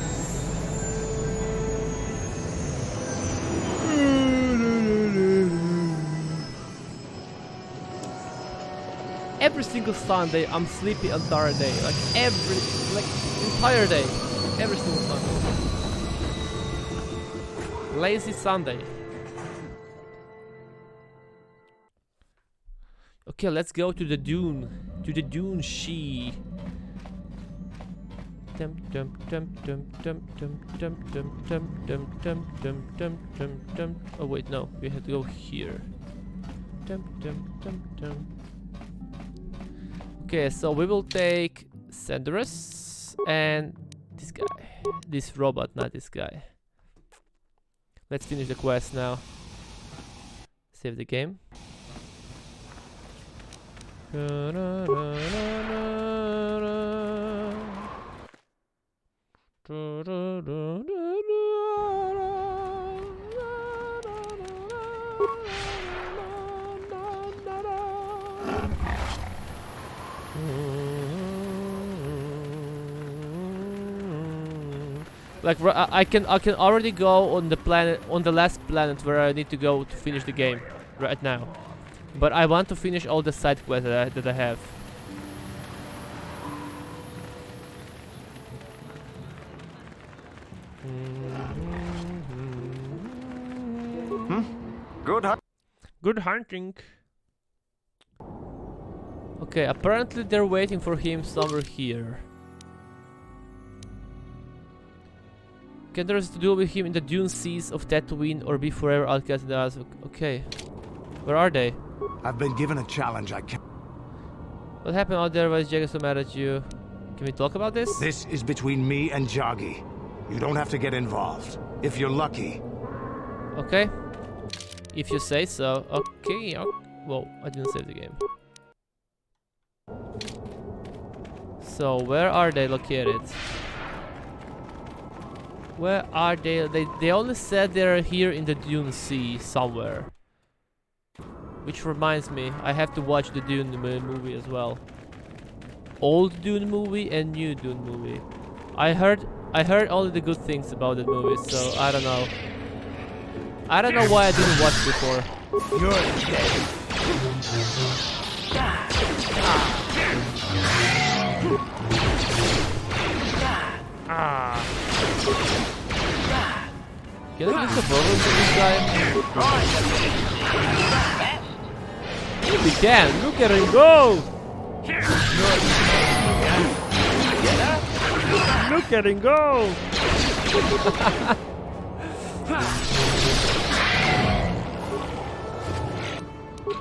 Every single Sunday I'm sleepy entire day. Like entire day. Every single Sunday. Lazy Sunday. Okay, let's go to the Dune Sea. Oh wait, no, we have to go here. Okay, so we will take Senderus and this guy. This robot, not this guy. Let's finish the quest now. Save the game. Like I can already go on the last planet where I need to go to finish the game right now, but I want to finish all the side quests that I have. Good hunting. Okay, apparently they're waiting for him somewhere here. Can there is to do with him in the Dune Seas of Tatooine or be forever outcast in the eyes? Okay. Where are they? I've been given a challenge I can't... What happened out there? Why is Jagger so mad at you? Can we talk about this? This is between me and Joggy. You don't have to get involved. If you're lucky. Okay. If you say so. Okay. Whoa, I didn't save the game. So, where are they located? Where are they? They only said they're here in the Dune Sea somewhere. Which reminds me, I have to watch the Dune movie as well. Old Dune movie and new Dune movie. I heard only the good things about the movie, so I don't know. I don't know why I didn't watch before. You're dead. Can I use the bubble to this guy? We can! Look at him go! Look at him go!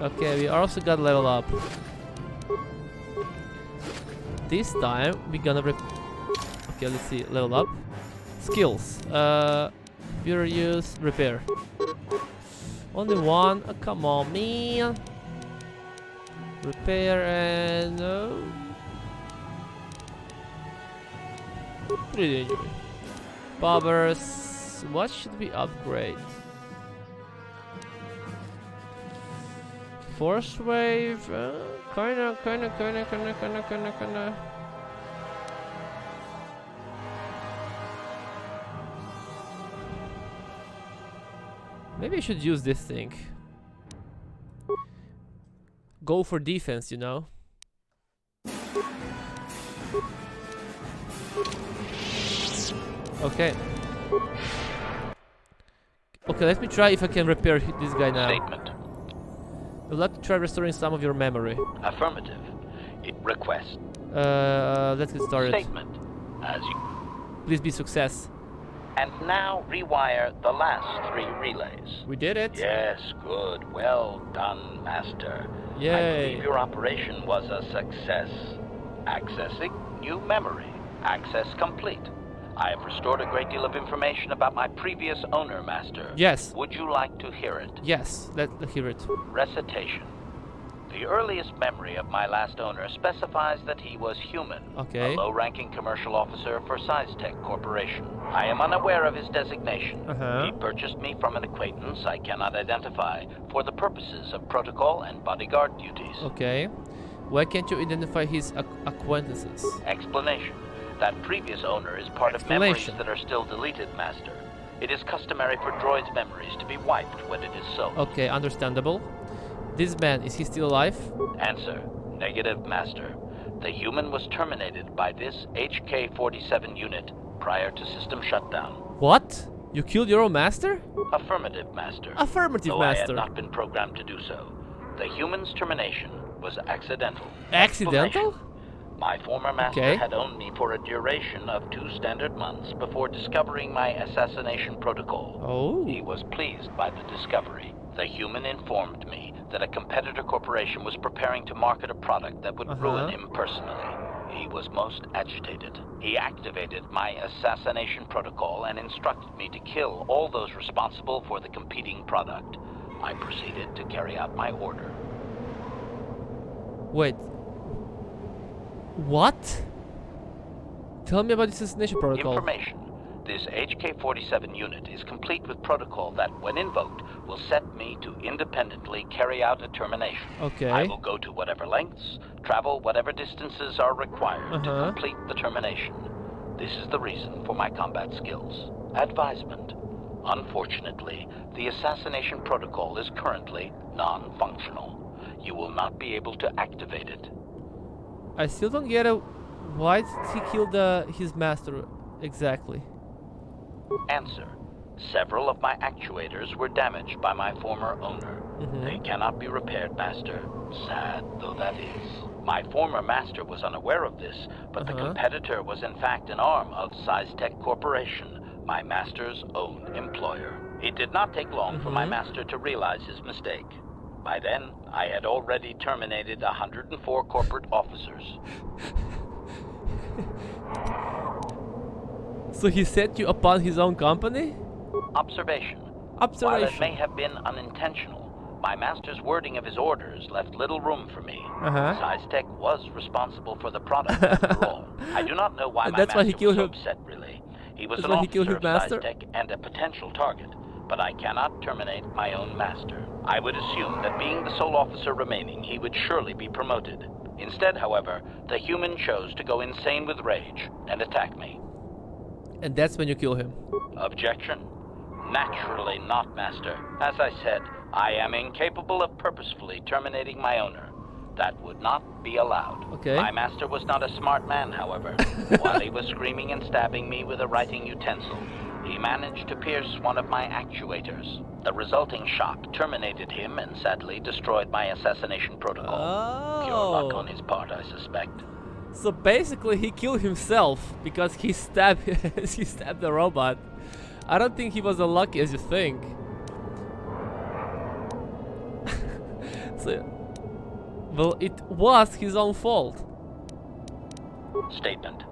Okay, we also got level up. This time we're gonna okay, let's see, level up. Skills. Pure use, repair. Only one. Come on, man. Repair and pretty enjoy. Powers. What should we upgrade? Force wave. Kinda. Maybe I should use this thing. Go for defense, you know. Okay. Okay, let me try if I can repair this guy now. Statement. You'll have to try restoring some of your memory. Affirmative. Request. Let's get started. Statement. As you... Please be success. And now rewire the last 3 relays. We did it. Yes, good. Well done, Master. Yay. I believe your operation was a success. Accessing new memory. Access complete. I have restored a great deal of information about my previous owner, Master. Yes. Would you like to hear it? Yes, let's hear it. Recitation. The earliest memory of my last owner specifies that he was human, okay. A low-ranking commercial officer for sickzee Corporation. I am unaware of his designation. He purchased me from an acquaintance I cannot identify for the purposes of protocol and bodyguard duties. Okay. Why can't you identify his acquaintances? Explanation. That previous owner is part of memories that are still deleted, Master. It is customary for droids' memories to be wiped when it is so. Okay, understandable. This man, is he still alive? Answer. Negative, Master. The human was terminated by this HK-47 unit prior to system shutdown. What? You killed your own master? Affirmative, Master. Affirmative, Though Master. I had not been programmed to do so. The human's termination was accidental. Accidental? My former master had owned me for a duration of 2 standard months before discovering my assassination protocol. Oh. He was pleased by the discovery. The human informed me that a competitor corporation was preparing to market a product that would ruin him personally. He was most agitated. He activated my assassination protocol and instructed me to kill all those responsible for the competing product. I proceeded to carry out my order. Wait. What? Tell me about the assassination protocol. Information. This HK-47 unit is complete with protocol that, when invoked, will set me to independently carry out a termination. Okay. I will go to whatever lengths, travel whatever distances are required to complete the termination. This is the reason for my combat skills. Advisement. Unfortunately, the assassination protocol is currently non-functional. You will not be able to activate it. I still don't get it. Why did he kill his master exactly? Answer. Several of my actuators were damaged by my former owner. They cannot be repaired, Master. Sad though that is. My former master was unaware of this, but the competitor was in fact an arm of sickzee Corporation, my master's own employer. It did not take long for my master to realize his mistake. By then, I had already terminated 104 corporate officers. So he set you upon his own company? Observation. While it may have been unintentional, my master's wording of his orders left little room for me. sickzee was responsible for the product after all. I do not know why my master was so upset, really. He was an officer of sickzee and a potential target, but I cannot terminate my own master. I would assume that being the sole officer remaining, he would surely be promoted. Instead, however, the human chose to go insane with rage and attack me. And that's when you kill him. Objection? Naturally not, Master. As I said, I am incapable of purposefully terminating my owner. That would not be allowed. Okay. My master was not a smart man, however. While he was screaming and stabbing me with a writing utensil, he managed to pierce one of my actuators. The resulting shock terminated him and sadly destroyed my assassination protocol. Pure luck on his part, I suspect. So basically he killed himself because he stabbed he stabbed the robot. I don't think he was as lucky as you think. So, well, it was his own fault. Statement.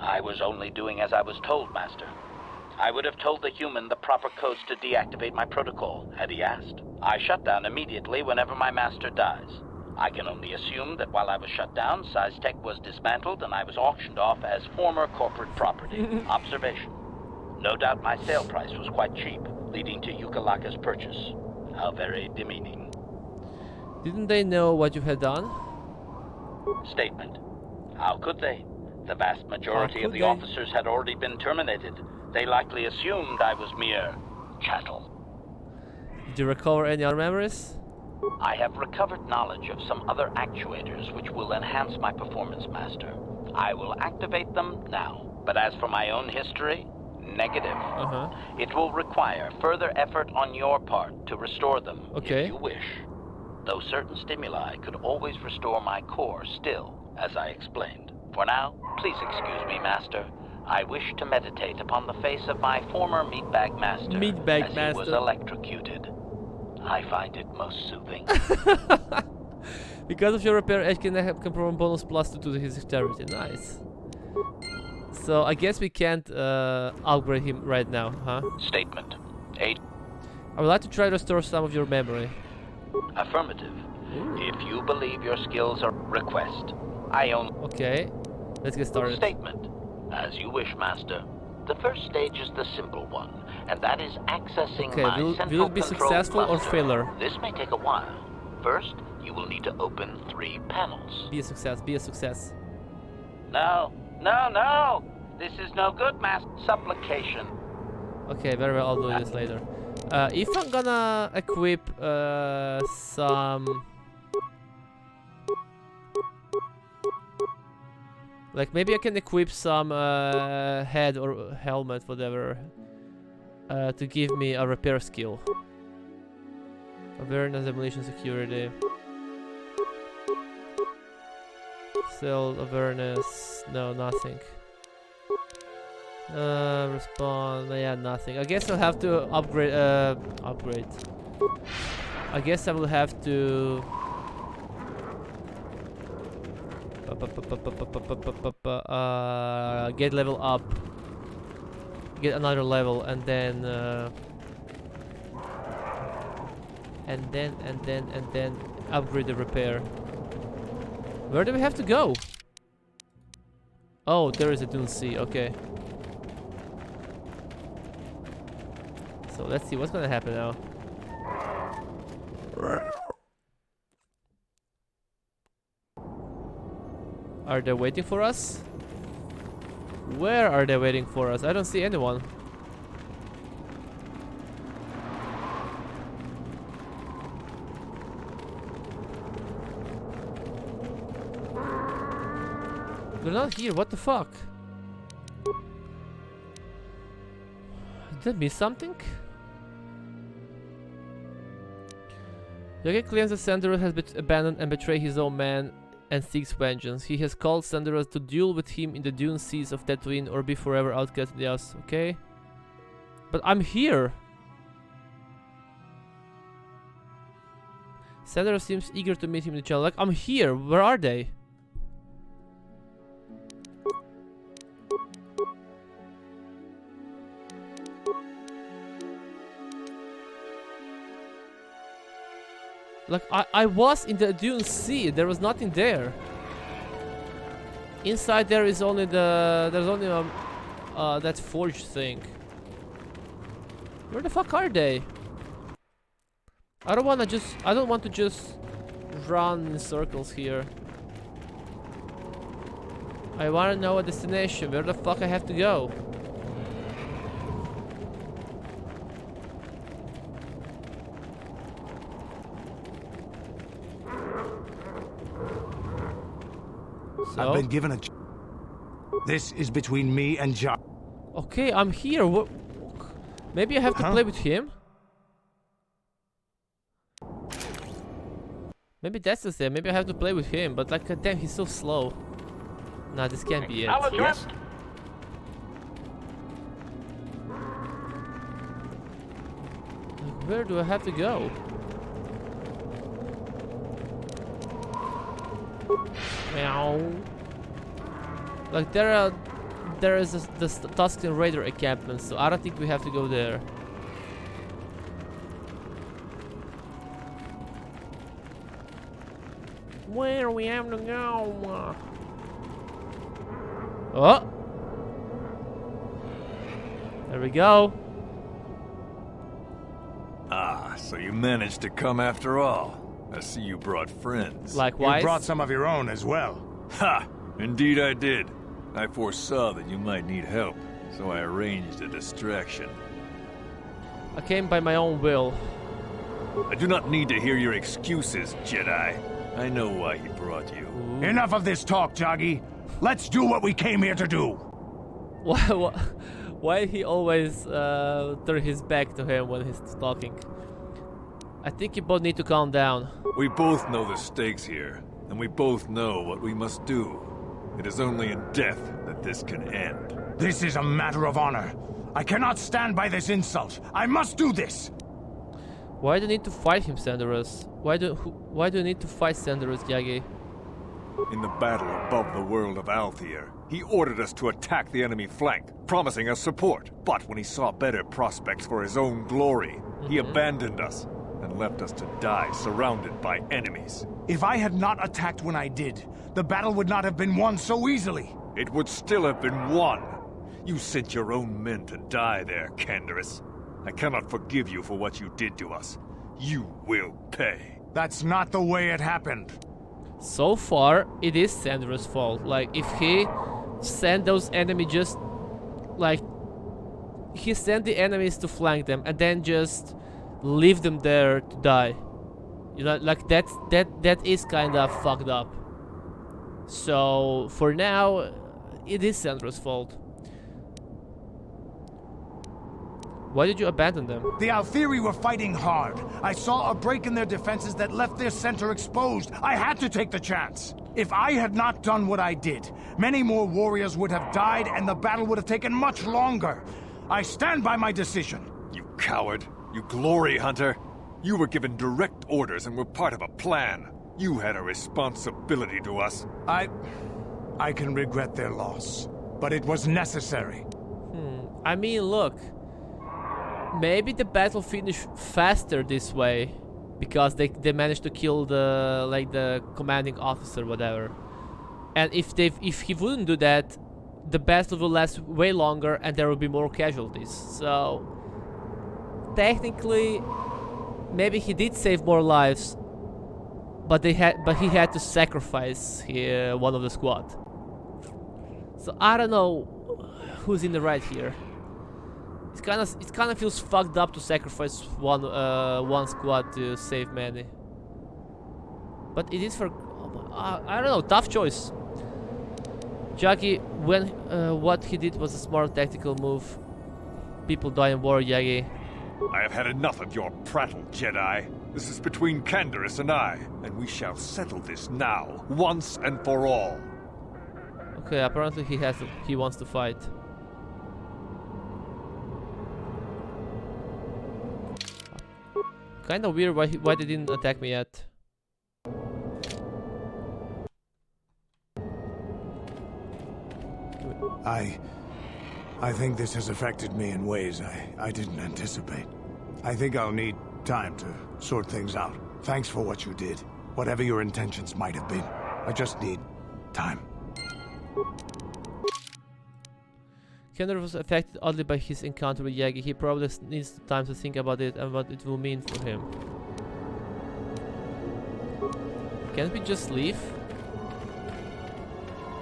I was only doing as I was told, Master. I would have told the human the proper codes to deactivate my protocol, had he asked. I shut down immediately whenever my master dies. I can only assume that while I was shut down, SciTech was dismantled and I was auctioned off as former corporate property. Observation. No doubt my sale price was quite cheap, leading to Yukalaka's purchase. How very demeaning. Didn't they know what you had done? Statement. How could they? The vast majority of the officers had already been terminated. They likely assumed I was mere chattel. Did you recover any other memories? I have recovered knowledge of some other actuators which will enhance my performance, Master. I will activate them now. But as for my own history, negative. It will require further effort on your part to restore them, if you wish. Though certain stimuli could always restore my core still, as I explained. For now, please excuse me, Master. I wish to meditate upon the face of my former meatbag master as he was electrocuted. I find it most soothing. Because of your repair, Edge can perform bonus +2 to his dexterity. Nice. So I guess we can't upgrade him right now, huh? Statement. I would like to try to restore some of your memory. Affirmative. If you believe your skills are request, I own. Okay, let's get started. Statement. As you wish, Master. The first stage is the simple one, and that is accessing my central will it be control successful or cluster. failure? This may take a while. First, you will need to open 3 panels. Be a success, be a success. No, no, no! This is no good, Master. Supplication. Okay, very well, I'll do this later. If I'm gonna equip some... Like, maybe I can equip some head or helmet, whatever, to give me a repair skill. Awareness, demolition, security. Cell awareness, no, nothing. Respawn, yeah, nothing. I guess I'll have to upgrade, I guess I will have to... get level up, get another level, and then upgrade the repair. Where do we have to go? Oh, there is a Dune Sea. Okay. So let's see what's gonna happen now. Are they waiting for us? Where are they waiting for us? I don't see anyone. They're not here, what the fuck? Did I miss something? Yogi claims that Sanderos has been abandoned and betrayed his own man and seeks vengeance. He has called Sanderos to duel with him in the Dune Seas of Tatooine or be forever outcast in the house. Okay. But I'm here. Sanderos seems eager to meet him in the channel. Like, I'm here. Where are they? Like, I was in the Dune Sea. There was nothing there. Inside there is only there's only that forge thing. Where the fuck are they? I don't want to just run in circles here. I want to know a destination. Where the fuck I have to go? So? I've been given a... This is between me and John. Okay, I'm here. Maybe I have to play with him? Maybe that's the thing. Maybe I have to play with him, but like, damn, he's so slow. Nah, this can't be it. Yes. Like, where do I have to go? Meow. Like there is the Tusken Raider encampment, so I don't think we have to go there. Where we have to go? Oh! There we go. Ah, so you managed to come after all. I see you brought friends. Likewise. You brought some of your own as well. Ha! Indeed I did. I foresaw that you might need help, so I arranged a distraction. I came by my own will. I do not need to hear your excuses, Jedi. I know why he brought you. Ooh. Enough of this talk, Joggy. Let's do what we came here to do. Why he always turn his back to him when he's talking? I think you both need to calm down. We both know the stakes here, and we both know what we must do. It is only in death that this can end. This is a matter of honor. I cannot stand by this insult. I must do this. Why do you need to fight him, Sanderus? Why do you need to fight Sanderus, Yagi? In the battle above the world of Althir, he ordered us to attack the enemy flank, promising us support. But when he saw better prospects for his own glory, he abandoned us and left us to die surrounded by enemies. If I had not attacked when I did, the battle would not have been won so easily. It would still have been won. You sent your own men to die there, Canderous. I cannot forgive you for what you did to us. You will pay. That's not the way it happened. So far, it is Sandra's fault. Like, if he sent those enemies just... Like, he sent the enemies to flank them and then just leave them there to die. You know, like, that is kind of fucked up. So, for now, it is Sandra's fault. Why did you abandon them? The Althiri were fighting hard. I saw a break in their defenses that left their center exposed. I had to take the chance. If I had not done what I did, many more warriors would have died and the battle would have taken much longer. I stand by my decision. You coward. You glory hunter. You were given direct orders and were part of a plan. You had a responsibility to us. I can regret their loss, but it was necessary. I mean, look. Maybe the battle finished faster this way because they managed to kill the commanding officer, whatever. And if he wouldn't do that, the battle will last way longer and there will be more casualties. So technically, maybe he did save more lives, but he had to sacrifice one of the squad. So I don't know who's in the right here. It kind of feels fucked up to sacrifice one squad to save many. But it is for I don't know, tough choice. Jackie, when what he did was a smart tactical move. People die in war, Yagi. I have had enough of your prattle, Jedi. This is between Canderous and I, and we shall settle this now, once and for all. Okay, apparently he wants to fight. Kind of weird why they didn't attack me yet. I think this has affected me in ways I didn't anticipate. I think I'll need time to sort things out. Thanks for what you did. Whatever your intentions might have been. I just need time. Kendra was affected oddly by his encounter with Yagi. He probably needs time to think about it and what it will mean for him. Can't we just leave?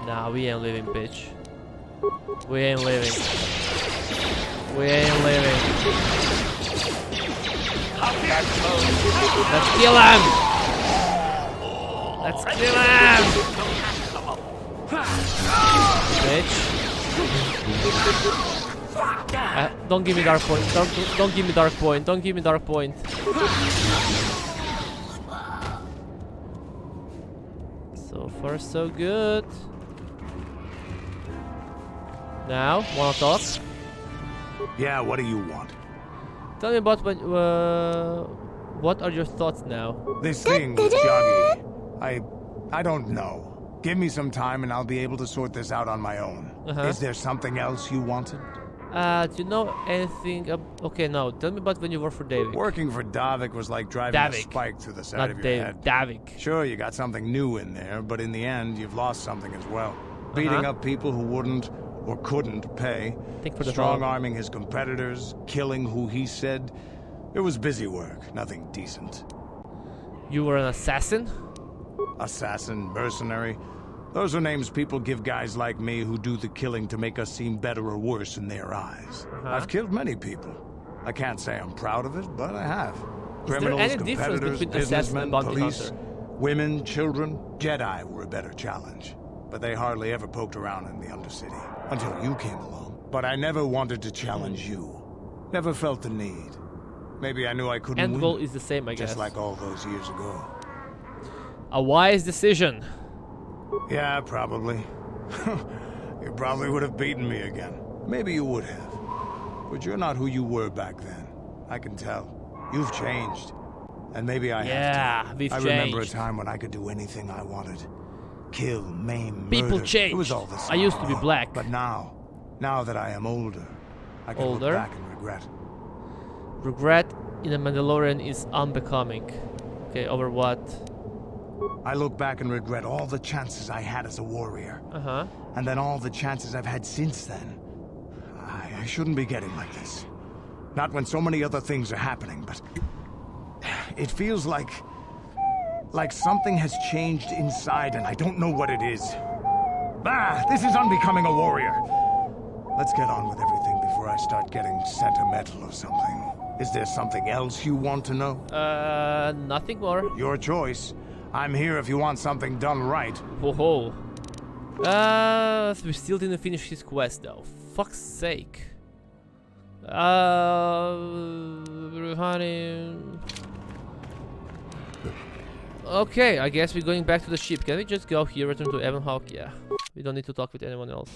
Nah, we ain't leaving, bitch. We ain't leaving. We ain't leaving. Let's kill him! Let's kill him! Don't give me dark point. Don't give me dark point. Don't give me dark point. So far, so good. Now, wanna talk? Yeah, what do you want? Tell me about what are your thoughts now? This thing with Joggy. I don't know. Give me some time and I'll be able to sort this out on my own. Is there something else you wanted? Do you know anything okay, no. Tell me about when you worked for Davik. Working for Davik was like driving a spike through the side of your head. Davik. Sure, you got something new in there, but in the end, you've lost something as well. Beating up people who wouldn't or couldn't pay, strong-arming his competitors, killing who he said. It was busy work, nothing decent. You were an assassin? Assassin, mercenary. Those are names people give guys like me who do the killing to make us seem better or worse in their eyes. I've killed many people. I can't say I'm proud of it, but I have. Criminals, is there any difference between assassin and bounty police, hunter? women, children. Jedi were a better challenge, but they hardly ever poked around in the Undercity. Until you came along. But I never wanted to challenge you. Never felt the need. Maybe I knew I couldn't win. End goal is the same, I guess. Just like all those years ago. A wise decision. Yeah, probably. You probably would have beaten me again. Maybe you would have. But you're not who you were back then. I can tell. You've changed. And maybe I have to. We've I changed. remember a time when I could do anything I wanted. Kill, maim, People murder. changed. It was all the same. I used to be black. But now that I am older, I can look back and regret. Regret in a Mandalorian is unbecoming. Okay, over what? I look back and regret all the chances I had as a warrior. And then all the chances I've had since then. I shouldn't be getting like this. Not when so many other things are happening, but it feels like something has changed inside and I don't know what it is. This is unbecoming a warrior. Let's get on with everything before I start getting sentimental or something. Is there something else you want to know? Nothing more. Your choice. I'm here if you want something done right. Whoa. We still didn't finish his quest though. Fuck's sake. Honey. Okay, I guess we're going back to the ship. Can we just go here, return to Evanhawk? Yeah. We don't need to talk with anyone else.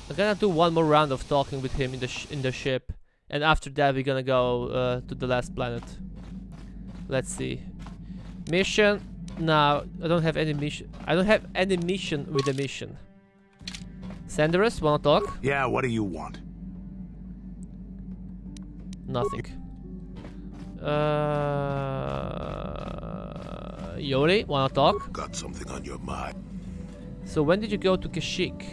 I'm gonna do one more round of talking with him in the ship. And after that we're gonna go to the last planet. Let's see. Mission. No, I don't have any mission. I don't have any mission with the mission. Sanderus, wanna talk? Yeah, what do you want? Nothing. Yori, wanna talk? Got something on your mind. So when did you go to Kashyyyk?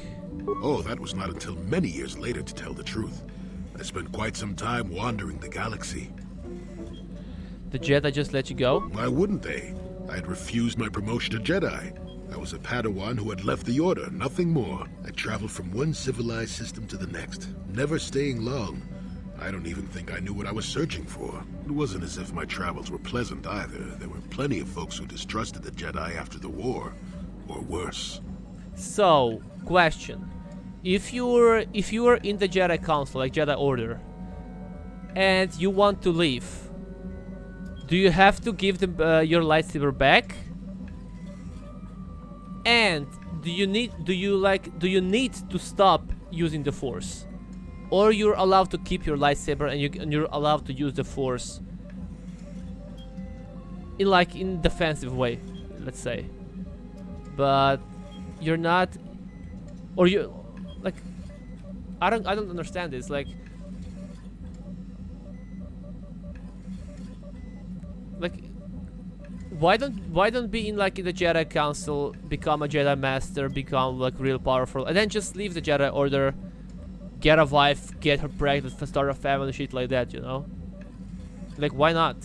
Oh, that was not until many years later, to tell the truth. I spent quite some time wandering the galaxy. The Jedi just let you go? Why wouldn't they? I had refused my promotion to Jedi. I was a Padawan who had left the Order, nothing more. I traveled from one civilized system to the next, never staying long. I don't even think I knew what I was searching for. It wasn't as if my travels were pleasant either. There were plenty of folks who distrusted the Jedi after the war, or worse. So, question. If you were in the Jedi Council, like Jedi Order, and you want to leave, do you have to give them your lightsaber back? And do you need to stop using the Force, or you're allowed to keep your lightsaber and you're allowed to use the Force in defensive way, let's say, but you're not, or you like, I don't understand this. Like why don't be in the Jedi Council, become a Jedi Master, become real powerful, and then just leave the Jedi Order, get a wife, get her pregnant, start a family, shit like that, you know? Like, why not?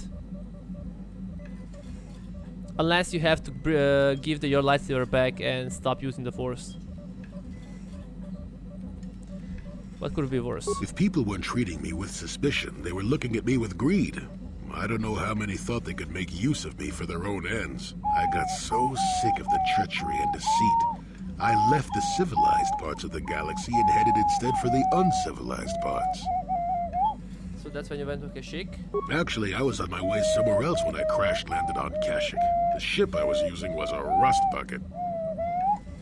Unless you have to give your lightsaber back and stop using the Force. What could be worse? If people weren't treating me with suspicion, they were looking at me with greed. I don't know how many thought they could make use of me for their own ends. I got so sick of the treachery and deceit. I left the civilized parts of the galaxy and headed instead for the uncivilized parts. So that's when you went to Kashyyyk? Actually, I was on my way somewhere else when I crash-landed on Kashyyyk. The ship I was using was a rust bucket.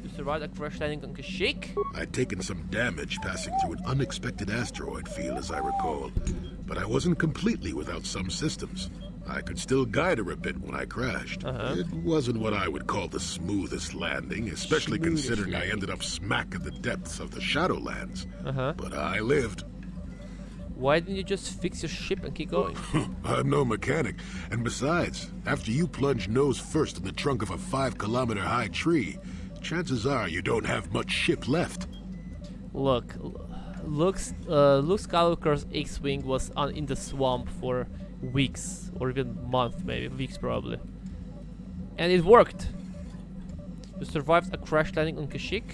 You survived a crash landing on Kashyyyk? I'd taken some damage passing through an unexpected asteroid field, as I recall. But I wasn't completely without some systems. I could still guide her a bit when I crashed. It wasn't what I would call the smoothest landing, especially considering I ended up smack at the depths of the Shadowlands. But I lived. Why didn't you just fix your ship and keep going? I'm no mechanic. And besides, after you plunge nose first in the trunk of a 5-kilometer high tree, chances are you don't have much ship left. Look, Luke Skywalker's X-Wing was in the swamp for weeks, or even months, maybe weeks probably. And it worked. You survived a crash landing on Kashyyyk.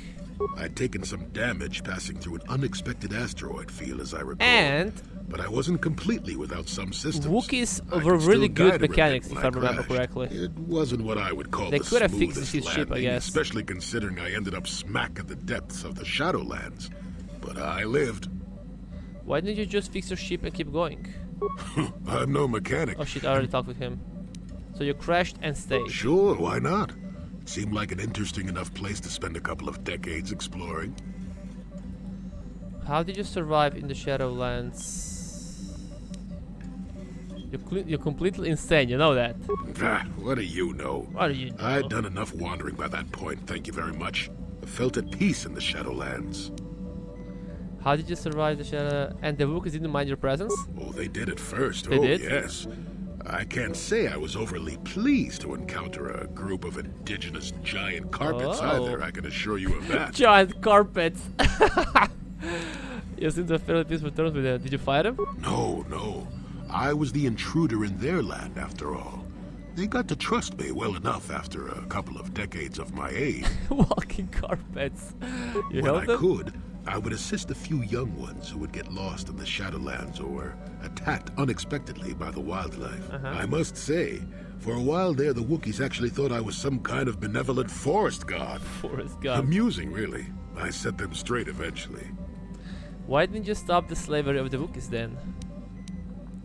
I'd taken some damage passing through an unexpected asteroid field, as I recall. And but I wasn't completely without some systems. Wookiees were really good mechanics, if I remember correctly. It wasn't what I would call they the could have fixed smoothest his ship, I landing, guess. especially considering I ended up smack at the depths of the Shadowlands. But I lived. Why didn't you just fix your ship and keep going? I'm no mechanic. Oh shit, I already talked with him. So you crashed and stayed. Sure, why not? It seemed like an interesting enough place to spend a couple of decades exploring. How did you survive in the Shadowlands? You're completely insane, you know that. What do you know? What do you know? I'd done enough wandering by that point, thank you very much. I felt at peace in the Shadowlands. How did you survive the Shadow? And the Wookiees didn't mind your presence? Oh, they did at first. They did? Yes. I can't say I was overly pleased to encounter a group of indigenous giant carpets either, I can assure you of that. Giant carpets! You seem to have fairly peaceful terms with them. Did you fight them? No. I was the intruder in their land, after all. They got to trust me well enough after a couple of decades of my aid. Walking carpets. You when helped them? I could, I would assist a few young ones who would get lost in the Shadowlands or attacked unexpectedly by the wildlife. I must say, for a while there, the Wookiees actually thought I was some kind of benevolent forest god. Forest god. Amusing, really. I set them straight eventually. Why didn't you stop the slavery of the Wookiees then?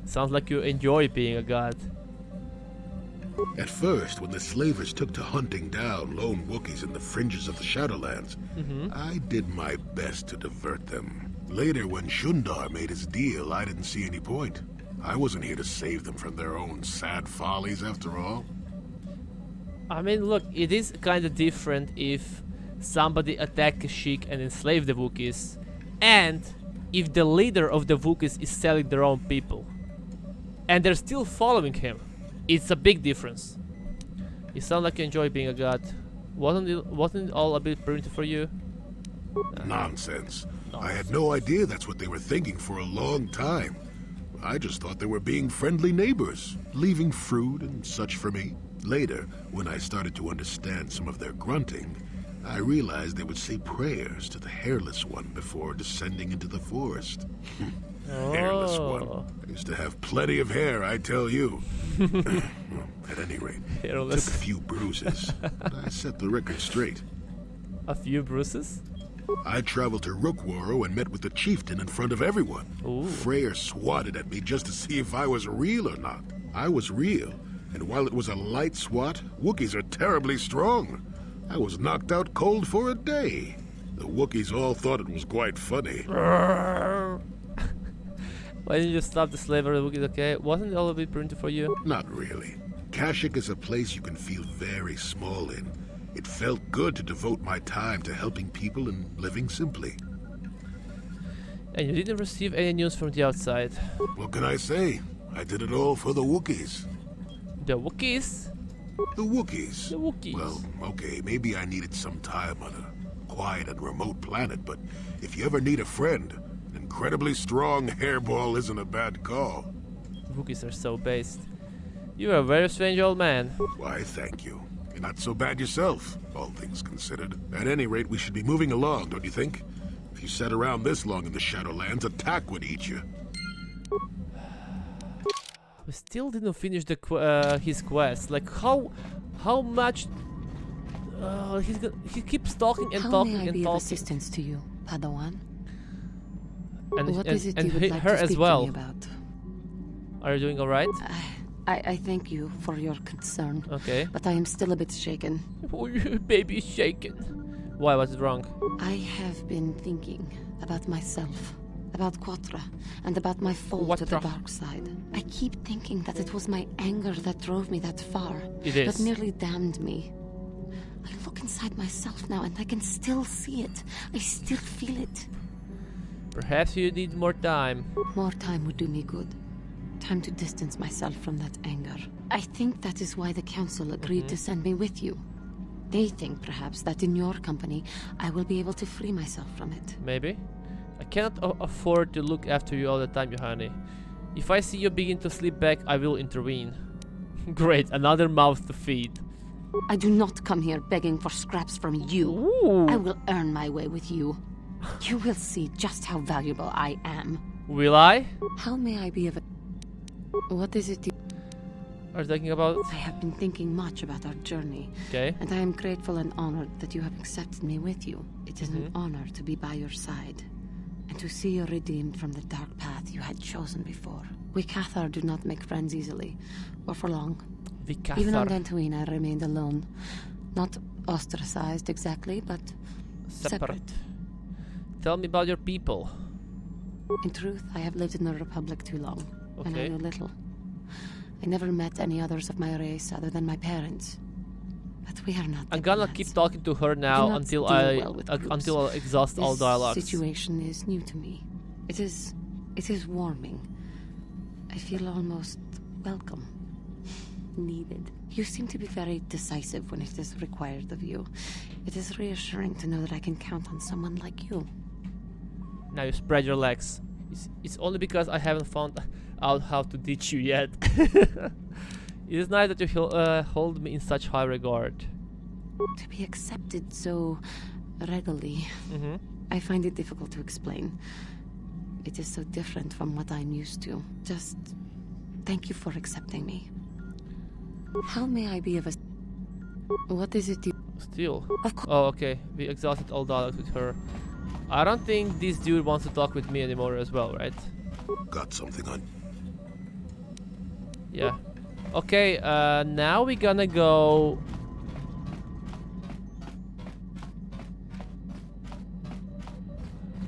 Sounds like you enjoy being a god. At first, when the slavers took to hunting down lone Wookiees in the fringes of the Shadowlands, I did my best to divert them. Later, when Shundar made his deal, I didn't see any point. I wasn't here to save them from their own sad follies, after all. I mean, look, it is kind of different if somebody attacked Kashyyyk and enslaved the Wookiees, and if the leader of the Wookiees is selling their own people. And they're still following him. It's a big difference. You sound like you enjoy being a god. Wasn't it all a bit primitive for you? Nonsense. I had no idea that's what they were thinking for a long time. I just thought they were being friendly neighbors, leaving fruit and such for me. Later, when I started to understand some of their grunting, I realized they would say prayers to the Hairless One before descending into the forest. Hairless One. I used to have plenty of hair, I tell you. At any rate, Hairless. took a few bruises, but I set the record straight. A few bruises? I traveled to Rookwaro and met with the chieftain in front of everyone. Ooh. Freyr swatted at me just to see if I was real or not. I was real, and while it was a light swat, Wookiees are terribly strong. I was knocked out cold for a day. The Wookiees all thought it was quite funny. Why didn't you stop the slavery of the Wookiees, okay? Wasn't it all a bit primitive for you? Not really. Kashyyyk is a place you can feel very small in. It felt good to devote my time to helping people and living simply. And you didn't receive any news from the outside. What can I say? I did it all for the Wookiees. The Wookiees? The Wookiees. The Wookiees. Well, okay, maybe I needed some time on a quiet and remote planet, but if you ever need a friend, an incredibly strong hairball isn't a bad call. Wookiees are so based. You're a very strange old man. Why, thank you. You're not so bad yourself, all things considered. At any rate, we should be moving along, don't you think? If you sat around this long in the Shadowlands, attack would eat you. We still didn't finish the his quest. Like, how much He keeps talking and How talking may I and be of talking. assistance to you, Padawan? And, What and, is it and you would he- like her to speak as well. to me about? Are you doing alright? I thank you for your concern. Okay. But I am still a bit shaken. Oh, your baby is shaken. Why? What's wrong? I have been thinking about myself, about Quatra, and about my fall to the dark side. I keep thinking that it was my anger that drove me that far. It is. That nearly damned me. I look inside myself now and I can still see it. I still feel it. Perhaps you need more time. More time would do me good. Time to distance myself from that anger. I think that is why the council agreed to send me with you. They think, perhaps, that in your company, I will be able to free myself from it. Maybe. I cannot afford to look after you all the time, Yohane. If I see you begin to slip back, I will intervene. Great, another mouth to feed. I do not come here begging for scraps from you. Ooh. I will earn my way with you. You will see just how valuable I am. Will I? How may I be of a... What is it you... Are you talking about? I have been thinking much about our journey. Okay. And I am grateful and honored that you have accepted me with you. It is an honor to be by your side. And to see you redeemed from the dark path you had chosen before. We Cathar do not make friends easily. Or for long. Even on Tatooine I remained alone. Not ostracized exactly, but separate. Tell me about your people. In truth, I have lived in the Republic too long. And I Okay. know little. I never met any others of my race other than my parents. But we are not. I'm gonna keep talking to her do now not until deal I well with groups. until I exhaust all This dialogues. situation is new to me. It is warming. I feel almost welcome. Needed. You seem to be very decisive when it is required of you. It is reassuring to know that I can count on someone like you. Now you spread your legs. It's only because I haven't found out how to ditch you yet. It is nice that you hold me in such high regard. To be accepted so readily, I find it difficult to explain. It is so different from what I'm used to. Just thank you for accepting me. How may I be of a... What is it you... Still. Oh, okay. We exhausted all dialogues with her. I don't think this dude wants to talk with me anymore as well, right? Got something on. Yeah. Okay, now we're gonna go...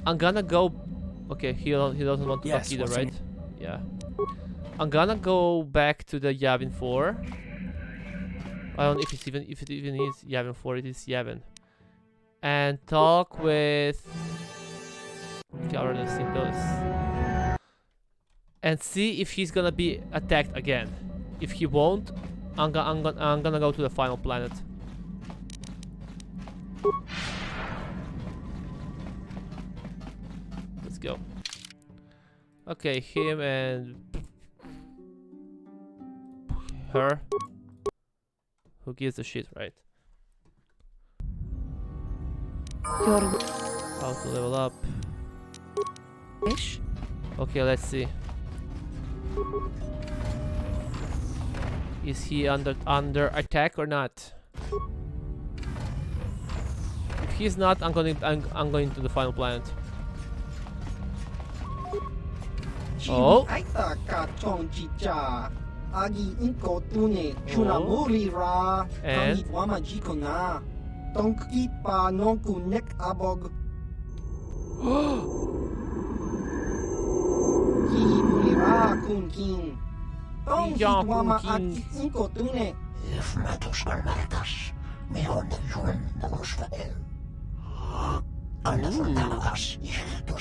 I'm gonna go... Okay, he doesn't want to talk either, right? Yeah. I'm gonna go back to the Yavin 4. I don't know if it even is Yavin 4, it is Yavin. And talk with... Okay, I already seen those. And see if he's gonna be attacked again. If he won't, I'm gonna go to the final planet. Let's go. Okay, him and her. Who gives a shit, right? How to level up? Ish? Okay, let's see. Is he under attack or not? If he's not, I'm going to the final planet. Oh.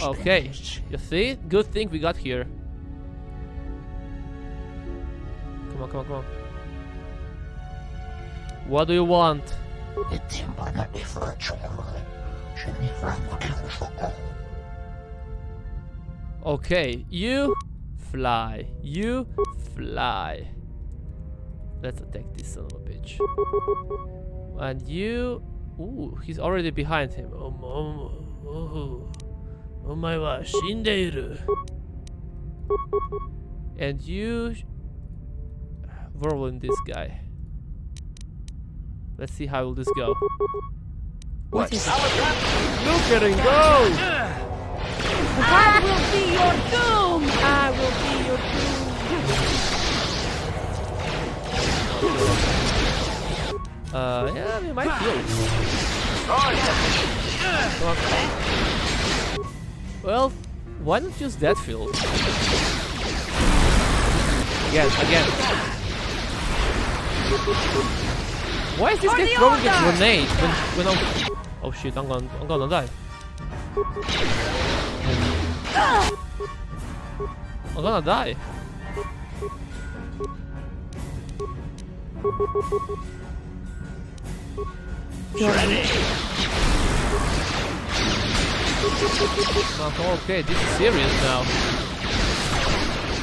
Okay, you see? Good thing we got here. Come on, come on, come on. What do you want? Okay, you fly. You fly. Let's attack this son of a bitch. And you... Ooh, he's already behind him. And you... Whirlwind this guy. Let's see how will this go. What is it? Look at him go! I will be your doom! I will be your doom! Yeah, we might heal. Come on. Well, why not use that field? Again. Why is this guy throwing a grenade when I'm... Oh shit, I'm gonna die. I'm gonna die. Ready. Okay, this is serious now.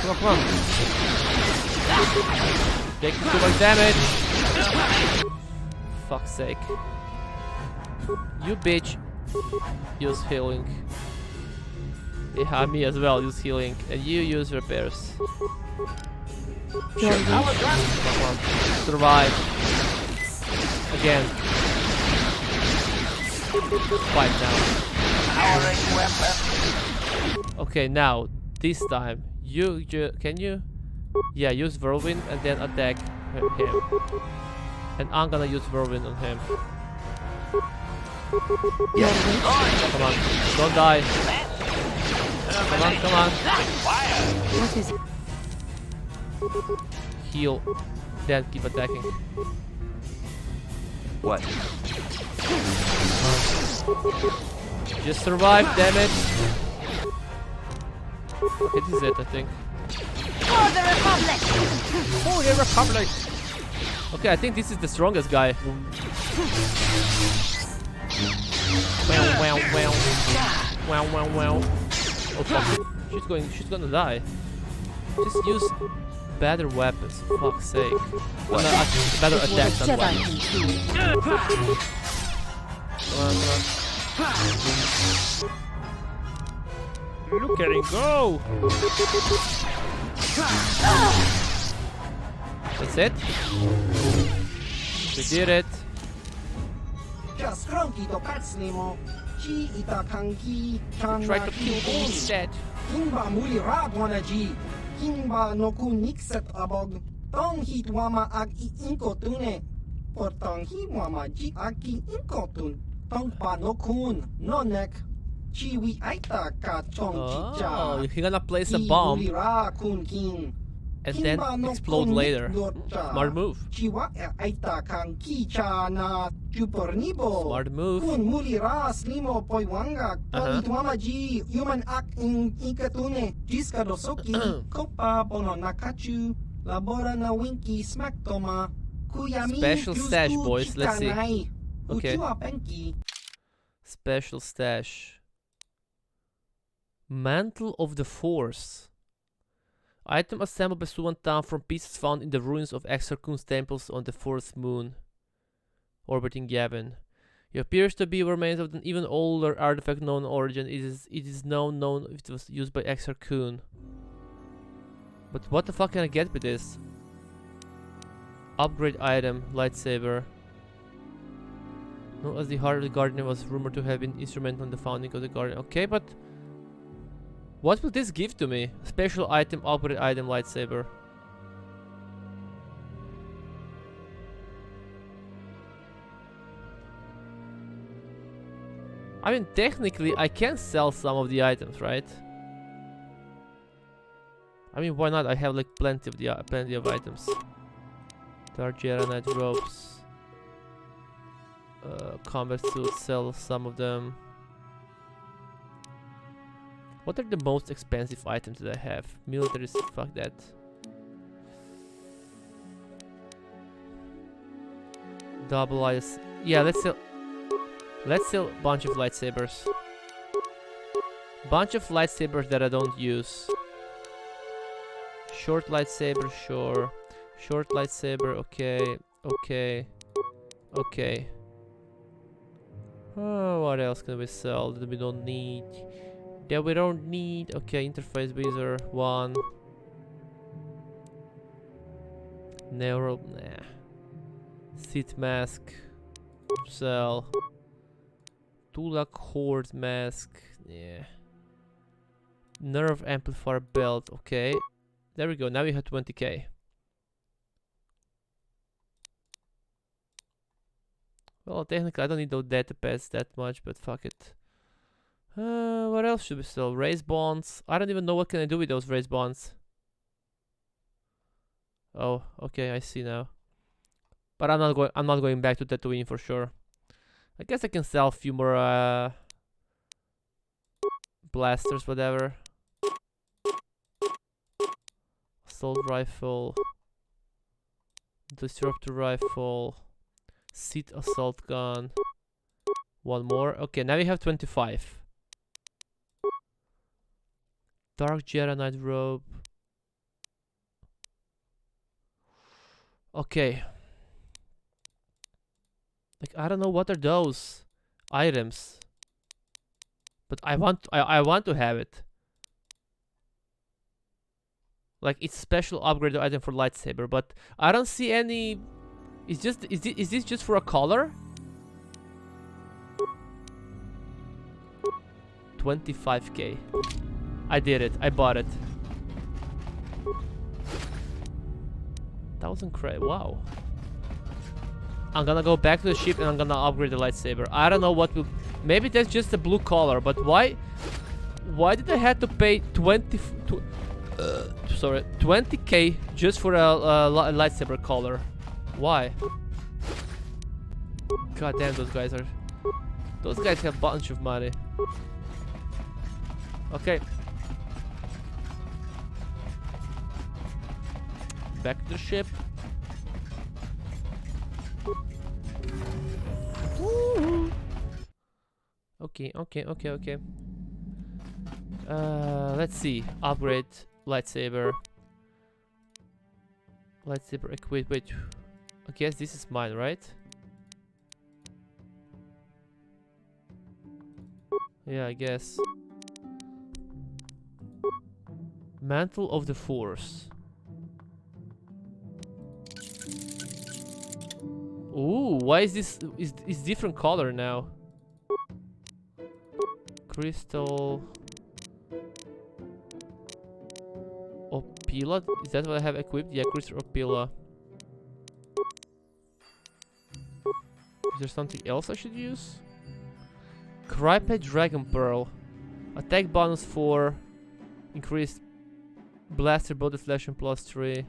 Come on. Taking too much damage. Fuck's sake. You bitch. Use healing. Yeah, me as well, use healing. And you use repairs. Come on. Survive. Again. Fight now. Okay, now this time you can you? Yeah, use whirlwind and then attack him. And I'm gonna use whirlwind on him. Yeah. Come on, don't die. Come on. What is it? Heal, then keep attacking. What? Just survive, damn it. Okay, this is it, I think. For the Republic! For the Republic! Okay, I think this is the strongest guy. Wow. Oh fuck. She's gonna die. Just use better weapons, for fuck's sake. Better attacks than weapons. Come on. Look at him go! That's it? We did it. Try to kill me instead. Kimba no kun nixet abog. Tong hit wama ag I inkotune. Portong hi wama ji aki inkotun. Tong pa no kun no nek. Chiwi aita ka chong chicha. Oh, you're gonna place a bomb and then explode later. Smart move. Chiwa aita kang kicha na chupornibo. Smart move. Kun mulira slimo poiwanga. Tong wama ji human ak inkatune. Jiska dosoki kopa pono nakachu. Labora na winky smack toma. Kuyami Special stash, boys. Let's see. Okay. Penki. Special stash. Mantle of the Force. Item assembled by Suwan Town from pieces found in the ruins of Exarchun's temples on the fourth moon, orbiting Yavin. It appears to be remains of an even older artifact known origin. It is now known if it was used by Exarchun. But what the fuck can I get with this? Upgrade item, lightsaber. Known as the Heart of the Guardian, was rumored to have been instrumental in the founding of the Guardian. Okay, but what will this give to me? Special item, upgrade item, lightsaber. I mean, technically, I can sell some of the items, right? I mean, why not? I have like plenty of items. Tarjera Knight ropes. Combat suits, sell some of them. What are the most expensive items that I have? Military, fuck that. Double eyes. Yeah, let's sell a bunch of lightsabers. Bunch of lightsabers that I don't use. Short lightsaber, sure. Short lightsaber, okay. Oh, what else can we sell that we don't need? Okay, interface beazer, 1. Neural, nah. Sith mask. Sell. Tulak Horde mask. Yeah. Nerve amplifier belt. Okay. There we go. Now we have 20k. Well, technically I don't need those data pads that much, but fuck it. What else should we sell? Raise bonds. I don't even know what can I do with those raise bonds. Oh, okay, I see now. But I'm not going back to Tatooine for sure. I guess I can sell a few more blasters, whatever. Assault rifle, disruptor rifle, Sith assault gun. One more. Okay, now we have 25. Dark Jedi Knight robe. Okay. Like, I don't know what are those items, but I want to have it. Like, it's special upgrade item for lightsaber, but I don't see any. Is this just for a color? 25k. I did it. I bought it. 1,000 credit. Wow. I'm gonna go back to the ship and I'm gonna upgrade the lightsaber. I don't know what will. Maybe that's just a blue color, but why? Why did I have to pay 20k just for a lightsaber color? Why? God damn, those guys have a bunch of money. Okay. Back to the ship. Okay. Let's see. Upgrade lightsaber. Lightsaber equip. Wait. I guess this is mine, right? Yeah, I guess. Mantle of the Force. Ooh, why is this is different color now? Crystal Opila? Is that what I have equipped? Yeah, Crystal Opila. Is there something else I should use? Crypet Dragon Pearl. Attack bonus 4. Increased blaster body deflection +3.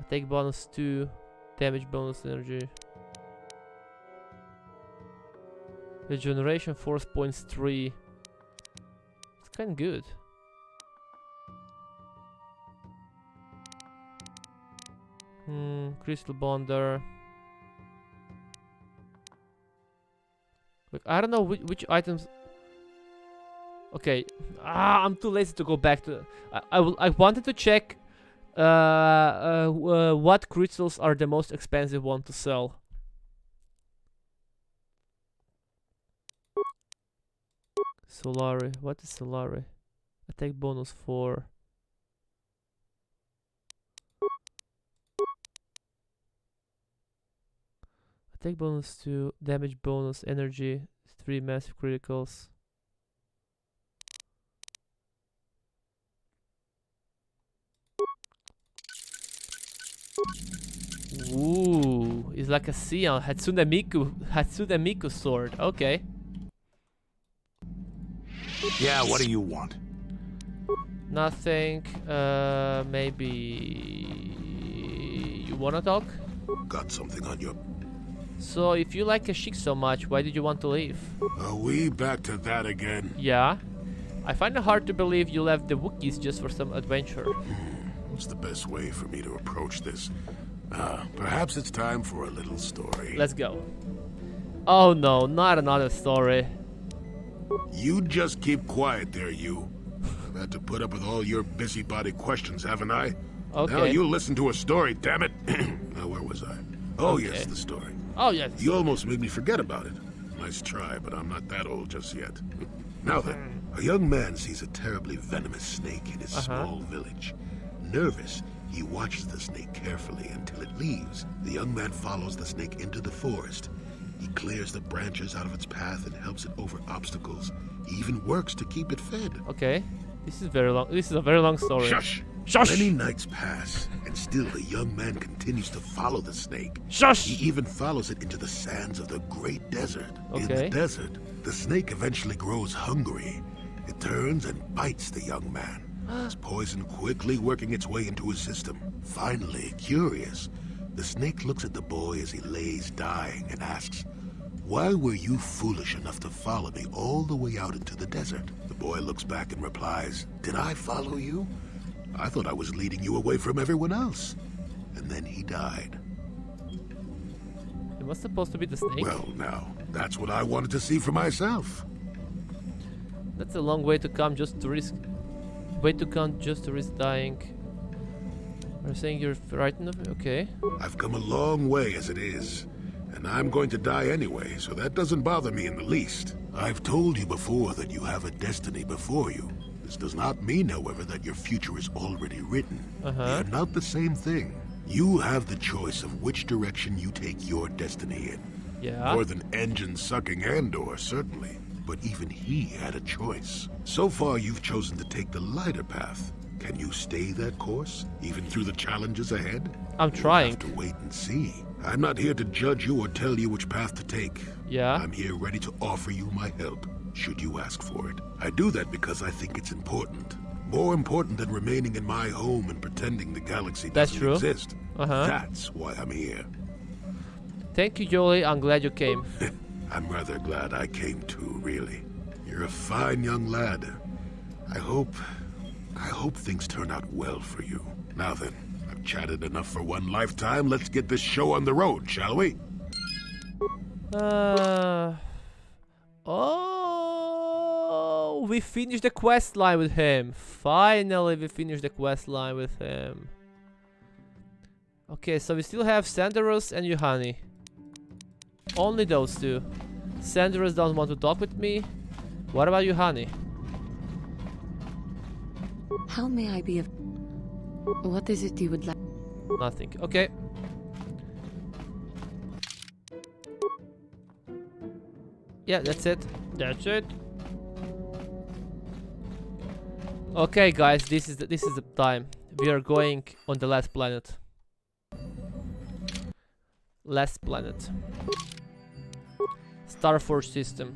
Attack bonus 2. Damage bonus energy. Regeneration force points 3. It's kinda good. Crystal Bonder. Look, I don't know which items. Okay, I'm too lazy to go back to. I wanted to check what crystals are the most expensive one to sell. Solari, what is Solari? Attack bonus 4. Attack bonus 2, damage bonus, energy, 3 massive criticals. Ooh, it's like a Sion Hatsune Miku sword. Okay. Yeah, what do you want? Nothing. Maybe you wanna talk? Got something on your... So, if you like Kashyyyk so much, why did you want to leave? Are we back to that again? Yeah. I find it hard to believe you left the Wookiees just for some adventure. What's the best way for me to approach this? Perhaps it's time for a little story. Let's go. Oh no, not another story. You just keep quiet there, you. I've had to put up with all your busybody questions, haven't I? Okay. Now you listen to a story, damn it. Now, where was I? Oh, Okay. yes, the story. Oh, yes. You almost made me forget about it. Nice try, but I'm not that old just yet. Now then, a young man sees a terribly venomous snake in his small village. Nervous, He watches the snake carefully until it leaves. The young man follows the snake into the forest. He clears the branches out of its path and helps it over obstacles. He even works to keep it fed. Okay. This is very long. This is a very long story. Shush! Shush! Many nights pass, and still the young man continues to follow the snake. Shush! He even follows it into the sands of the great desert. In Okay. the desert, the snake eventually grows hungry. It turns and bites the young man. Its poison quickly working its way into his system. Finally, curious, the snake looks at the boy as he lays dying and asks, "Why were you foolish enough to follow me all the way out into the desert?" The boy looks back and replies, "Did I follow you? I thought I was leading you away from everyone else." And then he died. It was supposed to be the snake. Well, now, that's what I wanted to see for myself. That's a long way to come just to risk. Way to come just to risk dying. You're saying you're frightened of me? Okay. I've come a long way as it is, and I'm going to die anyway, so that doesn't bother me in the least. I've told you before that you have a destiny before you. This does not mean, however, that your future is already written. They're not the same thing. You have the choice of which direction you take your destiny in. Yeah. More than engine-sucking Andor, certainly. But even he had a choice. So far, you've chosen to take the lighter path. Can you stay that course, even through the challenges ahead? I'm trying. You'll have to wait and see. I'm not here to judge you or tell you which path to take. Yeah. I'm here ready to offer you my help, should you ask for it. I do that because I think it's important. More important than remaining in my home and pretending the galaxy doesn't exist. That's why I'm here. Thank you, Jolie. I'm glad you came. I'm rather glad I came too, really. You're a fine young lad. I hope things turn out well for you. Now then, I've chatted enough for one lifetime. Let's get this show on the road, shall we? Oh, we finished the quest line with him. Finally, we finished the quest line with him. Okay, so we still have Sandaros and Yohani. Only those two. Sandaros doesn't want to talk with me. What about Yohani? How may I be of... What is it you would like? Nothing. Okay. Yeah, that's it. That's it. Okay, guys, this is the time. We are going on the last planet. Last planet. Starforge system.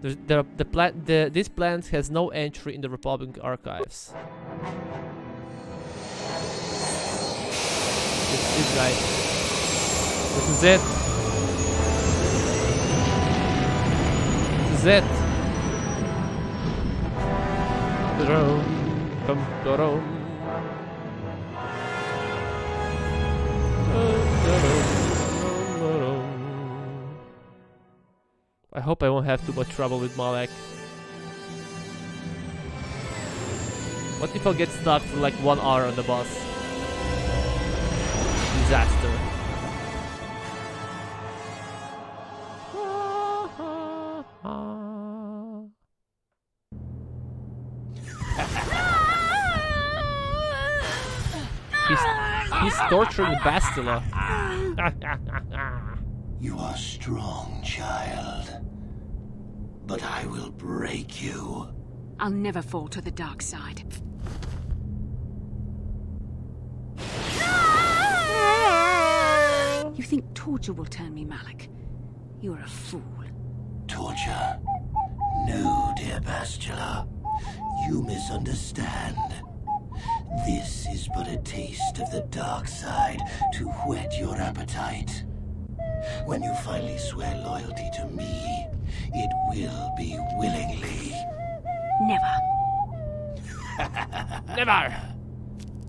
This planet has no entry in the Republic archives. This is it, guys. This is it. This is it. I hope I won't have too much trouble with Malek. What if I get stuck for like 1 hour on the bus? Disaster. He's torturing Bastila. You are strong, child. But I will break you. I'll never fall to the dark side. You think torture will turn me, Malak? You're a fool. Torture? No, dear Bastila. You misunderstand. This is but a taste of the dark side to whet your appetite. When you finally swear loyalty to me, it will be willingly. Never. Never!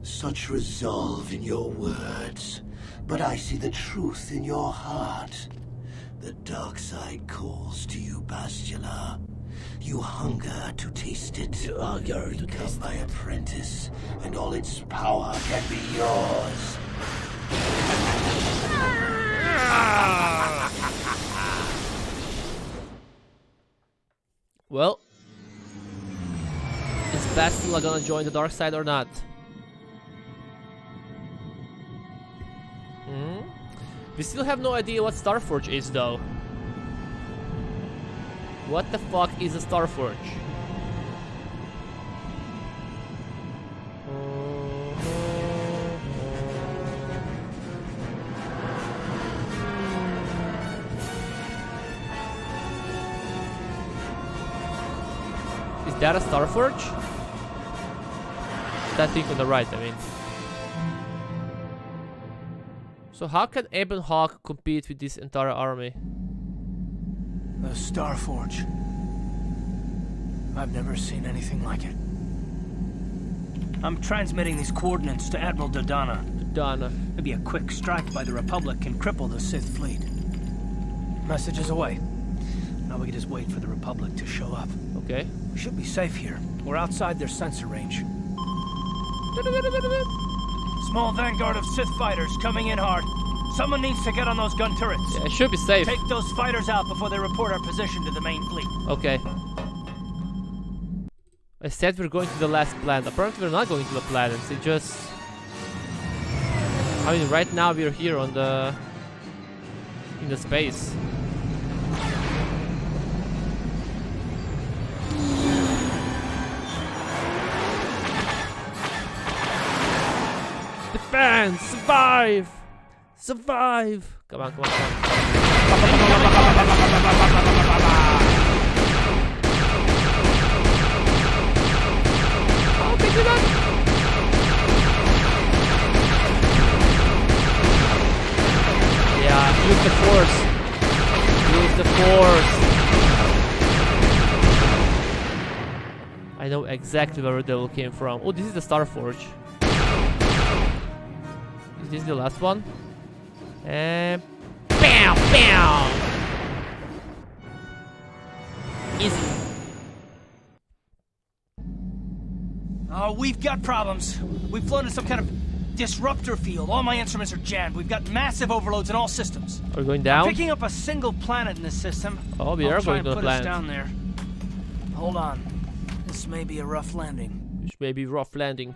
Such resolve in your words, but I see the truth in your heart. The dark side calls to you, Bastila. You hunger to taste it. You hunger to taste my apprentice, and all its power can be yours. Well, is Bastila gonna join the dark side or not? We still have no idea what Starforge is, though. What the fuck is a Starforge? Is that a Starforge? That thing on the right, I mean. So how can Ebon Hawk compete with this entire army? The Starforge. I've never seen anything like it. I'm transmitting these coordinates to Admiral Dodonna. Dodonna. Maybe a quick strike by the Republic can cripple the Sith fleet. Message is away. Now we can just wait for the Republic to show up. Okay. We should be safe here. We're outside their sensor range. Small vanguard of Sith fighters coming in hard. Someone needs to get on those gun turrets. Yeah, it should be safe. Take those fighters out before they report our position to the main fleet. Okay. I said we're going to the last planet. Apparently we're not going to the planets. It just... I mean, right now we're here on the... in the space. Defense! Survive! Survive! Come on, come on, come on. Oh, pick it up! Yeah, use the force. Use the force. I know exactly where the devil came from. Oh, this is the Starforge. Is this the last one? And bam, bam. Easy. Oh, we've got problems. We've flown in some kind of disruptor field. All my instruments are jammed. We've got massive overloads in all systems. Are we going down? I'm picking up a single planet in the system. Oh, we are going to a planet. Put us down there. Hold on. This may be a rough landing. This may be rough landing.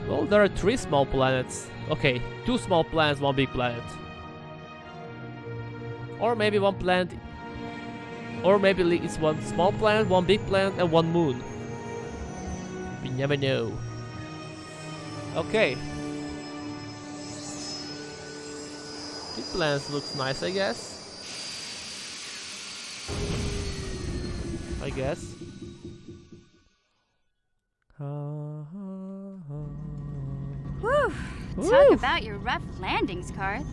Well, there are 3 small planets. Okay, 2 small planets, 1 big planet. Or maybe 1 planet. Or maybe it's 1 small planet, 1 big planet, and 1 moon. We never know. Okay. Big planet looks nice, I guess. I guess. Whew! Talk about your rough landings, Karth.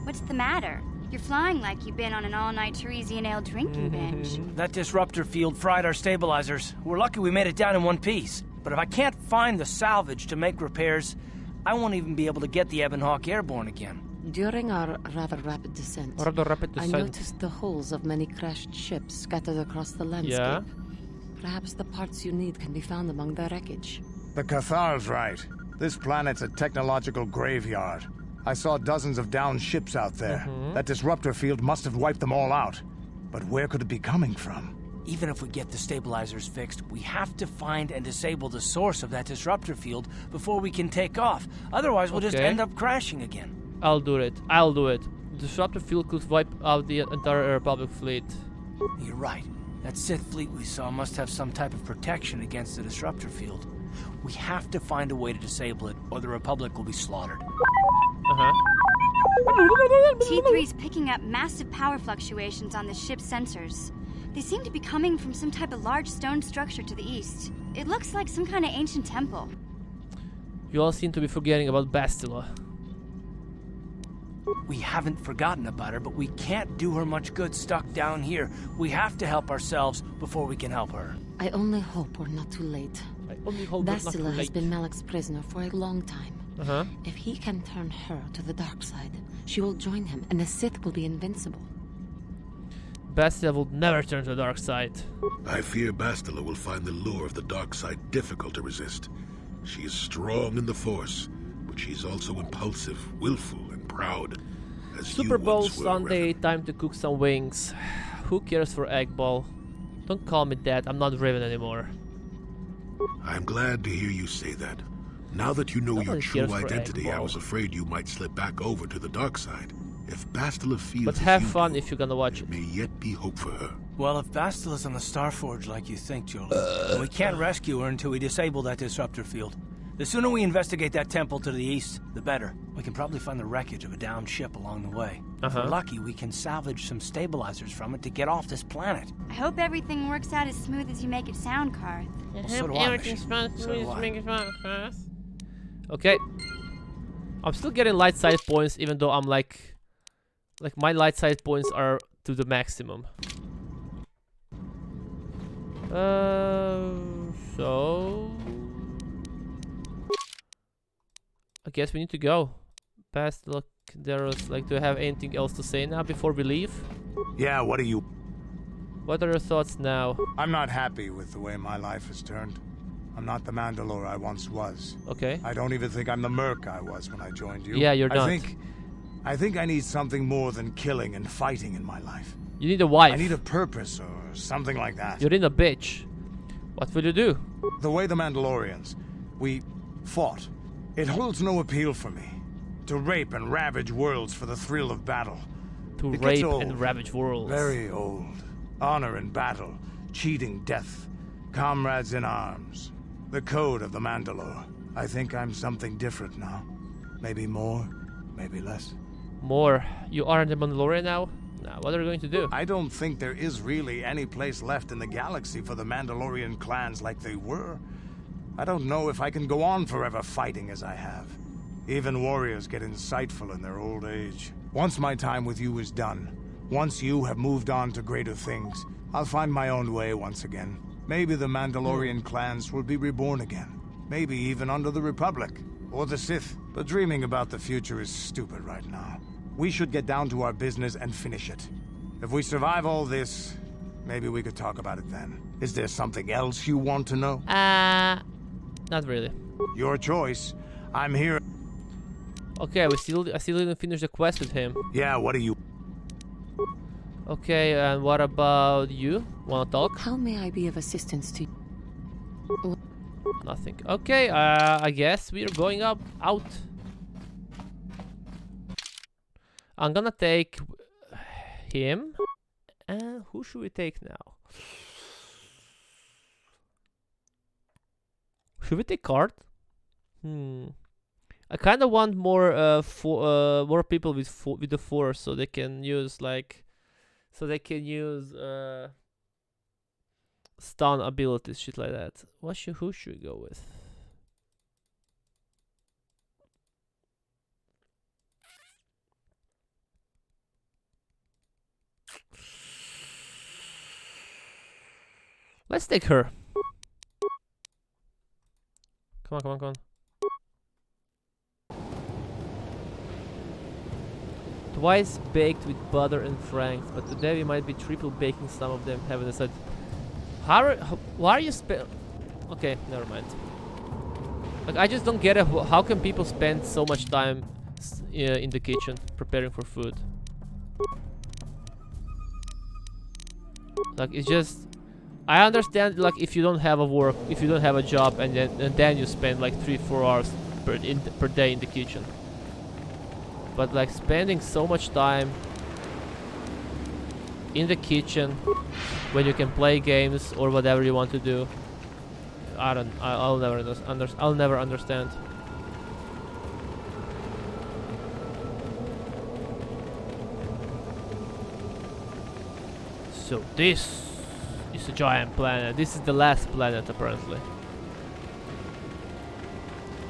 What's the matter? You're flying like you've been on an all-night Teresian ale drinking binge. That disruptor field fried our stabilizers. We're lucky we made it down in one piece. But if I can't find the salvage to make repairs, I won't even be able to get the Ebon Hawk airborne again. During our rather rapid descent, I noticed the hulls of many crashed ships scattered across the landscape. Yeah. Perhaps the parts you need can be found among the wreckage. The Cathar's right. This planet's a technological graveyard. I saw dozens of downed ships out there. That disruptor field must have wiped them all out. But where could it be coming from? Even if we get the stabilizers fixed, we have to find and disable the source of that disruptor field before we can take off. Otherwise, we'll just end up crashing again. I'll do it. I'll do it. Disruptor field could wipe out the entire Republic fleet. You're right. That Sith fleet we saw must have some type of protection against the disruptor field. We have to find a way to disable it, or the Republic will be slaughtered. T3's picking up massive power fluctuations on the ship's sensors. They seem to be coming from some type of large stone structure to the east. It looks like some kind of ancient temple. You all seem to be forgetting about Bastila. We haven't forgotten about her, but we can't do her much good stuck down here. We have to help ourselves before we can help her. I only hope we're not too late. Bastila has been Malak's prisoner for a long time. If he can turn her to the dark side, she will join him and the Sith will be invincible. Bastila will never turn to the dark side. I fear Bastila will find the lure of the dark side difficult to resist. She is strong in the Force, but she's also impulsive, willful, and proud. As Super Bowl Sunday, time to cook some wings. Who cares for egg ball? Don't call me that, I'm not Raven anymore. I'm glad to hear you say that. Now that you know your Nobody's here true for identity, I Eggball. was afraid you might slip back over to the dark side. If Bastila feels But as have you fun do, if you're gonna watch it. there may yet be hope for her. Well, if Bastila's on the Starforge like you think, Julie, then we can't rescue her until we disable that disruptor field. The sooner we investigate that temple to the east, the better. We can probably find the wreckage of a downed ship along the way. If we're lucky, we can salvage some stabilizers from it to get off this planet. I hope everything works out as smooth as you make it sound, Karth. Well, so do I, Mission. So do I. Okay. I'm still getting light side points, even though I'm like my light side points are to the maximum. So I guess we need to go. Past look, there's like, do you have anything else to say now before we leave? Yeah, what are you? What are your thoughts now? I'm not happy with the way my life has turned. I'm not the Mandalore I once was. Okay. I don't even think I'm the merc I was when I joined you. Yeah, you're not. I think I need something more than killing and fighting in my life. You need a wife. I need a purpose or something like that. You're in a bitch. What will you do? The way the Mandalorians, we fought. It holds no appeal for me. To rape and ravage worlds for the thrill of battle. To It gets rape old. and ravage worlds. Very old. Honor in battle, cheating death, comrades in arms. The code of the Mandalore. I think I'm something different now. Maybe more, maybe less. More. You aren't a Mandalorian now? Now, what are you going to do? I don't think there is really any place left in the galaxy for the Mandalorian clans like they were. I don't know if I can go on forever fighting as I have. Even warriors get insightful in their old age. Once my time with you is done, once you have moved on to greater things, I'll find my own way once again. Maybe the Mandalorian clans will be reborn again. Maybe even under the Republic, or the Sith. But dreaming about the future is stupid right now. We should get down to our business and finish it. If we survive all this, maybe we could talk about it then. Is there something else you want to know? Not really. Your choice. I'm here. Okay, I still didn't finish the quest with him. Yeah, what are you? Okay, and what about you? Wanna talk? How may I be of assistance to you? Nothing. Okay, I guess we're going out. I'm gonna take him. And who should we take now? Should we take Card? I kind of want more more people with the Force, so they can use stun abilities, shit like that. Who should we go with? Let's take her. Come on. Twice baked with butter and franks, but today we might be triple baking some of them. Haven't decided. Why are you Okay, never mind. Like, I just don't get it. How can people spend so much time in the kitchen preparing for food? Like, it's just. I understand, like, if you don't have a job, and then you spend like 3-4 hours per day in the kitchen. But like spending so much time in the kitchen when you can play games or whatever you want to do, I'll never understand. So this is a giant planet. This is the last planet apparently.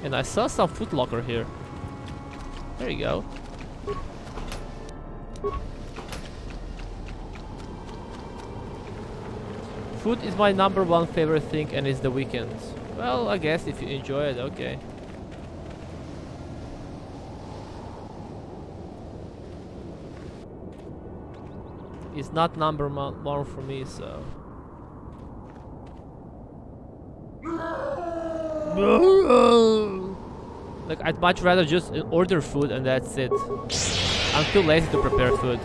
And I saw some footlocker here. There you go. Food is my #1 favorite thing, and it's the weekends. Well, I guess if you enjoy it, okay. It's not #1 for me, so. Like, I'd much rather just order food and that's it. I'm too lazy to prepare food.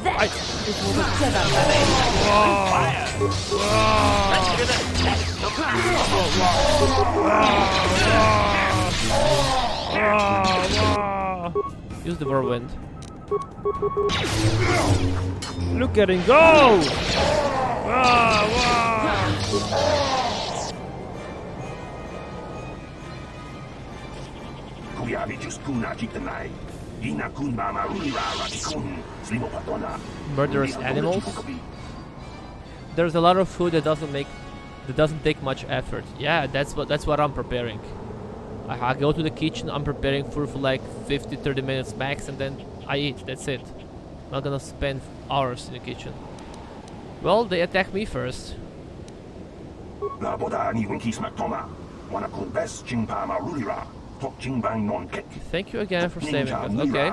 That is what the Jedi. Use the whirlwind. Look at him go! Murderous animals. There's a lot of food that doesn't take much effort. Yeah, that's what I'm preparing. I go to the kitchen, I'm preparing food for like 50-30 minutes max, and then I eat. That's it. Not gonna spend hours in the kitchen. Well, they attack me first. Thank you again for saving us. Okay.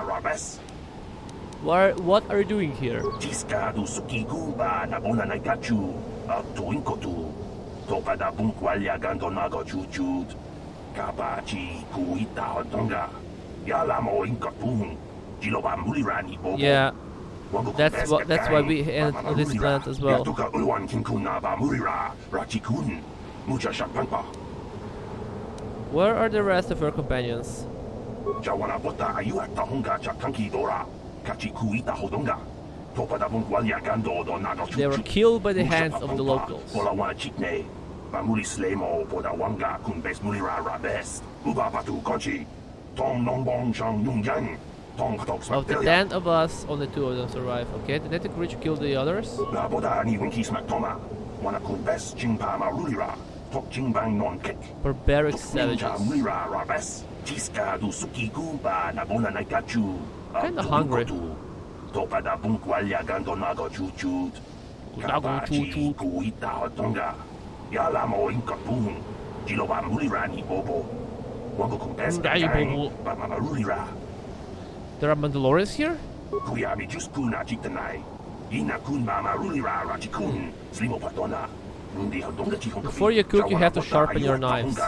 What are you doing here? Yeah, that's why we ended on this planet as well. Where are the rest of your companions? They were killed by the hands of the locals. Of the 10 of us, only 2 of them survive. Okay, the Native Creature killed the others. Barbaric savages. Kinda hungry. There are Mandalorians here? Before you cook, you have to sharpen your knives.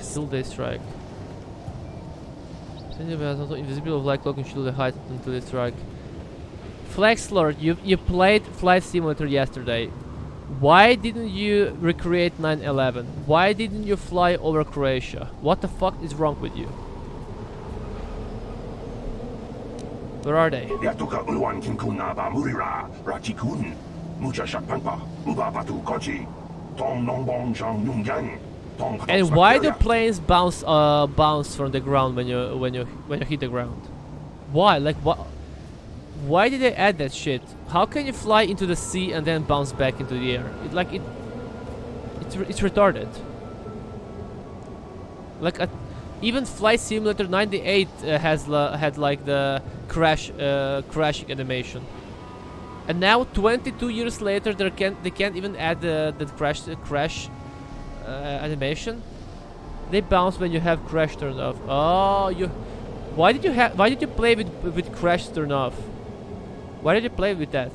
Still they strike. Invisible of light cloaking shield the height until they strike. Flexlord, you played Flight Simulator yesterday. Why didn't you recreate 9/11? Why didn't you fly over Croatia? What the fuck is wrong with you? Where are they? And why do planes bounce from the ground when you hit the ground? Why? Like what? Why did they add that shit? How can you fly into the sea and then bounce back into the air? It's retarded. Like even Flight Simulator 98 had like the crashing animation, and now 22 years later they can't even add the crash animation. They bounce when you have crash turned off. Oh, why did you play with crash turned off? Why did you play with that?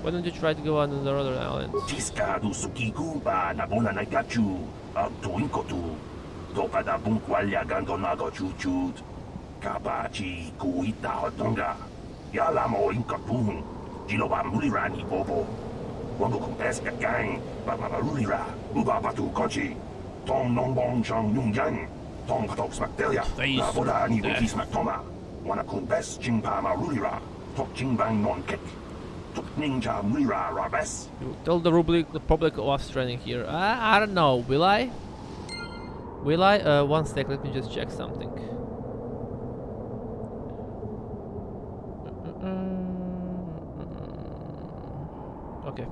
Why don't you try to go on the other islands? You tell the public what's trending here. I don't know. Will I? Will I? One sec. Let me just check something. Okay.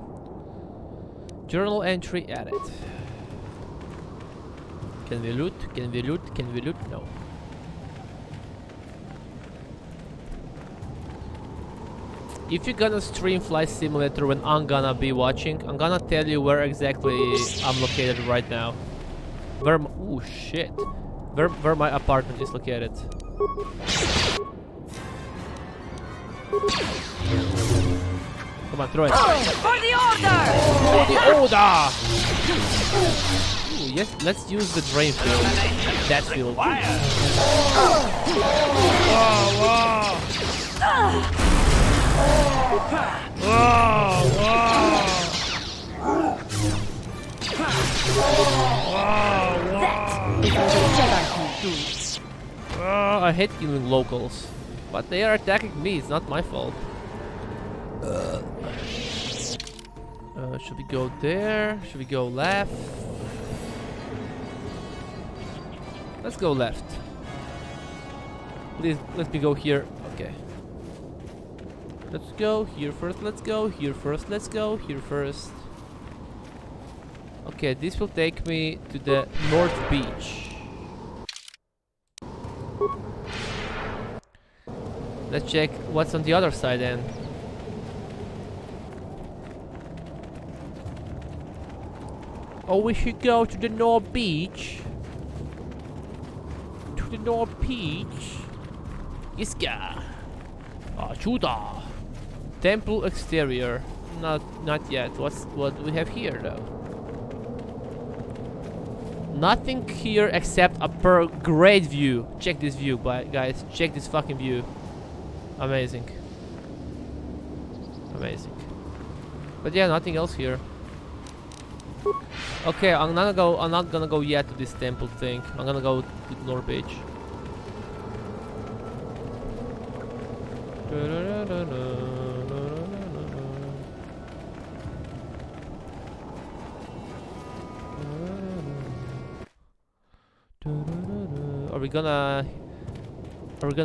Journal entry added. Can we loot? Can we loot? Can we loot? No. If you're gonna stream Flight Simulator when I'm gonna be watching, I'm gonna tell you where exactly I'm located right now. Oh shit. Where my apartment is located. Come on, throw it. For the order! For the order! Ooh, yes, let's use the drain field. that field. I hate killing locals, but they are attacking me. It's not my fault. Should we go there? Should we go left? Let's go left. Please let me go here. Okay. Let's go here first. Let's go here first. Let's go here first. Okay, this will take me to the North Beach. Let's check what's on the other side then. Oh, we should go to the North Beach. To the North Beach. Iska. Chuda. Temple exterior. Not yet. What do we have here though? Nothing here except a great view. Check this view, guys. Check this fucking view. Amazing. Amazing. But yeah, nothing else here. Okay, I'm not gonna go yet to this temple thing. I'm gonna go to the North Beach. Are we gonna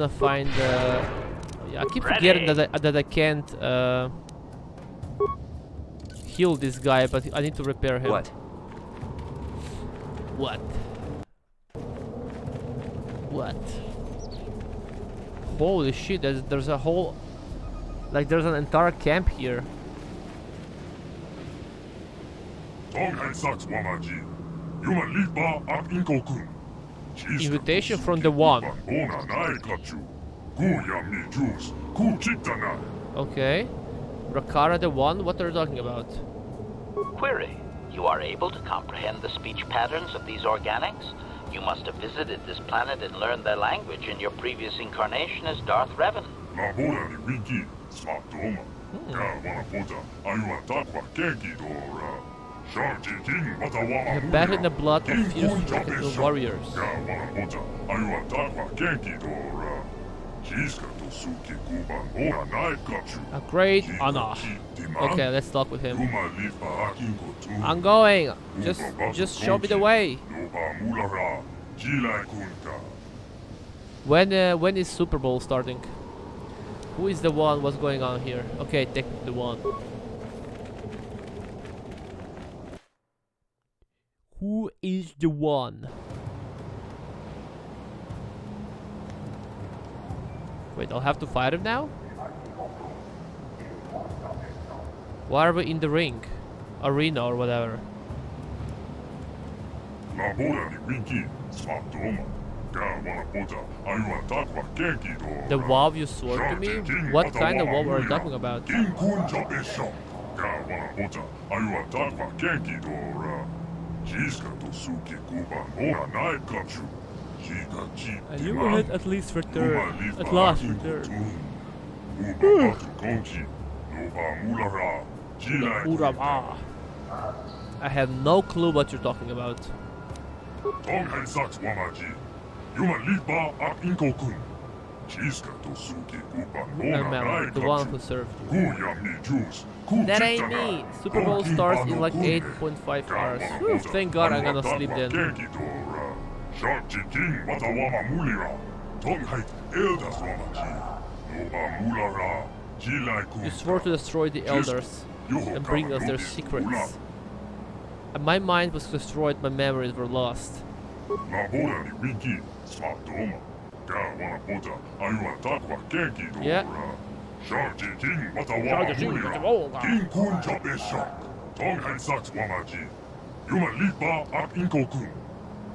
find yeah, I keep forgetting that I can't heal this guy, but I need to repair him. What? Holy shit, there's a whole... Like, there's an entire camp here. Invitation from the One. Okay. Rakara the One, what are you talking about? Query. You are able to comprehend the speech patterns of these organics? You must have visited this planet and learned their language in your previous incarnation as Darth Revan. You're battled in the blood of fierce dragon warriors. A great honor. Okay, let's talk with him. I'm going. Just show me the way. When is Super Bowl starting? Who is the one? What's going on here? Okay, take the one. Who is the one? Wait, I'll have to fight him now? Why are we in the ring? Arena or whatever. The WoW you swore to me? What kind of WoW are you talking about? And you will hit at least return. At last return. I have no clue what you're talking about. The one who served you. That ain't me! Super Bowl starts in like 8.5 hours. Whew, thank God I'm gonna sleep then. You swore to destroy the elders and bring us their secrets. And my mind was destroyed, my memories were lost. Yeah.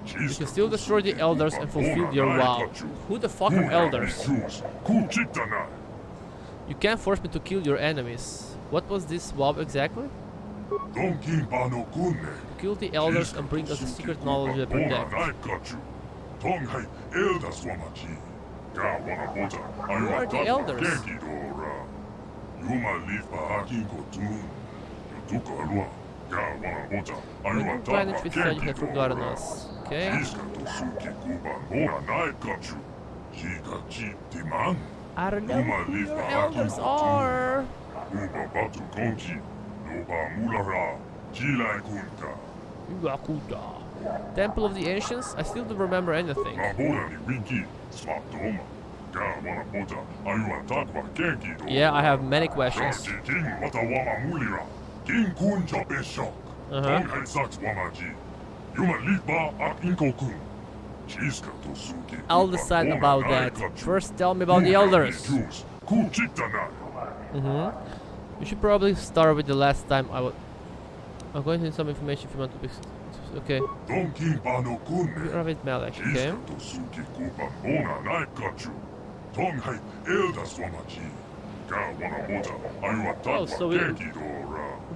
You can still destroy the elders and fulfill your vow. Who the fuck are elders? You can't force me to kill your enemies. What was this vow exactly? Kill the elders and bring us the secret knowledge they protect. Who are the elders? When you planet we thought you had forgotten us. Okay. I don't know who your elders are. Temple of the Ancients? I still don't remember anything. Yeah, I have many questions. I'll decide about that. First, tell me about the elders. We should probably start with the last time I was. I'm going to need some information if you want to be. Okay. You're with Malek, okay. Oh, so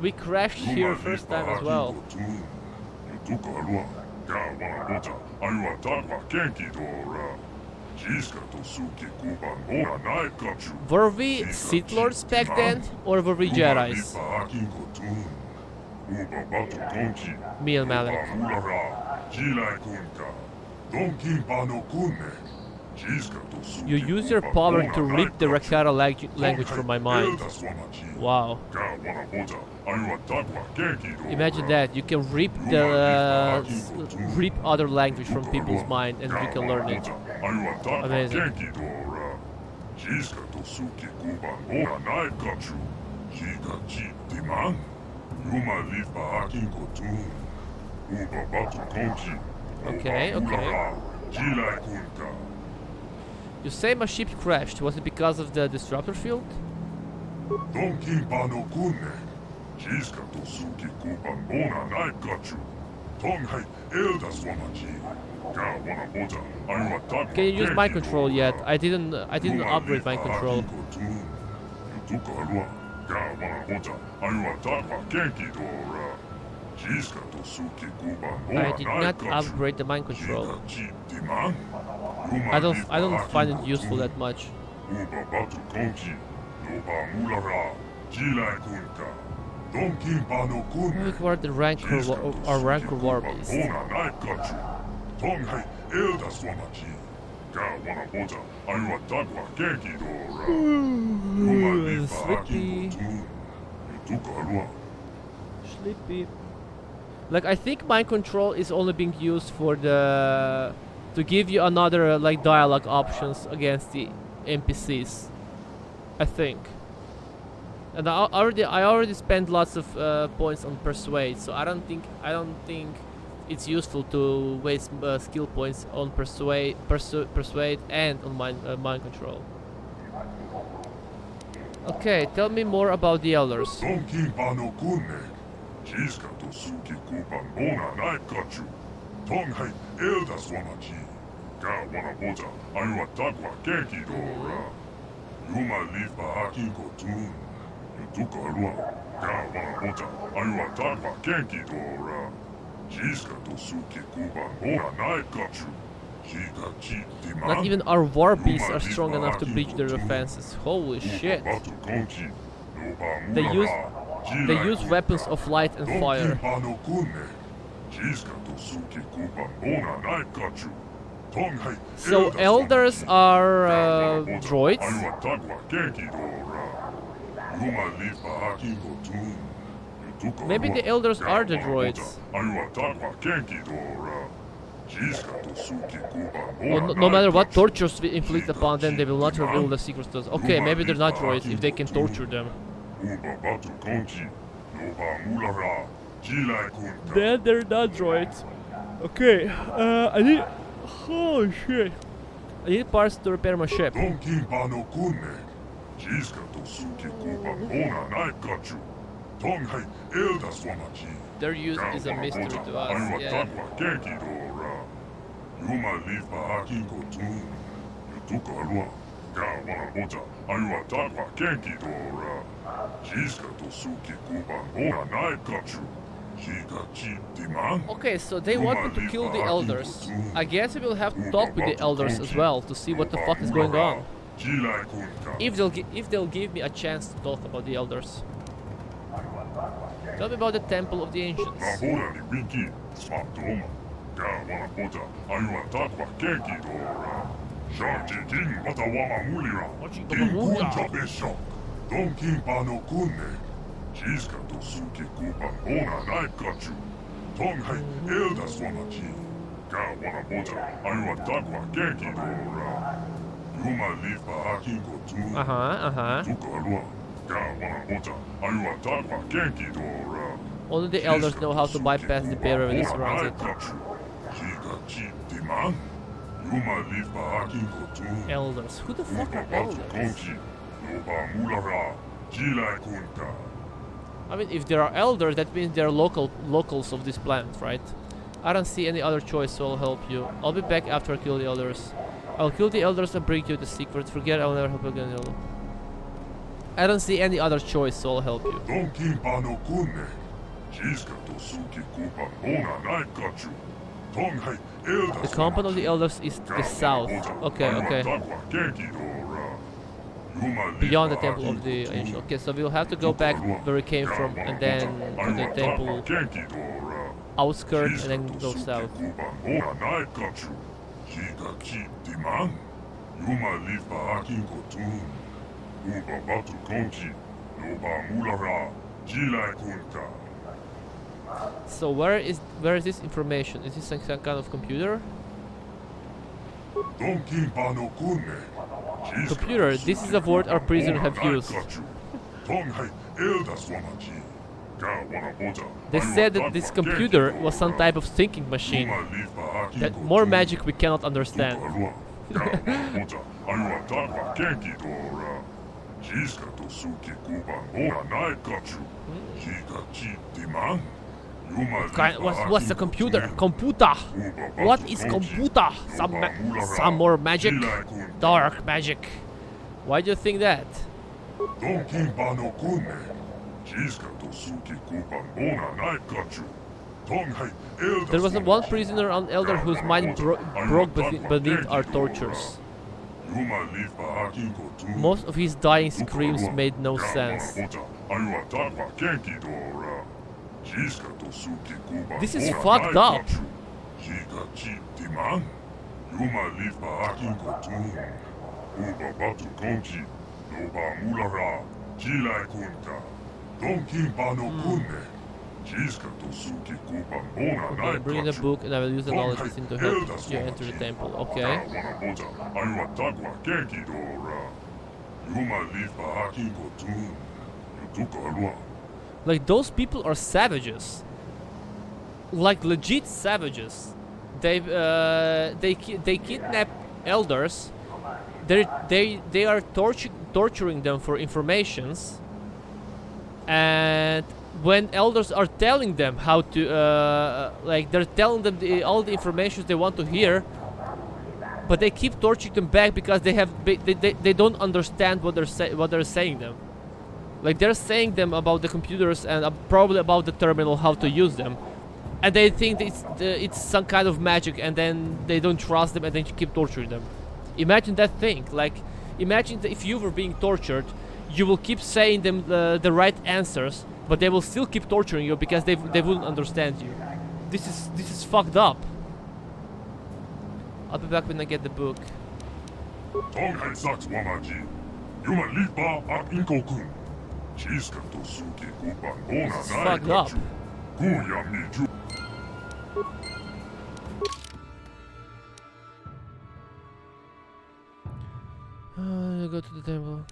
we crashed here first time as well. Were we Sith Lords back then, or were we Jedis? Me and Malek. You use your power to rip the Rakara language from my mind. Wow. Imagine that, you can rip the rip other language from people's mind and you can learn it. Amazing. Okay, okay. You say my ship crashed. Was it because of the disruptor field? Can you use mind control yet? I didn't upgrade mind control. I did not upgrade the mind control. I don't find it useful that much. We require the rancor or rancor war beast. Sleepy. Sleepy. Like, I think mind control is only being used for the to give you another like dialogue options against the NPCs. I think. And I already spent lots of points on persuade, so I don't think it's useful to waste skill points on persuade and on mind control. Okay, tell me more about the elders. Not even our war beasts are strong enough to breach their defenses. Holy shit. They use weapons of light and fire. So elders are droids? Maybe the elders are the droids. Well, no matter what tortures we inflict upon them, they will not reveal the secrets to us. Okay, maybe they're not droids if they can torture them. Then they're not droids. Okay, I need... Oh shit. I need parts to repair my ship. Their use is a mystery to us, yeah. Okay, so they want me to kill the elders. I guess we will have to talk with the elders as well to see what the fuck is going on. If they'll give me a chance to talk about the elders. Tell me about the Temple of the Ancients. Only the elders know how to bypass the barrier that surrounds it. Elders? Who the fuck are elders? I mean, if there are elders, that means they're locals of this planet, right? I don't see any other choice, so I'll help you. I'll be back after I kill the elders. I'll kill the elders and bring you the secret. Forget I'll never help you again. I don't see any other choice, so I'll help you. The compound of the elders is to the south. Okay. Beyond the temple of the ancient. Okay, so we'll have to go back where we came from and then to the temple outskirts and then go south. So where is this information? Is this some kind of computer? Computer, this is a word our prisoners have used. They said that this computer was some type of thinking machine. That more magic we cannot understand. What's the computer? Computer! What is computer? Some more magic? Dark magic. Why do you think that? There was one prisoner on Elder whose mind broke beneath our tortures. Most of his dying screams made no sense. This is fucked up. Okay, bring the book and I will use the knowledge within to help you enter the temple. Okay. Like, those people are savages. Like, legit savages. They kidnap elders. They are torturing them for informations. And when elders are telling them how to, like, they're telling them all the information they want to hear, but they keep torturing them back because they don't understand what they're saying them. Like, they're saying them about the computers and probably about the terminal, how to use them, and they think it's some kind of magic, and then they don't trust them, and then you keep torturing them. Imagine that thing. Like, imagine that if you were being tortured, you will keep saying them the right answers, but they will still keep torturing you because they wouldn't understand you. This is fucked up. I'll be back when I get the book. This is fucked up. Go to the temple.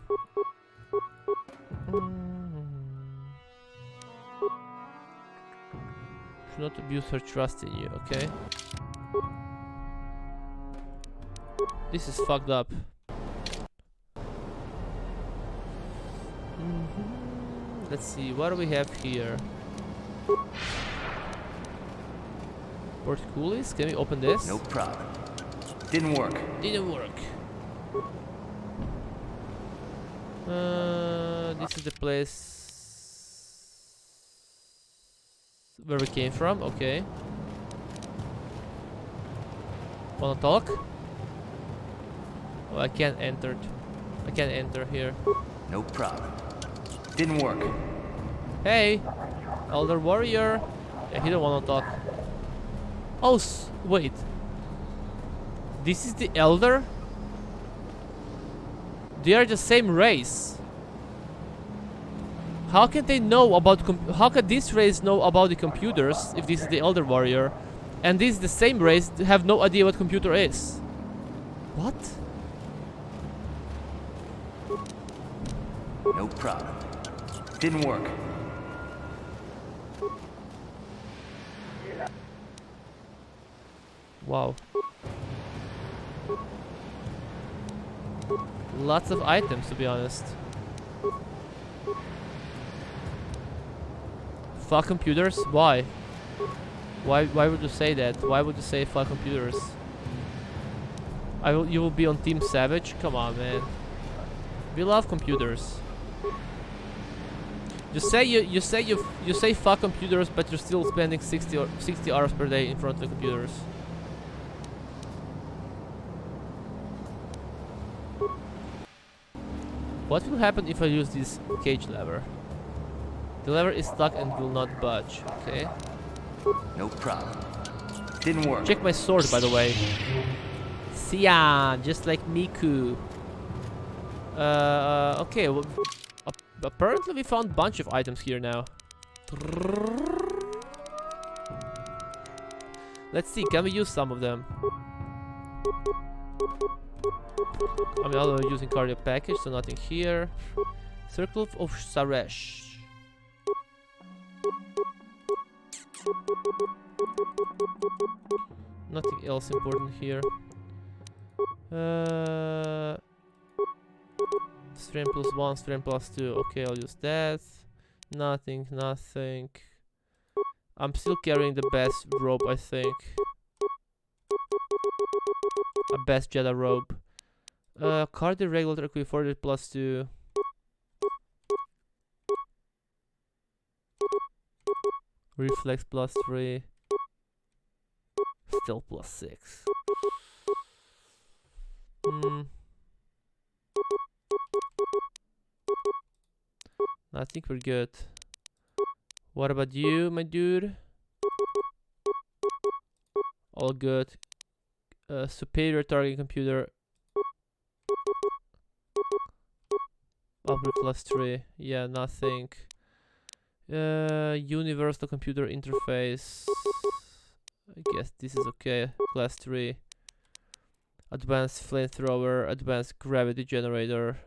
Should not abuse her trust in you, okay? This is fucked up. Let's see, what do we have here? Port coolies? Can we open this? No problem. Didn't work. Didn't work. This is the place. Where we came from, okay. Wanna talk? Oh, I can't enter. I can't enter here. No problem. Didn't work. Hey, Elder Warrior. Yeah, he don't wanna talk. Oh, wait. This is the Elder? They are the same race. How can they know about how can this race know about the computers if this is the Elder Warrior and this is the same race have no idea what computer is? What? No problem. Didn't work. Wow. Lots of items, to be honest. Fuck computers? Why? Why would you say that? Why would you say fuck computers? You will be on Team Savage? Come on, man. We love computers. You say fuck computers, but you're still spending 60 hours per day in front of the computers. What will happen if I use this cage lever? The lever is stuck and will not budge. Okay. No problem. Didn't work. Check my sword, by the way. Cyan, just like Miku. Okay. Well, apparently we found a bunch of items here now. Let's see. Can we use some of them? I'm also using cardio package, so nothing here. Circle of Saresh. Nothing else important here. Strength +1, strength +2. Okay, I'll use that. Nothing. I'm still carrying the best robe, I think. A best Jedi robe. Cardio regular equip forward +2. Reflex +3. Still +6. I think we're good. What about you, my dude? All good. Superior target computer. Upgrade +3. Yeah, nothing. Universal computer interface. I guess this is okay. Class 3. Advanced flamethrower. Advanced gravity generator.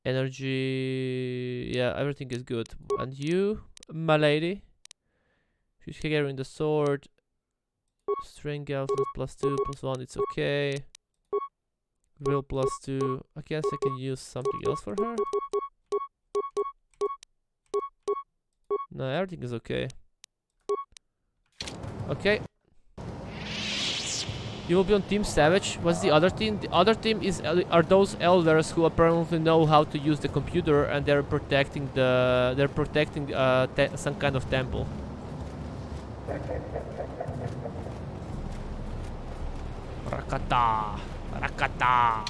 Energy. Yeah, everything is good. And you, my lady? She's carrying the sword. Strength outlet +2, +1. It's okay. Will +2. I guess I can use something else for her. No, everything is okay. Okay. You will be on Team Savage. What's the other team? The other team are those elders who apparently know how to use the computer, and they're protecting some kind of temple. Rakata, Rakata.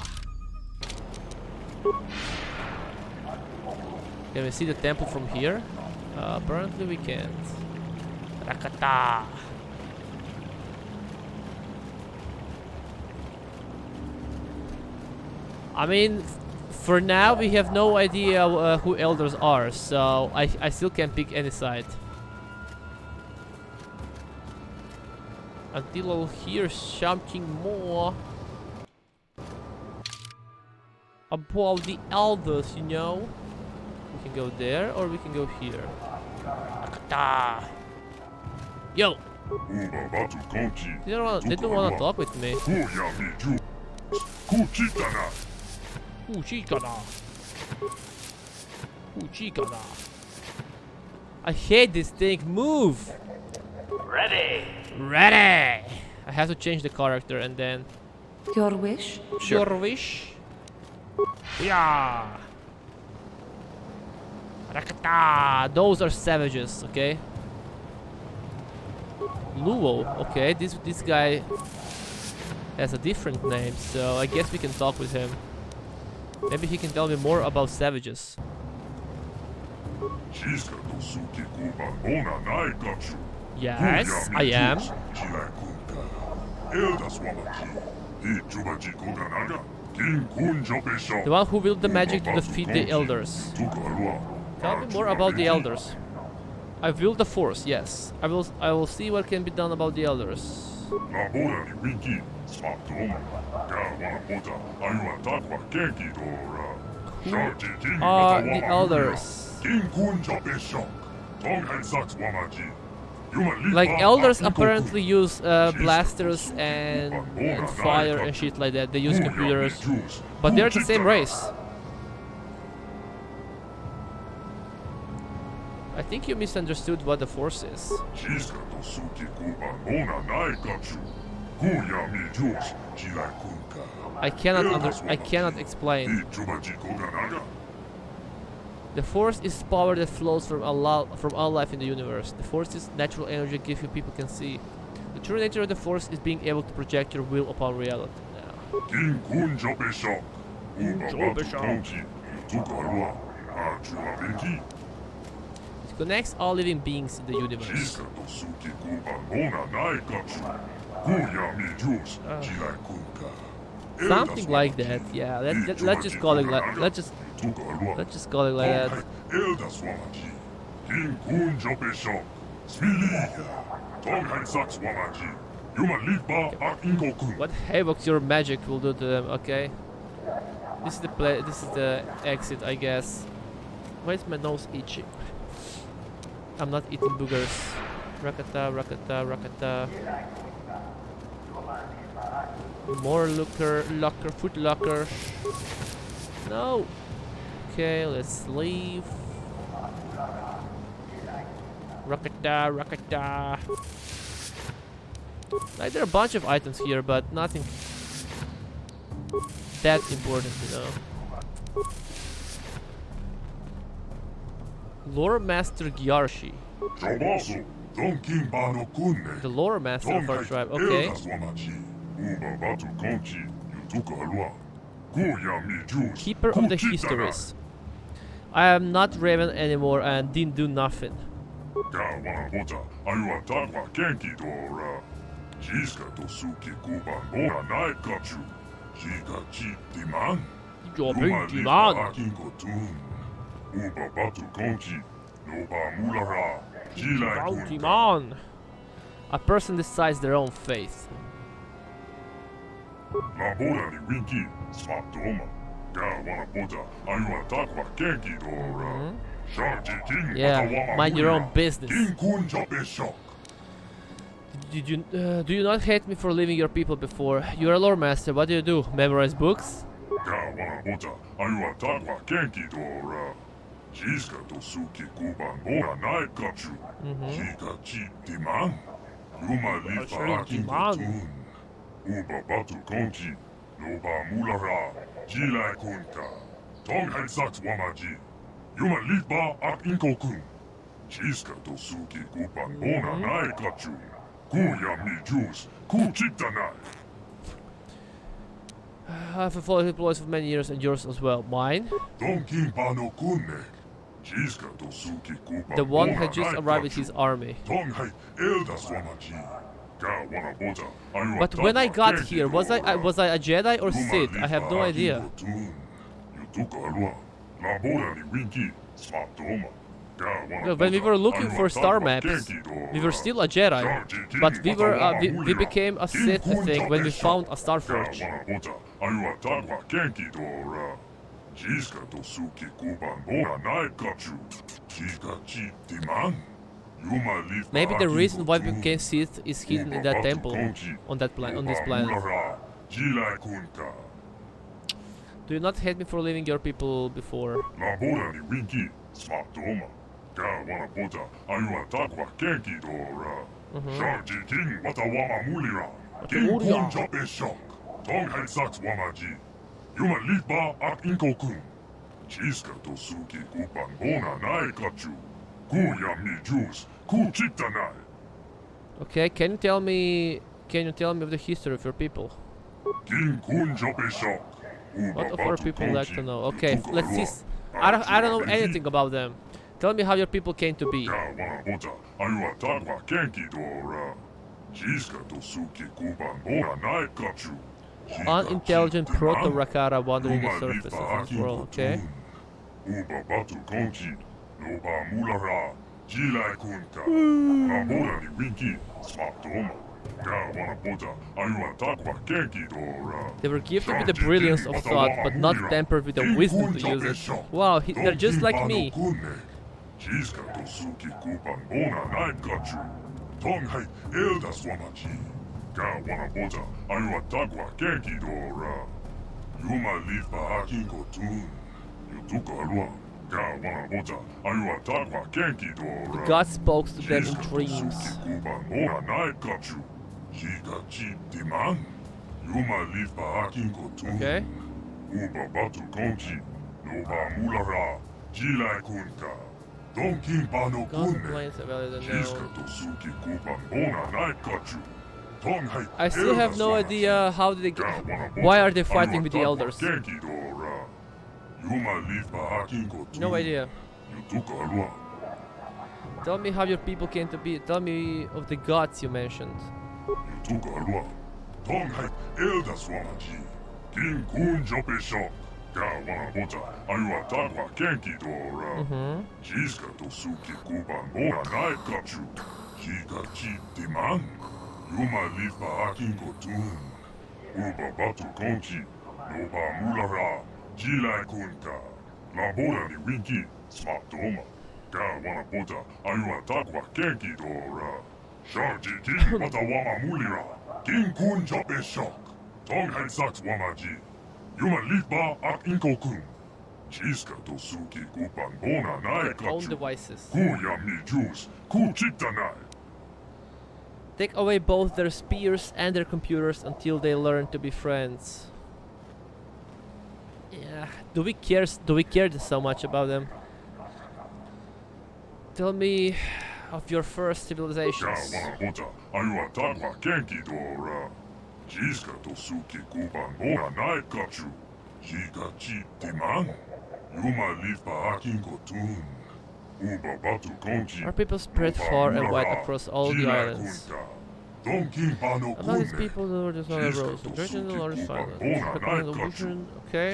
Can we see the temple from here? Apparently we can't. Rakata. I mean, for now we have no idea who elders are, so I still can't pick any side. Until I'll hear something more about the elders, you know. We can go there or we can go here. Rakata. Yo! They don't wanna talk with me. I hate this thing. Move! Ready! Ready! I have to change the character and then... Your wish? Sure. Your wish? Yeah! Rakata! Those are savages, okay? Luo. Okay, this guy has a different name, so I guess we can talk with him. Maybe he can tell me more about savages. Yes, I am. The one who willed the magic to defeat the elders. Tell me more about the elders. I willed the force, yes. I will see what can be done about the elders. Who are the elders? Like elders apparently use blasters and fire and shit like that. They use computers, but they're the same race. I think you misunderstood what the force is. I cannot explain. The force is power that flows from all life in the universe. The force is natural energy given people can see. The true nature of the force is being able to project your will upon reality. It connects all living beings in the universe. Something like that, yeah. Let's just call it like let's just call it like that. What havoc your magic will do to them? Okay. This is the exit, I guess. Why is my nose itchy? I'm not eating boogers. Rakata, rakata, rakata. More locker, foot locker. No. Okay, let's leave. Rakata, rakata. Like there are a bunch of items here, but nothing that important, you know. Lore Master Gyarshi. The Lore Master of our tribe, okay. Keeper of the Histories. I am not Raven anymore and didn't do nothing. Demand. A person decides their own fate. Yeah, mind your own business. Do you not hate me for leaving your people before? You're a lore master, what do? Memorize books? I've followed his employees for many years and yours as well. Mine? The one had just arrived with his army. But when I got here, was I a Jedi or Sith? I have no idea. Well, when we were looking for star maps, we were still a Jedi, but we became a Sith, I think, when we found a star forge. Maybe the reason why we became Sith is hidden in that temple on this planet. Do you not hate me for leaving your people before? Okay, can you tell me of the history of your people? What of our people like to know? Okay, let's see. I don't know anything about them. Tell me how your people came to be. Unintelligent proto-Rakara wandering the surface of this world, okay? They were gifted with the brilliance of thought, but not tempered with the wisdom to use it. Wow, they're just like me. The god spoke to them in dreams. Okay. Contemplates about the known. I still have no idea how did they get. Why are they fighting with the elders? No idea. Tell me how your people came to be. Tell me of the gods you mentioned. Own devices. Take away both their spears and their computers until they learn to be friends. Yeah, do we care so much about them? Tell me of your first civilizations. Our people spread far and wide across all the islands. Among these people, there were just other roads. The great and the large silence. Okay.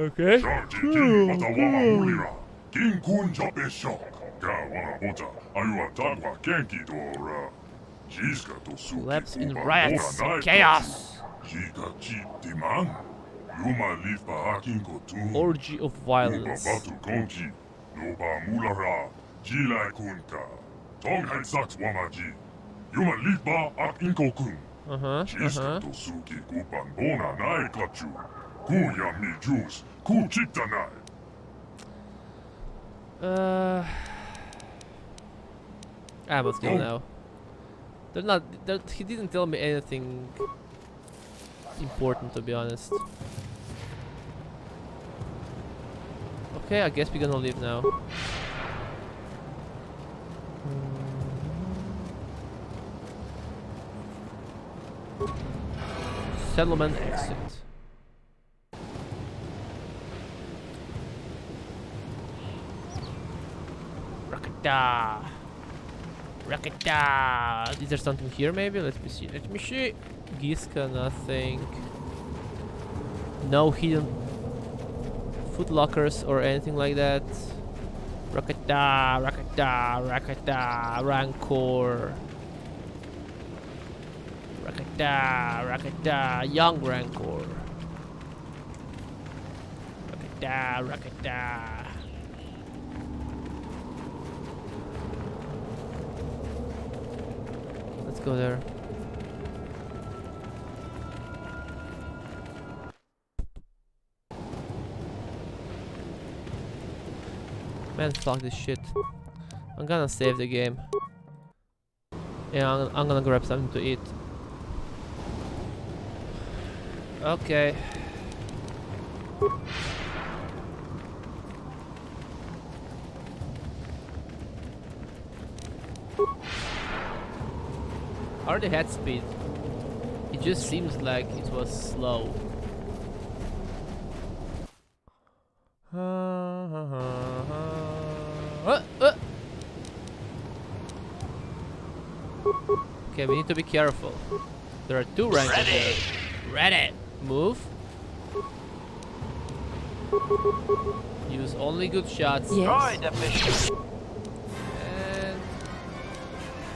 Okay. Collapse in riots and chaos. Orgy of violence. I must go now. He didn't tell me anything important, to be honest. Okay, I guess we're gonna leave now. Settlement exit. Rakata. Rakata. Is there something here maybe? Let me see. Let me see. Giska, nothing. No hidden foot lockers or anything like that. Rakata, Rakata, Rakata, Rancor. Rakata, Rakata, young Rancor. Rakata, Rakata. Let's go there. Man, fuck this shit. I'm gonna save the game. Yeah, I'm gonna grab something to eat. Okay. I already had speed. It just seems like it was slow. Okay, we need to be careful. There are two ranks there. Ready! Move. Use only good shots. Droid efficient.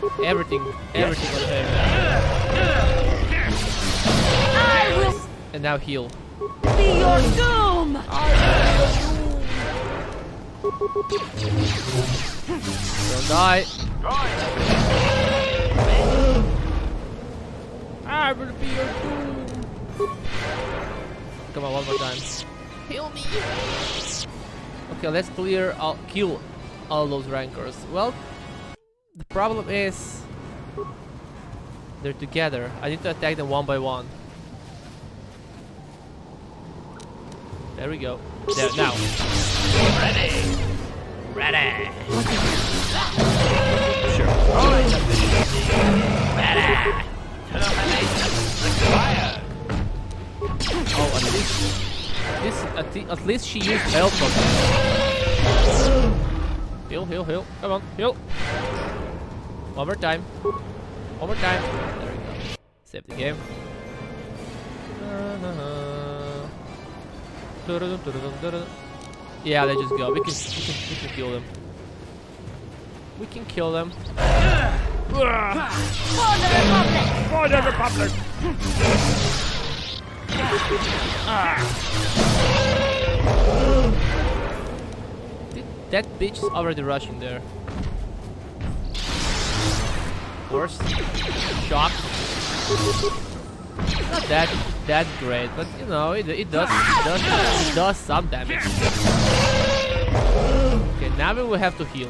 And everything on him. I will And now heal. be your doom! Don't die. I will be your doom. Come on, one more time. Heal me. Okay, let's kill all those rankers. Well, the problem is they're together. I need to attack them one by one. There we go. There, now. Ready. Ready. Sure. Ready. Termination required. Oh, at least she used health on them. Heal, heal, heal. Come on, heal. One more time. One more time. There we go. Save the game. Yeah, let's just go. We can kill them. We can kill them. For the Republic! For the Republic! That bitch is already rushing there. Of course. Shock. Not that great, but you know it does some damage. Okay, now we will have to heal.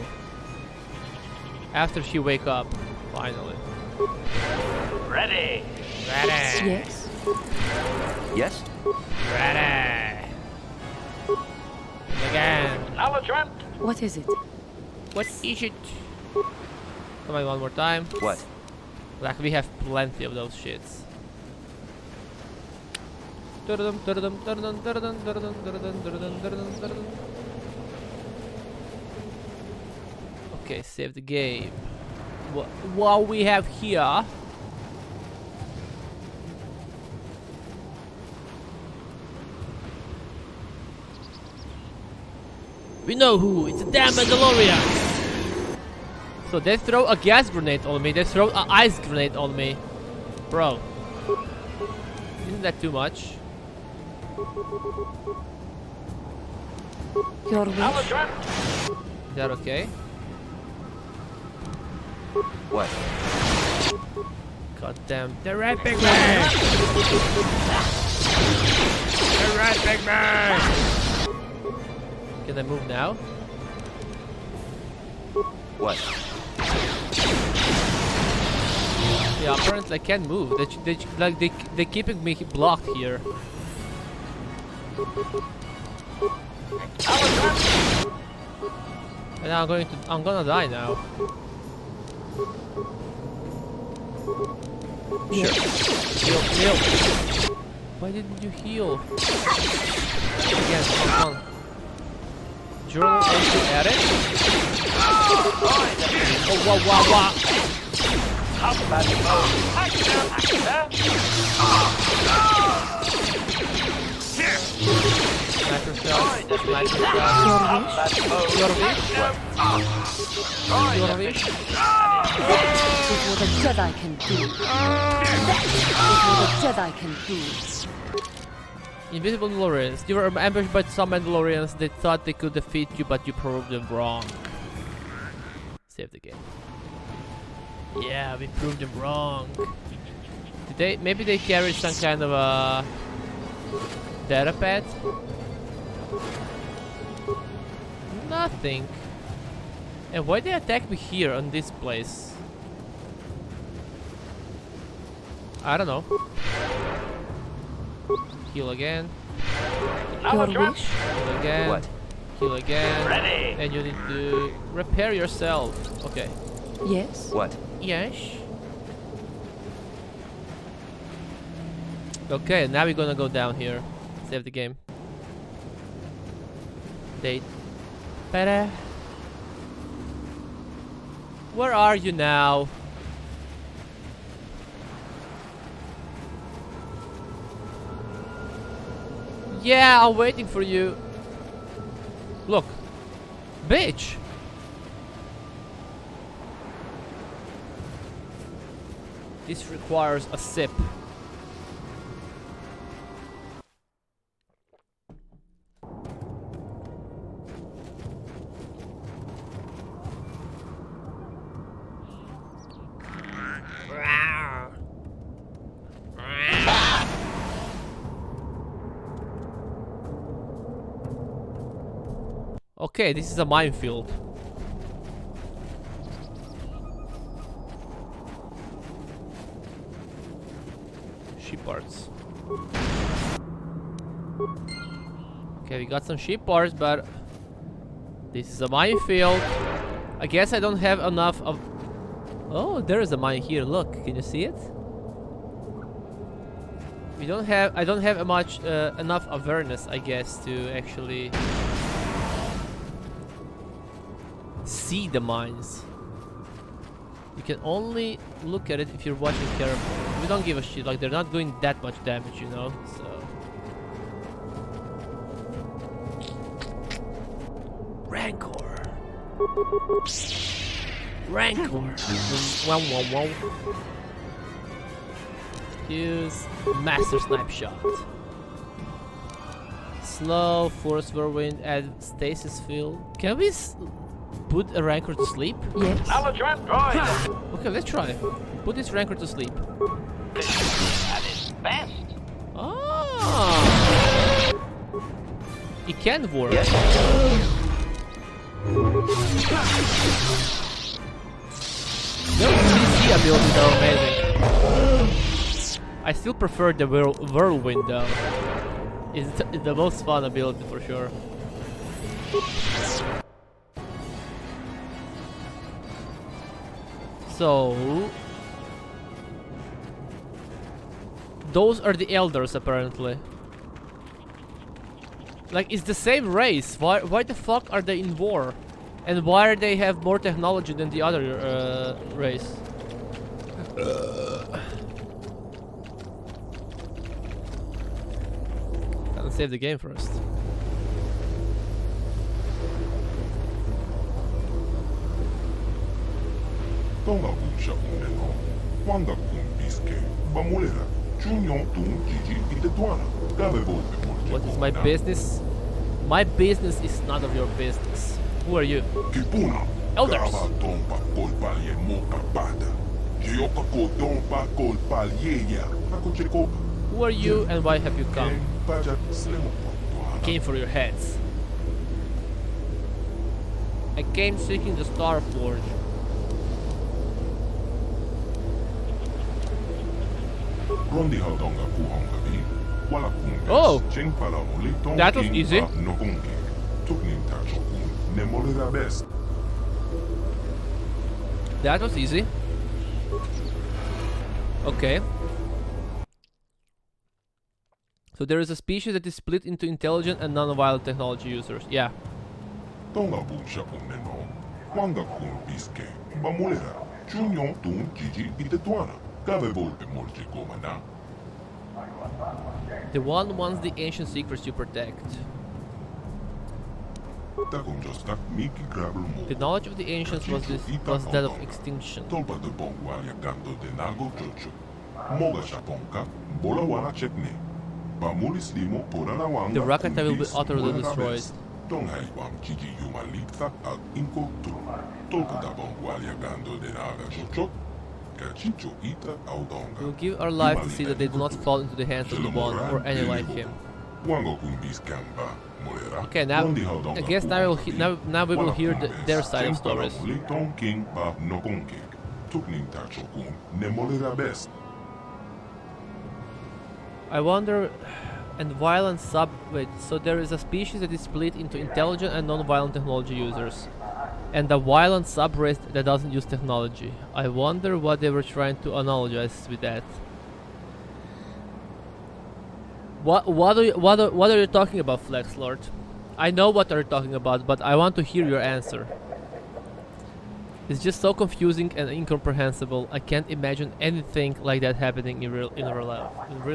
After she wake up, finally. Ready. Ready. Yes. Yes? Ready. Again. Acknowledgement. What is it? What is it? Come on, one more time. What? Like we have plenty of those shits. Okay, save the game. What we have here? We know who. It's a damn Mandalorian. So they throw a gas grenade on me. They throw an ice grenade on me. Bro. Isn't that too much? Your wish. Is that okay? What? God damn. They're raping me! They're raping me! Can I move now? What? Yeah, apparently I can't move. They're keeping me blocked here. And now I'm gonna die now. Sure. Heal. Why didn't you heal? Again, come on. Journal also added? Oh, wow. Sniper shot. Your wish? It's what a Jedi can do. It's what a Jedi can do. Invisible Mandalorians. You were ambushed by some Mandalorians. They thought they could defeat you, but you proved them wrong. Save the game. Yeah, we proved them wrong. Maybe they carried some kind of a data pad? Nothing. And why they attack me here on this place? I don't know. Heal again. Now drop. Heal again. What? Heal again. Ready. And you need to repair yourself. Okay. Yes? What? Yes. Okay, now we're gonna go down here. Save the game. Date. Better. Where are you now? Yeah, I'm waiting for you. Look. Bitch. This requires a sip. Okay, this is a minefield. Ship parts. Okay, we got some ship parts, but this is a minefield. I guess I don't have enough of... Oh, there is a mine here. Look, can you see it? We don't have... I don't have much enough awareness, I guess, to actually see the mines. You can only look at it if you're watching carefully. We don't give a shit, like they're not doing that much damage, you know, so... Rancor. Rancor. Wow, wow, wow. Use Master Snipe Shot. Slow, Force Whirlwind, add Stasis Field. Can we put a Rancor to sleep? Yes. Knowledge ramp droid. Okay, let's try. Put this Rancor to sleep. At its best. Ah! It can work. Yes. Those CC abilities are amazing. I still prefer the Whirlwind though. It's the most fun ability for sure. So... those are the elders apparently. Like, it's the same race. Why the fuck are they in war? And why do they have more technology than the other race? Gotta save the game first. What is my business? My business is none of your business. Who are you? Elders! Who are you and why have you come? I came for your heads. I came seeking the Star Forge. Oh! That was easy. That was easy. Okay. So there is a species that is split into intelligent and non-violent technology users. Yeah. The one wants the ancient secrets you protect. The knowledge of the ancients was that of extinction. The Rakata will be utterly destroyed. We will give our life to see that they do not fall into the hands of the one or any like him. Okay, now I guess now we will hear their side of stories. I wonder. And violent sub. Wait, so there is a species that is split into intelligent and non-violent technology users, and a violent subrace that doesn't use technology. I wonder what they were trying to analogize with that. What are you talking about, Flex Lord? I know what you're talking about, but I want to hear your answer. It's just so confusing and incomprehensible. I can't imagine anything like that happening in real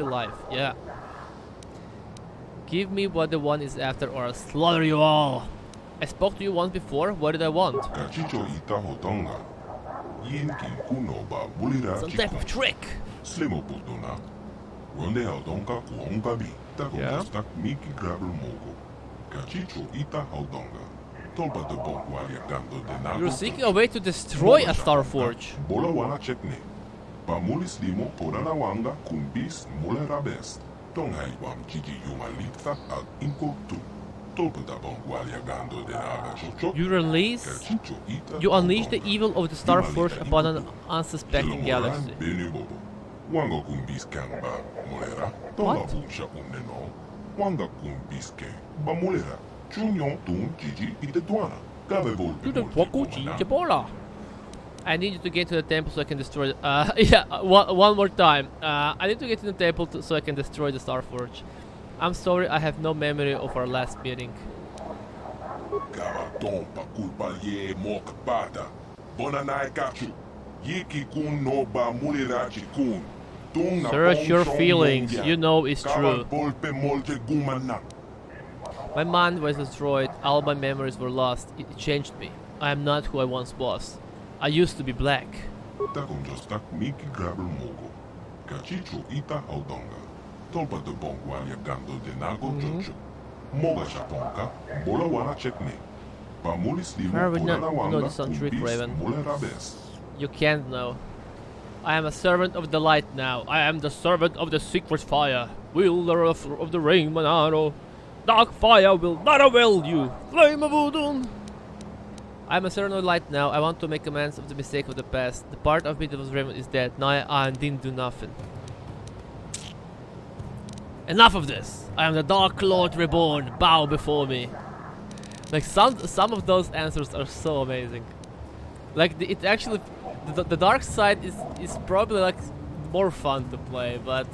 life. Yeah. Give me what the one is after, or I'll slaughter you all. I spoke to you once before. What did I want? Some type of trick. Yeah. You're seeking a way to destroy a Star Forge. You unleash the evil of the Star Forge upon an unsuspecting galaxy. What? I need you to get to the temple so I can destroy it. Yeah, one more time. I need to get to the temple so I can destroy the Star Forge. I'm sorry, I have no memory of our last meeting. Search your feelings, you know it's true. My mind was destroyed, all my memories were lost. It changed me. I am not who I once was. I used to be black. How would not know this on truth, Raven? You can't know. I am a servant of the light now. I am the servant of the secret fire. Wielder of the ring, Monaro. Dark fire will not avail you. Flame of Udun. I am a servant of the light now. I want to make amends of the mistake of the past. The part of me that was Raven is dead. Now I didn't do nothing. Enough of this. I am the Dark Lord reborn. Bow before me. Like some of those answers are so amazing. Like it actually, the dark side is probably like more fun to play, but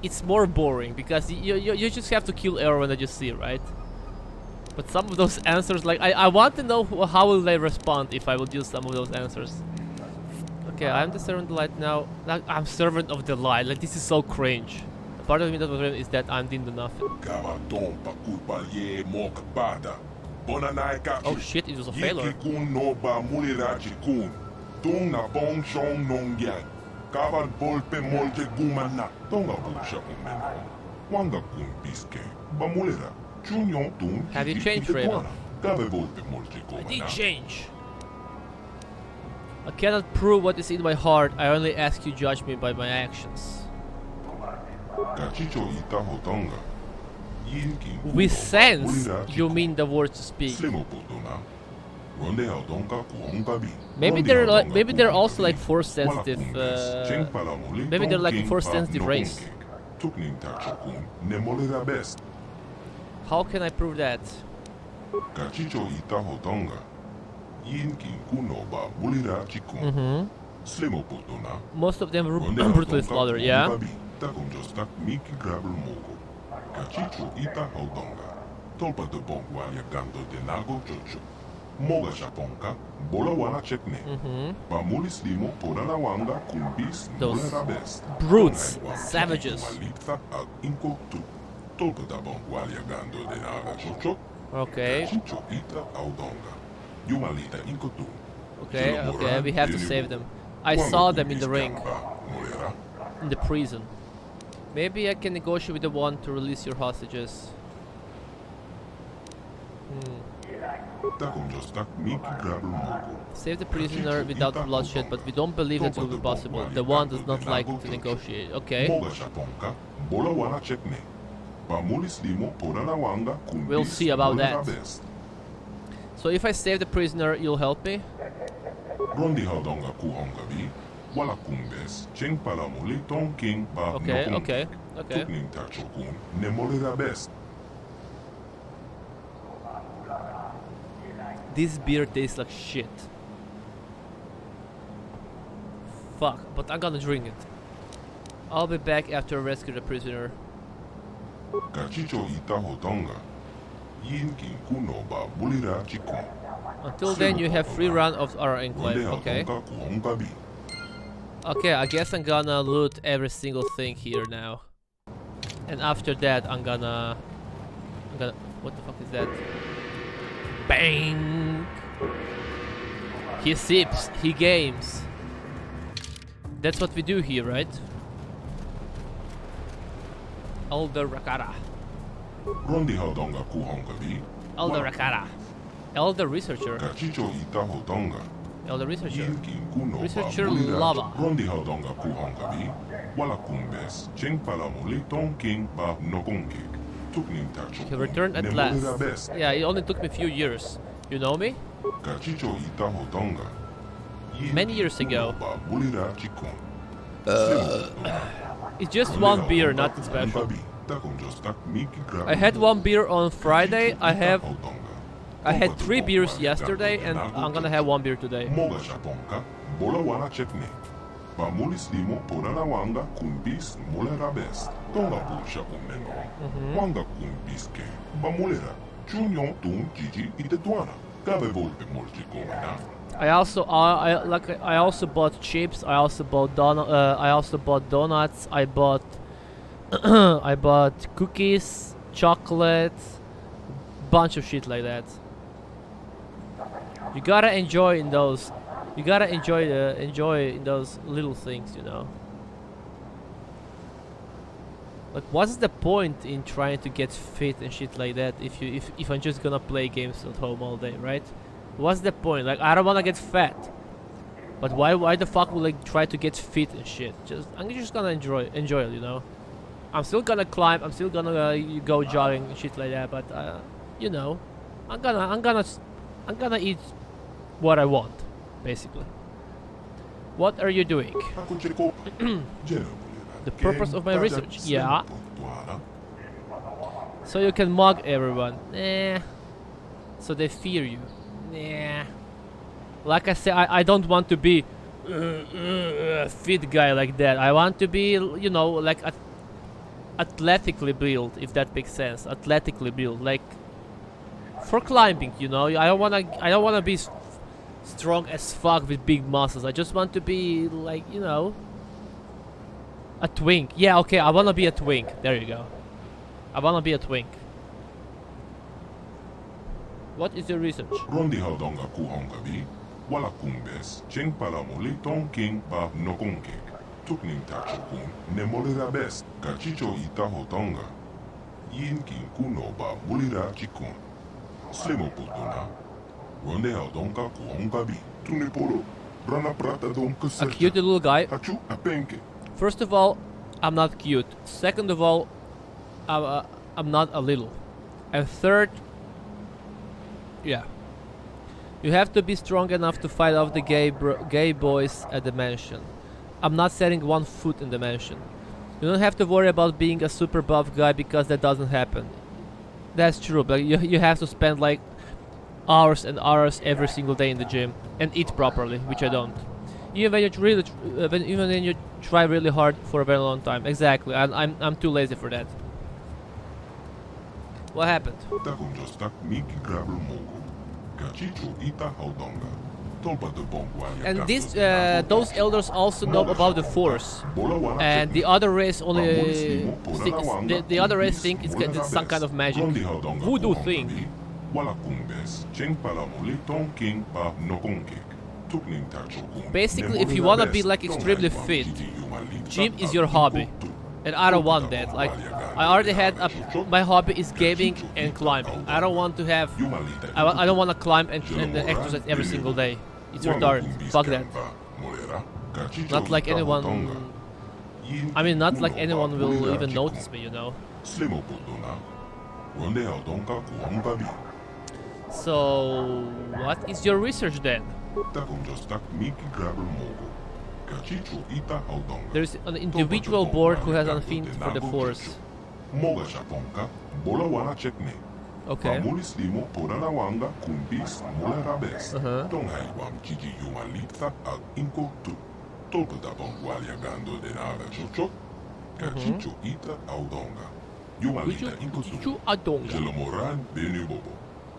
it's more boring because you just have to kill everyone that you see, right? But some of those answers, like I want to know how will they respond if I would use some of those answers. Okay, I'm the servant of the light now. Like, I'm servant of the light. Like this is so cringe. The part of me that was is that I didn't do nothing. Oh shit, it was a failure. Have you changed, Raven? I did change. I cannot prove what is in my heart. I only ask you judge me by my actions. With sense, you mean the words to speak. Maybe they're also like force sensitive. Maybe they're like a force sensitive race. How can I prove that? Most of them brutally slaughtered, yeah? Those brutes, savages. Okay. Okay, we have to save them. I saw them in the ring. In the prison. Maybe I can negotiate with the one to release your hostages. Save the prisoner without bloodshed, but we don't believe that will be possible. The one does not like to negotiate. Okay. We'll see about that. So if I save the prisoner, you'll help me? Okay, okay. Okay. This beer tastes like shit. Fuck, but I'm gonna drink it. I'll be back after I rescue the prisoner. Until then, you have free run of our enclave. Okay. Okay, I guess I'm gonna loot every single thing here now. And after that, I'm gonna... What the fuck is that? Bang! He sips, he games. That's what we do here, right? Elder Rakara. Elder Rakara. Elder Researcher. Elder Researcher. Researcher Lava. He returned at last. Yeah, it only took me a few years. You know me? Many years ago. It's just one beer, nothing special. I had one beer on Friday. I had 3 beers yesterday, and I'm gonna have 1 beer today. I also bought chips. I also bought donuts. I bought I bought cookies, chocolate, bunch of shit like that. You gotta enjoy in those. You gotta enjoy in those little things, you know. Like, what's the point in trying to get fit and shit like that if I'm just gonna play games at home all day, right? What's the point? Like, I don't wanna get fat, but why the fuck would I try to get fit and shit? I'm just gonna enjoy it, you know. I'm still gonna climb. I'm still gonna go jogging and shit like that. But you know, I'm gonna eat what I want, basically. What are you doing? The purpose of my research, yeah. So you can mug everyone, nah. So they fear you, nah. Like I said, I don't want to be a fit guy like that. I want to be, you know, like athletically built, if that makes sense. Athletically built, like for climbing, you know. I don't wanna be strong as fuck with big muscles. I just want to be like, you know, a twink. Yeah, okay, I wanna be a twink. There you go. I wanna be a twink. What is your research? A cute little guy. First of all, I'm not cute. Second of all, I'm not a little. And third, yeah, you have to be strong enough to fight off the gay boys at the mansion. I'm not setting one foot in the mansion. You don't have to worry about being a super buff guy, because that doesn't happen. That's true, but you have to spend like hours and hours every single day in the gym and eat properly, which I don't. Even when you try really hard for a very long time. Exactly, I'm too lazy for that. What happened? And those elders also know about the Force, and the other race only the other race think it's some kind of magic voodoo thing. Basically, if you wanna be like extremely fit, gym is your hobby, and I don't want that. Like, I already had my hobby is gaming and climbing. I don't want to have. I don't want to climb and exercise every single day. It's retarded. Fuck that. Not like anyone. I mean, not like anyone will even notice me, you know. So, what is your research then? There's an individual board who has an affinity for the Force. Okay.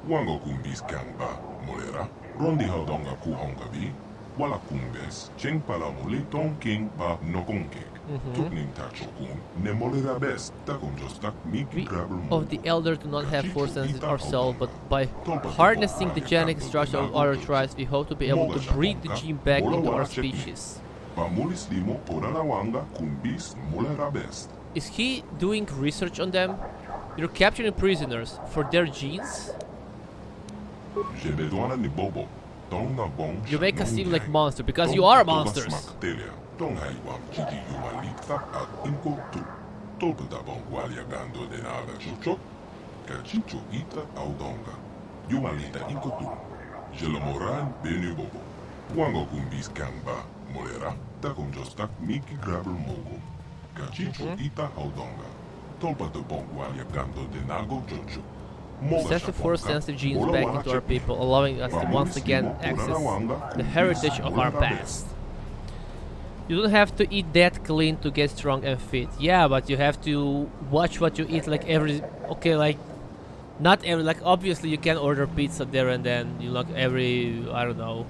Wango kumbis kamba molera, rondi haudonga kuhonga bi, wala kumbes, cheng palamuli ton king ba nokonkek. Tuknim tachokun, ne molera best, takum jostak miki grabel Of the Elder do not have force senses ourselves, but by harnessing the genetic structure of other tribes, we hope to be able to breed the gene back into our species. Is he doing research on them? You're capturing prisoners for their genes? You make us seem like monsters because you are monsters. Send the Force-sensitive genes back into our people, allowing us to once again access the heritage of our past. You don't have to eat that clean to get strong and fit. Yeah, but you have to watch what you eat like every... Okay, like... Not every... Like, obviously you can order pizza there and then. You like every... I don't know...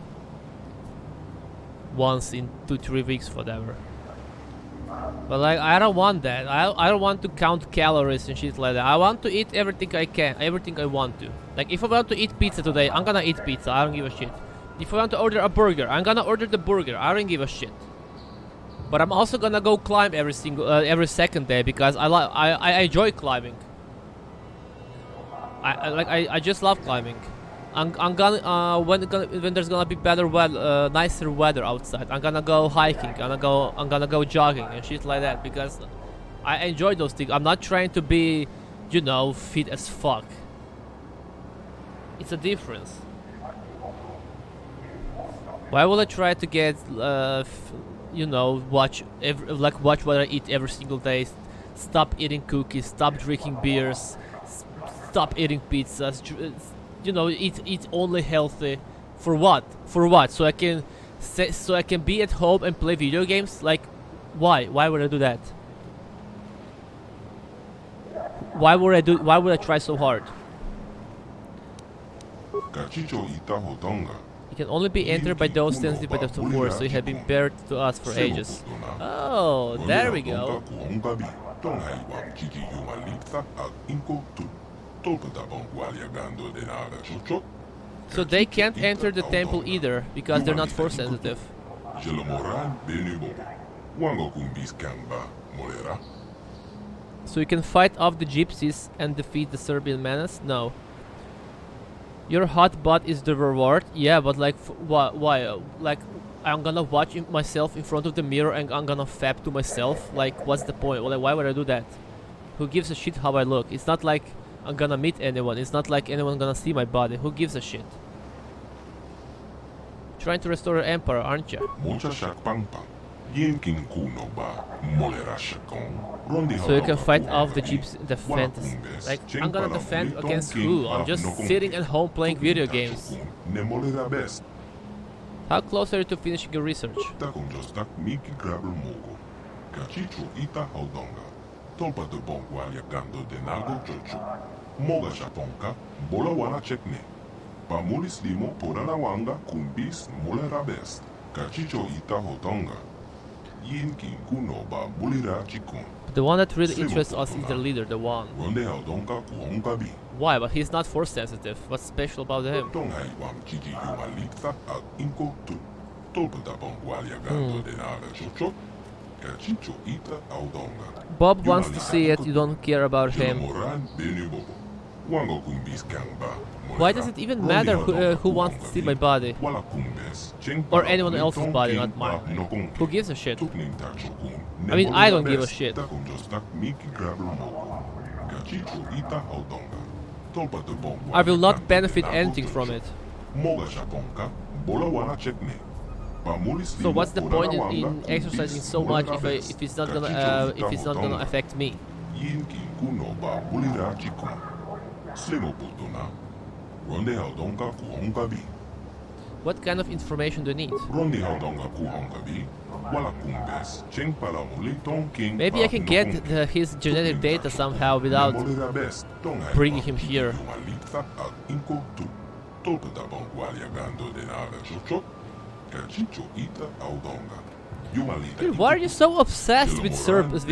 Once in 2-3 weeks, whatever. But like, I don't want that. I don't want to count calories and shit like that. I want to eat everything I can, everything I want to. Like, if I want to eat pizza today, I'm gonna eat pizza. I don't give a shit. If I want to order a burger, I'm gonna order the burger. I don't give a shit. But I'm also gonna go climb every second day because I enjoy climbing. I just love climbing. I'm gonna when there's gonna be better weather, nicer weather outside, I'm gonna go hiking. I'm gonna go jogging and shit like that because I enjoy those things. I'm not trying to be, you know, fit as fuck. It's a difference. Why would I try to get, you know, watch what I eat every single day? Stop eating cookies. Stop drinking beers. Stop eating pizzas. You know, eat only healthy. For what? For what? So I can be at home and play video games? Like, why? Why would I do that? Why would I try so hard? It can only be entered by those sensitive by the Force, so it had been bared to us for ages. Oh, there we go. So they can't enter the temple either, because they're not force sensitive. So you can fight off the gypsies and defeat the Serbian menace? No. Your hot butt is the reward? Yeah, but like, why? Like, I'm gonna watch myself in front of the mirror and I'm gonna fap to myself? Like, what's the point? Like, why would I do that? Who gives a shit how I look? It's not like I'm gonna meet anyone. It's not like anyone gonna see my body. Who gives a shit? Trying to restore an empire, aren't you? So you can fight off the jeeps, the fantasy. Like, I'm gonna defend against who? I'm just sitting at home playing video games. How close are you to finishing your research? The one that really interests us is the leader, the one. Why? But he's not force sensitive. What's special about him? Bob wants to see it, you don't care about him. Why does it even matter who wants to see my body? Or anyone else's body, not mine. Who gives a shit? I mean, I don't give a shit. I will not benefit anything from it. So what's the point in exercising so much if it's not gonna affect me? What kind of information do you need? Maybe I can get his genetic data somehow without bringing him here. Dude, why are you so obsessed with Serbs?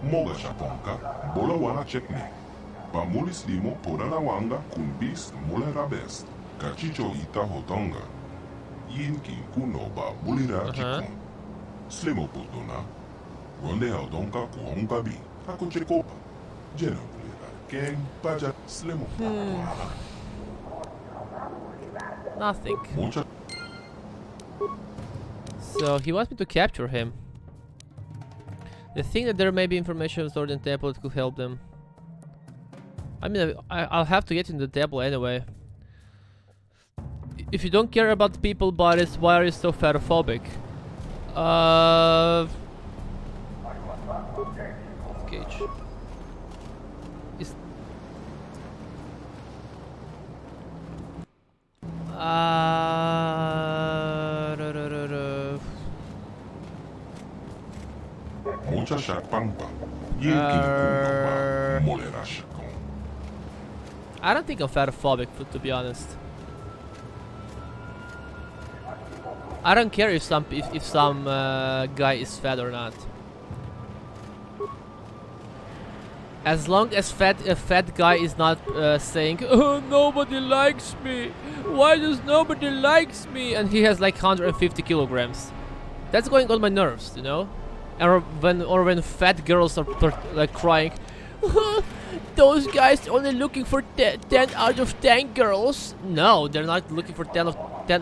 Moga shaponka, bola wana chekne. Ba mulis limo porana wanga kunbis mulera best. Kachicho ita hotonga. Yin kin kuno ba mulira chikon. Slimo putuna. Ronde haudonka kuhonga bi. Hako chekopa. Jeno mulira. Keng paja slimo putuna. Nothing. So he wants me to capture him. They think that there may be information stored in the temple that could help them. I mean, I'll have to get in the temple anyway. If you don't care about people bodies, why are you so fatophobic? Cage. I don't think I'm fatophobic, to be honest. I don't care if some guy is fat or not. As long as a fat guy is not saying, "Oh, nobody likes me. Why does nobody likes me?" and he has like 150 kilograms. That's going on my nerves, you know. Or when fat girls are like crying, "Those guys only looking for 10 out of 10 girls." No, they're not looking for 10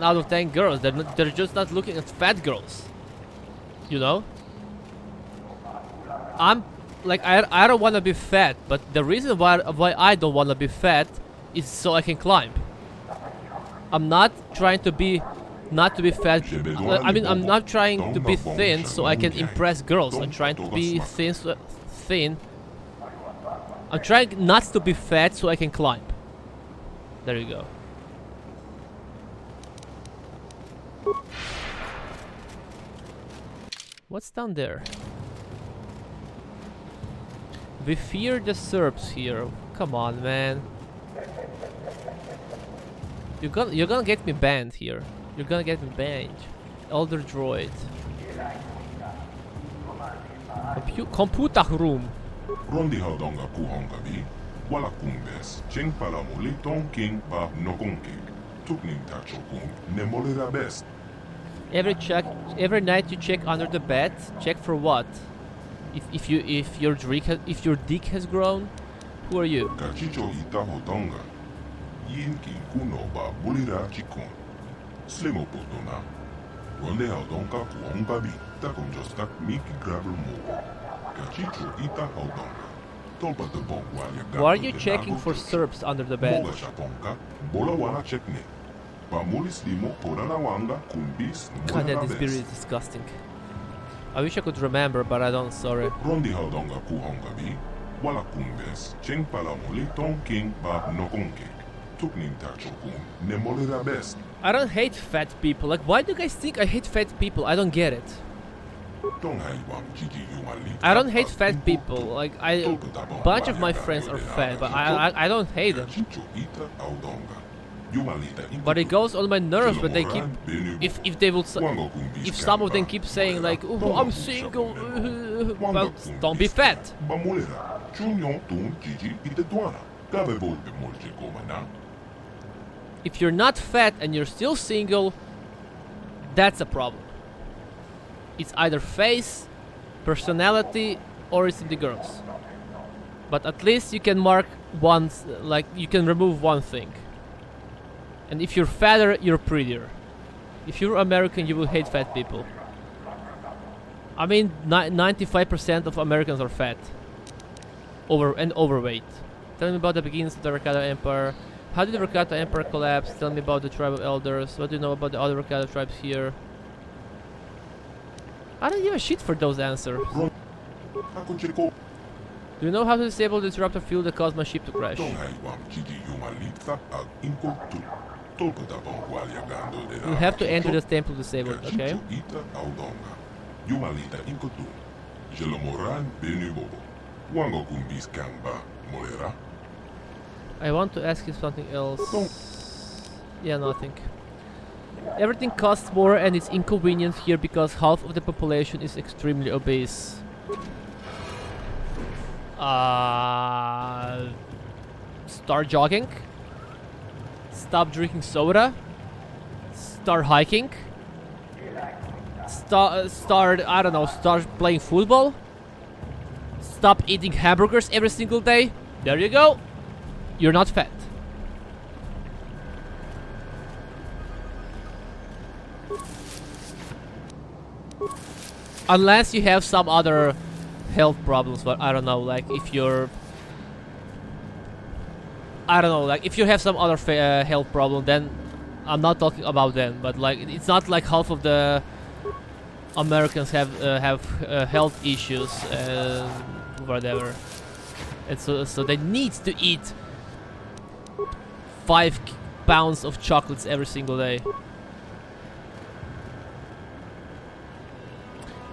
out of 10 girls. They're just not looking at fat girls. You know. I'm like I don't want to be fat, but the reason why I don't want to be fat is so I can climb. I'm not trying to be. Not to be fat. I mean, I'm not trying to be thin so I can impress girls. I'm trying to be thin. I'm trying not to be fat so I can climb. There you go. What's down there? We fear the Serbs here. Come on, man. You're gonna get me banned here. You're gonna get me banned. Elder droid. Computer room. Rondi haudonga kuhongabi, wala kumbes, cheng palamuli ton king ba nokonkik, tukning tachokun, nemolera best. Every night you check under the bed. Check for what? If your dick has grown, who are you? Kachicho ita hodonga, yin kin kuno ba bulira chikon. Slimo putuna. Ronde haudonga kuhongabi, takon jostak miki gravel mo. Kachicho ita haudonga. Tolpa de bongwalia. Why are you checking for Serbs under the bed? Moga shaponka, bola wana chekne. Pamulis limo porana wanga kumbis. God, that this beer is disgusting. I wish I could remember, but I don't. Sorry. Rondi haudonga kuhongabi, wala kumbes, cheng palamuli ton king ba nokonkek. Tukning tachokun, nemolera best. I don't hate fat people. Like, why do you guys think I hate fat people? I don't get it. I don't hate fat people. Like, a bunch of my friends are fat, but I don't hate them. But it goes on my nerves when they keep, if some of them keep saying like, "Oh, I'm single," well, don't be fat. If you're not fat and you're still single, that's a problem. It's either face, personality, or it's in the girls. But at least you can mark once, like you can remove one thing. And if you're fatter, you're prettier. If you're American, you will hate fat people. I mean, 95% of Americans are fat. Overweight. Tell me about the beginnings of the Rakata Empire. How did the Rakata Empire collapse? Tell me about the tribal elders. What do you know about the other Rakata tribes here? I don't give a shit for those answers. Do you know how to disable the disruptor field that caused my ship to crash? You have to enter the temple to disable it, okay? I want to ask you something else. Yeah, nothing. Everything costs more and it's inconvenient here because half of the population is extremely obese. Start jogging. Stop drinking soda. Start hiking. Start, I don't know, start playing football. Stop eating hamburgers every single day. There you go. You're not fat. Unless you have some other health problems, but I don't know, like if you're... I don't know, like if you have some other health problem, then I'm not talking about them, but like it's not like half of the Americans have health issues and whatever. And so they need to eat 5 pounds of chocolates every single day.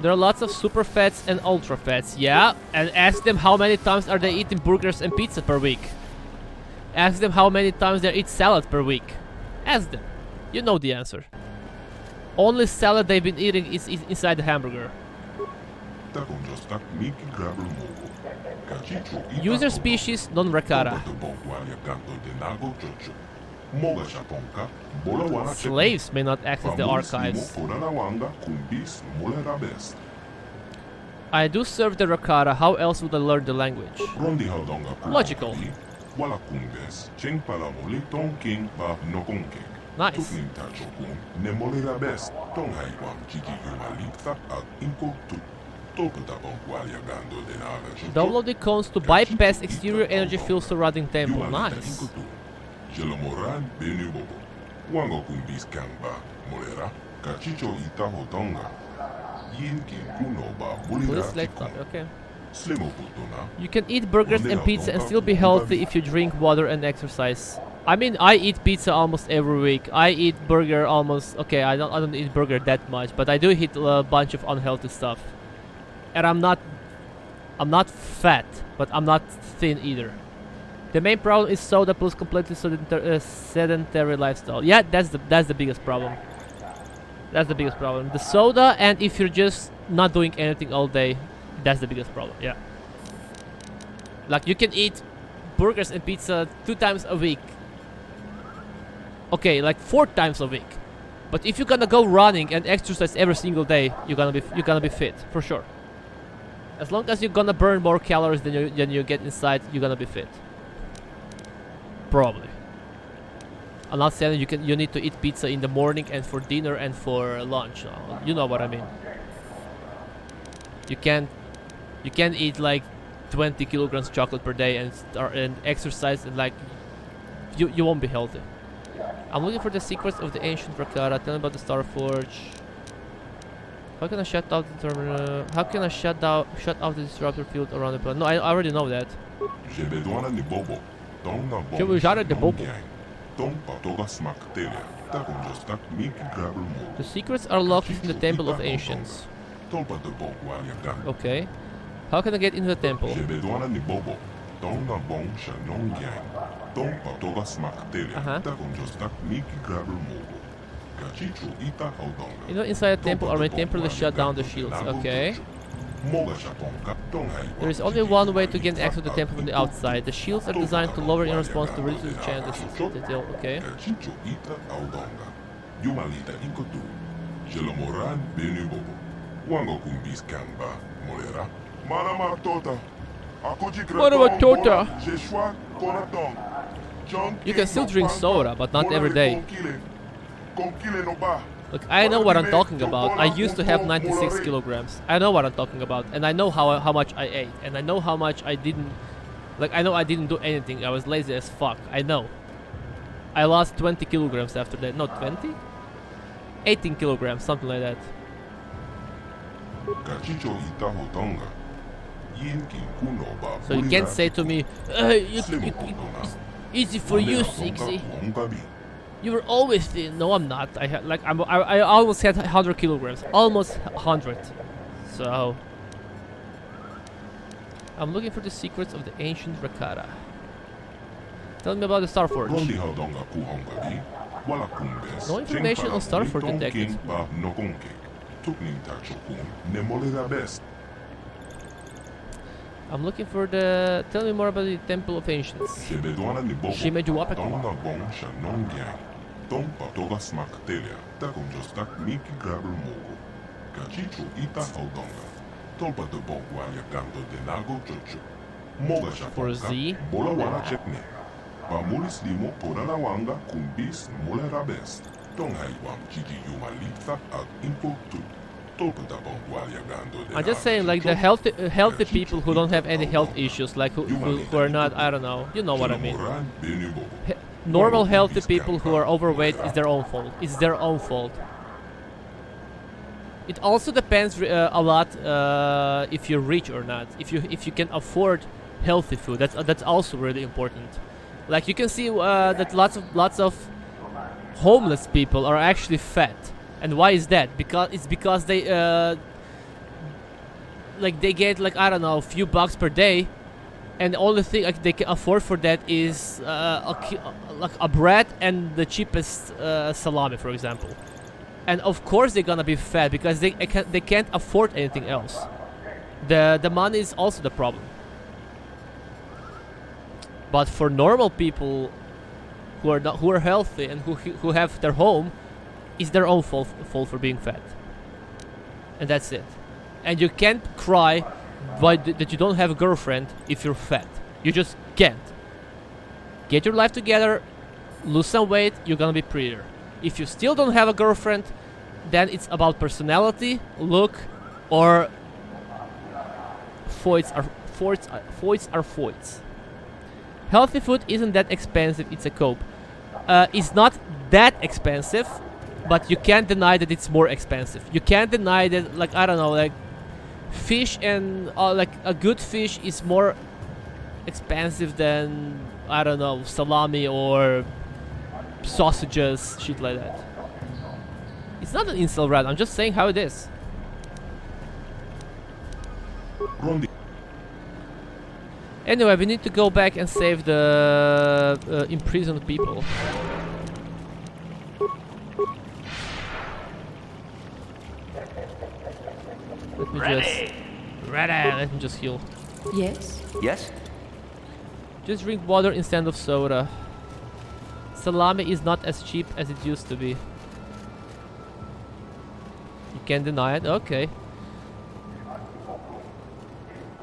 There are lots of super fats and ultra fats, yeah, and ask them how many times are they eating burgers and pizza per week. Ask them how many times they eat salad per week. Ask them. You know the answer. Only salad they've been eating is inside the hamburger. User species non-Rakata. Slaves may not access the archives. I do serve the Rakata, how else would I learn the language? Logical. Nice. Download the cones to bypass exterior energy field surrounding temple. Nice. Please select that, okay. You can eat burgers and pizza and still be healthy if you drink water and exercise. I mean, I eat pizza almost every week. I eat burger almost... Okay, I don't eat burger that much, but I do eat a bunch of unhealthy stuff. And I'm not fat, but I'm not thin either. The main problem is soda plus completely sedentary lifestyle. Yeah, that's the biggest problem. That's the biggest problem. The soda, and if you're just not doing anything all day, that's the biggest problem. Yeah. Like you can eat burgers and pizza 2 times a week. Okay, like 4 times a week. But if you're gonna go running and exercise every single day, you're gonna be fit for sure. As long as you're gonna burn more calories than you get inside, you're gonna be fit. Probably. I'm not saying you need to eat pizza in the morning and for dinner and for lunch. You know what I mean. You can't eat like 20 kilograms chocolate per day and exercise, and like you won't be healthy. I'm looking for the secrets of the ancient Rakata. Tell me about the Star Forge. How can I shut out the terminal? How can I shut out the disruptor field around the planet? No, I already know that. The secrets are locked in the Temple of Ancients. Okay. How can I get into the temple? You know, inside the temple are temporarily shut down the shields. Okay. There is only one way to gain access to the temple from the outside. The shields are designed to lower in response to reduced chance detail. Okay. What about Tota? You can still drink soda, but not every day. Look, I know what I'm talking about. I used to have 96 kilograms. I know what I'm talking about, and I know how much I ate, and I know how much I didn't. Like, I know I didn't do anything. I was lazy as fuck. I know. I lost 20 kilograms after that. No, 20? 18 kilograms, something like that. So you can't say to me, it's easy for you, sickzee. You were always thin. No, I'm not. I almost had 100 kilograms. Almost 100. So I'm looking for the secrets of the ancient Rakata. Tell me about the Starforge. No information on Starforge detected. I'm looking for the... Tell me more about the Temple of Ancients. For Z? I'm just saying, like, the healthy people who don't have any health issues, like who are not, I don't know, you know what I mean. Normal healthy people who are overweight is their own fault. It's their own fault. It also depends a lot if you're rich or not. If you can afford healthy food, that's also really important. Like, you can see that lots of homeless people are actually fat. And why is that? Because they like, they get, like, I don't know, a few bucks per day, and the only thing like they can afford for that is like a bread and the cheapest salami, for example. And of course they're gonna be fat because they can't afford anything else. The money is also the problem. But for normal people who are healthy and who have their home, it's their own fault for being fat. And that's it. And you can't cry that you don't have a girlfriend if you're fat. You just can't. Get your life together, lose some weight, you're gonna be prettier. If you still don't have a girlfriend, then it's about personality, look, or foids are foids. Healthy food isn't that expensive, it's a cope. It's not that expensive, but you can't deny that it's more expensive. You can't deny that, like, I don't know, like, fish and like a good fish is more expensive than, I don't know, salami or sausages, shit like that. It's not an insult, Rad. I'm just saying how it is. Anyway, we need to go back and save the imprisoned people. Let me just heal. Yes? Yes? Just drink water instead of soda. Salami is not as cheap as it used to be. You can't deny it? Okay.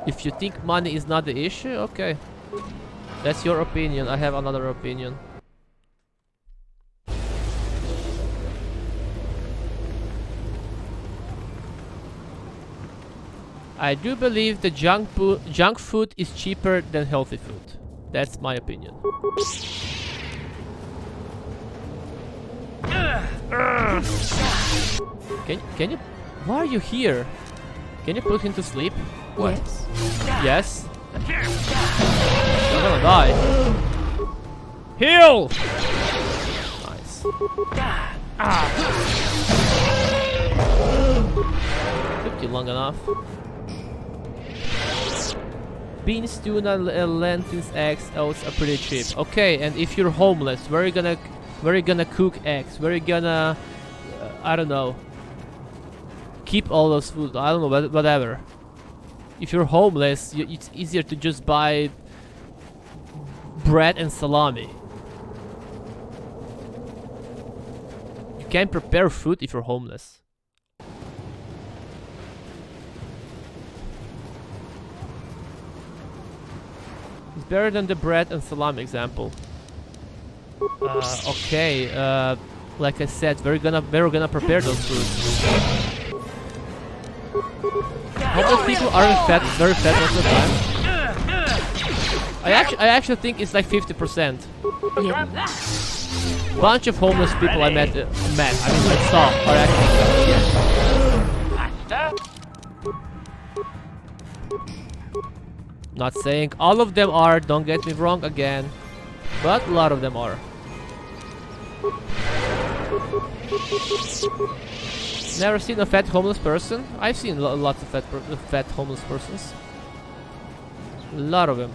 If you think money is not the issue, okay. That's your opinion. I have another opinion. I do believe the junk food is cheaper than healthy food. That's my opinion. Can you? Why are you here? Can you put him to sleep? What? Yes. You're gonna die. Heal. Nice. Took you long enough. Beans, tuna, lentils, eggs, oats are pretty cheap. Okay, and if you're homeless, where are you gonna cook eggs? Where are you gonna, I don't know, keep all those food? I don't know, whatever. If you're homeless, it's easier to just buy bread and salami. You can't prepare food if you're homeless. It's better than the bread and salami example. Okay, Like I said, we're gonna prepare those foods. Homeless people aren't very fat most of the time. I actually think it's like 50%. Bunch of homeless people I saw are actually fat. Not saying all of them are, don't get me wrong again, but a lot of them are. Never seen a fat homeless person? I've seen lots of fat homeless persons. A lot of them.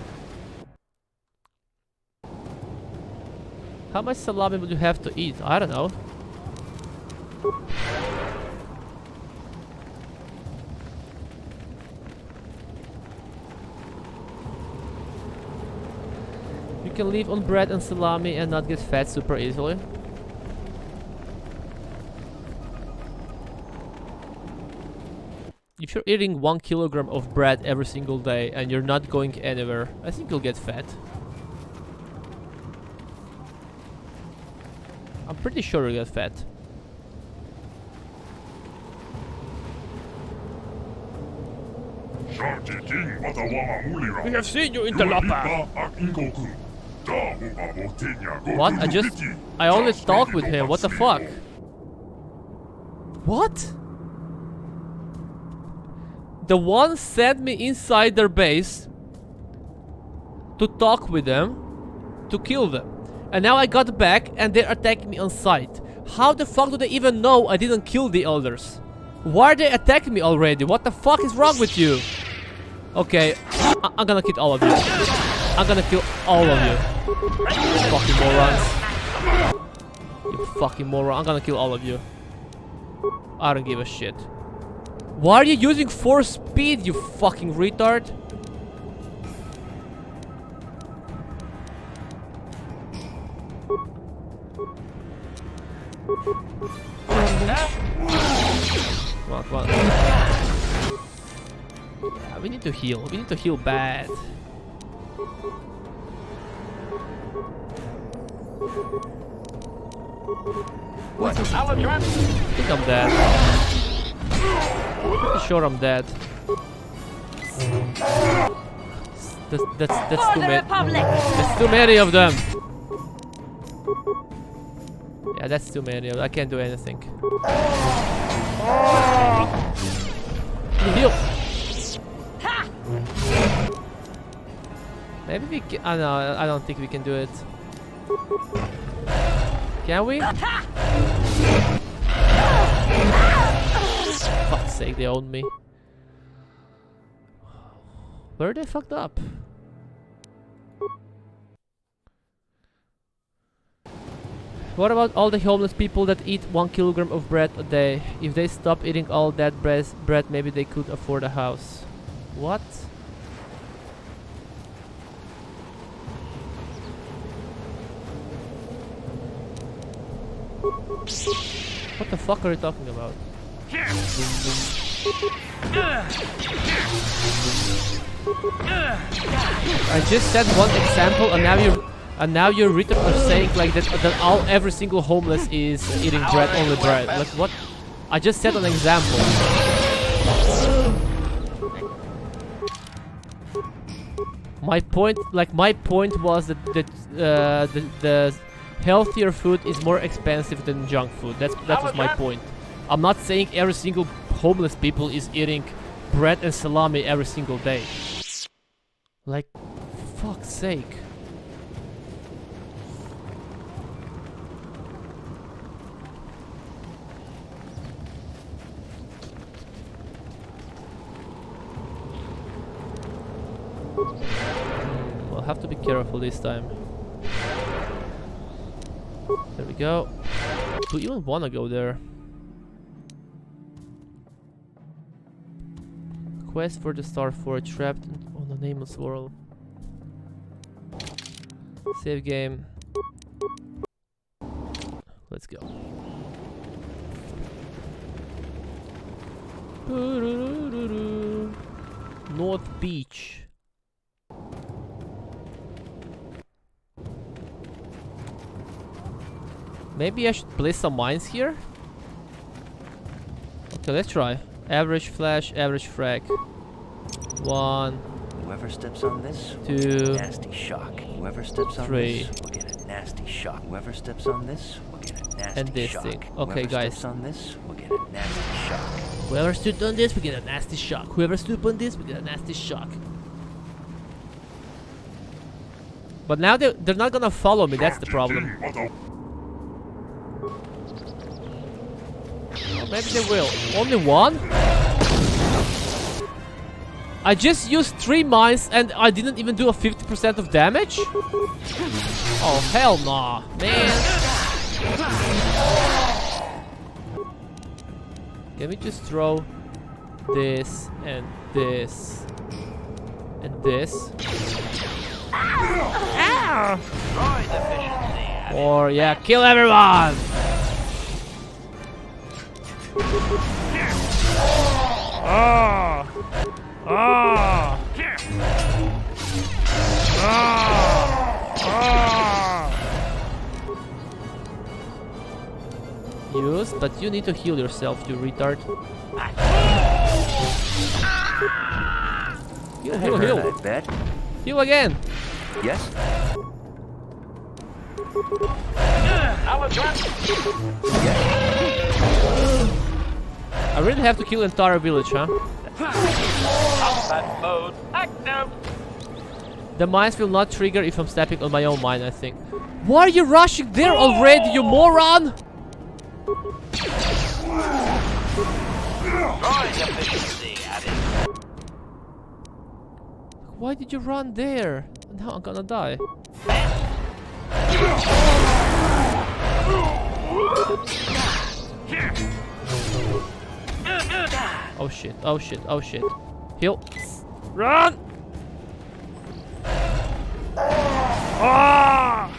How much salami would you have to eat? I don't know. You can live on bread and salami and not get fat super easily. If you're eating 1 kilogram of bread every single day and you're not going anywhere, I think you'll get fat. I'm pretty sure you'll get fat. We have seen you in the lapa. What? I only talked with him. What the fuck? What? The one sent me inside their base to talk with them, to kill them. And now I got back and they're attacking me on sight. How the fuck do they even know I didn't kill the elders? Why are they attacking me already? What the fuck is wrong with you? Okay, I'm gonna kill all of you. I'm gonna kill all of you. You fucking morons. You fucking moron. I'm gonna kill all of you. I don't give a shit. Why are you using force speed, you fucking retard? Come on, come on. Yeah, we need to heal. We need to heal bad. What? I think I'm dead. Pretty sure I'm dead. That's too many. That's too many of them. Yeah, that's too many of them. I can't do anything. Heal. Maybe we can. Oh, no, I don't think we can do it. Can we? Fuck's sake, they own me. Where are they fucked up? What about all the homeless people that eat 1 kilogram of bread a day? If they stop eating all that bread, maybe they could afford a house. What? What the fuck are you talking about? I just said one example, and now you're written are saying like that every single homeless is eating bread, only bread. Like what? I just said an example. My point was that the healthier food is more expensive than junk food. That was my point. I'm not saying every single homeless people is eating bread and salami every single day. Like, fuck's sake. We'll have to be careful this time. There we go. Do you even want to go there? Quest for the Star Forge, trapped on a nameless world. Save game. Let's go. North Beach. Maybe I should place some mines here? Okay, let's try. Average flash, average frag. 1. Whoever steps on this, 2. nasty shock. Whoever steps on 3. this will get a nasty shock. Whoever steps on this will get a nasty And this shock. thing. Okay, Whoever guys. steps on this will get a nasty shock. Whoever stood on this, we get a nasty shock. Whoever stood on this, we get a nasty shock. But now they're not gonna follow me, that's the problem. Or maybe they will. Only one? I just used 3 mines and I didn't even do a 50% of damage? Oh, hell nah, man. Let me just throw this and this and this. Ah! Or yeah, kill everyone! Ah! Ah! Ah! Use, but you need to heal yourself, you retard. Heal, heal, heal. I bet. Heal again. Yes? I really have to kill entire village, huh? Combat mode active. The mines will not trigger if I'm stepping on my own mine, I think. Why are you rushing there already, you moron? Why did you run there? Now I'm gonna die. Oh shit, oh shit, oh shit. Heal. Run! Ah!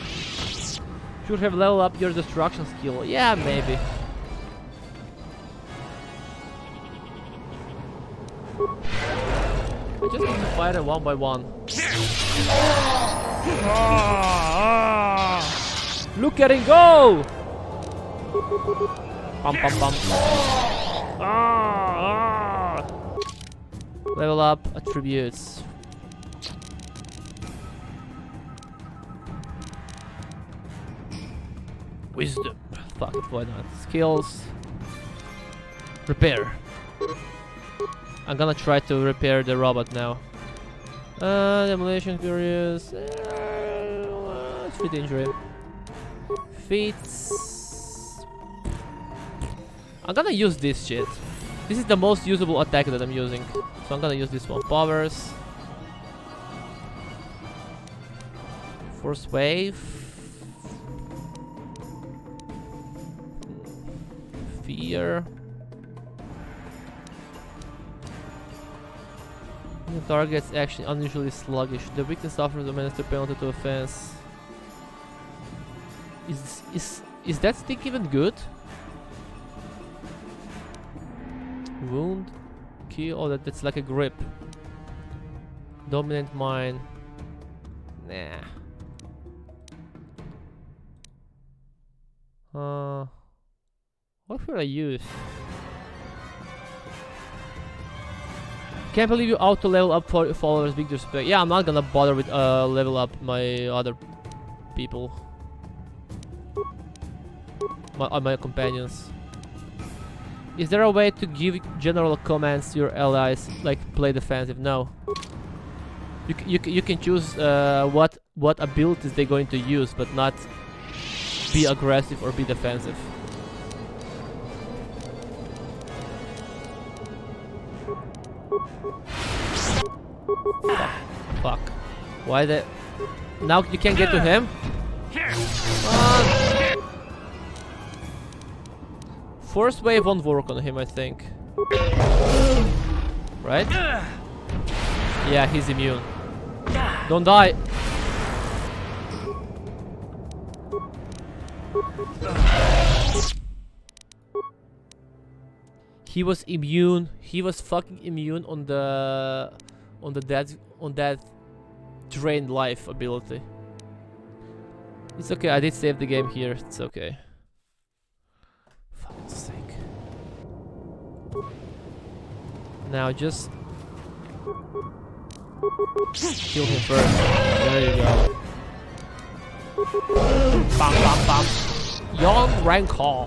Should have leveled up your destruction skill. Yeah, maybe. I just need to fight them one by one. Look at it go! Pum pum pum. Level up attributes. Wisdom. Fuck it, why not? Skills. Repair. I'm gonna try to repair the robot now. Demolition curious. Feet injury. Feet. I'm gonna use this shit. This is the most usable attack that I'm using. So I'm gonna use this one. Powers. Force wave. Fear. The target's actually unusually sluggish. The weakness offers a minister penalty to offense. Is that stick even good? Wound, kill. Oh, that's like a grip. Dominant mine. Nah. What should I use? Can't believe you auto level up for followers. Big respect. Yeah, I'm not gonna bother with level up my other people. My companions. Is there a way to give general commands to your allies, like play defensive? No. You can choose what abilities they're going to use, but not be aggressive or be defensive. Fuck. Why the... Now you can't get to him? Force wave won't work on him, I think. Right? Yeah, he's immune. Don't die! He was immune. He was fucking immune on that drained life ability. It's okay, I did save the game here. It's okay. Now just kill him first. There you go. Bam, bam, bam. Young Rancor.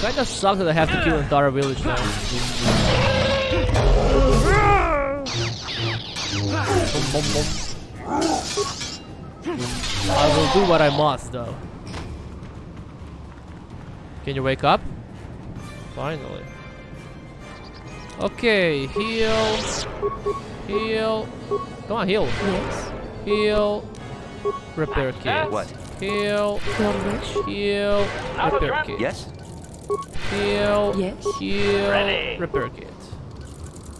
Kinda sucks that I have to kill an entire village now. Boom, boom, boom. I will do what I must, though. Can you wake up? Finally. Okay, heal. Heal. Come on, heal. Yes. Heal. Repair kit. What? Heal. Heal. Repair kit. Yes? Heal. Yes. Heal. Ready. Repair kit.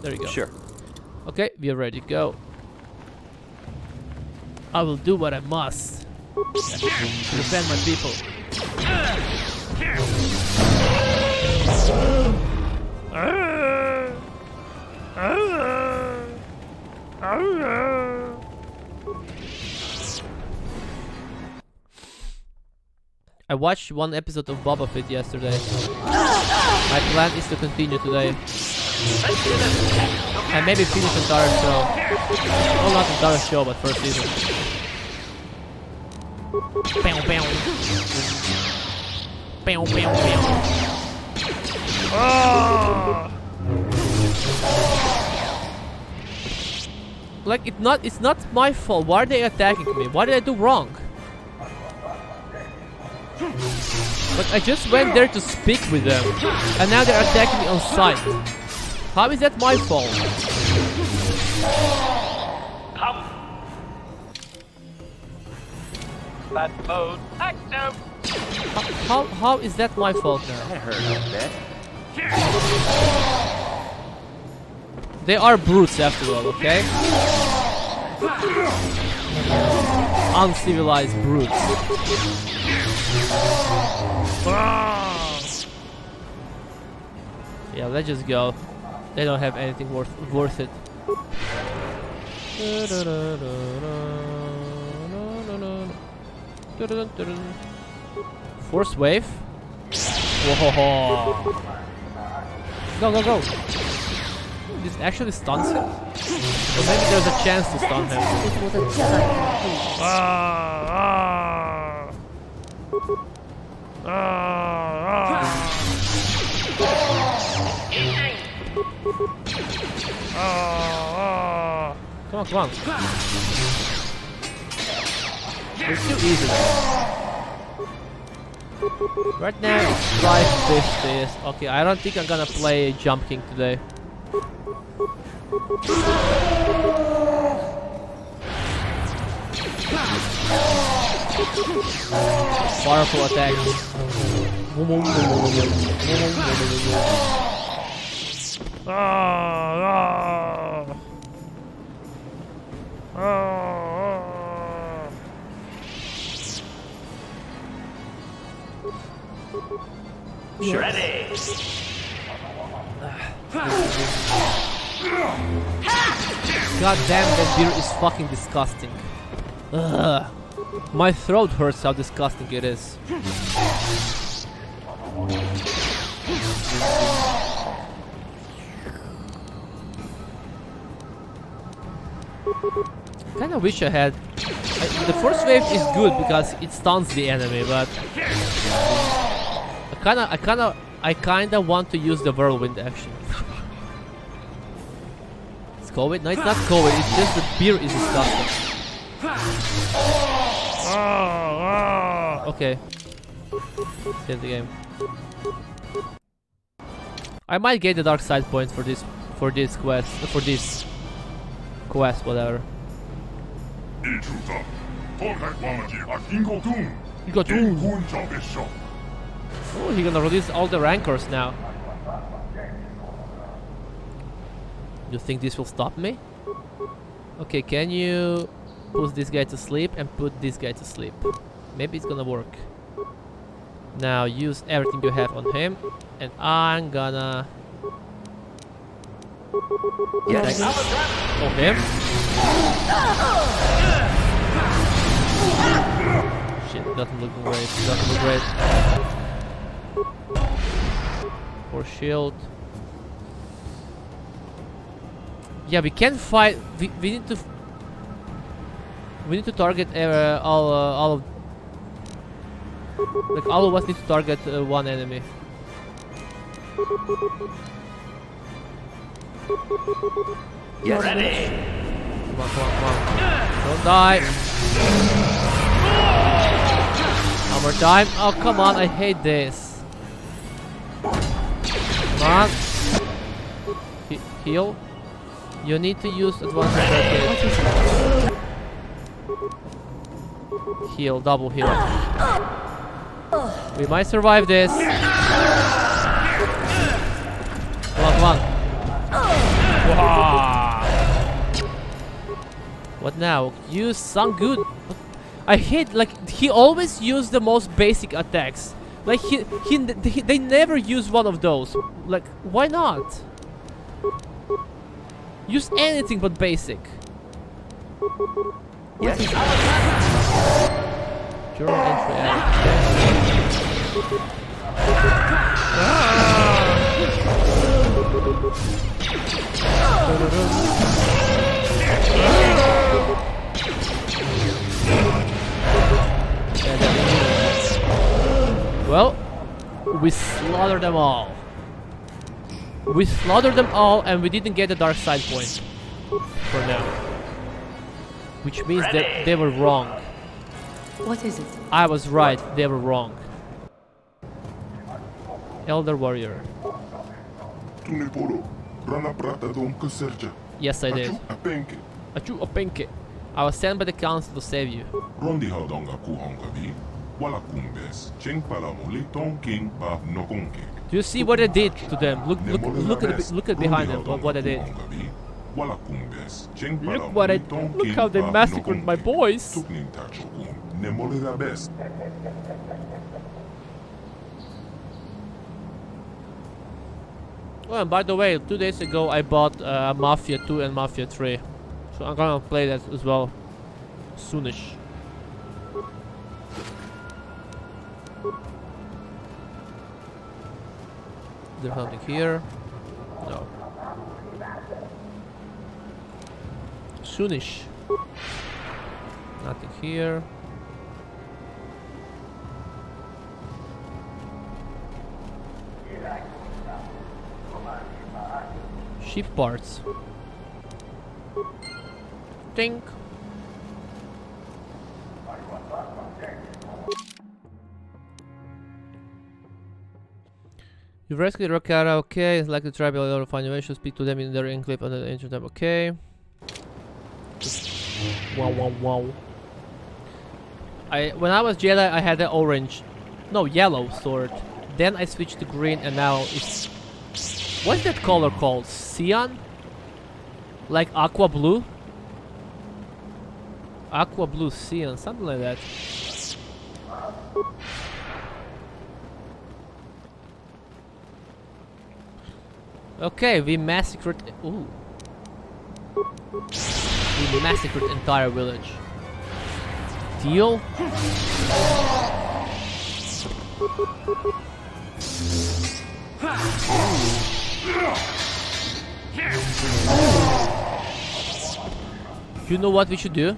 There you go. Sure. Okay, we are ready to go. I will do what I must to defend my people. I watched one episode of Boba Fett yesterday. My plan is to continue today. And maybe finish the entire show. Well, not the entire show, but first season. Bam, bam. Bam, bam, bam. Oh! Like it's not my fault. Why are they attacking me? What did I do wrong? But I just went there to speak with them, and now they're attacking me on sight. How is that my fault? Come. That mode active. How is that my fault now? I heard of that. They are brutes after all, okay? Uncivilized brutes. Yeah, let's just go. They don't have anything worth it. Force wave. Whoa. Go, go, go. This actually stuns him? Or maybe there's a chance to stun him. It was a Come on, come on. It's too easy though. Right now it's 550. Okay, I don't think I'm gonna play Jump King today. Powerful attack. Sure. Ready. God damn, that beer is fucking disgusting. Ugh. My throat hurts how disgusting it is. Kinda wish I had... the first wave is good because it stuns the enemy, but... I kinda want to use the whirlwind action. It's COVID? No, it's not COVID, it's just the beer is disgusting. Okay. Save the game. I might get the dark side points for this quest, whatever. Oh, he's gonna release all the rancors now. You think this will stop me? Okay, can you put this guy to sleep and put this guy to sleep? Maybe it's gonna work. Now use everything you have on him, and I'm gonna... Yes. On him? Shit, doesn't look great. Doesn't look great. For shield. Yeah, we can't fight. We need to. We need to target all of. Like all of us need to target one enemy. Yes. Ready. Come on, come on, come on. Don't die. One more time. Oh, come on. I hate this. Come on. Heal. You need to use advanced circuit. Heal, double heal. We might survive this. Come on, come on. Wow. What now? Use some good. I hate, like, he always used the most basic attacks. Like they never use one of those. Like, why not? Use anything but basic. Yes. Journal entry added. Well, we slaughtered them all. We slaughtered them all, and we didn't get the dark side point for now. Which means that they were wrong. What is it? I was right, they were wrong. Elder Warrior. Yes, I did. Achu Openke. I was sent by the council to save you. Do you see what I did to them? Look at behind them. What I did. Look how they massacred my boys. Oh, and by the way, 2 days ago I bought Mafia 2 and Mafia 3. So I'm gonna play that as well soonish. There's something here? No. Soonish. Nothing here. Ship parts. Think. You've rescued Rokara, okay. It's like the tribal level find a way to speak to them in their enclave under the ancient time, okay. Wow, wow, wow. When I was Jedi, I had the yellow sword. Then I switched to green, and now it's... What's that color called? Cyan? Like aqua blue? Aqua blue cyan, something like that. Okay, we massacred... Ooh. We massacred entire village. Deal? You know what we should do?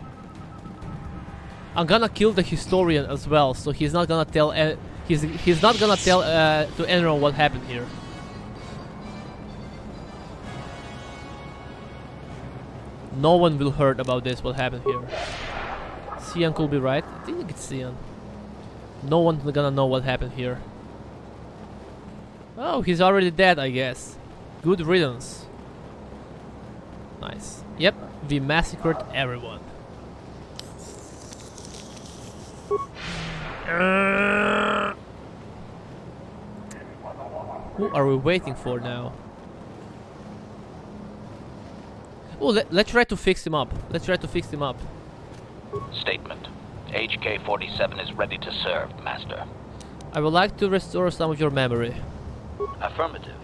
I'm gonna kill the historian as well, so he's not gonna tell he's not gonna tell to anyone what happened here. No one will heard about this, what happened here. Cyan could be right. I think it's Cyan. No one's gonna know what happened here. Oh, he's already dead, I guess. Good riddance. Nice. Yep, we massacred everyone. Who are we waiting for now? Oh, let's try to fix him up. Let's try to fix him up. Statement. HK-47 is ready to serve, Master. I would like to restore some of your memory. Affirmative.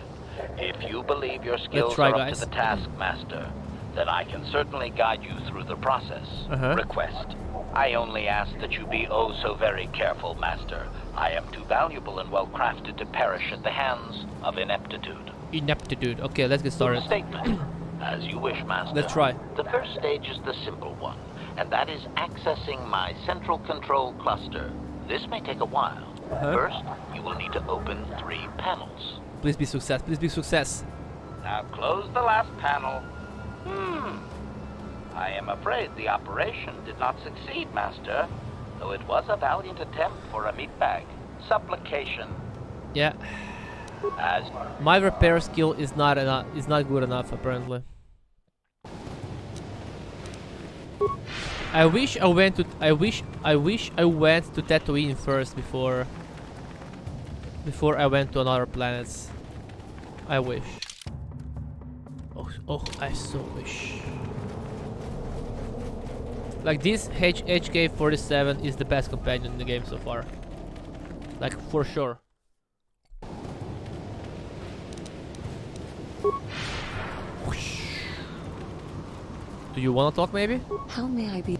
If you believe your skills are up to the task, Master, then I can certainly guide you through the process. Request. I only ask that you be oh so very careful, Master. I am too valuable and well crafted to perish at the hands of ineptitude. Ineptitude. Okay, let's get started. Statement. As you wish, Master. Let's try. The first stage is the simple one, and that is accessing my central control cluster. This may take a while. First, you will need to open 3 panels. Please be success. Please be success. Now close the last panel. I am afraid the operation did not succeed, Master, though it was a valiant attempt for a meatbag. Supplication. Yeah. As my repair skill is not good enough, apparently. I wish I went to Tatooine first before I went to another planets. I wish. Oh, I so wish. Like this HK-47 is the best companion in the game so far. Like for sure. Do you wanna talk maybe? How may I be?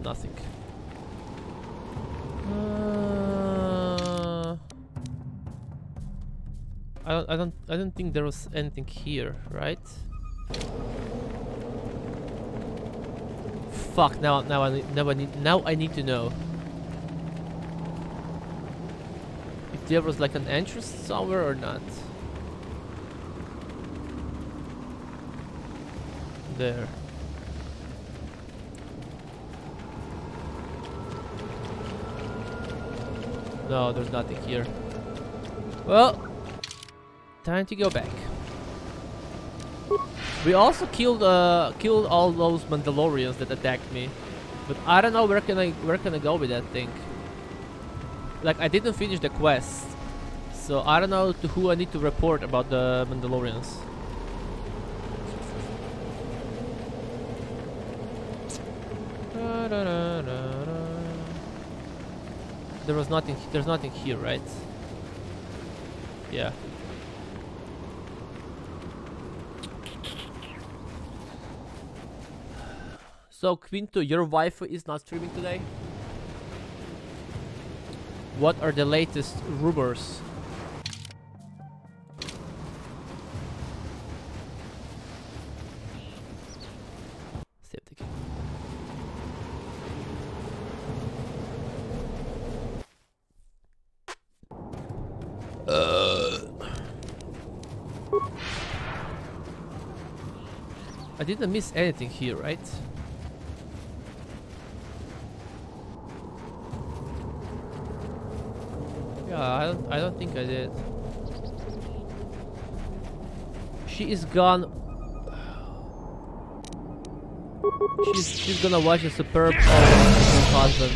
Nothing. I don't think there was anything here, right? Fuck! Now I need to know if there was like an entrance somewhere or not. There. No, there's nothing here. Well, time to go back. We also killed all those Mandalorians that attacked me, but I don't know where can I go with that thing. Like I didn't finish the quest, so I don't know to who I need to report about the Mandalorians. There's nothing here, right? Yeah. So Quinto, your wife is not streaming today? What are the latest rumors? Save the game. I didn't miss anything here, right? Yeah, I don't think I did. She is gone. She's gonna watch a superb of her husband.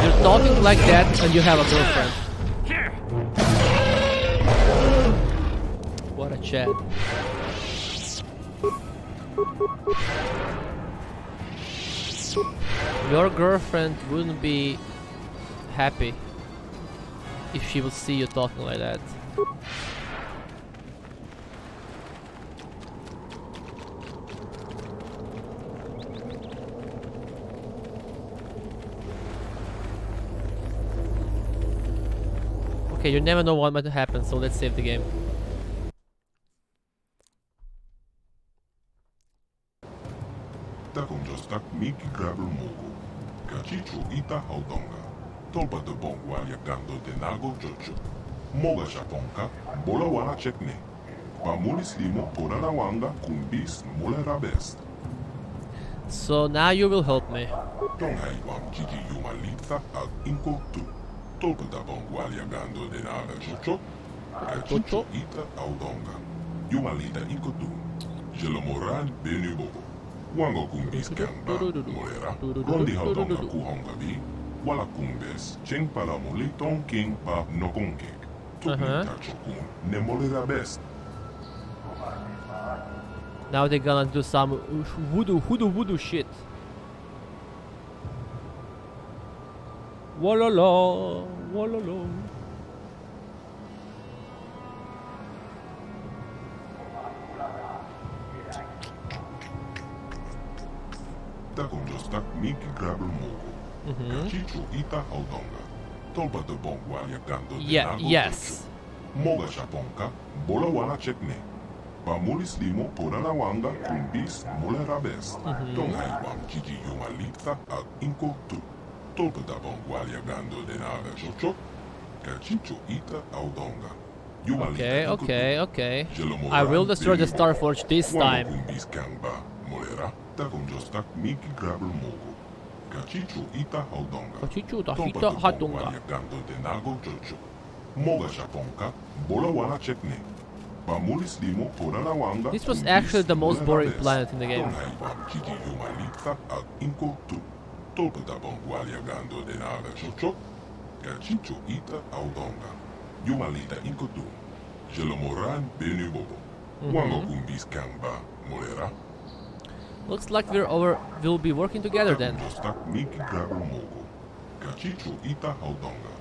You're talking like that and you have a girlfriend. What a chat. Your girlfriend wouldn't be happy if she would see you talking like that. Okay, you never know what might happen, so let's save the game. Takonjostak Miki Grabber Mogo, Kachicho Ita Haudonga, Tolpa de Bongwa Yagando de Nago Jojo, Moga Shaponka, Bola Wana Chekne, Pamulis Limo Koranawanga Kumbis Mulera Best. So now you will help me. Tonghai Wam Gigi Yumalita Ag Inko Tu, Tolpa de Bongwa Yagando de Naga Jojo, Kachicho Ita Haudonga, Yumalita Inko Tu, Jelomoran Benu Bobo. Wango kumbis kamba, molera, rondi haudonga kuhonga bi, wala kumbes, cheng pala moli tong king pa nokonkek. Tukni tachokun, ne molera best. Now they're gonna do some voodoo shit. Walala, walala. Takonjostak Miki Grabber Mogo, Kachicho Ita Haudonga, Yeah, yes. Moga Shaponka, Bola Wana Chekne. Pamulis Limo, Porana Wanga, Kumbis, Molera Best. Tonghai Wam Kiji Yumalitha, Al Inko Tu. Tolpa da Bongwalia Gando Denara Jocho. Kachicho Ita Audonga. Okay. I will destroy the Starforge this time. Molera, Takunjostak Miki Grabel Mogo. Kachicho Ita Audonga. Kachicho Ita Hadonga. Gando Denago Jocho. Moga Shaponka, Bola Wana Chekne. Pamulis Limo, Porana Wanga. This was actually the most boring planet in the game. Kiji Yumalitha, Al Inko Tu. Tolpa da Bongwalia Gando Denara Jocho. Kachicho Ita Audonga. Yumalita Inkotu. Jelomoran Benu Bobo. Wango Kumbis Kamba Molera. Looks like we'll be working together then. Jostak Miki Grabel Mogo. Kachicho Ita Audonga.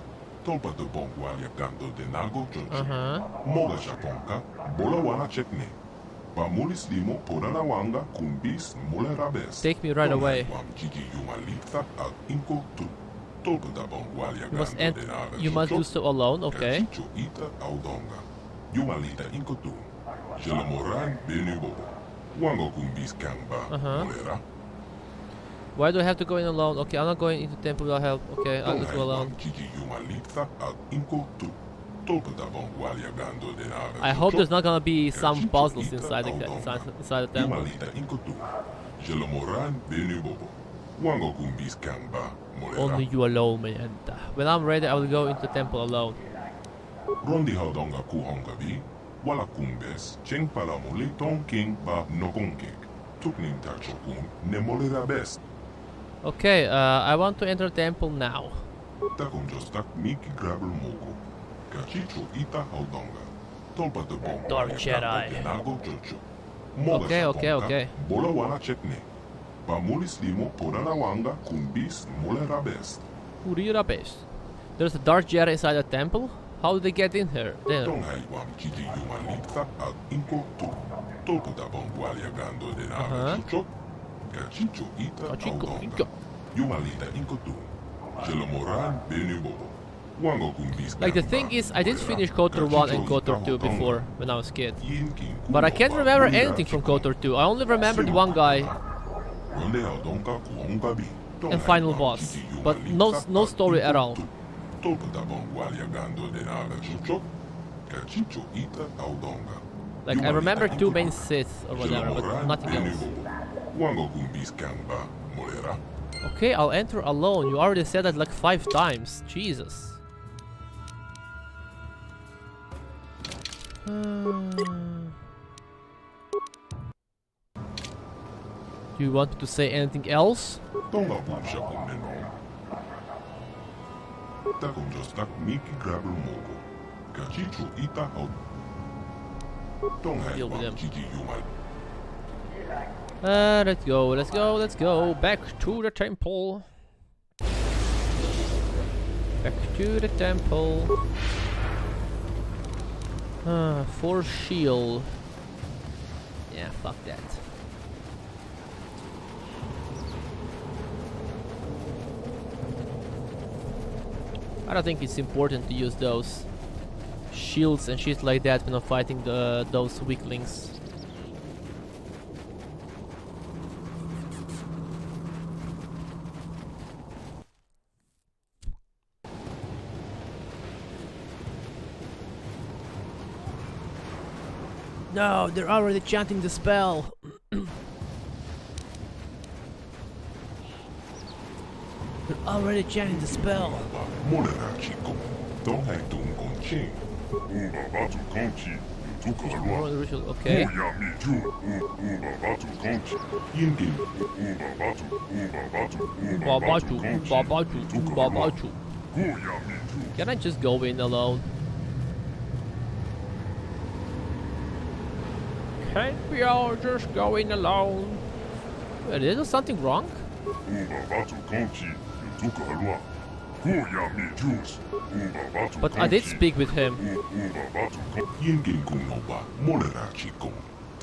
Tolpa de Bongwalia Gando Denago Jojo. Moga Shaponka. Bola Wana Chekne. Pamulis Limo Porana Wanga Kumbis Molera Best. Take me right away. Kiji Yumalita Al Inko Tu. You must do so alone, okay. Why do I have to go in alone? Okay, I'm not going into temple without help. Okay, I'll just go alone. I hope there's not gonna be some puzzles inside the temple. Only you alone may enter. When I'm ready, I will go into the temple alone. Rondi Haudonga Kuhongavi, Wala Kumbes, Cheng Palamuli Tonking Ba Nokonkek, Tukning Tachokun, Nemolera Best. Okay, I want to enter the temple now. Takunjostak Miki Grabel Mogo, Kachicho Ita Haudonga, Tolpa de Bonga, Dark Jedi. Okay. Bola Wana Chekne. Pamulis Limo Porana Wanga Kumbis Molera Best. Urira Best. There's a Dark Jedi inside the temple? How did they get in here? There. Like the thing is, I did finish KOTOR 1 and KOTOR 2 before, when I was a kid. But I can't remember anything from KOTOR 2. I only remembered one guy and final boss, but no story at all. Like I remember two main Siths or whatever, but nothing else. Okay, I'll enter alone. You already said that like 5 times. Jesus. Do you want to say anything else? Deal with them. Let's go. Back to the temple. For shield. Yeah, fuck that. I don't think it's important to use those shields and shit like that when I'm fighting those weaklings. No, they're already chanting the spell. They're already chanting the spell. Okay. Can I just go in alone? Can't we all just go in alone? Wait, is there something wrong? But I did speak with him.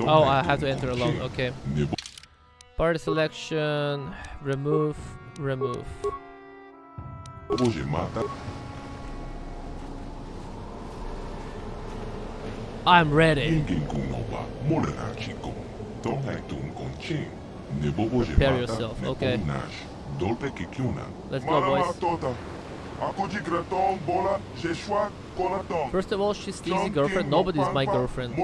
Oh, I have to enter alone, okay. Party selection, remove. I'm ready. Prepare yourself, okay. Let's go, boys. First of all, she's Steezy's girlfriend. Nobody's my girlfriend.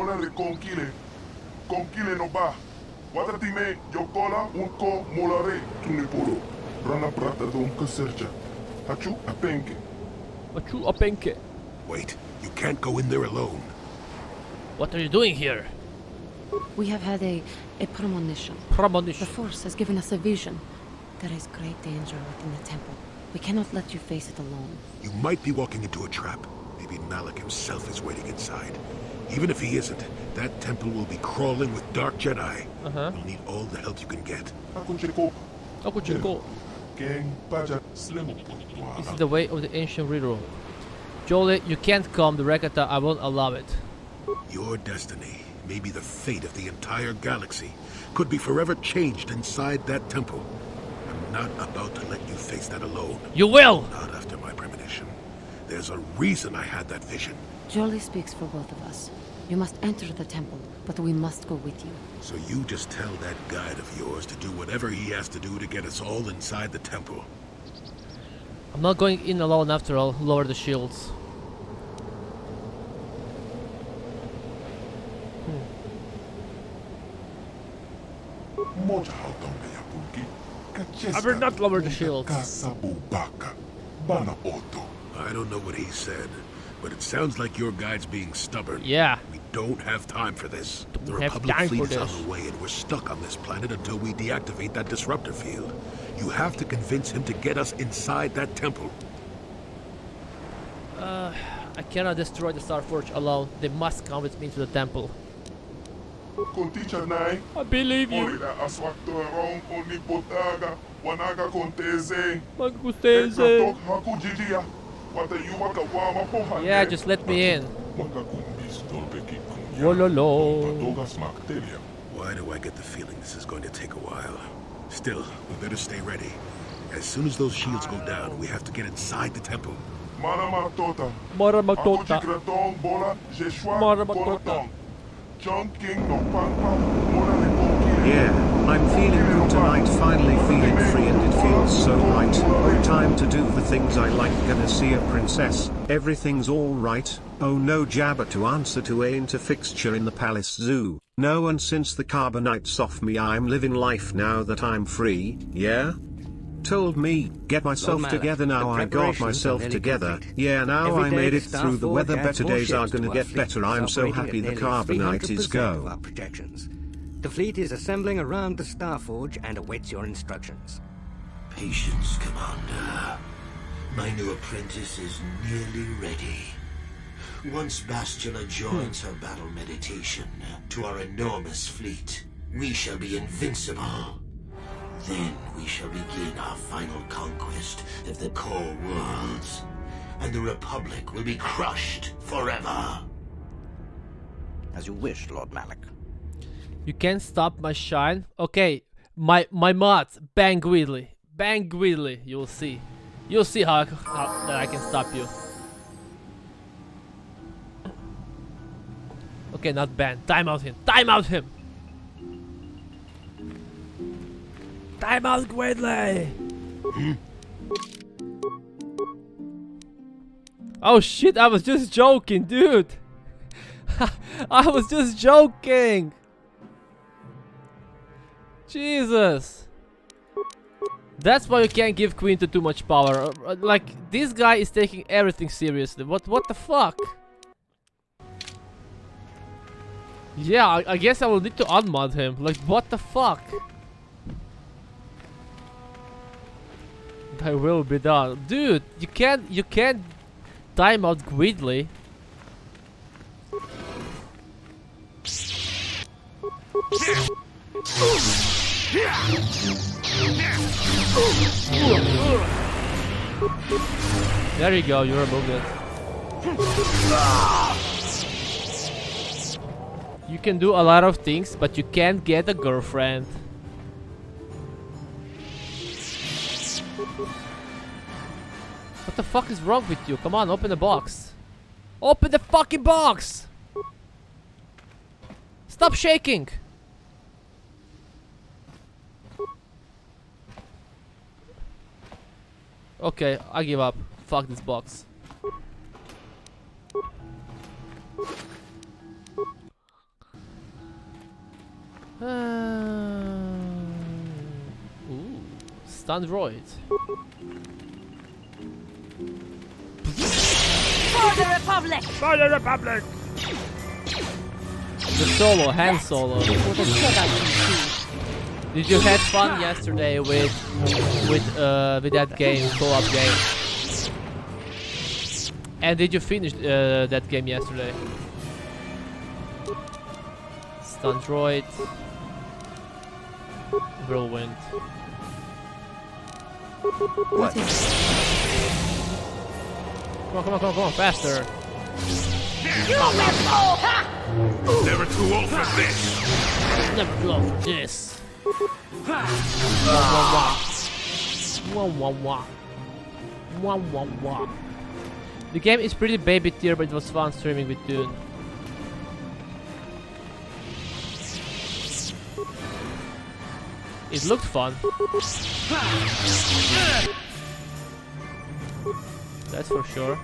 Wait, you can't go in there alone. What are you doing here? We have had a premonition. Premonition. The Force has given us a vision. There is great danger within the temple. We cannot let you face it alone. You might be walking into a trap. Maybe Malik himself is waiting inside. Even if he isn't, that temple will be crawling with dark Jedi. You'll need all the help you can get. This is the way of the ancient riddle. Jolie, you can't come. The Rekata, I won't allow it. Your destiny, maybe the fate of the entire galaxy, could be forever changed inside that temple. I'm not about to let you face that alone. You will! Not after my premonition. There's a reason I had that vision. Jolie speaks for both of us. You must enter the temple, but we must go with you. So you just tell that guide of yours to do whatever he has to do to get us all inside the temple. I'm not going in alone after all. Lower the shields. I will not lower the shields. I don't know what he said, but it sounds like your guide's being stubborn. Yeah. We don't have time for this. The have Republic time fleet for is on this. the way and we're stuck on this planet until we deactivate that disruptor field. You have to convince him to get us inside that temple. I cannot destroy the Starforge alone. They must come with me to the temple. I believe you. Yeah, just let me in. Why do I get the feeling this is going to take a while? Still, we better stay ready. As soon as those shields go down, we have to get inside the temple. Maramatota. Yeah, I'm feeling good tonight, finally feeling free and it feels so right. Oh, time to do the things I like, gonna see a princess, everything's alright. Oh no, Jabba to answer to ain't a fixture in the palace zoo. No, and since the carbonites off me I'm living life now that I'm free, yeah? Told me, get myself Malak, together now, the I got preparations myself are nearly together. complete. Yeah, now Every I day made the it through the Starforge weather, adds better more days are ships gonna to get our better, fleet, I'm so operating happy at the nearly carbonite is 300% of go. our projections. The fleet is assembling around the Starforge and awaits your instructions. Patience, Commander. My new apprentice is nearly ready. Once Bastila joins her battle meditation to our enormous fleet, we shall be invincible. Then we shall begin our final conquest of the core worlds, and the Republic will be crushed forever. As you wish, Lord Malik. You can't stop my shine. Okay, my mods, bang Gridley, bang Gridley. You'll see. You'll see how that I can stop you. Okay, not ban. Time out him. Time out him. Time out Gridley. Oh shit! I was just joking, dude. I was just joking. Jesus. That's why you can't give Quinta too much power. Like, this guy is taking everything seriously. What the fuck? Yeah, I guess I will need to unmod him. Like, what the fuck? I will be done. Dude, you can't time out Gridley. There you go, you removed it. You can do a lot of things, but you can't get a girlfriend. What the fuck is wrong with you? Come on, open the box. Open the fucking box! Stop shaking! Okay, I give up. Fuck this box. Ooh, stun droid. For the Republic! For the Republic! The solo, hand solo. Did you have fun yesterday with that game, co-op game? And did you finish that game yesterday? Stun droid. Whirlwind. What? Come on, faster. Never too old for this. Never too old for this. The game is pretty baby tier, but it was fun streaming with Dune. It looked fun. That's for sure.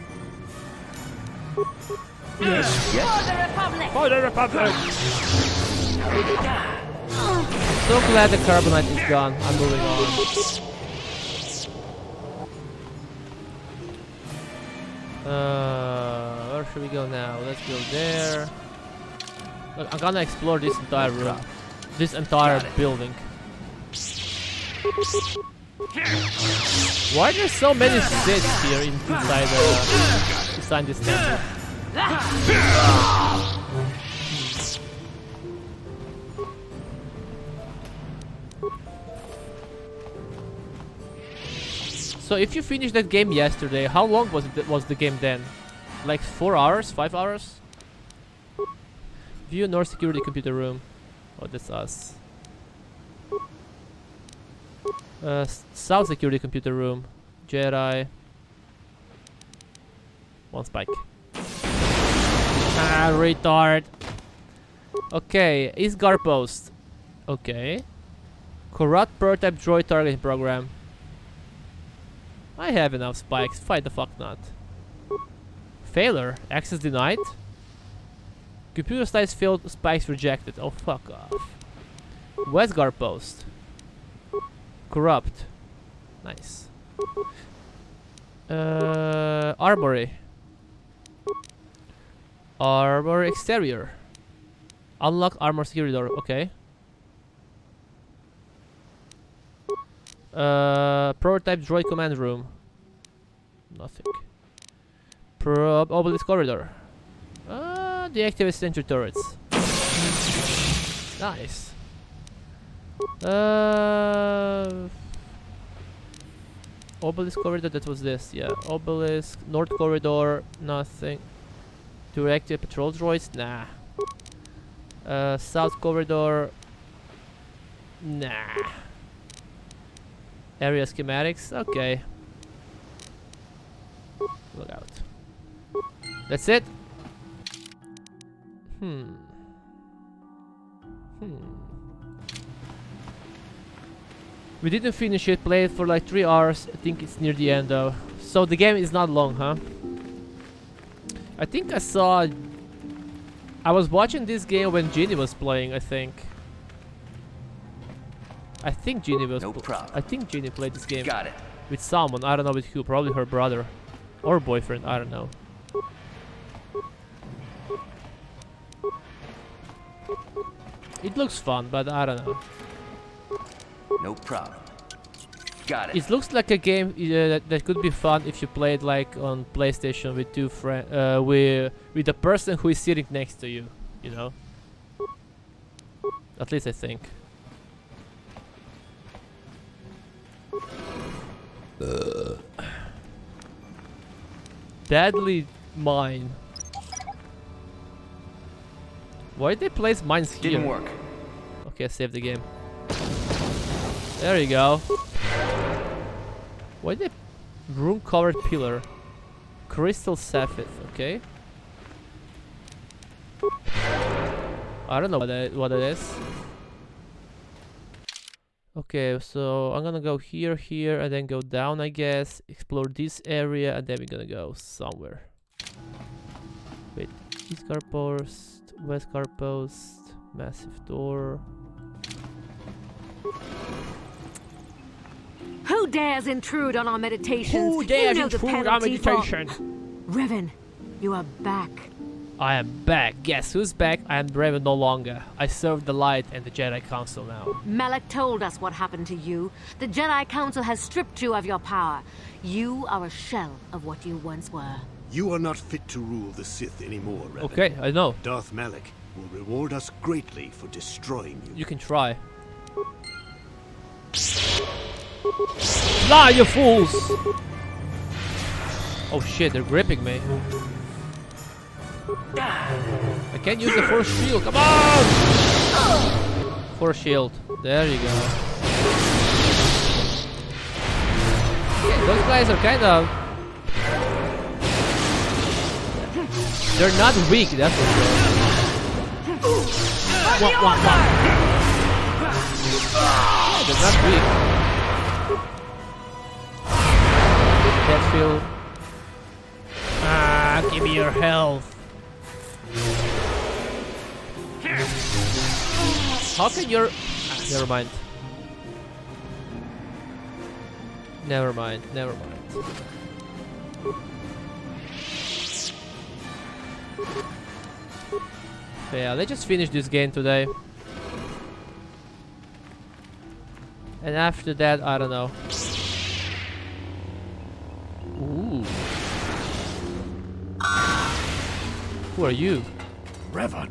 Yes. For the Republic! For the Republic! So glad the carbonite is gone. I'm moving on. Where should we go now? Let's go there. Look, I'm gonna explore this entire room. This entire building. Why are there so many sits here inside this temple? So if you finished that game yesterday, how long was the game then? Like 4 hours? 5 hours? View North Security Computer Room. Oh, that's us. South Security Computer Room. Jedi. One spike. Ah, retard. Okay, East Guard Post. Okay. Corrupt prototype droid targeting program. I have enough spikes. Fight the fuck not. Failure. Access denied. Computer science failed. Spikes rejected. Oh, fuck off. West Guard Post. Corrupt. Nice. Armory. Armor exterior. Unlock armor security door. Okay. Prototype droid command room. Nothing. Obelisk corridor. Deactivate sentry turrets. Nice. Obelisk corridor, that was this, yeah. Obelisk, North corridor, nothing. Deactivate patrol droids, nah. South corridor, nah. Area schematics, okay. Look out. That's it? We didn't finish it, played for like 3 hours. I think it's near the end though. So the game is not long, huh? I think I saw... I was watching this game when Ginny was playing, I think. I think Ginny was... I think Ginny played this game. Got it. With someone, I don't know with who, probably her brother. Or boyfriend, I don't know. It looks fun, but I don't know. No problem. Got it. It looks like a game that could be fun if you play it like on PlayStation with two friends, with the person who is sitting next to you, you know. At least I think. Badly mine. Why did they place mines here? Didn't work. Okay, save the game. There you go. Why did they room covered pillar? Crystal sapphire, okay. I don't know what it is. Okay, so I'm gonna go here, and then go down, I guess. Explore this area, and then we're gonna go somewhere. Wait, east car post, west car post, massive door. Who dares intrude on our meditations? Who dares you know intrude the on our penalty meditation? Revan, you are back. I am back. Guess who's back? I am Revan no longer. I serve the light and the Jedi Council now. Malak told us what happened to you. The Jedi Council has stripped you of your power. You are a shell of what you once were. You are not fit to rule the Sith anymore, Revan. Okay, I know. Darth Malak will reward us greatly for destroying you. You can try. Fly, you fools! Oh shit, they're gripping me. I can't use the force shield, come on! Force shield, there you go. Yeah, those guys are kind of... They're not weak, that's for sure. Yeah, they're not weak. Deathfield. Ah, give me your health. How can your... never mind. Never mind. So yeah, let's just finish this game today. And after that, I don't know. Ooh. Who are you? Revan.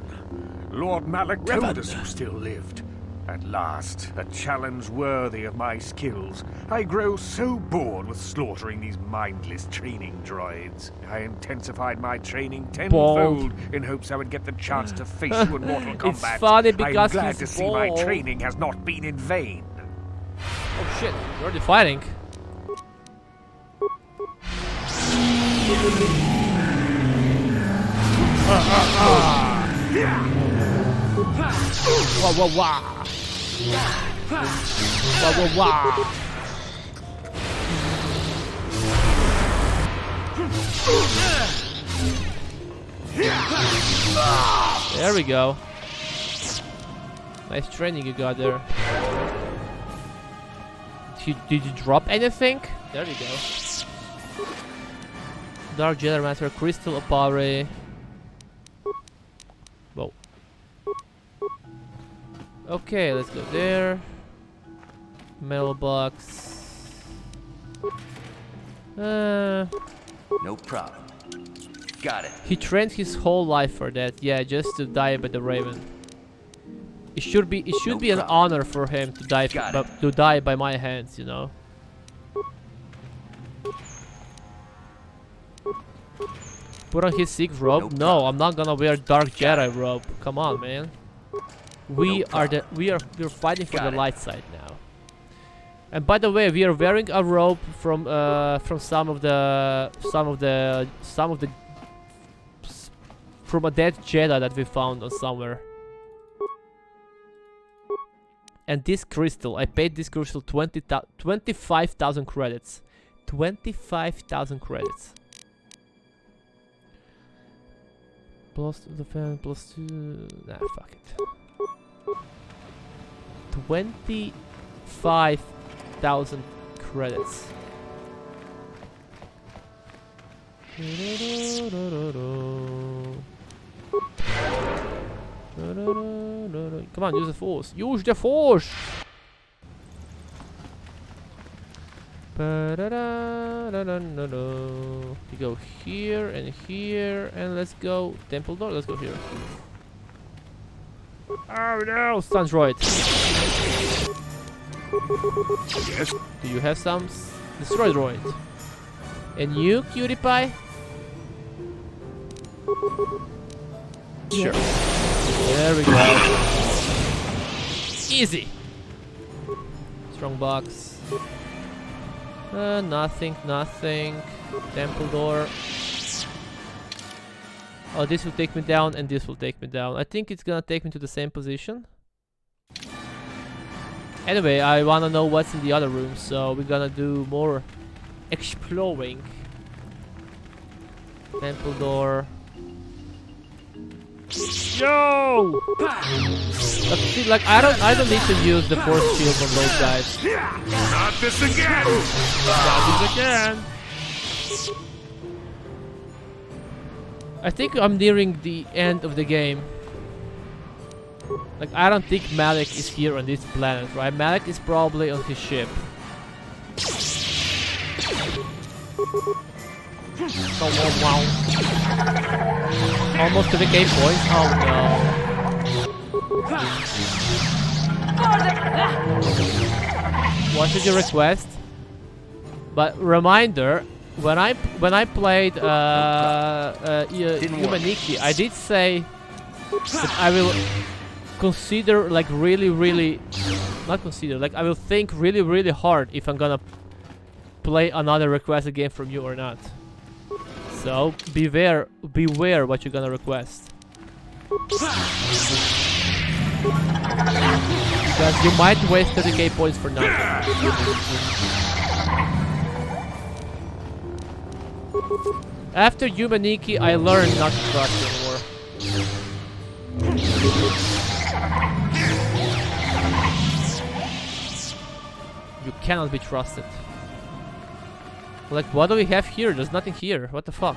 Lord Malak told us you still lived. At last, a challenge worthy of my skills. I grow so bored with slaughtering these mindless training droids. I intensified my training tenfold in hopes I would get the chance to face you in mortal combat. It's funny because I'm glad to he's see my bald. training has not been in vain. Oh shit, you're already fighting. Wah wah wah. Wah wah wah. There we go. Nice training you got there. Did you drop anything? There you go. Dark Jedi Master, Crystal Opare. Whoa. Okay, let's go there. Mailbox. No problem. Got it. He trained his whole life for that. Yeah, just to die by the Raven. It should be an honor for him to die by my hands, you know. Put on his Sith robe? No, I'm not gonna wear Dark Jedi robe. Come on, man. We're fighting for the light side now. And by the way, we are wearing a robe from some of the from a dead Jedi that we found on somewhere. And this crystal, I paid this crystal 25,000 credits. 25,000 credits. Plus the fan, plus 2. Nah, fuck it. 25,000 credits. Come on, use the force. Use the force! You go here, and let's go temple door. Let's go here. Oh no, stun droid. Yes. Do you have some destroy droid? And you, cutie pie? Sure. There we go. Easy. Strong box. Nothing. Temple door. Oh, this will take me down and this will take me down. I think it's gonna take me to the same position. Anyway, I wanna know what's in the other room, so we're gonna do more exploring. Temple door. Yo! See, like I don't need to use the force shield on those guys. Not this again! Not this again! I think I'm nearing the end of the game. Like, I don't think Malik is here on this planet, right? Malik is probably on his ship. Oh, wow. Almost to the game points. Oh no. What should you request? But reminder, when I played Humaniki, I did say that I will consider, like, not consider, like I will think really hard if I'm gonna play another requested game from you or not. So beware what you're gonna request, because you might waste 30k points for nothing. After Humaniki, I learned not to trust anymore. You cannot be trusted. Like, what do we have here? There's nothing here. What the fuck?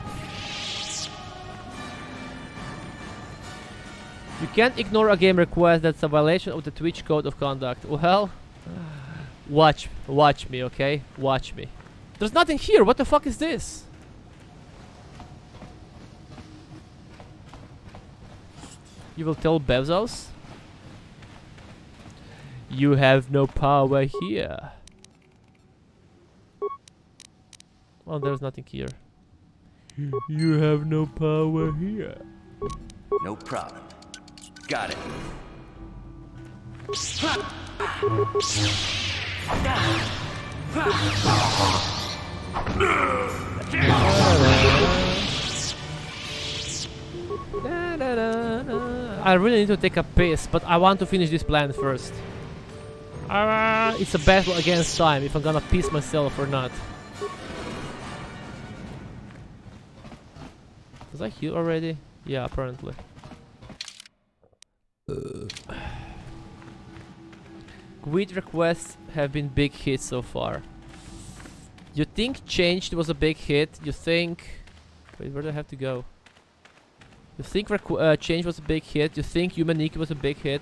You can't ignore a game request that's a violation of the Twitch code of conduct. Well, watch me, okay? Watch me. There's nothing here. What the fuck is this? You will tell Bezos? You have no power here. Well, there's nothing here. You have no power here. No problem. Got it. I really need to take a piss, but I want to finish this plan first. It's a battle against time, if I'm gonna piss myself or not. Was I healed already? Yeah, apparently. Quit requests have been big hits so far. You think Changed was a big hit? You think... Wait, where do I have to go? You think Change was a big hit? You think Humaniki was a big hit?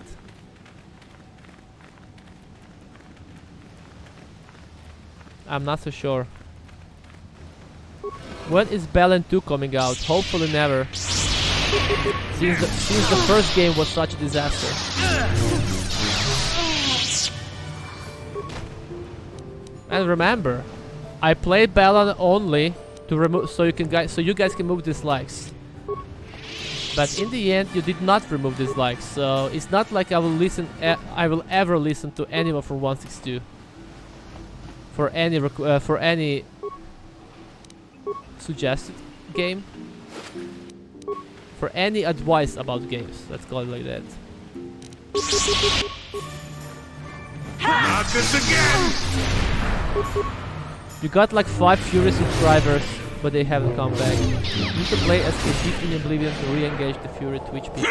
I'm not so sure. When is Balan 2 coming out? Hopefully never. Since the first game was such a disaster. And remember, I played Balan only to remove so you guys can move dislikes. But in the end, you did not remove dislikes, so it's not like I will ever listen to anyone from 162 for any suggested game, for any advice about games. Let's call it like that. Not this again! You got like 5 Fury subscribers, but they haven't come back. You need to play as Deep in Oblivion to re-engage the Fury Twitch people.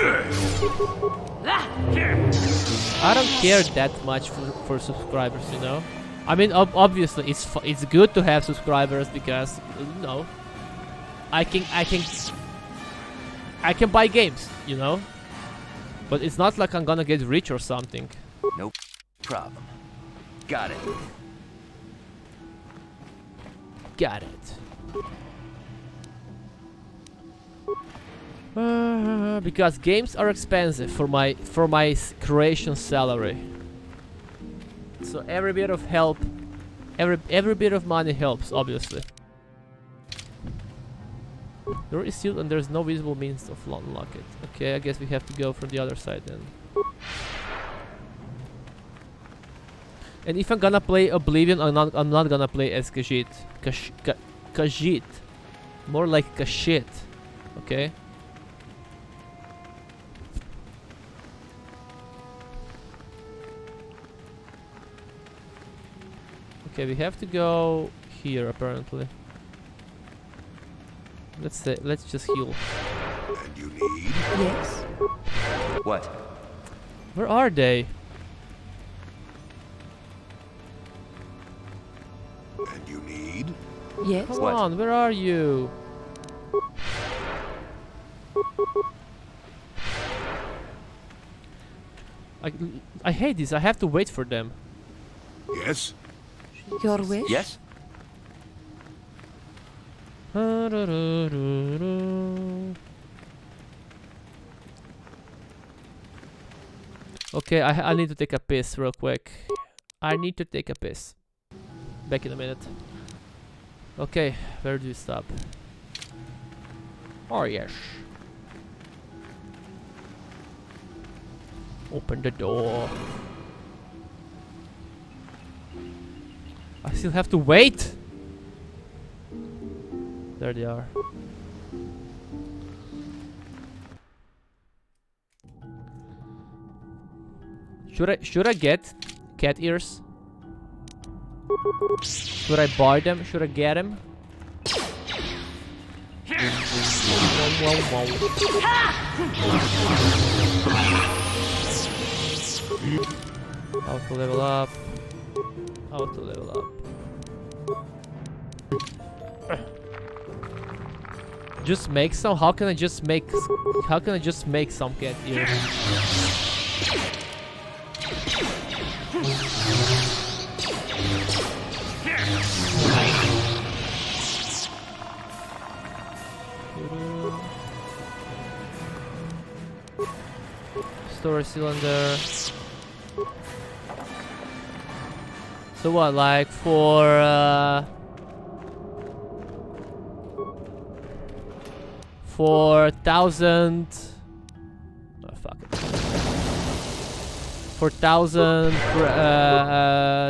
I don't care that much for subscribers, you know. I mean, obviously it's good to have subscribers because, you know, I can buy games, you know. But it's not like I'm gonna get rich or something. Nope. Problem. Got it. Got it. Because games are expensive for my creation salary. So every bit of help, every bit of money helps, obviously. Door is sealed and there's no visible means of unlock it. Okay, I guess we have to go from the other side then. And if I'm gonna play Oblivion, I'm not gonna play as Khajiit. More like Kashit. Okay? Okay, we have to go here apparently. Let's just heal. And you need? Yes. What? Where are they? And you need? Yes. Come on, where are you? I hate this. I have to wait for them. Yes? Your wish? Yes? Okay, I need to take a piss real quick. I need to take a piss. Back in a minute. Okay, where do we stop? Oh yes. Open the door. I still have to wait. There they are. Should I get cat ears? Should I buy them? Should I get them? How to level up? How to level up? Just make some? How can I just make? How can I just make some cat ears? Storage cylinder. So what, like for 4,000? Oh fuck it. 4,000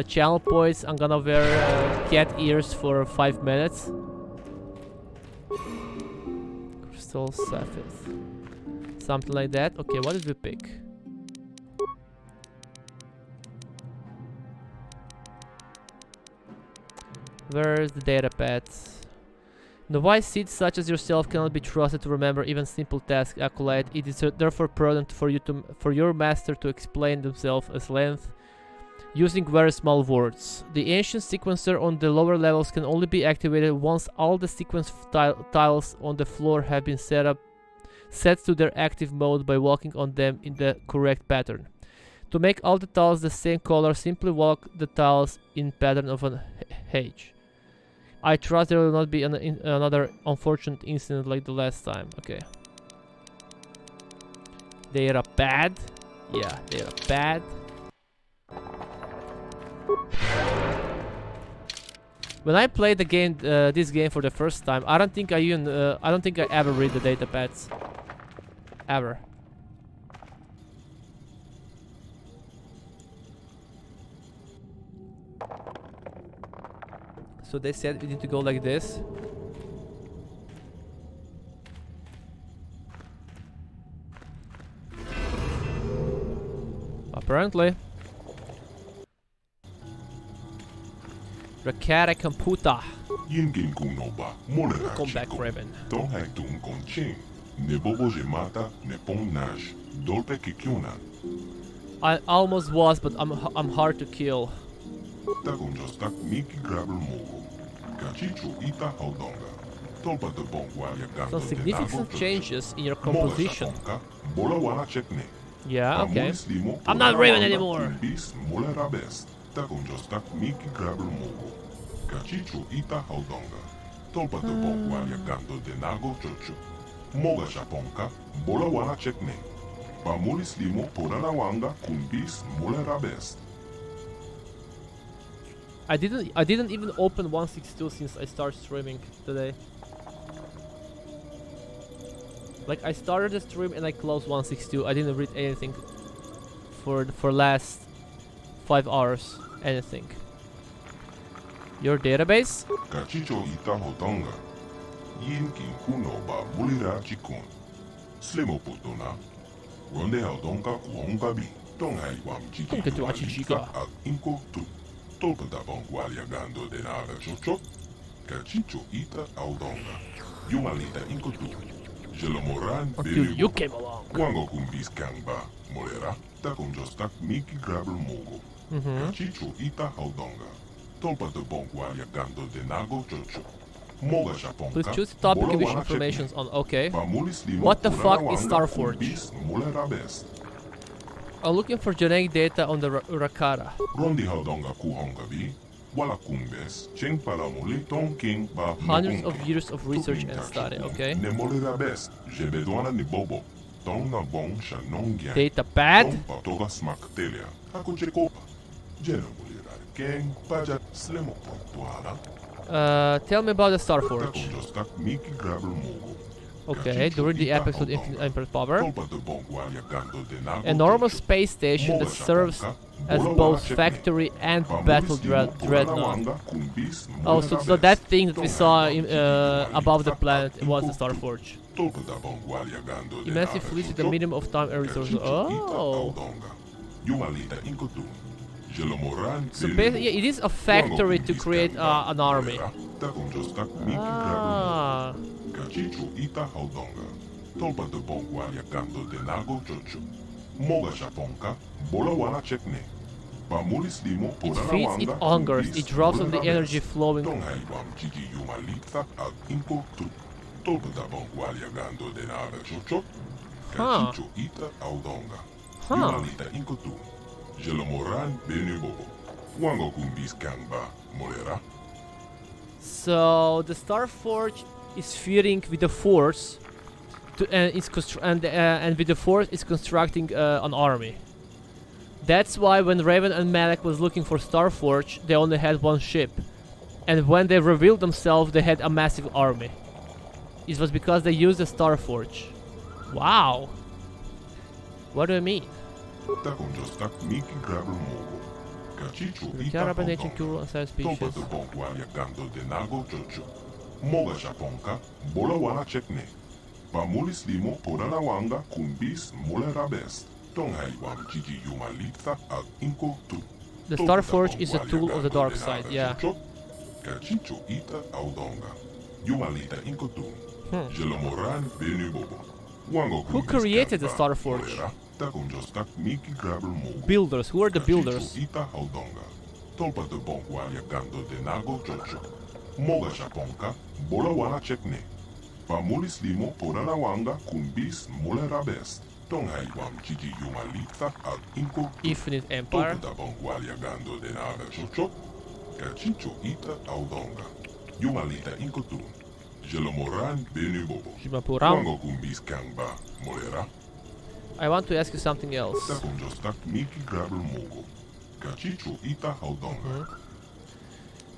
channel points, I'm gonna wear cat ears for 5 minutes. Crystal sapphire. Something like that. Okay, what did we pick? Where's the data pads? The wise seeds such as yourself cannot be trusted to remember even simple tasks, Acolyte. It is therefore prudent for your master to explain themselves at length using very small words. The ancient sequencer on the lower levels can only be activated once all the sequence tiles on the floor have been set to their active mode by walking on them in the correct pattern. To make all the tiles the same color, simply walk the tiles in pattern of an H. I trust there will not be another unfortunate incident like the last time. Okay. They are bad. Yeah, they are bad. When I played the game, this game for the first time, I don't think I ever read the data pads. Ever. So they said we need to go like this. Apparently. Rakara Computer. Come back, Raven. I almost was, but I'm hard to kill. Some significant changes in your composition. Yeah, okay. I'm not Raven anymore. I didn't even open 162 since I started streaming today. Like I started the stream and I closed 162. I didn't read anything for last 5 hours. Anything. Your database? Tolpa Bongwalia Gando de Nara Chocho, Cachicho Ita Aldonga, Yumalita Inkotu, Jelomoran Until you came along. Wango Kumbis Kangba, Molera, Takonjostak Miki Grabel Mogo, Cachicho Ita Aldonga, Tolpa de Bongwalia Gando de Nago Chocho. Please choose the topic and wish information on. Okay. What the fuck is Starforge? I'm looking for genetic data on the Rakara. Hundreds of years of research and study, okay. Data pad? Tell me about the Starforge. Okay, during the epics of Infinite Emperor Power, a normal space station that serves as both factory and battle dreadnought. Oh, so that thing that we saw above the planet was the Starforge. Immensely fleet with a minimum of time and resources. Oh! So basically, yeah, it is a factory to create an army. Ah. It feeds its hungers, it draws on the energy flowing. Huh. Huh. So the Starforge is feeding with the Force, and with the Force is constructing an army. That's why when Raven and Malak was looking for Starforge, they only had one ship, and when they revealed themselves, they had a massive army. It was because they used the Starforge. Wow. What do I mean? The carbonation cure on side species. Moga Japonka, Bola Wana Chekne. Pamulis Limo, Podana Wanga, Kumbis, Molera Best. Tonghaiwam Gigi Yumalitha, Al Inko Tu. The Starforge is a tool of the dark side, yeah. Cachicho Ita Aldonga. Yumalita Inko Tu. Jelomoran Benu Bobo. Who created the Starforge? Builders. Who are the builders? Tolpa de Bongwalia Gando de Nago Chocho. Moga Japonka, Bola Wana Chekne. Pamulis Limo, Podana Wanga, Kumbis, Molera Best. Tonghaiwam Gigi Yumalita, Al Inko. Infinite Empire. Tolpa de Bongwalia Gando de Naga Chocho. Cachicho Ita Aldonga. Yumalita Inko Tu. Jelomoran Benu Bobo. Wango Kumbis Kangba, Molera. I want to ask you something else.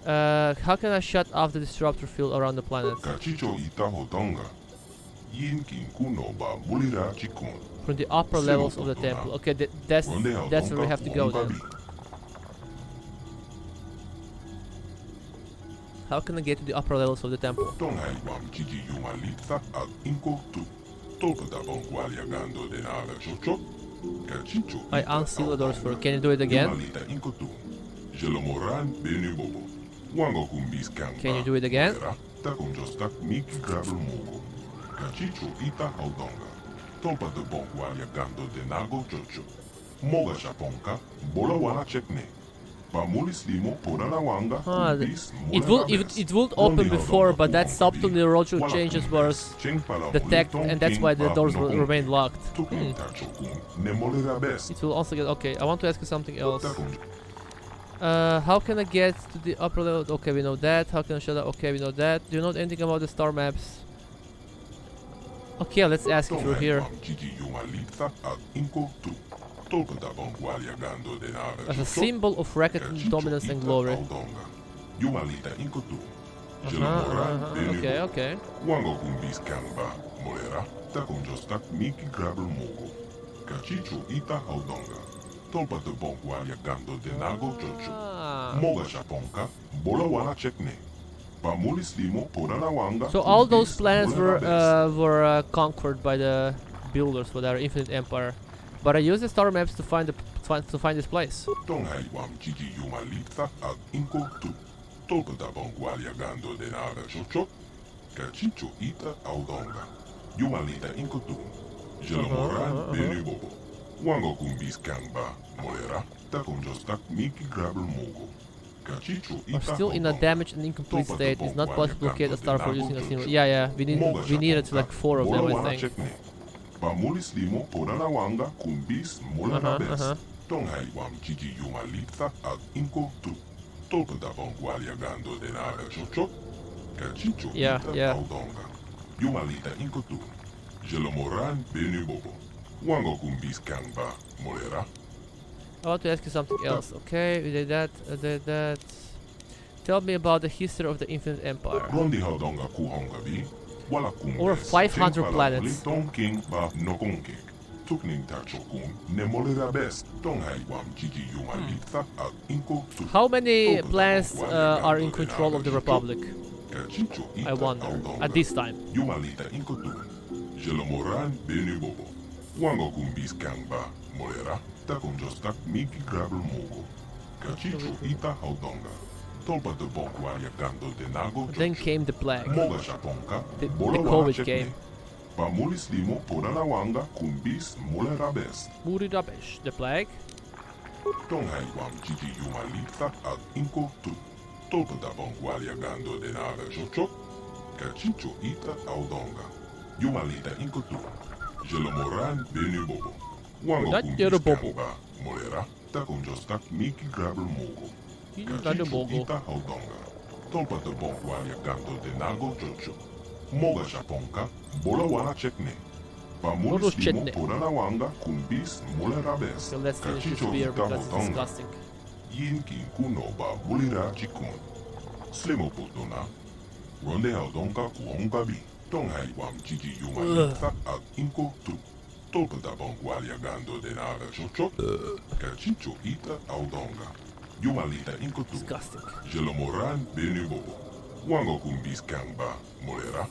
How can I shut off the disruptor field around the planet? From the upper levels of the temple. Okay, that's where we have to go then. How can I get to the upper levels of the temple? I unseal the doors for you. Can you do it again? Can you do it again? It would open before, but that subtle neurological changes was detected, and that's why the doors will remain locked. It will also get... Okay, I want to ask you something else. How can I get to the upper level? Okay, we know that. How can I shut up? Okay, we know that. Do you know anything about the star maps? Okay, let's ask if you're here. As a symbol of reckoning, dominance and glory. Okay. So all those planets were conquered by the builders for their infinite empire. But I used the star maps to find the to find this place. Tonghaiwam Gigi Yumalita Ag Inko Tu. Tolpata Bongualia Gando Denaga Chocho. Cachicho Ita Audonga. Yumalita Inko Tu. Jelomoran Benubobo. Wango Kumbis Kangba. Molera. Takonjostak Miki Grabber Mogo. Are still in a damaged and incomplete state. It's not possible to locate a star for using a single. Yeah, we needed like 4 of them, I think. Pamulis limo podana wanga kumbis molana bes. Tonghaiwam Gigi Yumalita Ag Inko Tu. Tolpata Bongualia Gando Denaga Chocho. Cachicho Ita Audonga. Yumalita Inko Tu. Jelomoran Benubobo. Wango Kumbis Kangba. Molera. I want to ask you something else. Okay, we did that. Tell me about the history of the Infinite Empire. Over 500 planets. How many planets are in control of the Republic? I wonder, at this time. Takonjostak Miki Grabber Mogo. Cachicho Ita Audonga. Tolpa de Bongualia Gando Denago. Then came the plague. Moga Japonka. The COVID came. Pamulis limo Podanawanga Kumbis Mulerabes. Murirabesh. The plague. Tonghaiwam Gigi Yumalita Ag Inko Tu. Tolpa de Bongualia Gando Denaga Chocho. Cachicho Ita Audonga. Yumalita Inko Tu. Jelomoran Benubobo. Wango Kumbis Kangba. Molera. Takonjostak Miki Grabber Mogo. Cachicho Ita Audonga. Tolpa de Bongualia Gando Denago Chocho. Moga Japonka. Bola Wana Chekne. Pamulis limo Podana Wanga Kumbis Mulerabes. So let's finish this beer because it's disgusting. Yin Kinkuno Ba Bulira Chikun. Slimo Potona. Ronde Audonka Kuongabi. Tonghaiwam Gigi Yumalita Ag Inko Tu. Tolpata Bongualia Gando Denaga Chocho. Cachicho Ita Audonga. Yumalita Inko Tu. Disgusting. Jelomoran Benubobo. Wango Kumbis Kangba. Molera.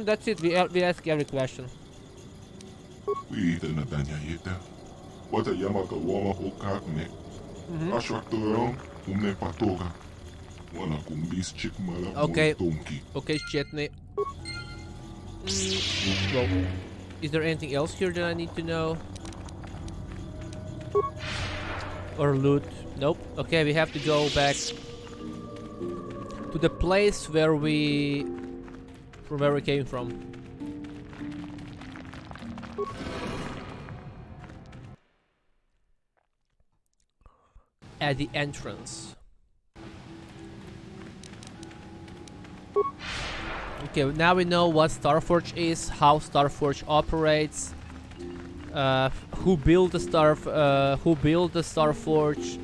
That's it. We ask every question. We eat Natanya Yeta. What a Yamaka Wama Okakne. Ashraktoron, Umne Patoga. Wana Kumbis Chikmala. Okay, Chetney. Well, is there anything else here that I need to know? Or loot? Nope. Okay, we have to go back to the place from where we came from. At the entrance. Okay, now we know what Starforge is, how Starforge operates, who built the Starforge,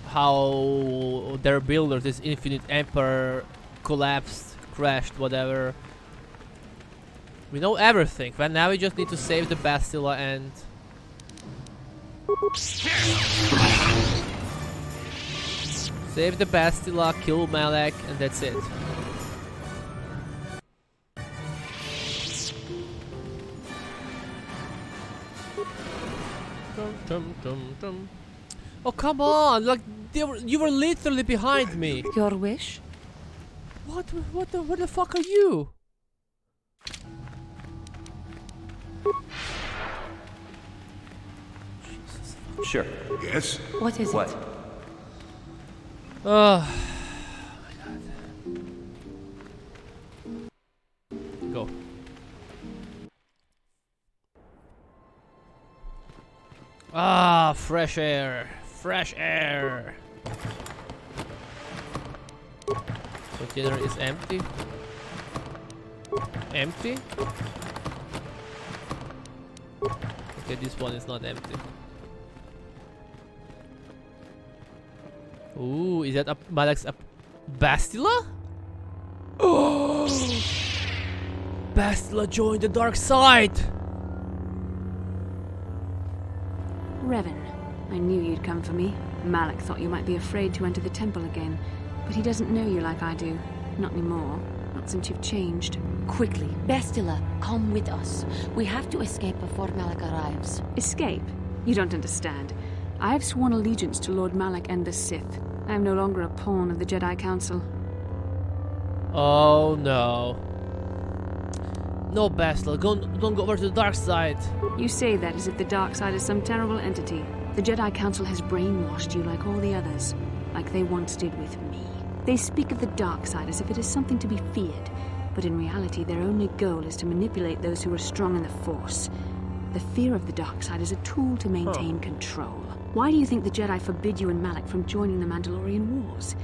how their builder, this Infinite Empire, collapsed, crashed, whatever. We know everything, but now we just need to save the Bastilla and... Save the Bastilla, kill Malak, and that's it. Oh, come on! Like, you were literally behind me! Your wish? What the fuck are you? Sure. Yes? What is it? Oh my god. Go. Ah, fresh air. Fresh air. Container is empty. Empty? Okay, this one is not empty. Ooh, is that Malak's Bastilla? Oh! Bastilla joined the dark side! Revan, I knew you'd come for me. Malak thought you might be afraid to enter the temple again, but he doesn't know you like I do. Not anymore. Not since you've changed. Quickly, Bastila, come with us. We have to escape before Malak arrives. Escape? You don't understand. I have sworn allegiance to Lord Malak and the Sith. I am no longer a pawn of the Jedi Council. Oh no. No, Bastila, don't go over to the dark side. You say that as if the dark side is some terrible entity. The Jedi Council has brainwashed you like all the others, like they once did with me. They speak of the dark side as if it is something to be feared, but in reality their only goal is to manipulate those who are strong in the Force. The fear of the dark side is a tool to maintain control. Why do you think the Jedi forbid you and Malak from joining the Mandalorian Wars?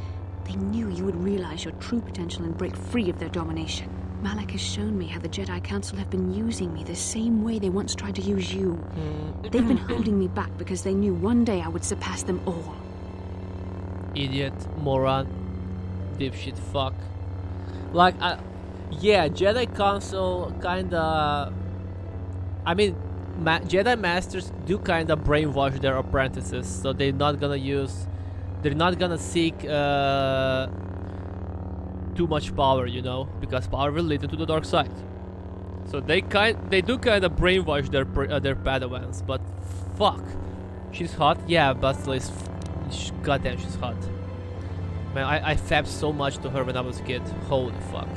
They knew you would realize your true potential and break free of their domination. Malak has shown me how the Jedi Council have been using me the same way they once tried to use you. They've been holding me back because they knew one day I would surpass them all. Idiot, moron, dipshit, fuck. Like, yeah, Jedi Council kinda... I mean, Jedi Masters do kinda brainwash their apprentices, so they're not gonna use... They're not gonna seek too much power, you know, because power will lead them to the dark side. So they do kind of brainwash their Padawans, but fuck, she's hot. Yeah, Bastila is, goddamn, she's hot. Man, I fabbed so much to her when I was a kid. Holy fuck!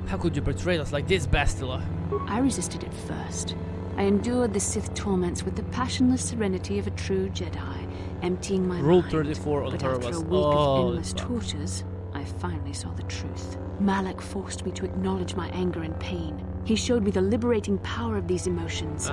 How could you betray us like this, Bastila? I resisted at first. I endured the Sith torments with the passionless serenity of a true Jedi, emptying my Rule mind. 34 on But her after was a week of endless fuck. tortures, I finally saw the truth. Malak forced me to acknowledge my anger and pain. He showed me the liberating power of these emotions.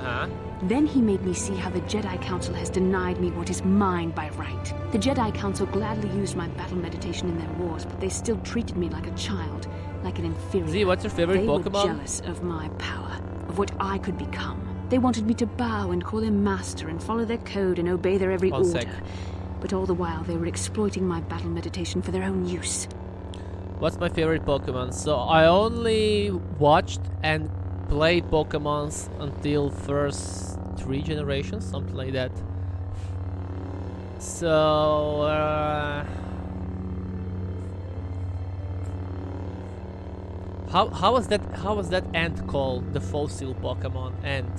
Then he made me see how the Jedi Council has denied me what is mine by right. The Jedi Council gladly used my battle meditation in their wars, but they still treated me like a child, like an inferior. Z, what's your favorite They Pokemon? were jealous of my power, of what I could become. They wanted me to bow and call them master and follow their code and obey their every One order. sec. But all the while, they were exploiting my battle meditation for their own use. What's my favorite Pokemon? So I only watched and played Pokemons until first 3 generations, something like that. So how was that ant called? The fossil Pokemon ant,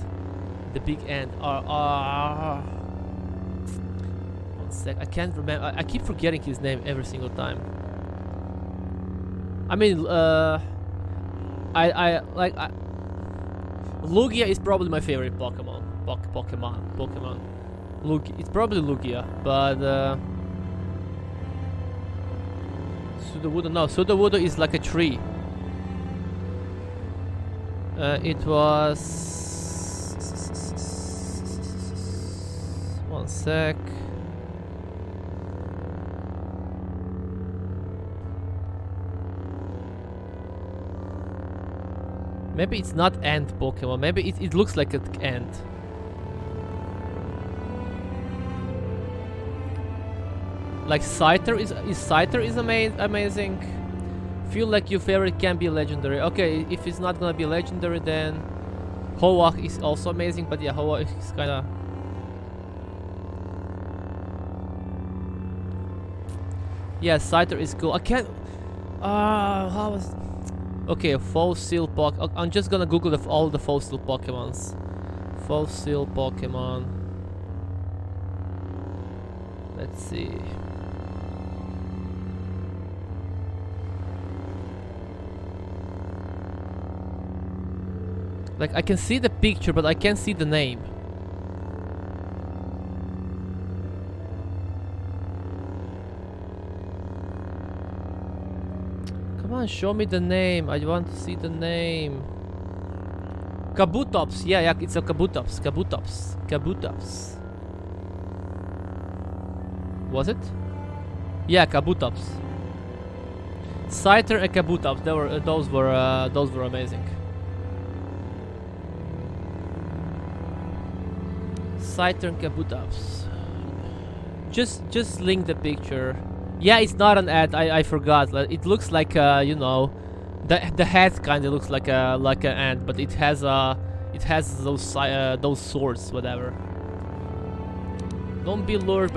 the big ant. One sec, I can't remember. I keep forgetting his name every single time. I mean, Lugia is probably my favorite Pokemon. Pokemon. It's probably Lugia, but Sudowoodo. No, Sudowoodo is like a tree. It was. One sec. Maybe it's not ant Pokemon. Maybe it looks like an ant. Like Scyther is amazing. Feel like your favorite can be legendary. Okay, if it's not gonna be legendary, then Hoa is also amazing. But yeah, Hoa is kind of. Yeah, Scyther is cool. I can't. How was? Okay, fossil Pokemon. I'm just gonna Google all the fossil Pokemons. Fossil Pokemon. Let's see. Like, I can see the picture, but I can't see the name. Come on, show me the name. I want to see the name. Kabutops. Yeah, it's a Kabutops. Kabutops. Was it? Yeah, Kabutops. Scyther and Kabutops. Those were amazing. Scyther and Kabutops. Just link the picture. Yeah, it's not an ad. I forgot. It looks like you know, the head kind of looks like an ant, but it has those swords, whatever. Don't be lured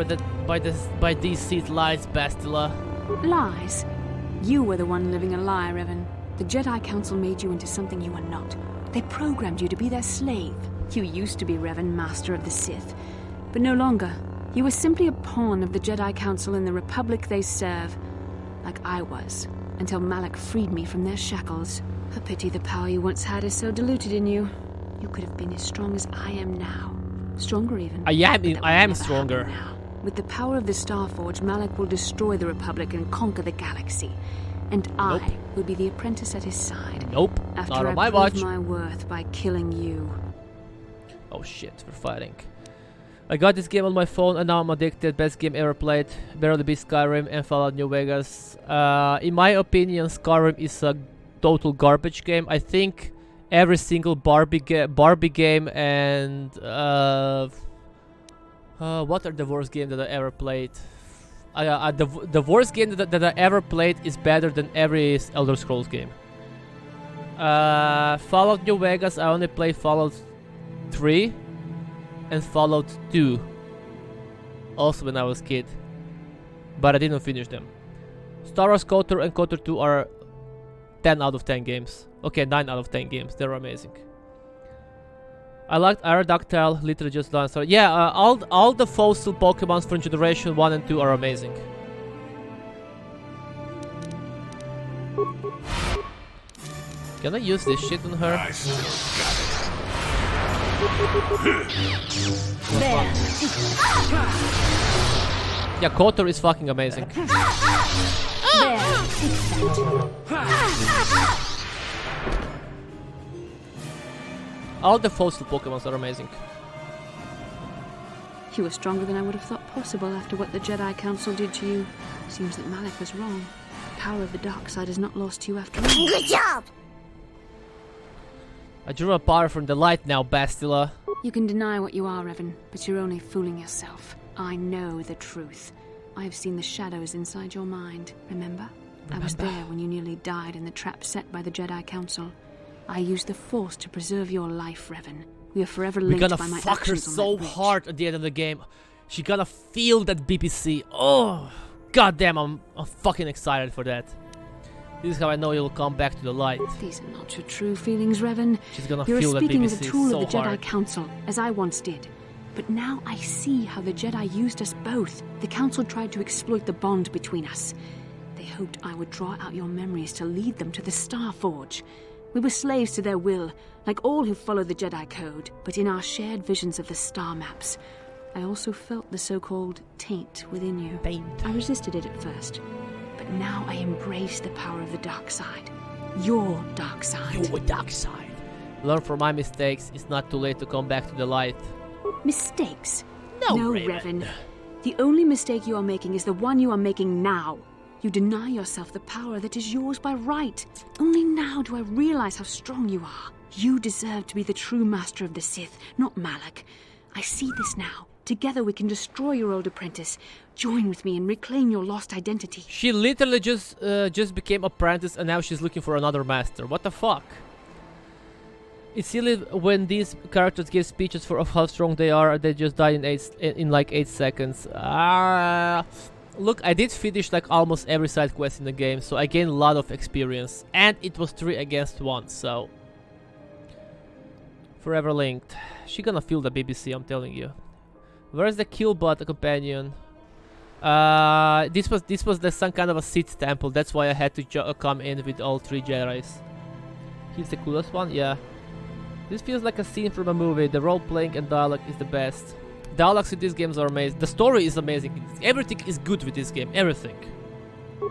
by these seed lies, Bastila. Lies? You were the one living a lie, Revan. The Jedi Council made you into something you are not. They programmed you to be their slave. You used to be Revan, Master of the Sith, but no longer. You were simply a pawn of the Jedi Council in the Republic they serve, like I was, until Malak freed me from their shackles. A pity the power you once had is so diluted in you. You could have been as strong as I am now. Stronger even. I am stronger. With the power of the Starforge, Malak will destroy the Republic and conquer the galaxy. And I will be the apprentice at his side. Nope, after not on I my prove watch. my worth by killing you. Oh shit, we're fighting. I got this game on my phone and now I'm addicted. Best game ever played. Barely beat Skyrim and Fallout New Vegas. In my opinion, Skyrim is a total garbage game. I think every single Barbie game and what are the worst games that I ever played? The worst game that I ever played is better than every Elder Scrolls game. Fallout New Vegas, I only played Fallout 3 and Fallout 2. Also when I was a kid. But I didn't finish them. Star Wars KOTOR and KOTOR 2 are 10 out of 10 games. Okay, 9 out of 10 games. They're amazing. I liked Aerodactyl, literally just done. So yeah, all the fossil Pokemons from Generation 1 and 2 are amazing. Can I use this shit on her? Yeah, KOTOR is fucking amazing. All the fossil Pokemons are amazing. You were stronger than I would have thought possible after what the Jedi Council did to you. Seems that Malak was wrong. The power of the dark side is not lost to you after all. Good job! I drew my power from the light now, Bastila. You can deny what you are, Revan, but you're only fooling yourself. I know the truth. I have seen the shadows inside your mind, remember? I was there when you nearly died in the trap set by the Jedi Council. I used the Force to preserve your life, Revan. We are forever linked by my actions on that We're gonna fuck her so hard at the end of the game. She gonna feel that BBC. Oh, goddamn! I'm fucking excited for that. This is how I know you'll come back to the light. These are not your true feelings, Revan. She's gonna You're feel that speaking BBC as a tool so of the Jedi hard. Council, as I once did. But now I see how the Jedi used us both. The Council tried to exploit the bond between us. They hoped I would draw out your memories to lead them to the Starforge. We were slaves to their will, like all who follow the Jedi Code, but in our shared visions of the star maps, I also felt the so-called taint within you. I resisted it at first, but now I embrace the power of the dark side. Your dark side. Your dark side. Learn from my mistakes. It's not too late to come back to the light. Mistakes? No, Revan. The only mistake you are making is the one you are making now. You deny yourself the power that is yours by right. Only now do I realize how strong you are. You deserve to be the true master of the Sith, not Malak. I see this now. Together we can destroy your old apprentice. Join with me and reclaim your lost identity. She literally just became apprentice and now she's looking for another master. What the fuck? It's silly when these characters give speeches for of how strong they are. They just die in like 8 seconds. Look, I did finish like almost every side quest in the game, so I gained a lot of experience. And it was 3 against 1, so... Forever linked. She gonna feel the BBC, I'm telling you. Where's the Killbot companion? This was some kind of a Sith temple, that's why I had to come in with all 3 Jedis. He's the coolest one? Yeah. This feels like a scene from a movie. The role-playing and dialogue is the best. Dialogues in these games are amazing. The story is amazing. Everything is good with this game. Everything.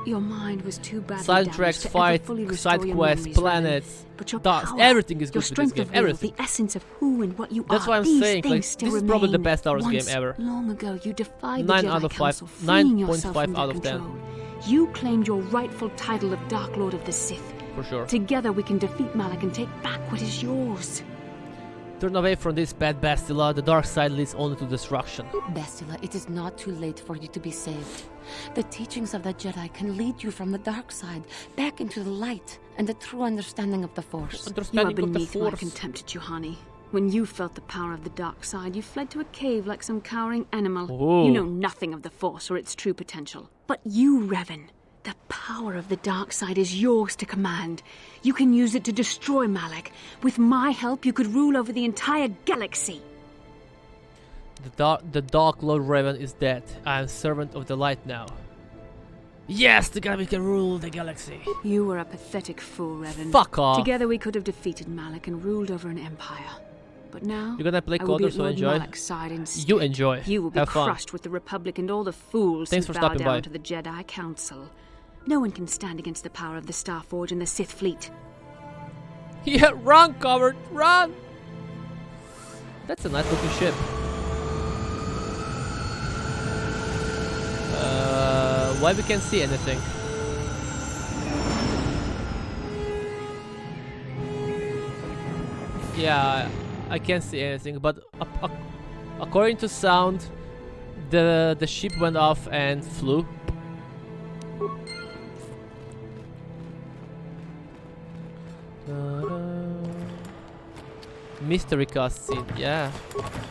Your mind was too badly Soundtracks, fight, side quests, planets, tasks. Everything is good with this game. Everything. The essence of who and what you That's are. why I'm These saying, like, things this still is probably the remain. best Star Wars game Once, ever. Long ago, you defied 9 the Jedi out of 5. Council, freeing yourself 9.5 from out their of 10. control. You claimed your rightful title of Dark Lord of the Sith. For sure. Together we can defeat Malak and take back what is yours. Turn away from this bad Bastila. The dark side leads only to destruction. Bastila, it is not too late for you to be saved. The teachings of the Jedi can lead you from the dark side back into the light and the true understanding of the Force. You are beneath my contempt, Juhani. When you felt the power of the dark side, you fled to a cave like some cowering animal. Ooh. You know nothing of the Force or its true potential. But you, Revan, The power of the dark side is yours to command. You can use it to destroy Malak. With my help, you could rule over the entire galaxy. The Dark Lord Raven is dead. I am servant of the light now. Yes, together we can rule the galaxy. You were a pathetic fool, Revan. Fuck off. Together we could have defeated Malak and ruled over an empire. But now, You're gonna play I will be Coder, at so Lord enjoy. Malak's side instead. You enjoy. You will be Have fun. crushed with the Republic and all the fools Thanks who for bow stopping down by. to the Jedi Council. No one can stand against the power of the Starforge and the Sith fleet. Yeah, run, Covered, run! That's a nice looking ship. Why we can't see anything? Yeah, I can't see anything, but according to sound, the ship went off and flew. Mystery cutscene, yeah.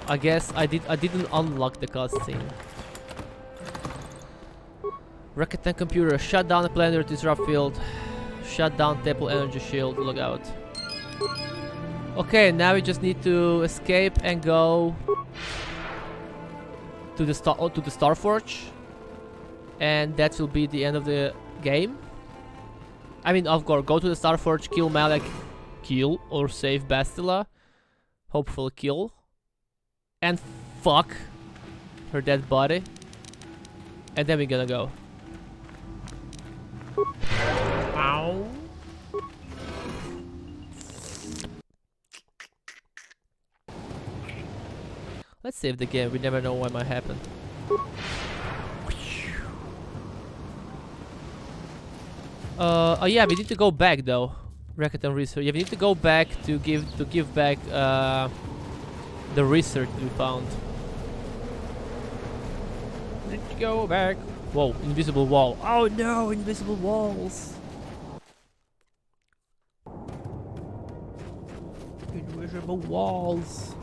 I guess I didn't unlock the cutscene. Rakuten computer, shut down the planetary disrupt field. Shut down temple energy shield, look out. Okay, now we just need to escape and go to the Starforge, and that will be the end of the game. I mean, of course, go to the Starforge, kill Malak, kill or save Bastila, hopefully kill, and fuck her dead body, and then we're gonna go. Ow. Let's save the game, we never know what might happen. Oh yeah, we need to go back though. Rakuten research. Yeah, we need to go back to give back the research we found. Let's go back. Whoa, invisible wall. Oh no, invisible walls. Invisible walls.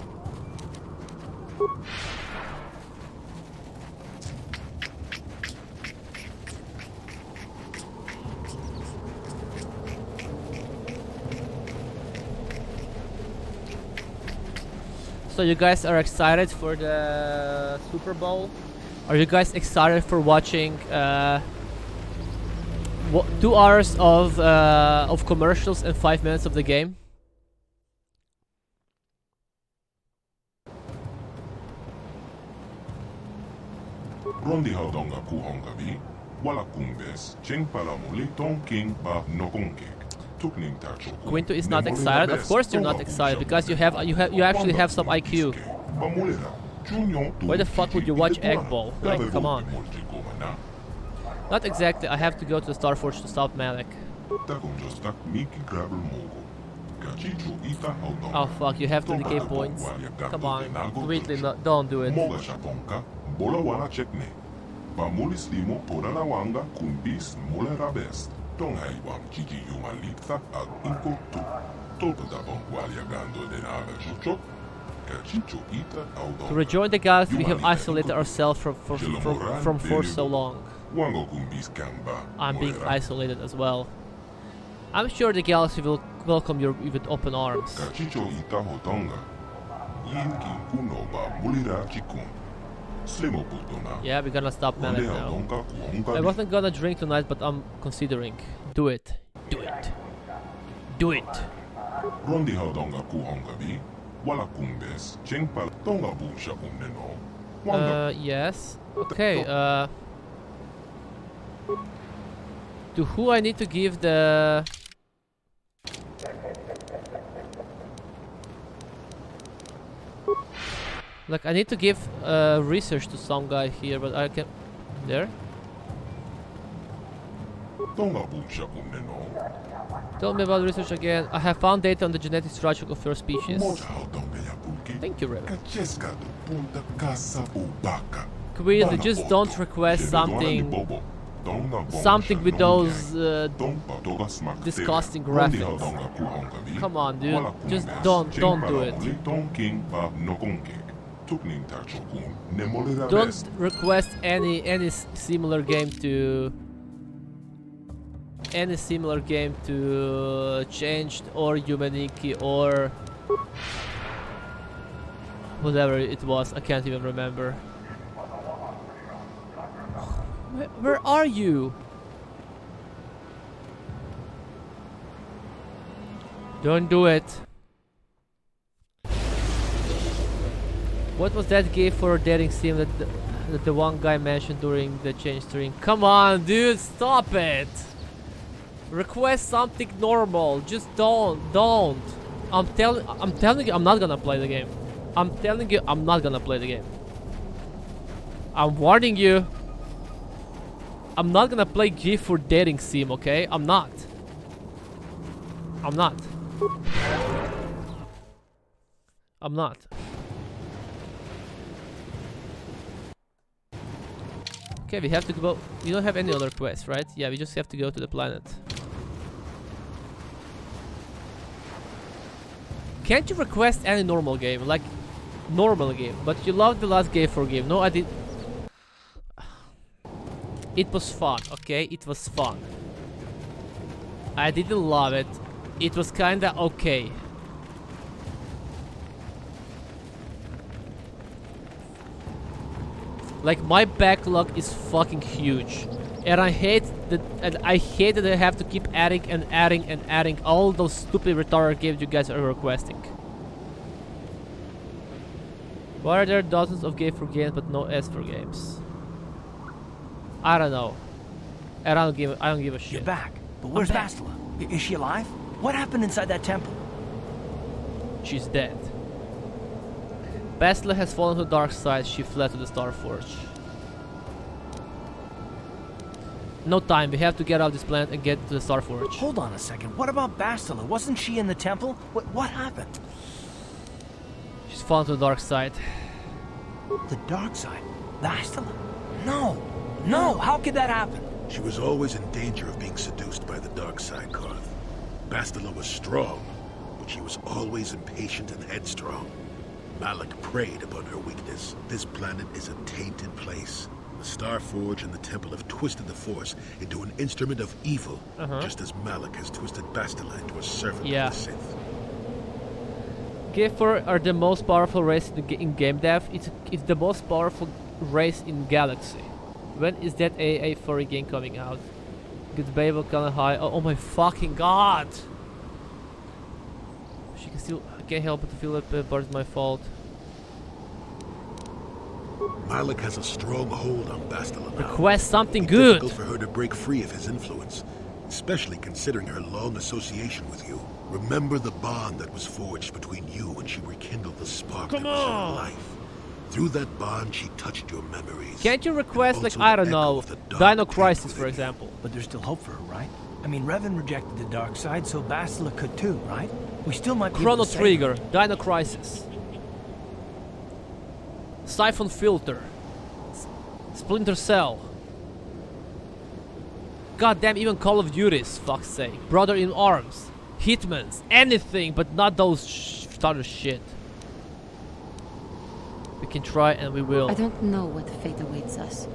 So you guys are excited for the Super Bowl? Are you guys excited for watching 2 hours of commercials and 5 minutes of the game? Rondi Haudonga Kuhongavi, Wala Kumbes, Cheng Palamuli, Tong King Ba Nokonkek. Quinto is not excited. Of course you're not excited because you actually have some IQ. Why the fuck would you watch Egg Ball? Like, come on. Not exactly. I have to go to the Starforge to stop Malak. Oh fuck, you have 30k points. Come on, really, don't do it. To rejoin the galaxy, we have isolated ourselves from for so long. I'm being isolated as well. I'm sure the galaxy will welcome you with open arms. Yeah, we're gonna stop Malak now. I wasn't gonna drink tonight, but I'm considering. Do it. Do it. Do it. Yes. Okay, to who I need to give the... Like, I need to give research to some guy here, but I can... There? Tell me about research again. I have found data on the genetic structure of your species. Thank you, Revan. Please, just don't request something with those disgusting graphics. Come on, dude. Just don't do it. Don't request any similar game to any similar game to Changed or Humaniki or whatever it was. I can't even remember. Where are you? Don't do it. What was that game for dating sim that the one guy mentioned during the change stream? Come on, dude, stop it. Request something normal. Just don't. I'm telling you, I'm not gonna play the game. I'm telling you, I'm not gonna play the game. I'm warning you. I'm not gonna play GIF for dating sim, okay? I'm not. I'm not. I'm not. Okay, we have to go. We don't have any other quests, right? Yeah, we just have to go to the planet. Can't you request any normal game? Like, normal game. But you loved the last game for game. No, I did. It was fun, okay? It was fun. I didn't love it. It was kinda okay. Like, my backlog is fucking huge. And I hate that I have to keep adding and adding and adding all those stupid retarded games you guys are requesting. Why are there dozens of game for games but no S for games? I don't know. I don't give a shit. You're back. But where's Bastila? Is she alive? What happened inside that temple? She's dead. Bastila has fallen to the dark side. She fled to the Starforge. No time. We have to get off this planet and get to the Starforge. Hold on a second. What about Bastila? Wasn't she in the temple? What happened? She's fallen to the dark side. The dark side? Bastila? No. No. How could that happen? She was always in danger of being seduced by the dark side, Karth. Bastila was strong, but she was always impatient and headstrong. Malak preyed upon her weakness. This planet is a tainted place. The Starforge and the Temple have twisted the Force into an instrument of evil, just as Malak has twisted Bastila into a servant of the Sith. Gifford are the most powerful race in game dev. It's the most powerful race in Galaxy. When is that AA furry game coming out? Good Babel kinda high. Oh my fucking god! She can still. I can't help but to feel that part is my fault. Malak has a strong hold on Bastila now. Request something It's good! difficult for her to break free of his influence, especially considering her long association with you. Remember the bond that was forged between you when she rekindled the spark that was her life. Through that bond, she touched your memories. Can't you request, like, I don't know, Dino Crisis, for example? But there's still hope for her, right? I mean, Revan rejected the dark side, so Bastila could too, right? We still might be Chrono able to save Trigger, her. Dino Crisis, Siphon Filter, Splinter Cell. Goddamn, even Call of Duty's, fuck's sake. Brother in Arms, Hitman's, anything, but not those starter shit. We can try and we will. I don't know what fate awaits us,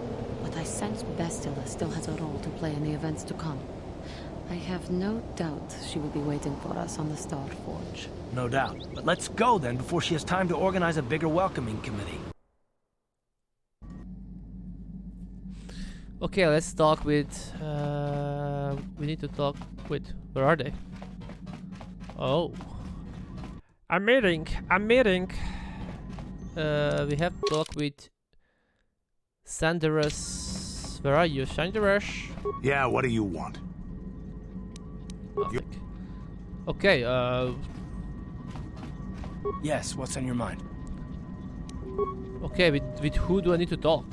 but I sense Bastila still has a role to play in the events to come. I have no doubt she will be waiting for us on the Starforge. No doubt. But let's go then before she has time to organize a bigger welcoming committee. Okay, let's talk with. We need to talk with. Where are they? Oh. I'm meeting. We have to talk with Sanderus. Where are you, Sanderus? Yeah, what do you want? Okay, Yes, what's on your mind? okay, with who do I need to talk?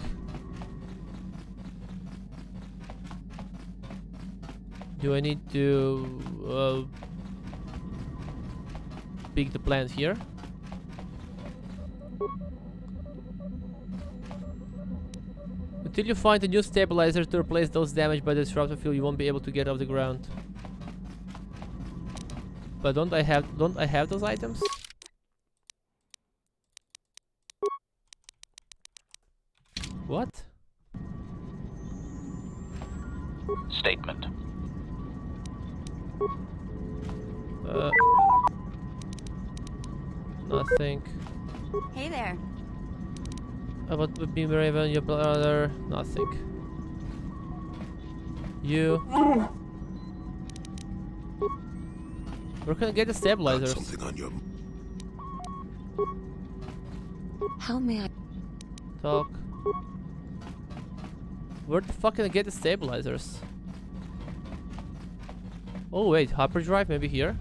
Do I need to pick the plant here? Until you find a new stabilizer to replace those damaged by the disruptor field, you won't be able to get off the ground. But don't I have those items? What? Statement. Nothing. Hey there. What would be Raven, your brother? Nothing. You. Where can I get the stabilizers? Got something on your... How may I... Talk. Where the fuck can I get the stabilizers? Oh wait, hyperdrive maybe here?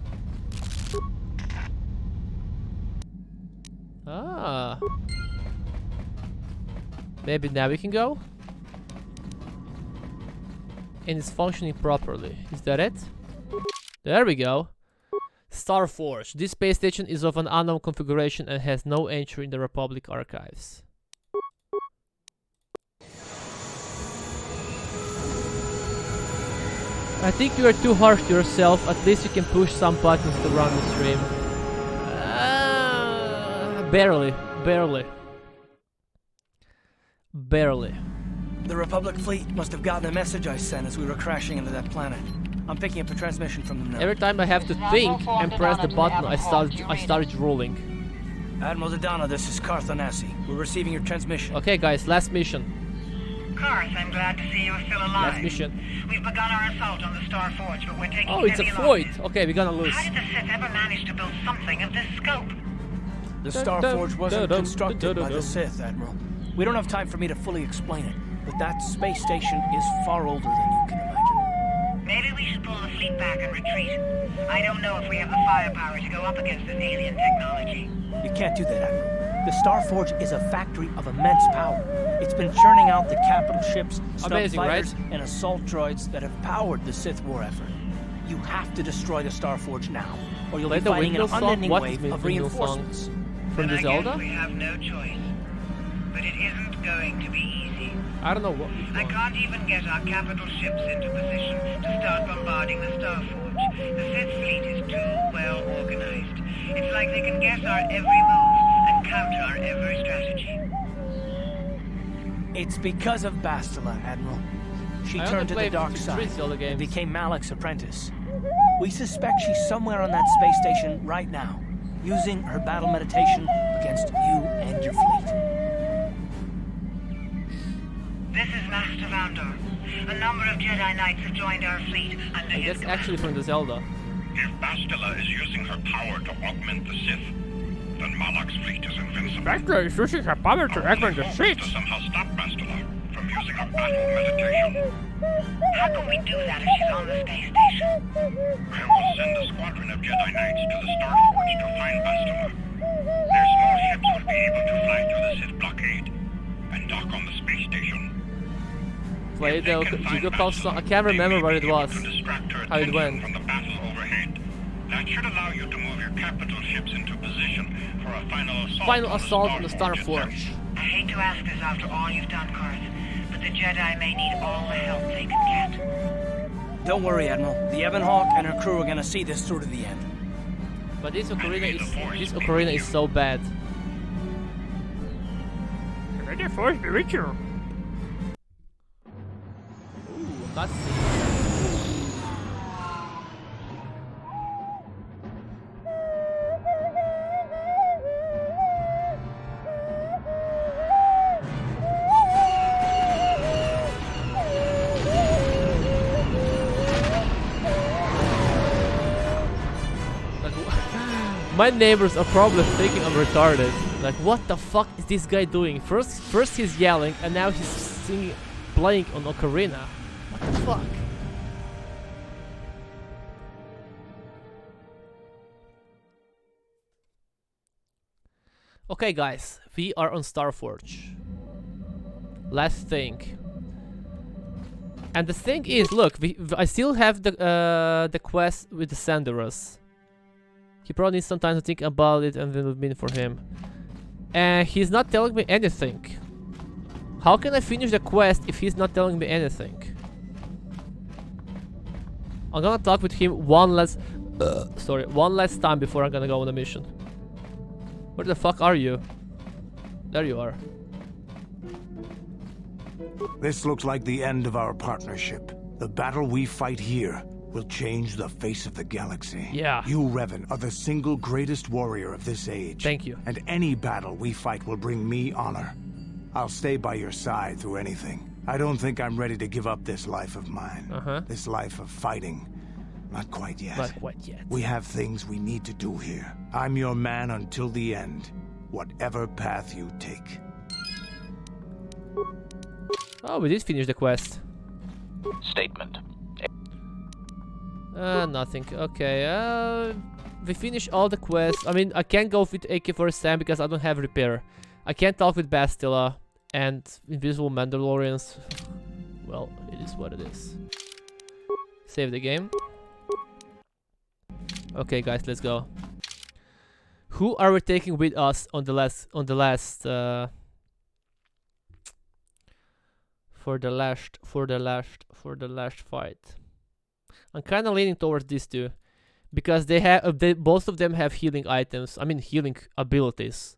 Ah. Maybe now we can go? And it's functioning properly. Is that it? There we go. Starforge. This space station is of an unknown configuration and has no entry in the Republic archives. I think you are too harsh to yourself. At least you can push some buttons to run the stream. Barely. Barely. The Republic fleet must have gotten the message I sent as we were crashing into that planet. I'm picking up a transmission from them now. Every time I have to think and press the button, I start drooling. Admiral Dodonna, this is Carthanasi. We're receiving your transmission. Okay, guys, last mission. Karth, I'm glad to see you're still alive. Last mission. We've begun our assault on the Star Forge, but we're taking Oh, it's a heavy Void. losses. Okay, we're gonna lose. How did the Sith ever manage to build something of this scope? The Star Forge wasn't constructed by the Sith, Admiral. We don't have time for me to fully explain it, but that space station is far older than you can imagine. Maybe we should pull the fleet back and retreat. I don't know if we have the firepower to go up against this alien technology. You can't do that, Admiral. The Star Forge is a factory of immense power. It's been churning out the capital ships, Amazing, fighters, right? and assault droids that have powered the Sith war effort. You have to destroy the Star Forge now, or you'll Play be the fighting an Windows song? unending What wave is of Windows song? reinforcements. From the I Zelda? guess we have no choice. But it isn't going to be easy. I don't know what. I can't even get our capital ships into position to start bombarding the Star Forge. The Sith fleet is too well organized. It's like they can guess our every move and counter our every strategy. It's because of Bastila, Admiral. She I turned to only the dark played side three Zelda and games. became Malak's apprentice. We suspect she's somewhere on that space station right now, using her battle meditation against you and your fleet. This is Master Vandor. A number of Jedi Knights have joined our fleet under his That's actually from the Zelda. If Bastila is using her power to augment the Sith, then Malak's fleet is invincible. Bastila is using her power to augment the Sith. To somehow stop Bastila from using her battle meditation. How can we do that if she's on the space station? I will send a squadron of Jedi Knights to the Star Forge to find Bastila. Their small ships will be able to fly through the Sith blockade and dock on the space station. Play the Jigglypuff song. I can't remember what it was. How it went. From the battle overhead. That should allow you to move your capital ships into position for a final assault on the Star Forge. I hate to ask this after all you've done, Karth, but the Jedi may need all the help they can get. Don't worry, Admiral. The Ebon Hawk and her crew are gonna see this through to the end. But this ocarina is so bad. May the Force be with you. Ooh, cutscene. My neighbors are probably thinking I'm retarded. Like, what the fuck is this guy doing? First he's yelling, and now he's singing, playing on ocarina. What the fuck? Okay, guys, we are on Starforge. Last thing. And the thing is, look, I still have the quest with the Sanderos. He probably needs some time to think about it, and then it'll mean for him. And he's not telling me anything. How can I finish the quest if he's not telling me anything? I'm gonna talk with him one last time before I'm gonna go on the mission. Where the fuck are you? There you are. This looks like the end of our partnership. The battle we fight here will change the face of the galaxy. Yeah. You, Revan, are the single greatest warrior of this age. Thank you. And any battle we fight will bring me honor. I'll stay by your side through anything. I don't think I'm ready to give up this life of mine. This life of fighting. Not quite yet. Not quite yet. We have things we need to do here. I'm your man until the end, whatever path you take. Oh, we did finish the quest. Statement. Nothing. Okay, we finished all the quests. I mean, I can't go with AK-47 because I don't have repair. I can't talk with Bastila and Invisible Mandalorians. Well, it is what it is. Save the game. Okay, guys, let's go. Who are we taking with us on the last for the last fight? I'm kind of leaning towards these two because both of them have healing items. I mean, healing abilities.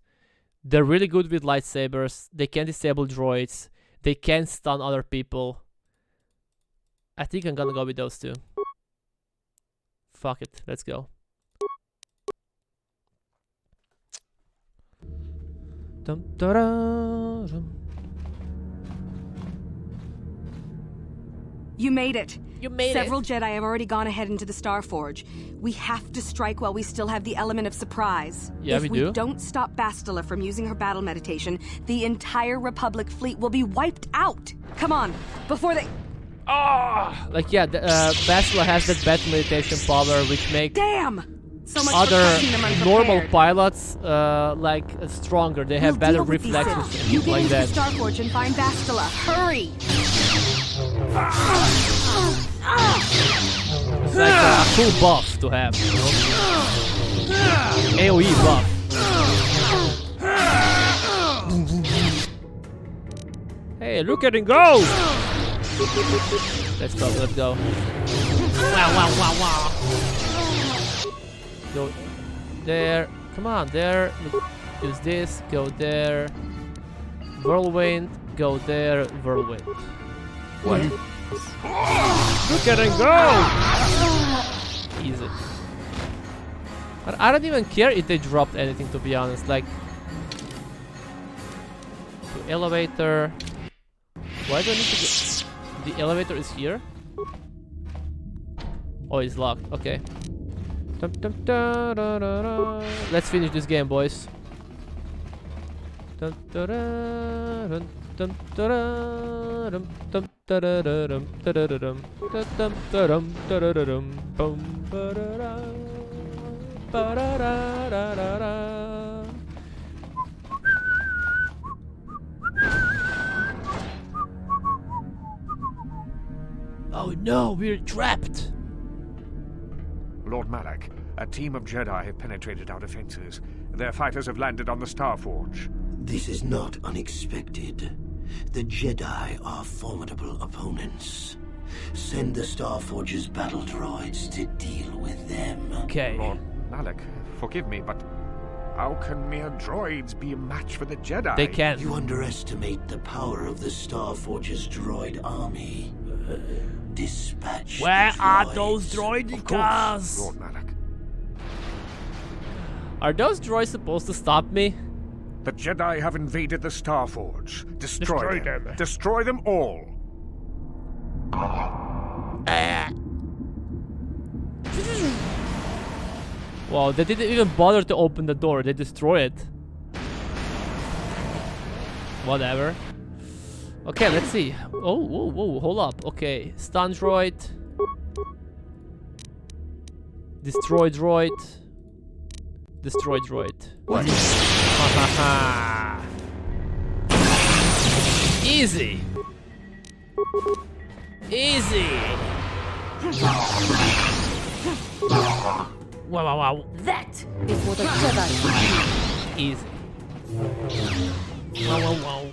They're really good with lightsabers. They can disable droids. They can stun other people. I think I'm gonna go with those two. Fuck it, let's go. You made it. You made Several Jedi have already gone ahead into the Star Forge. We have to strike while we still have the element of surprise. Yeah, if we we do. Don't stop Bastila from using her battle meditation, the entire Republic fleet will be wiped out. Come on, before they... Like, yeah, Bastila has that battle meditation power which makes So much other for catching them unprepared. normal pilots like stronger. They have We'll better deal with these reflexes Sith. and You shit get like into that. the Star Forge and find Bastila. Hurry! It's like a cool buff to have, you know? AoE buff. Hey, look at him go! Let's go, let's go. Wow. Go there. Come on, there. Use this. Go there. Whirlwind. Go there. Whirlwind. What? Look at him go! Easy. I don't even care if they dropped anything, to be honest. Like, the elevator. Why do I need to go? The elevator is here. Oh, it's locked. Okay. Let's finish this game, boys. Oh no, we're trapped! Lord Malak, a team of Jedi have penetrated our defenses. Their fighters have landed on the Star Forge. This is not unexpected. The Jedi are formidable opponents. Send the Star Forge's battle droids to deal with them. Okay. Lord Malak, forgive me, but how can mere droids be a match for the Jedi? They can. You underestimate the power of the Star Forge's droid army. Dispatch. Where the are droids. those droid Of cars? course, Lord Malak. Are those droids supposed to stop me? The Jedi have invaded the Star Forge. Destroy them. Destroy them all. Wow, they didn't even bother to open the door. They destroy it. Whatever. Okay, let's see. Oh, whoa, hold up. Okay, stun droid. Destroy droid. Destroy droid. What? Easy. Easy. Wow. That is what a Jedi. Easy. Wow.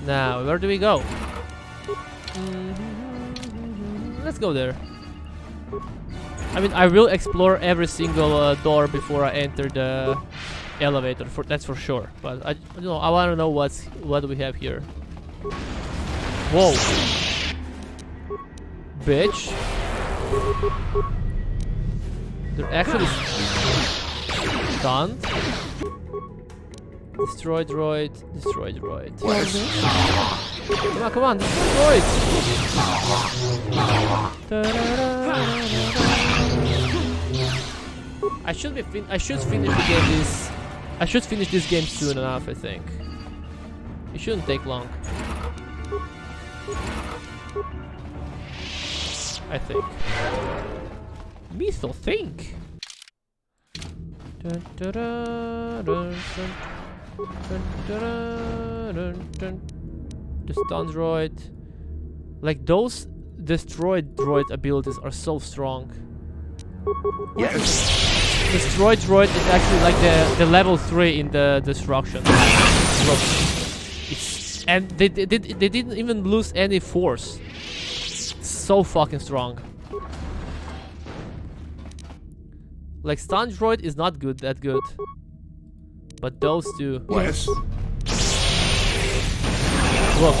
Now, where do we go? Let's go there. I mean, I will explore every single door before I enter the elevator. That's for sure. But I want to know what do we have here. Whoa. bitch. They're actually stunned. Destroy droid. Destroy droid. Come on, destroy droid. I should finish the game I should finish this game soon enough, I think. It shouldn't take long. I think. Me so think. The stun droid. Like those destroyed droid abilities are so strong. Yes. Destroy droid is actually like the level 3 in the destruction. Look, and they didn't even lose any force. So fucking strong. Like stun droid is not that good, but those two. Yes. Look.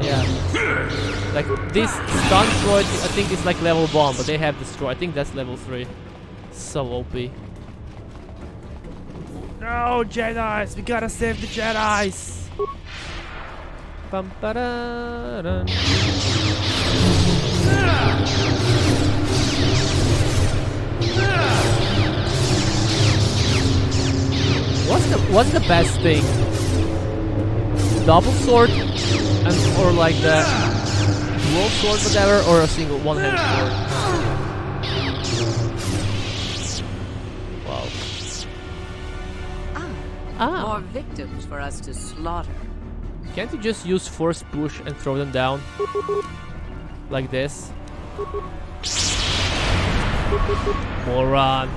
Yeah. Like this stun droid, I think it's like level 1, but they have destroy. I think that's level 3. So OP. No, Jedis! We gotta save the Jedis! Bum ba da dun. What's the best thing? Double sword or like the dual sword, whatever, or a single one-hand sword? Wow. More victims for us to slaughter. Can't you just use force push and throw them down? Like this? Moron.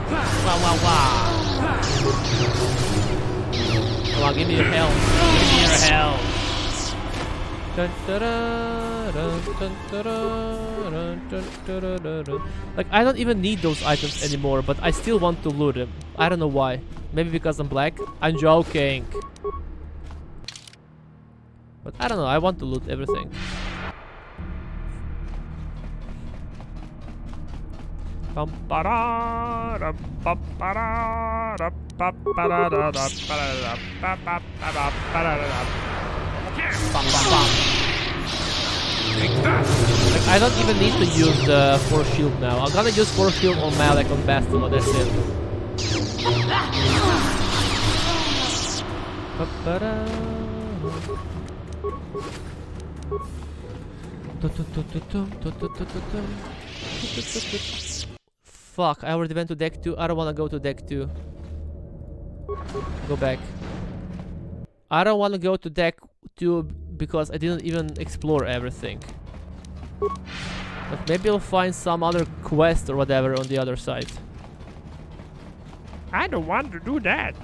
Wow, wow, wow. Come on, give me your health. Give me your health. Like, I don't even need those items anymore, but I still want to loot them. I don't know why. Maybe because I'm black? I'm joking. But I don't know, I want to loot everything. Like, I don't even need to use the force shield now. I'm gonna use force shield on Malek, on Bastila, that's it. Fuck, I already went to deck 2. I don't wanna go to deck 2. Go back. I don't wanna go to deck 2 because I didn't even explore everything. But maybe I'll find some other quest or whatever on the other side. I don't want to do that.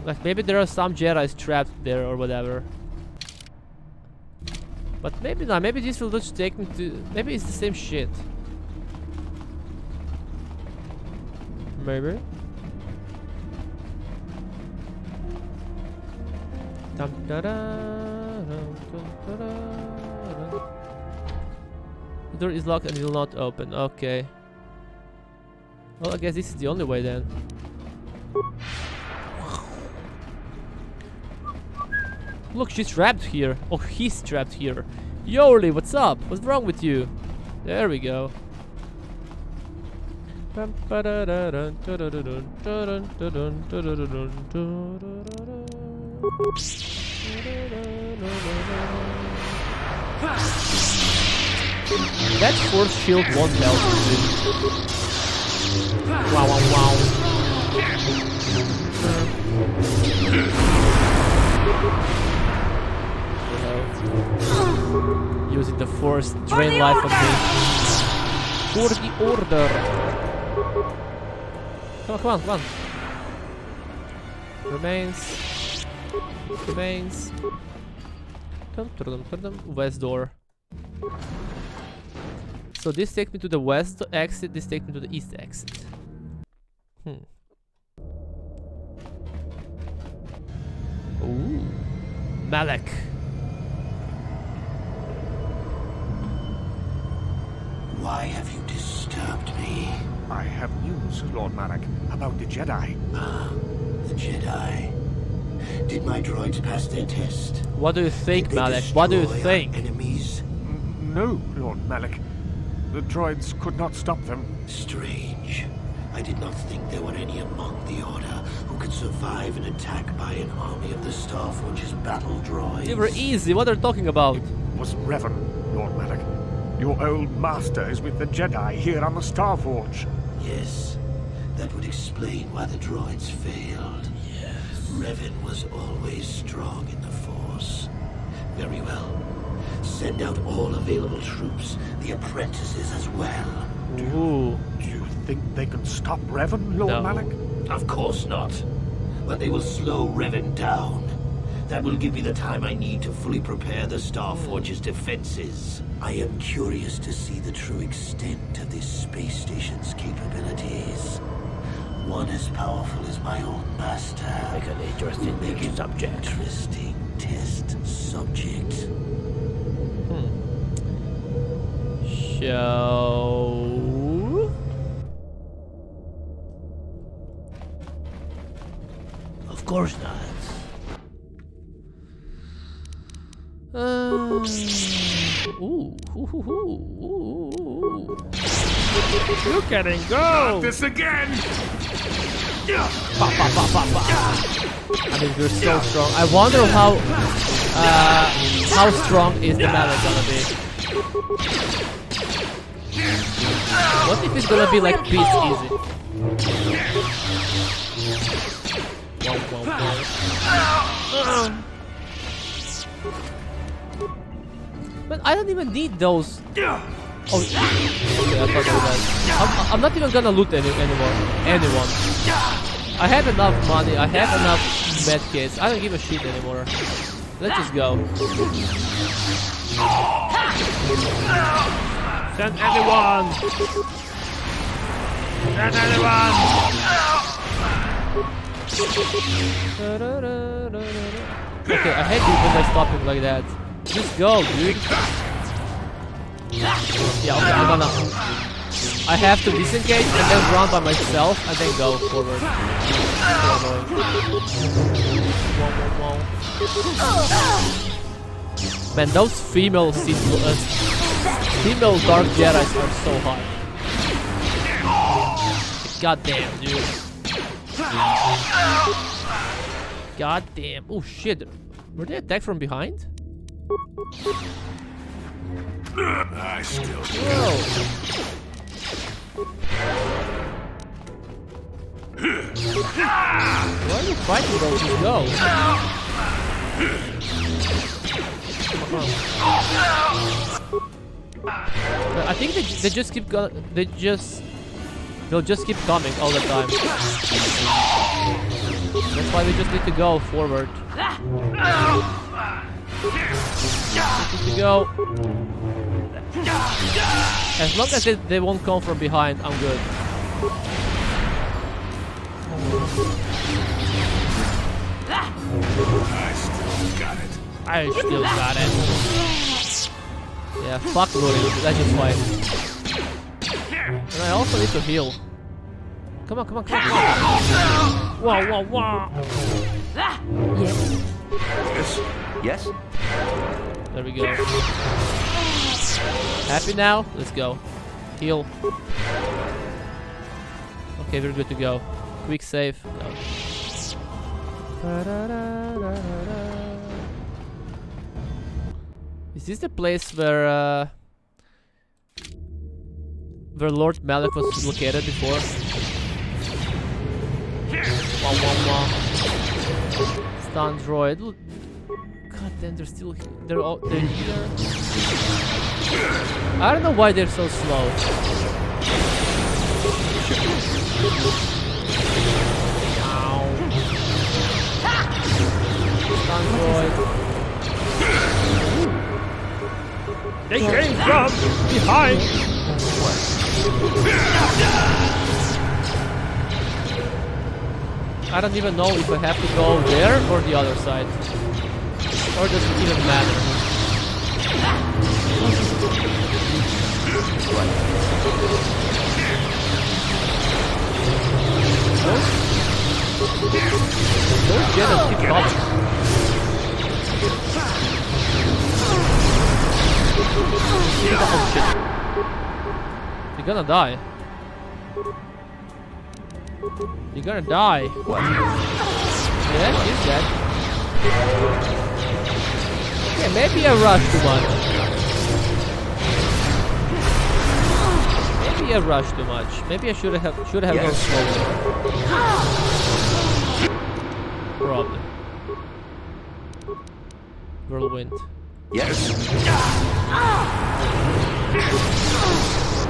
Like maybe there are some Jedi's trapped there or whatever. But maybe not, maybe this will just take me to... Maybe it's the same shit. Maybe. The door is locked and will not open, okay. Well, I guess this is the only way then. Look, she's trapped here. Oh, he's trapped here. Yoli, what's up? What's wrong with you? There we go. That force shield won't help me. Wow, wow, wow. Using the force to drain life on me. For the order. Come on, come on, come on. Remains. Remains. West door. So this takes me to the west exit, this takes me to the east exit. Ooh, Malak. Why have you disturbed me? I have news, Lord Malak, about the Jedi. Ah, the Jedi. Did my droids pass their test? What do you think, Malak? What do you think? Enemies? No, Lord Malak. The droids could not stop them. Strange. I did not think there were any among the Order who could survive an attack by an army of the Starforge's battle droids. They were easy. What are you talking about? It was Revan, Lord Malak. Your old master is with the Jedi here on the Starforge. Yes, that would explain why the droids failed. Yes. Revan was always strong in the Force. Very well. Send out all available troops, the apprentices as well. Do you think they can stop Revan, Lord Malak? Of course not. But they will slow Revan down. That will give me the time I need to fully prepare the Starforge's defenses. I am curious to see the true extent of this space station's capabilities. One as powerful as my own master. Make an interesting subject. Interesting test subject. So... Of course not. Ooh. You can go! Not this again! I mean, you're so strong. I wonder how strong is the Malak gonna be? What if it's gonna be like beast easy? But I don't even need those. Oh, okay, I forgot that. I'm not even gonna loot anymore. Anyone. I have enough money. I have enough medkits. I don't give a shit anymore. Let's just go. Send anyone. Send anyone. Okay, I hate you when I stop him like that. Just go, dude. Yeah, okay, I have to disengage and then run by myself and then go forward. Man, those female Dark Jedi are so hot. God damn, dude. God damn. Oh shit. Were they attacked from behind? I still Whoa. Why are you fighting, bro? Just go. I think they just keep going. They'll just keep coming all the time. That's why we just need to go forward. Need to go. As long as they won't come from behind, I'm good. I still got it. Yeah, fuck looting. Let's just fight. And I also need to heal. Come on. Wow. Yes? There we go. Happy now? Let's go. Heal. Okay, we're good to go. Quick save. Go. Is this the place where Lord Malak was located before? Wow. Stun droid. Look. God damn, they're still here. They're here. I don't know why they're so slow. Stun droid. They came from behind. I don't even know if I have to go there or the other side. Or does it even matter? Those Jedi keep coming. Oh shit. You're gonna die. You're gonna die. What? Yeah, he's dead. Yeah, maybe I rushed too much. Maybe I rushed too much. Maybe I should have gone slowly. Problem. Whirlwind. Yes.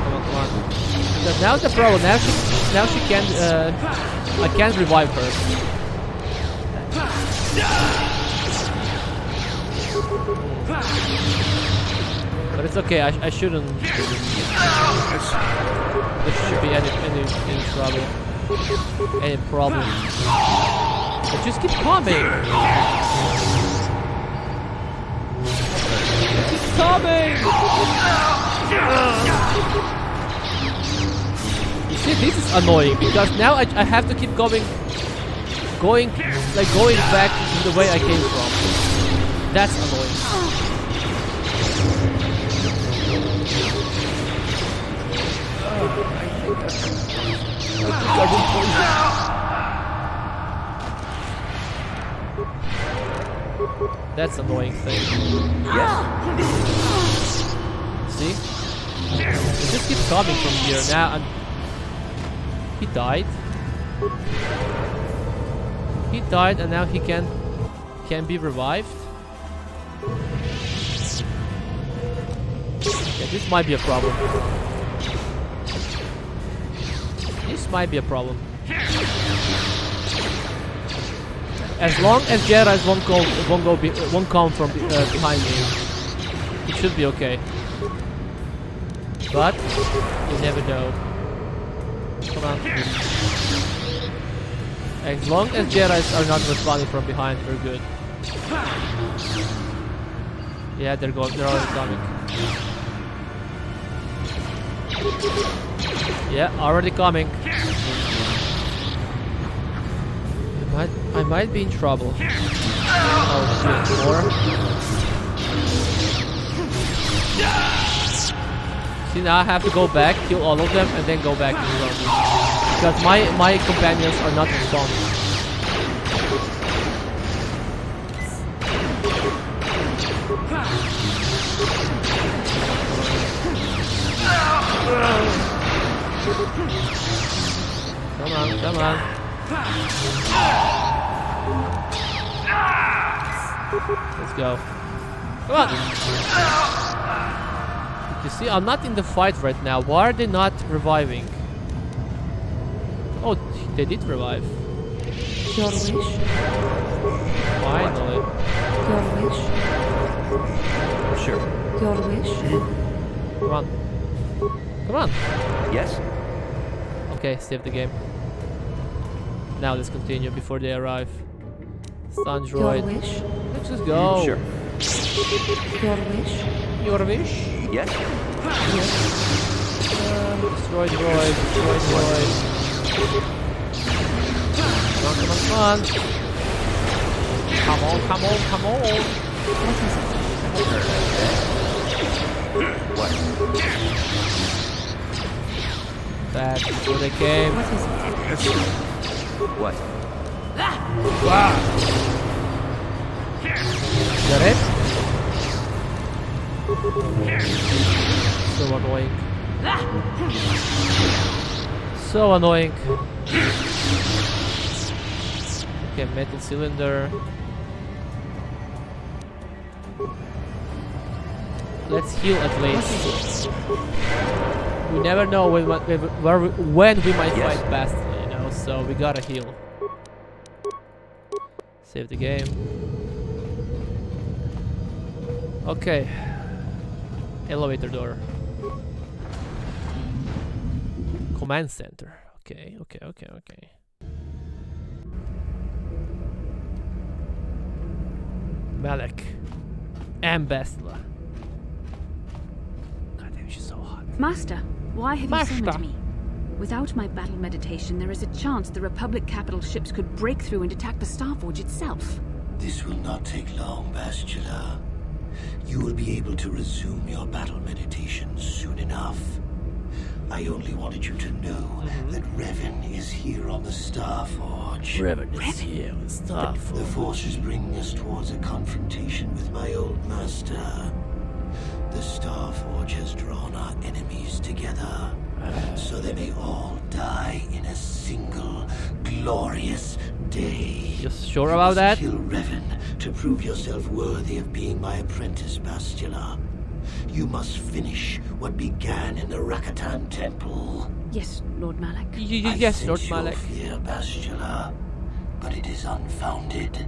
Come on. So now the problem. Now she can't. I can't revive her. But it's okay. I shouldn't. There should be any trouble. Any problem. But just keep coming. Keep coming. You see, this is annoying because now I have to keep going back to the way I came from. That's annoying. That's annoying thing. See? It just keeps coming from here now. He died. He died, and now he can be revived. Yeah, this might be a problem. This might be a problem. As long as Jedi's won't come from behind me, it should be okay. But you never know. Come on. As long as Jedi's are not responding from behind, we're good. Yeah, they're already coming. Yeah, already coming. I might be in trouble. Oh shit, more. See, now I have to go back, kill all of them, and then go back to the zone. Because my companions are not responding. Come on, come on. Let's go. Come on! You see, I'm not in the fight right now. Why are they not reviving? Oh, they did revive. Your wish. Finally. Your wish. Sure. Your wish. Come on. Come on. Yes? Okay, save the game. Now let's continue before they arrive. Stun droid. Your wish. Let's just go. Sure. Your wish. Your wish? Yes? Yes. Destroy droid. Destroy droid. Come on, come on, come on. Come on, come on, come on. What? Back before they came. What is it? What? Wow. Is that it? So annoying. So annoying. Okay, metal cylinder. Let's heal at least. We never know when we might fight Bastila, you know, so we gotta heal. Save the game. Okay. Elevator door. Command center. Okay. Malak. And Bastila. God damn, she's so hot. Master, why have Master. you summoned me? Without my battle meditation, there is a chance the Republic capital ships could break through and attack the Starforge itself. This will not take long, Bastila. You will be able to resume your battle meditation soon enough. I only wanted you to know that Revan is here on the Starforge. Revan is here on the Starforge. The Force is bringing us towards a confrontation with my old master. The Starforge has drawn our enemies together, so they may all die in a single glorious day. You sure about that? Kill Revan to prove yourself worthy of being my apprentice, Bastila. You must finish what began in the Rakatan Temple. Yes, Lord Malak. Yes, Lord Malak. Fear, Bastila, but it is unfounded.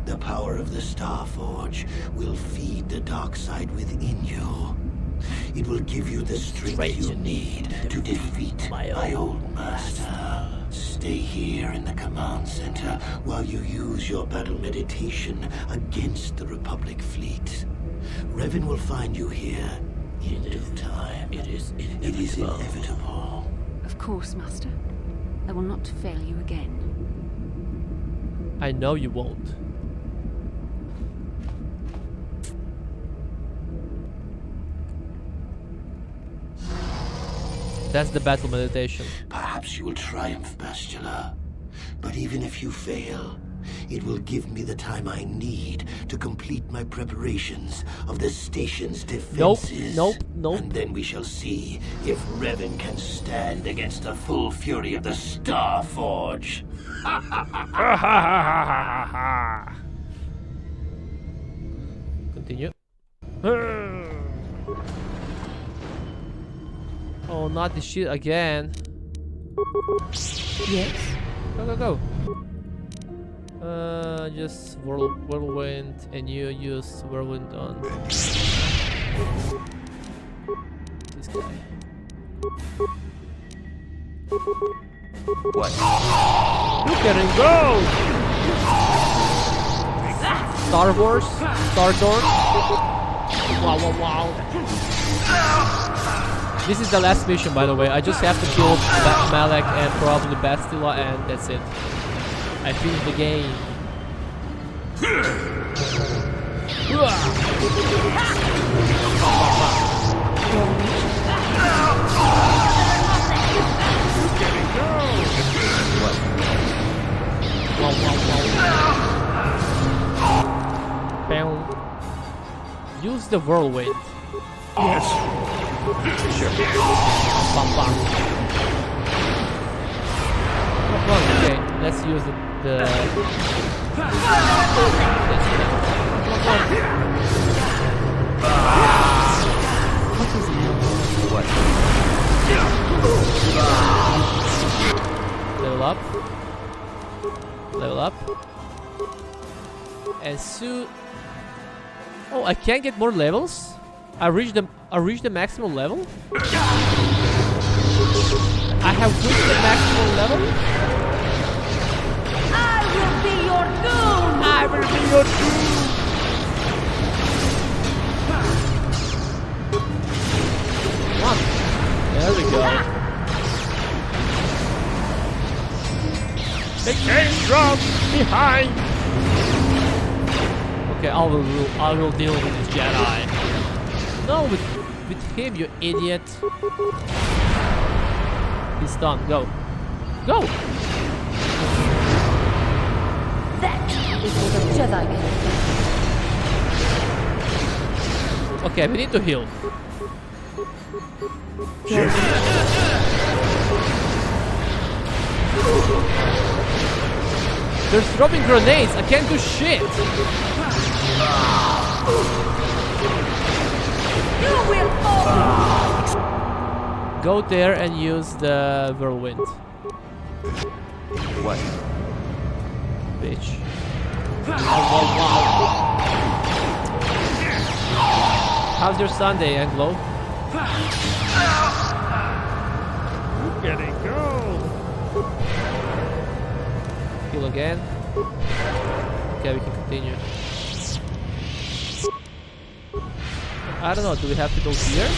The power of the Starforge will feed the dark side within you. It will give you the strength you need to defeat my old master. Stay here in the command center while you use your battle meditation against the Republic fleet. Revan will find you here in due time. It is inevitable. Of course, Master. I will not fail you again. I know you won't. That's the battle meditation. Perhaps you will triumph, Bastila. But even if you fail, it will give me the time I need to complete my preparations of the station's defenses. Nope. And then we shall see if Revan can stand against the full fury of the Starforge. Continue. Oh, not this shit again. Yes. Go. Just whirlwind, and you use whirlwind on this guy. What? Look at him go! Star Wars, Star Door. Wow. This is the last mission, by the way. I just have to kill Malak and probably Bastila, and that's it. I finished the game. Wow. Use the whirlwind. Yes. Sure. Bam. Okay, let's use the What? Level up. And soon. Oh, I can't get more levels? I reached the maximum level? I have reached the maximum level? I will be your doom! I will be your doom! Come on. There we go. The game from behind! Okay, I will deal with this Jedi. No, with him, you idiot. He's done. Go. That is what a Jedi can do. Okay, we need to heal. They're dropping grenades. I can't do shit. You will fall. Go there and use the whirlwind. What? Bitch. How's your Sunday, Anglo? Look at it go! Heal again. Okay, we can continue. I don't know, do we have to go here?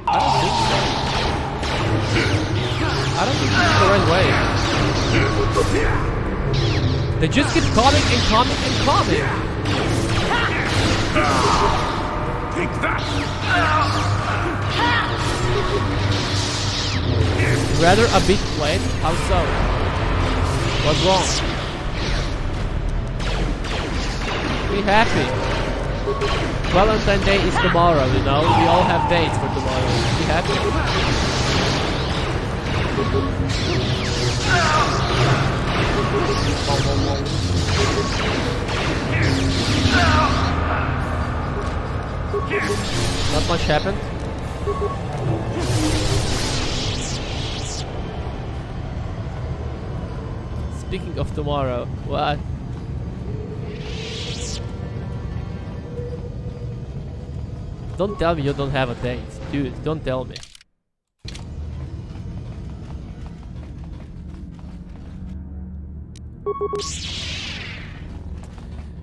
I don't think so. I don't think this is the right way. They just keep coming and coming and coming. Take that! Rather a big plate? How so? What's wrong? Be happy. Valentine's Day is tomorrow, you know? We all have dates for tomorrow. Be happy. Not much happened. Speaking of tomorrow, what? Don't tell me you don't have a date. Dude, don't tell me.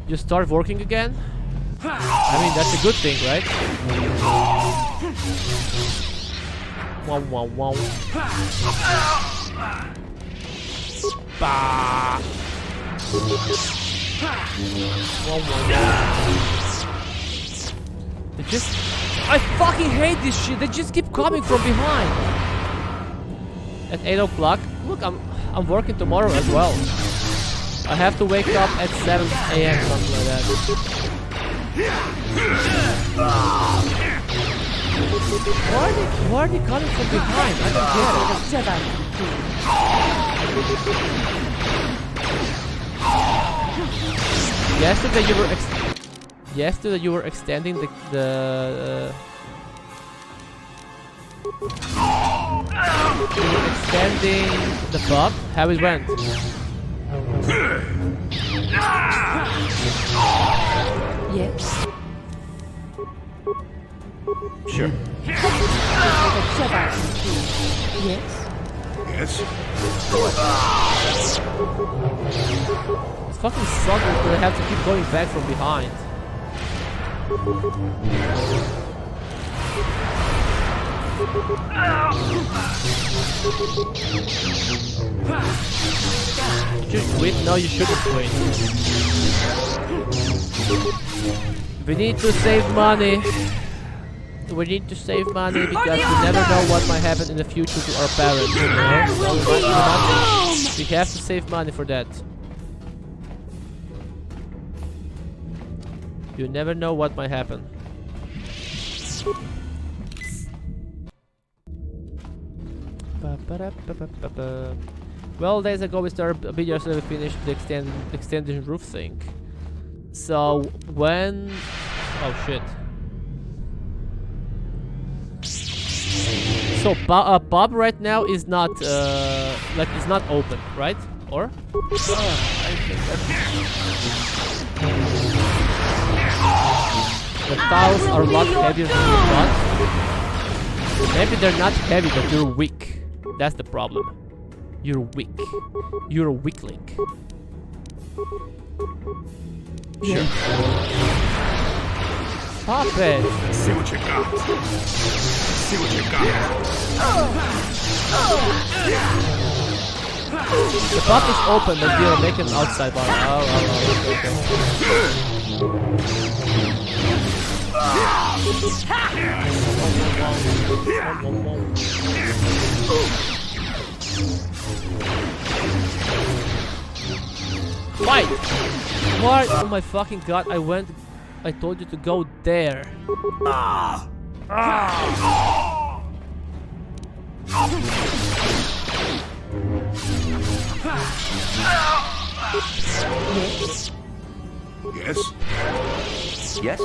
You start working again? I mean, that's a good thing, right? Wow, wow, wow. Bah. Wow, wow, wow. They just... I fucking hate this shit. They just keep coming from behind. At 8 o'clock? Look, I'm working tomorrow as well. I have to wake up at 7 a.m. something like that. Why are they coming from behind? I don't get it. Yesterday you were extending the you were extending the pub. How it went? Yes. Sure. Yes. Yes. It's fucking sucks that I have to keep going back from behind. Just quit? No, you shouldn't quit. We need to save money. We need to save money because we never know what might happen in the future to our parents, you know? So we have to save money for that. You never know what might happen. Well, days ago we started a bit yesterday, we finished the extended roof thing. So when... Oh shit. So Bob right now is not like it's not open, right? Or? I think that's... The tiles are a lot heavier than you thought. Maybe they're not heavy, but you're weak. That's the problem. You're weak. You're a weakling. Sure. Stop it! See what you got. See what you got. The pub is open, but you'll make an outside bar. Fight! What? Oh my fucking god! I told you to go there. Yes. Yes?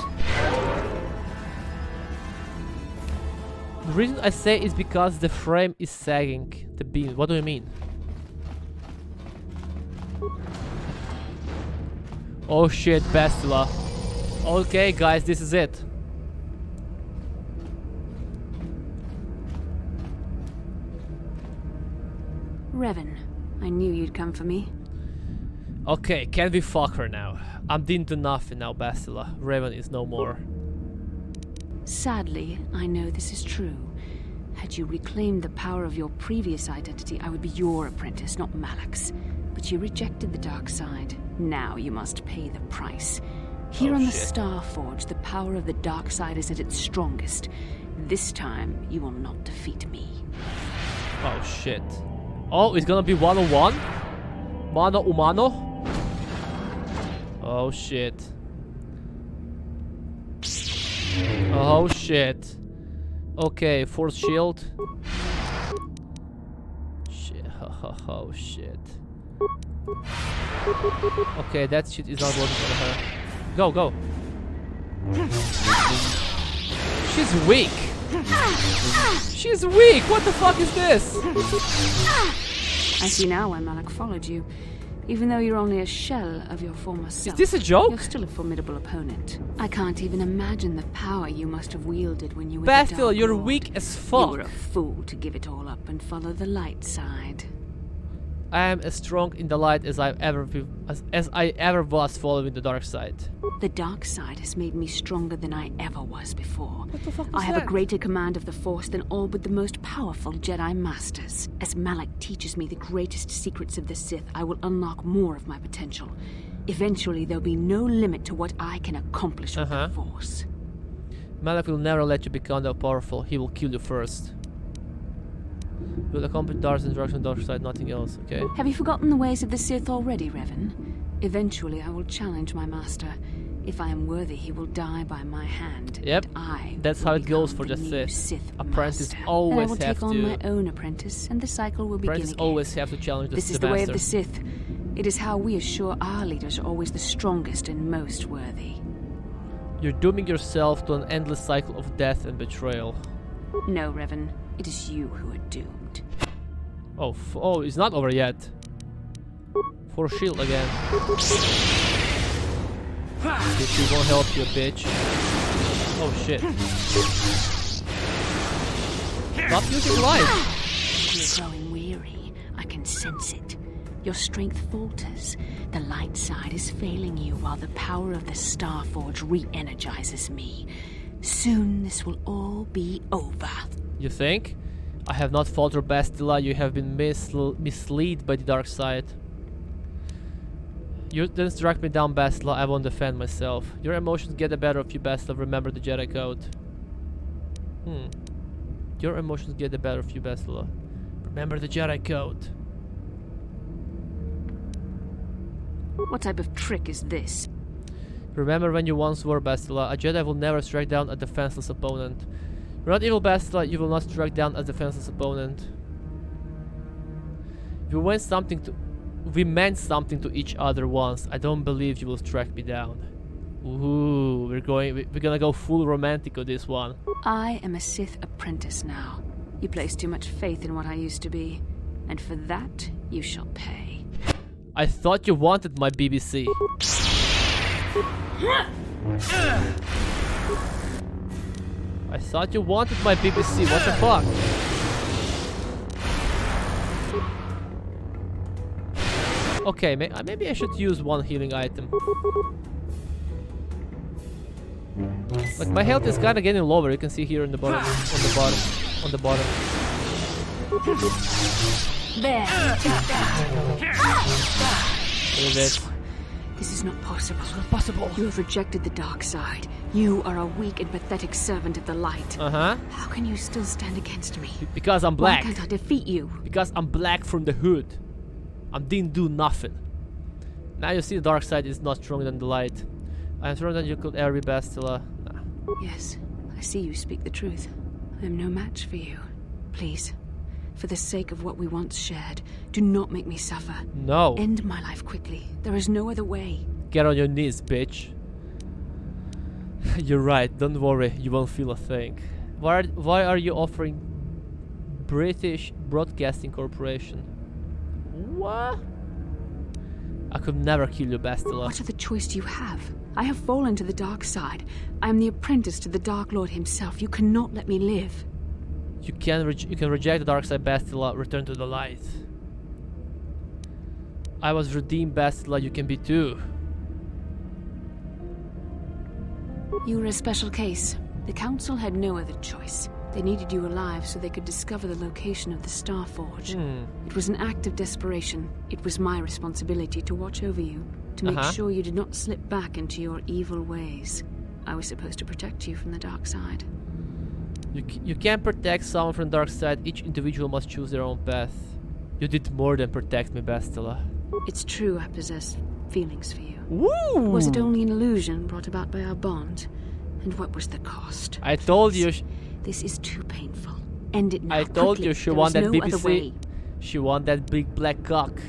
The reason I say is because the frame is sagging. The beam. What do you mean? Oh shit, Bastila. Okay, guys, this is it. Revan, I knew you'd come for me. Okay, can we fuck her now? I'm into nothing now, Bastila. Raven is no more. Sadly, I know this is true. Had you reclaimed the power of your previous identity, I would be your apprentice, not Malak's. But you rejected the dark side. Now you must pay the price. Here on the Star Forge, the power of the dark side is at its strongest. This time, you will not defeat me. Oh shit. Oh, it's gonna be 1-on-1? Mano umano? Oh shit. Oh shit. Okay, force shield. Shit. Oh shit. Okay, that shit is not working for her. Go, go. She's weak. She's weak. What the fuck is this? I see now why Malak followed you. Even though you're only a shell of your former self. Is this a joke? You're still a formidable opponent. I can't even imagine the power you must have wielded when you were Bastila, you're weak as fuck. You were a fool to give it all up and follow the light side. I am as strong in the light as I ever was following the dark side. The dark side has made me stronger than I ever was before. What the fuck was I have that? a greater command of the Force than all but the most powerful Jedi Masters. As Malak teaches me the greatest secrets of the Sith, I will unlock more of my potential. Eventually, there'll be no limit to what I can accomplish with the Force. Malak will never let you become that powerful. He will kill you first. Will accomplish Darth's instruction, dark side, nothing else, okay? Have you forgotten the ways of the Sith already, Revan? Eventually, I will challenge my master. If I am worthy, he will die by my hand. Yep, that's how it goes for the Sith apprentice master. always and I will have take on to. my own apprentice, and the cycle will begin Apprentice again. always have to challenge the This is the the way of master. the Sith. It is how we assure our leaders are always the strongest and most worthy. You're dooming yourself to an endless cycle of death and betrayal. No, Revan. It is you who are doomed. Oh, oh, it's not over yet. For shield again. Bitch, won't help you, bitch. Oh shit. Stop using light. You're growing weary. I can sense it. Your strength falters. The light side is failing you while the power of the Star Forge re-energizes me. Soon this will all be over. You think? I have not faltered, Bastila. You have been misled by the dark side. You didn't strike me down, Bastila. I won't defend myself. Your emotions get the better of you, Bastila. Remember the Jedi Code. Your emotions get the better of you, Bastila. Remember the Jedi Code. What type of trick is this? Remember when you once were, Bastila. A Jedi will never strike down a defenseless opponent. You're not evil, Bastila. You will not strike down a defenseless opponent. We meant something to each other once. I don't believe you will strike me down. Ooh, we're gonna go full romantic on this one. I am a Sith apprentice now. You place too much faith in what I used to be, and for that you shall pay. I thought you wanted my BBC. I thought you wanted my BBC. What the fuck? Okay, maybe I should use one healing item. Like my health is kind of getting lower. You can see here on the bottom, on the bottom. There. Look at this. This is not possible. It's not possible. You have rejected the dark side. You are a weak and pathetic servant of the light. How can you still stand against me? Because I'm black. Why can't I defeat you? Because I'm black from the hood. I didn't do nothing. Now you see the dark side is not stronger than the light. I am sure that you could ever be Bastila. Nah. Yes, I see you speak the truth. I am no match for you. Please, for the sake of what we once shared, do not make me suffer. No. End my life quickly. There is no other way. Get on your knees, bitch. You're right, don't worry, you won't feel a thing. Why are you offering British Broadcasting Corporation? What? I could never kill you, Bastila. What other choice do you have? I have fallen to the dark side. I am the apprentice to the Dark Lord himself. You cannot let me live. You can reject the dark side, Bastila. Return to the light. I was redeemed, Bastila. You can be too. You were a special case. The Council had no other choice. They needed you alive so they could discover the location of the Star Forge. It was an act of desperation. It was my responsibility to watch over you, to make sure you did not slip back into your evil ways. I was supposed to protect you from the dark side. You can't protect someone from the dark side. Each individual must choose their own path. You did more than protect me, Bastila. It's true I possess feelings for you. Woo! Was it only an illusion brought about by our bond? And what was the cost? I told you. This is too painful. End it now. I told quickly. you she There won is that no BBC. other way. She won that big black cock.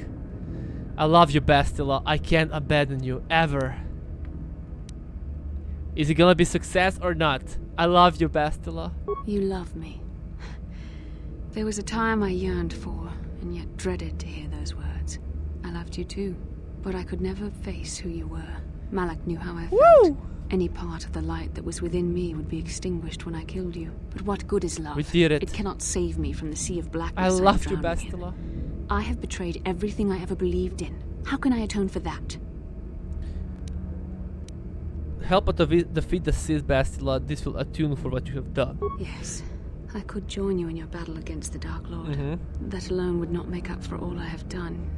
I love you, Bastila. I can't abandon you ever. Is it gonna be success or not? I love you, Bastila. You love me. There was a time I yearned for, and yet dreaded to hear those words. I loved you too, but I could never face who you were. Malak knew how I felt. Any part of the light that was within me would be extinguished when I killed you. But what good is love? We did it. It cannot save me from the sea of blackness I loved you, drowning in. Bastila. I have betrayed everything I ever believed in. How can I atone for that? Help us defeat the Sith, Bastila. This will attune for what you have done. Yes. I could join you in your battle against the Dark Lord. That alone would not make up for all I have done.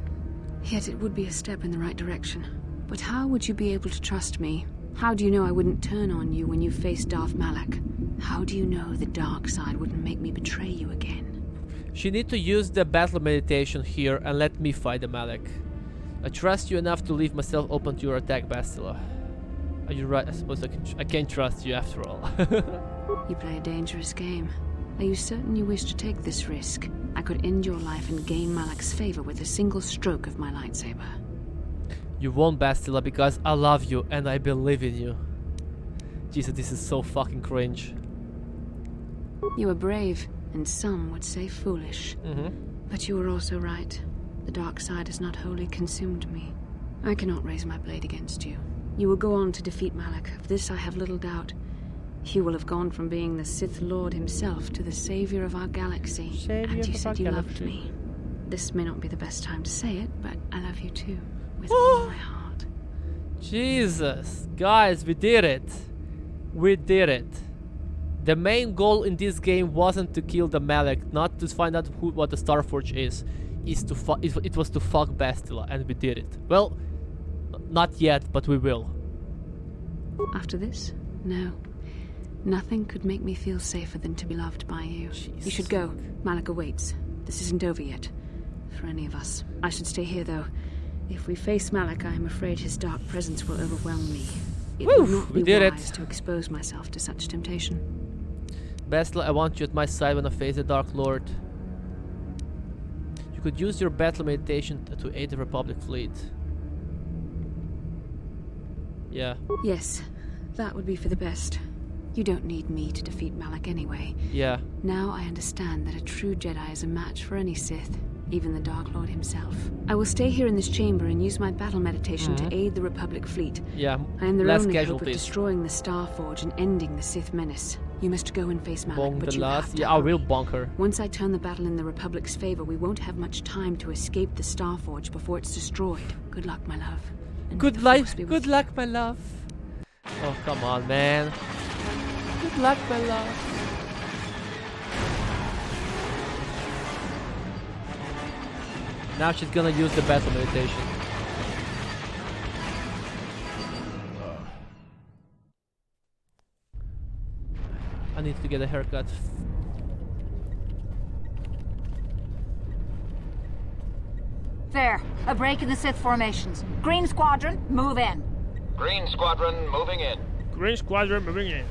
Yet it would be a step in the right direction. But how would you be able to trust me? How do you know I wouldn't turn on you when you faced Darth Malak? How do you know the dark side wouldn't make me betray you again? She need to use the battle meditation here and let me fight the Malak. I trust you enough to leave myself open to your attack, Bastila. Are you right? I suppose I can't trust you after all. You play a dangerous game. Are you certain you wish to take this risk? I could end your life and gain Malak's favor with a single stroke of my lightsaber. You won't, Bastila, because I love you and I believe in you. Jesus, this is so fucking cringe. You are brave, and some would say foolish. But you were also right. The dark side has not wholly consumed me. I cannot raise my blade against you. You will go on to defeat Malak. Of this I have little doubt. You will have gone from being the Sith Lord himself to the savior of our galaxy. And you said you loved me. This may not be the best time to say it, but I love you too. With all my heart. Jesus. Guys, we did it. We did it. The main goal in this game wasn't to kill the Malak, not to find out what the Starforge is. It was to fuck Bastila, and we did it. Well, not yet, but we will. After this? No. Nothing could make me feel safer than to be loved by you. Jesus. You should go. Malak awaits. This isn't over yet. For any of us. I should stay here, though. If we face Malak, I am afraid his dark presence will overwhelm me. It would not be wise to expose myself to such temptation. Bastila, I want you at my side when I face the Dark Lord. You could use your battle meditation to aid the Republic fleet. Yeah. Yes, that would be for the best. You don't need me to defeat Malak anyway. Yeah. Now I understand that a true Jedi is a match for any Sith, even the Dark Lord himself. I will stay here in this chamber and use my battle meditation to aid the Republic fleet. Yeah, I am their less only hope of casualties. destroying the Star Forge and ending the Sith menace. You must go and face Malak, but you have to Yeah, I will hurry. bonk her. Once I turn the battle in the Republic's favor, we won't have much time to escape the Star Forge before it's destroyed. Good luck, my love. And may the Force be with Good luck, my love. Oh, come on, man. Good luck, my love. Now she's gonna use the battle meditation. I need to get a haircut. There, a break in the Sith formations. Green Squadron, move in. Green Squadron moving in. Green Squadron moving in.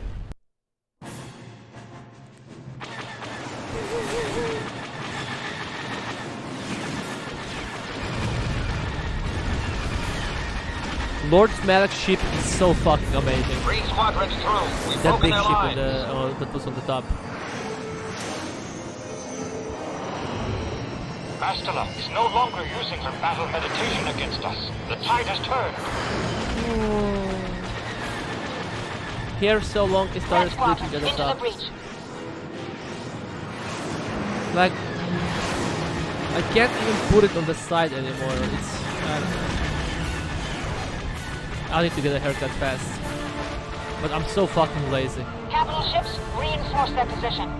Lord Malak's ship is so fucking amazing. Green Squadron's through. We've That broken big their ship line. that was on the top. Bastila is no longer using her battle meditation against us. The tide has turned. Here so long it started splitting at the top. Like I can't even put it on the side anymore. It's I don't know. I need to get a haircut fast. But I'm so fucking lazy. Capital ships, reinforce their position.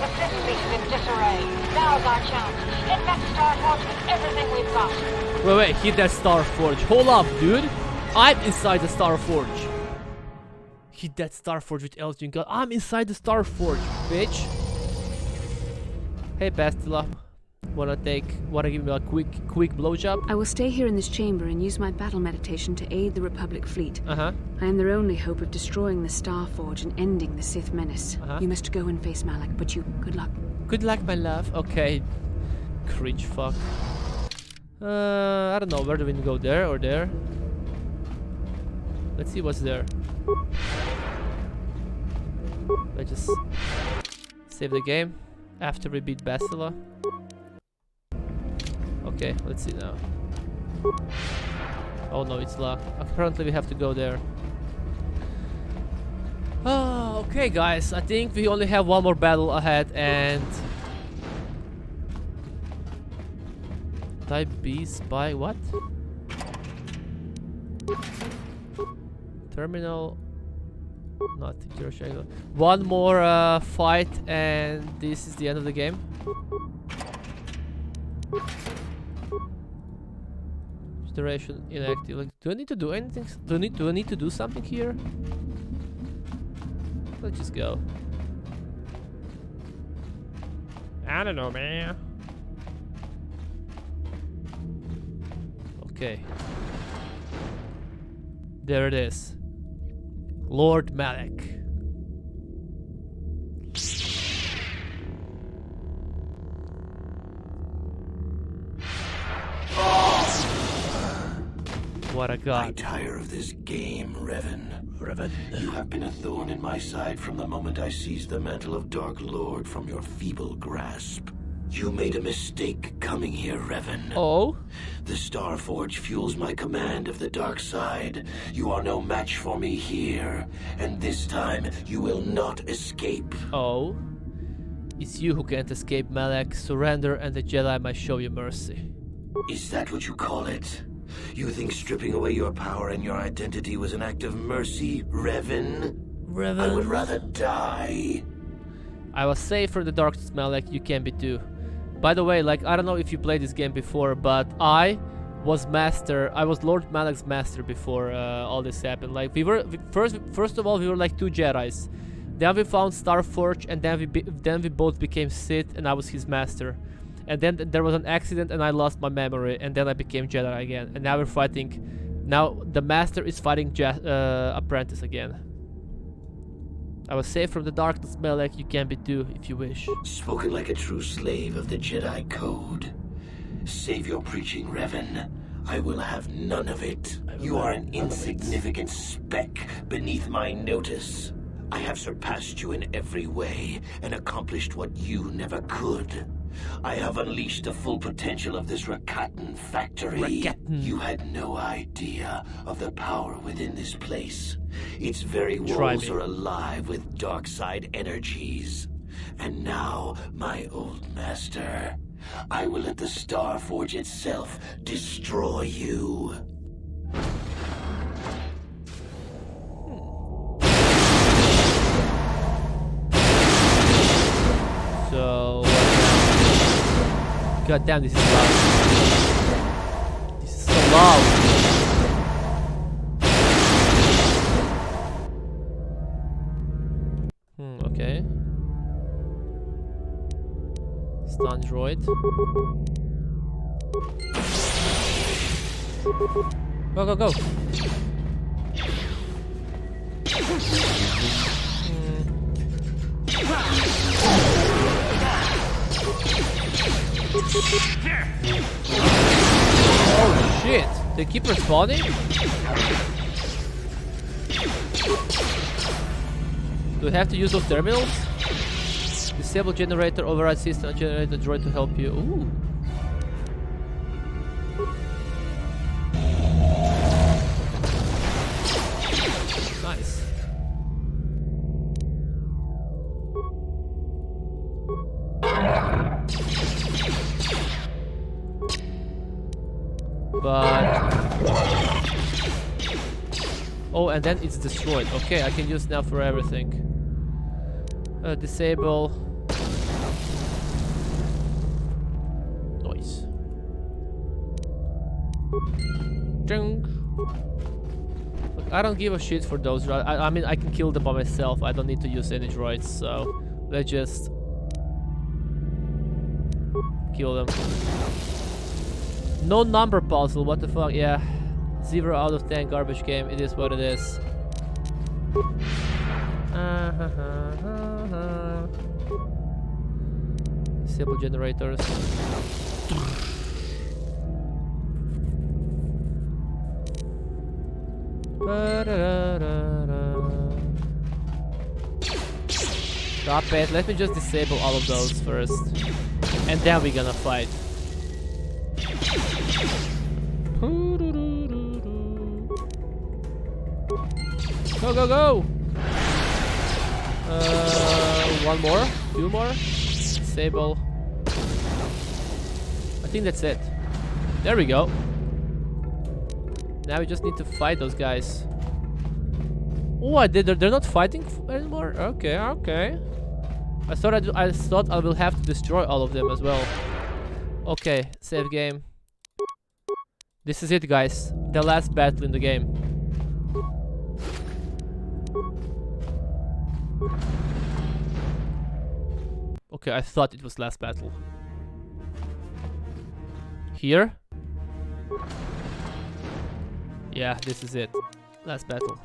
The Sith fleet is in disarray. Now's our chance. Infect Starforge with everything we've got. Wait, hit that Starforge. Hold up, dude. I'm inside the Starforge. Hit that Starforge with Elgin gun. I'm inside the Starforge, bitch. Hey, Bastila. Wanna give me a quick blowjob? I will stay here in this chamber and use my battle meditation to aid the Republic fleet. Uh-huh. I am their only hope of destroying the Starforge and ending the Sith menace. You must go and face Malak, but you, good luck. Good luck, my love. Okay. Cringe fuck. I don't know. Where do we go? There or there? Let's see what's there. Let's just save the game after we beat Bastila. Okay, let's see now. Oh no, it's locked. Apparently we have to go there. Oh, okay guys, I think we only have one more battle ahead and... Type B spy, what? Terminal... Not Hiroshima. One more fight and this is the end of the game. Duration inactive. Like, do I need to do anything? Do I need to do something here? Let's just go. I don't know, man. Okay. There it is. Lord Malak. What a god. I tire of this game, Revan. You have been a thorn in my side from the moment I seized the mantle of Dark Lord from your feeble grasp. You made a mistake coming here, Revan. Oh? The Starforge fuels my command of the dark side. You are no match for me here, and this time you will not escape. Oh? It's you who can't escape, Malak. Surrender and the Jedi might show you mercy. Is that what you call it? You think stripping away your power and your identity was an act of mercy, Revan? Revan? I would rather die. I was safe from the darkness, Malak. You can be too. By the way, like, I don't know if you played this game before, but I was Lord Malak's master before all this happened. Like, first of all, we were like two Jedis. Then we found Starforge, and then we both became Sith, and I was his master. And then there was an accident, and I lost my memory, and then I became Jedi again. And now we're fighting. Now the master is fighting apprentice again. I was saved from the darkness, Malak. You can be too, if you wish. Spoken like a true slave of the Jedi Code. Save your preaching, Revan. I will have none of it. You are an insignificant speck beneath my notice. I have surpassed you in every way and accomplished what you never could. I have unleashed the full potential of this Rakatan factory. You had no idea of the power within this place. Its very walls are alive with dark side energies. And now, my old master, I will let the Starforge itself destroy you. So... God damn, this is loud. This is so loud. Okay. Stun droid. Go, go, go. Oh shit! They keep respawning? Do we have to use those terminals? Disable generator, override system, and generate the droid to help you. Ooh. Nice. But oh, and then it's destroyed. Okay, I can use now for everything. Disable. Noise. Ding. Look, I don't give a shit for those droids. I mean, I can kill them by myself. I don't need to use any droids. So let's just kill them. No number puzzle. What the fuck? Yeah. 0 out of 10 garbage game. It is what it is. Disable generators. Stop it. Let me just disable all of those first. And then we're gonna fight. Go, go, go! One more? Two more? Disable. I think that's it. There we go. Now we just need to fight those guys. Oh, they're not fighting anymore? Okay, okay. I thought I will have to destroy all of them as well. Okay, save game. This is it, guys. The last battle in the game. Okay, I thought it was last battle. Here? Yeah, this is it. Last battle.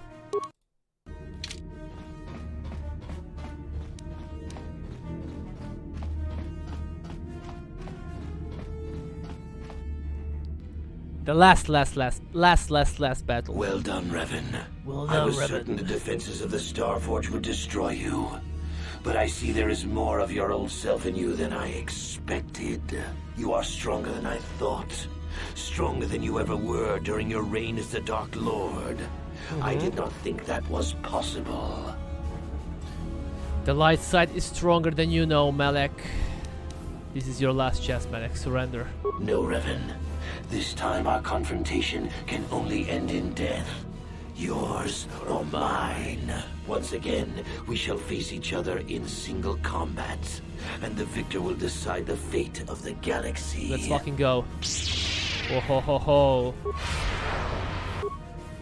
The last battle. Well done, Revan. Well done, I was Revan. certain the defenses of the Starforge would destroy you. But I see there is more of your old self in you than I expected. You are stronger than I thought. Stronger than you ever were during your reign as the Dark Lord. I did not think that was possible. The light side is stronger than you know, Malek. This is your last chance, Malek. Surrender. No, Revan. This time our confrontation can only end in death. Yours or mine. Once again, we shall face each other in single combat, and the victor will decide the fate of the galaxy. Let's fucking go. Ho ho ho ho.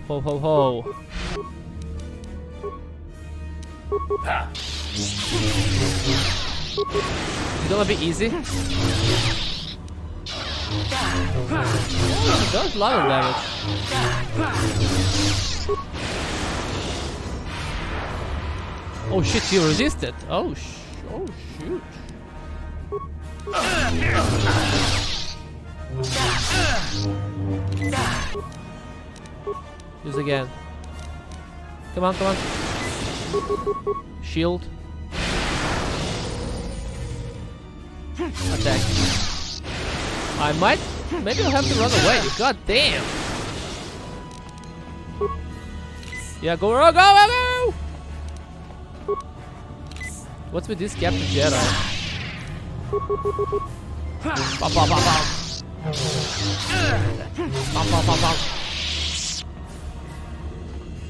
Ho ho ho. It's gonna be easy. Oh, it does a lot of damage. Oh shit, he resisted. Oh shoot. Use again. Come on, come on. Shield. Attack. Maybe I'll have to run away. God damn. Yeah, go, go, go, go! What's with this Captain Jedi? Bum, bum, bum, bum. Bum, bum, bum, bum.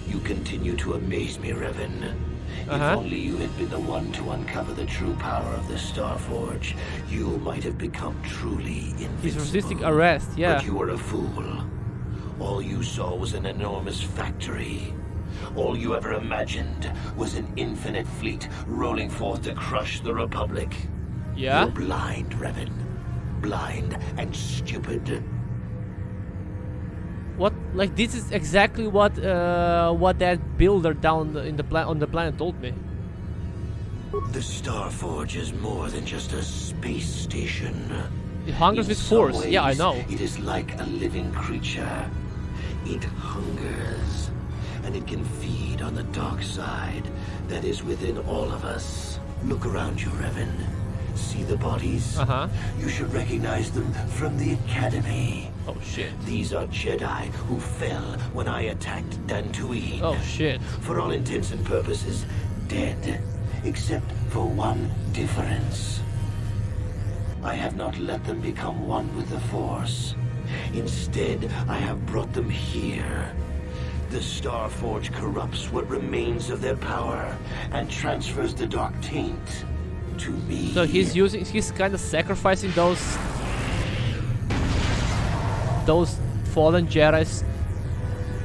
You continue to amaze me, Revan. If only you had been the one to uncover the true power of the Starforge, you might have become truly invincible. He's resisting arrest, yeah. But you were a fool. All you saw was an enormous factory. All you ever imagined was an infinite fleet rolling forth to crush the Republic. Yeah? You're blind, Revan. Blind and stupid. What? Like, this is exactly what that builder down in the on the planet told me. The Starforge is more than just a space station. It hungers with force. Ways, yeah, I know. It is like a living creature. It hungers, and it can feed on the dark side that is within all of us. Look around you, Revan. See the bodies? You should recognize them from the Academy. Oh shit. These are Jedi who fell when I attacked Tatooine. Oh shit. For all intents and purposes, dead. Except for one difference. I have not let them become one with the Force. Instead, I have brought them here. The Starforge corrupts what remains of their power and transfers the dark taint to me. So he's kind of sacrificing those fallen Jedis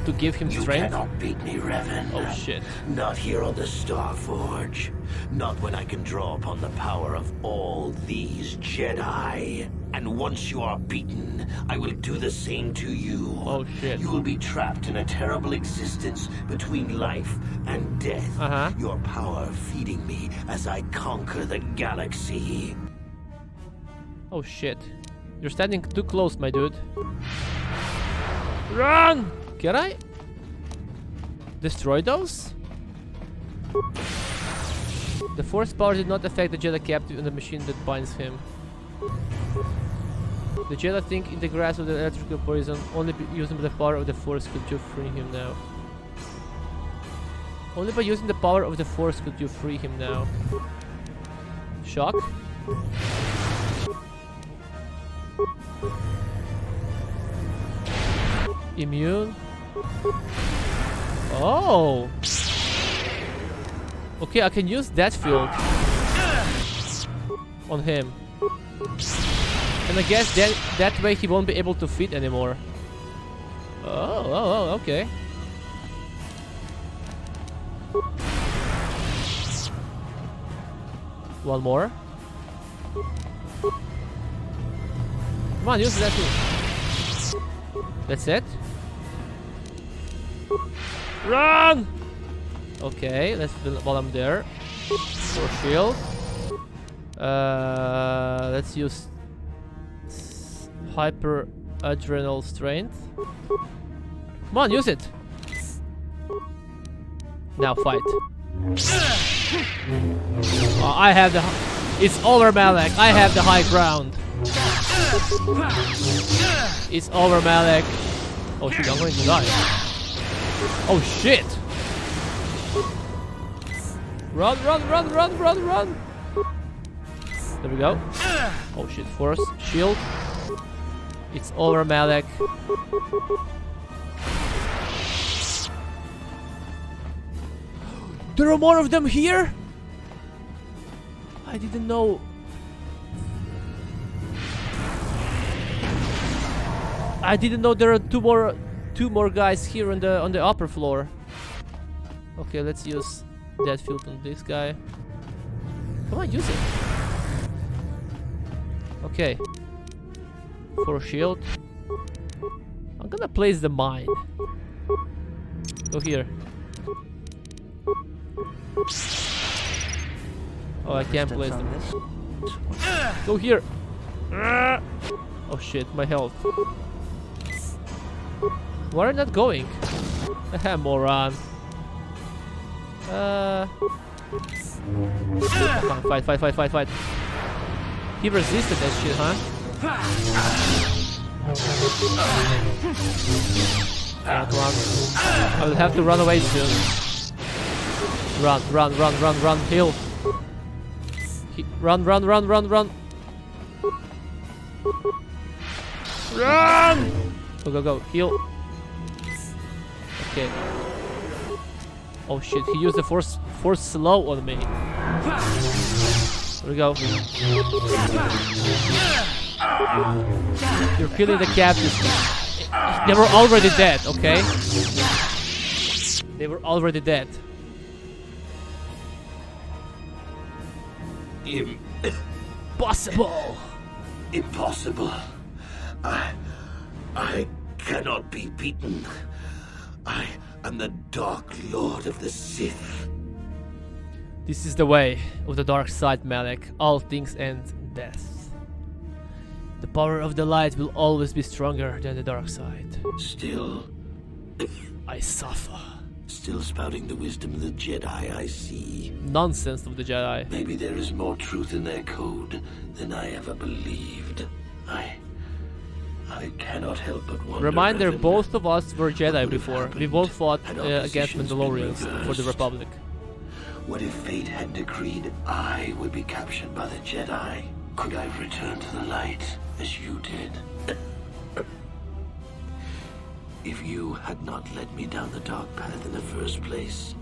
to give him strength. You cannot beat me, Revan. Oh shit. Not here on the Starforge. Not when I can draw upon the power of all these Jedi. And once you are beaten, I will do the same to you. Oh shit. You will be trapped in a terrible existence between life and death. Your power feeding me as I conquer the galaxy. Oh shit. You're standing too close, my dude. Run! Can I destroy those? The Force power did not affect the Jedi captive in the machine that binds him. The Jedi think in the grasp of the electrical poison, only using the power of the Force could you free him now. Only by using the power of the Force could you free him now. Shock? Immune? Oh! Okay, I can use that field on him. And I guess that way he won't be able to feed anymore. Oh, okay. One more. Come on, use that too. That's it. Run! Okay, let's build while I'm there. For shield. Let's use hyper adrenal strength. Come on, use it. Now fight. Oh, I have the. It's over, Malak. I have the high ground. It's over, Malak. Oh shit, I'm going to die. Oh shit! Run, run, run, run, run, run! There we go. Oh shit, Force, shield. It's over, Malak. There are more of them here? I didn't know. I didn't know there are two more guys here on the upper floor. Okay, let's use that field on this guy. Come on, use it. Okay. For shield. I'm gonna place the mine. Go here. Oh, I can't place them. Go here. Oh shit, my health. Why are you not going? Moron. Come on, fight. He resisted that shit, huh? Come on. I will have to run away soon. Run, heal. Run. Run! Go, heal. Okay. Oh shit, he used the force slow on me. There we go. You're killing the captives. They were already dead, okay? They were already dead. Impossible! Impossible. I cannot be beaten. I am the Dark Lord of the Sith. This is the way of the dark side, Malak. All things end in death. The power of the light will always be stronger than the dark side. Still, I suffer. Still spouting the wisdom of the Jedi, I see. Nonsense of the Jedi. Maybe there is more truth in their code than I ever believed. I I cannot help but wonder. Reminder, Revan, both of us were Jedi before. We both fought had against oppositions been Mandalorians for the reversed? Republic. What if fate had decreed I would be captured by the Jedi? Could I return to the light as you did? If you had not led me down the dark path in the first place,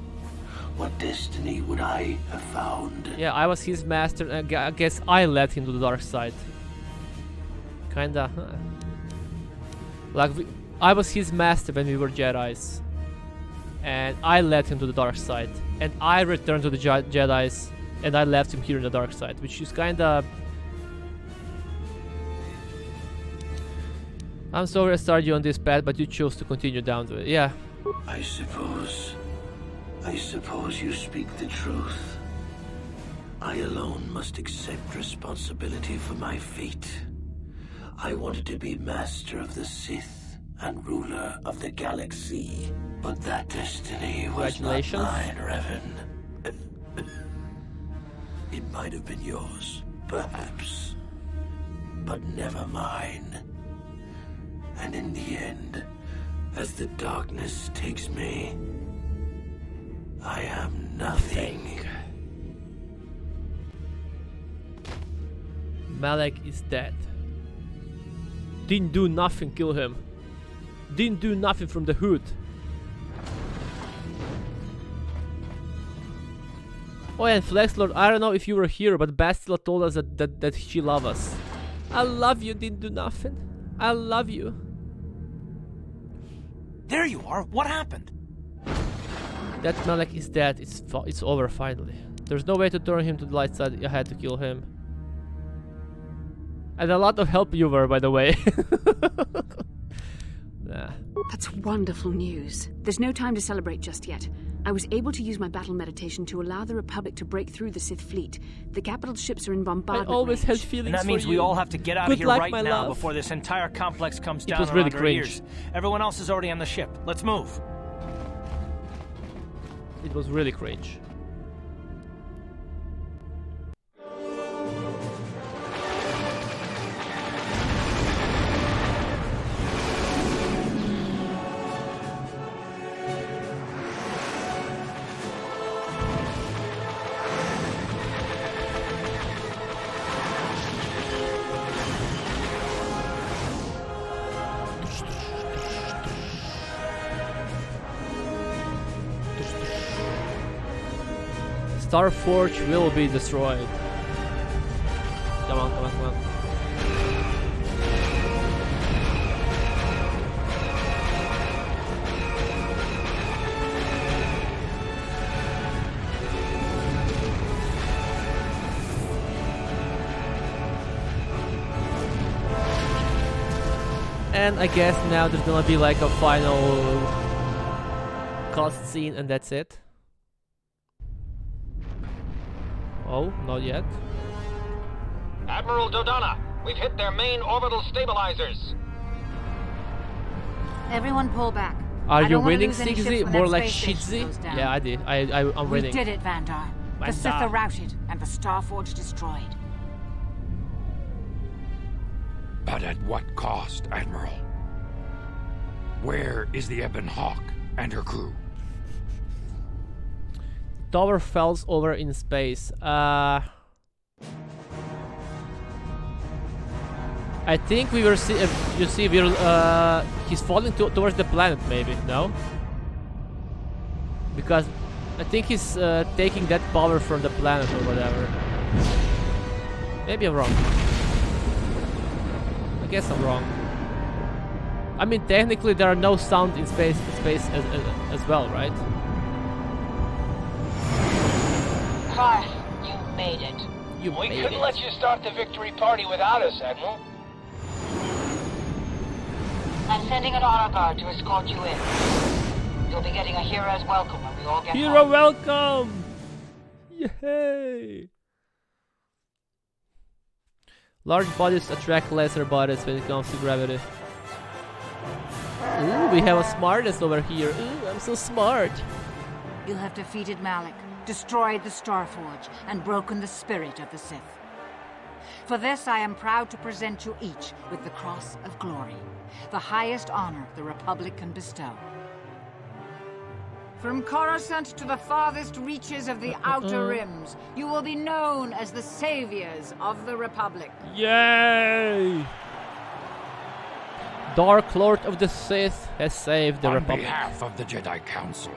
what destiny would I have found? Yeah, I was his master, and I guess I led him to the dark side. Kinda. Like, I was his master when we were Jedis. And I led him to the dark side. And I returned to the Jedis, and I left him here in the dark side, which is kinda... I'm sorry I started you on this path, but you chose to continue down to it. Yeah. I suppose you speak the truth. I alone must accept responsibility for my fate. I wanted to be master of the Sith and ruler of the galaxy, but that destiny was not mine, Revan. It might have been yours, perhaps, but never mine. And in the end, as the darkness takes me, I am nothing. Malak is dead. Didn't do nothing, kill him. Didn't do nothing from the hood. Oh, and Flex Lord, I don't know if you were here, but Bastila told us that she loves us. I love you, didn't do nothing. I love you. There you are. What happened? That Malak is dead. It's over finally. There's no way to turn him to the light side. I had to kill him. And a lot of help you were, by the way. Nah. That's wonderful news. There's no time to celebrate just yet. I was able to use my battle meditation to allow the Republic to break through the Sith fleet. The capital's ships are in bombardment I always had range. feelings And that for means we you. all have to get out Good of here luck, right my now love. before this entire complex comes down was really around our cringe. ears. Everyone else is already on the ship. Let's move. It was really cringe. Starforge will be destroyed. Come on, come on, come on. And I guess now there's gonna be like a final cutscene and that's it. Oh, not yet. Admiral Dodonna, we've hit their main orbital stabilizers. Everyone pull back. Are I you don't wanna winning, lose any ships sickzee? when More that like space station shitzee? goes down. Yeah, I did. I'm We winning. did it, Vandar. The Sith Vandar. are routed and the Starforge destroyed. But at what cost, Admiral? Where is the Ebon Hawk and her crew? Tower falls over in space. I think we were you see we're he's falling towards the planet, maybe. No, because I think he's taking that power from the planet or whatever. Maybe I'm wrong. I guess I'm wrong. I mean, technically there are no sound in space as well, right? Clark, you made it. We couldn't let you start the victory party without us, Admiral. I'm sending an honor guard to escort you in. You'll be getting a hero's welcome when we all get Hero home. welcome! Yay! Large bodies attract lesser bodies when it comes to gravity. Ooh, we have a smartest over here. Ooh, I'm so smart. You have defeated Malak, destroyed the Starforge, and broken the spirit of the Sith. For this, I am proud to present you each with the Cross of Glory, the highest honor the Republic can bestow. From Coruscant to the farthest reaches of the Outer Rims, you will be known as the saviors of the Republic. Yay! Dark Lord of the Sith has saved the Republic. On behalf of the Jedi Council,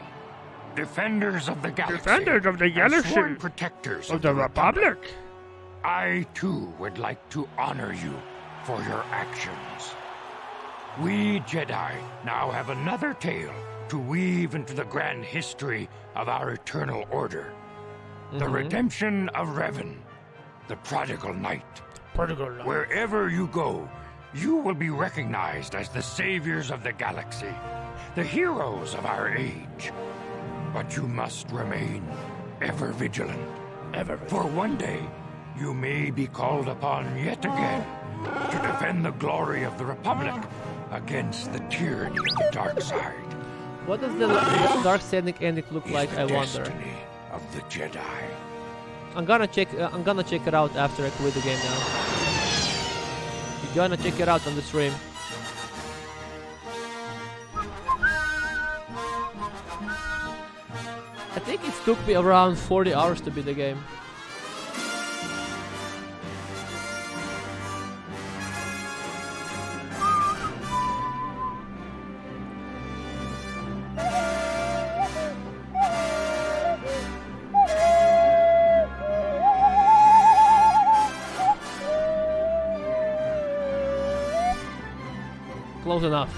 defenders of the galaxy, Defenders of the and galaxy, sworn protectors of the Republic. I too would like to honor you for your actions. We Jedi now have another tale to weave into the grand history of our eternal order. The redemption of Revan, the prodigal knight. Wherever you go, you will be recognized as the saviors of the galaxy, the heroes of our age. But you must remain ever vigilant. For one day, you may be called upon yet again to defend the glory of the Republic against the tyranny of the dark side. What does the dark side ending look like? I wonder. Destiny of the Jedi. I'm gonna check it out after I quit the game now. You're gonna check it out on the stream. I think it took me around 40 hours to beat the game. Close enough.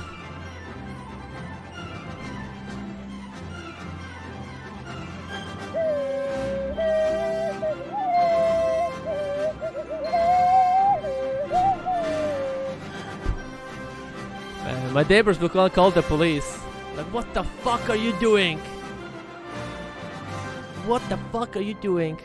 My neighbors will call the police. Like, what the fuck are you doing? What the fuck are you doing?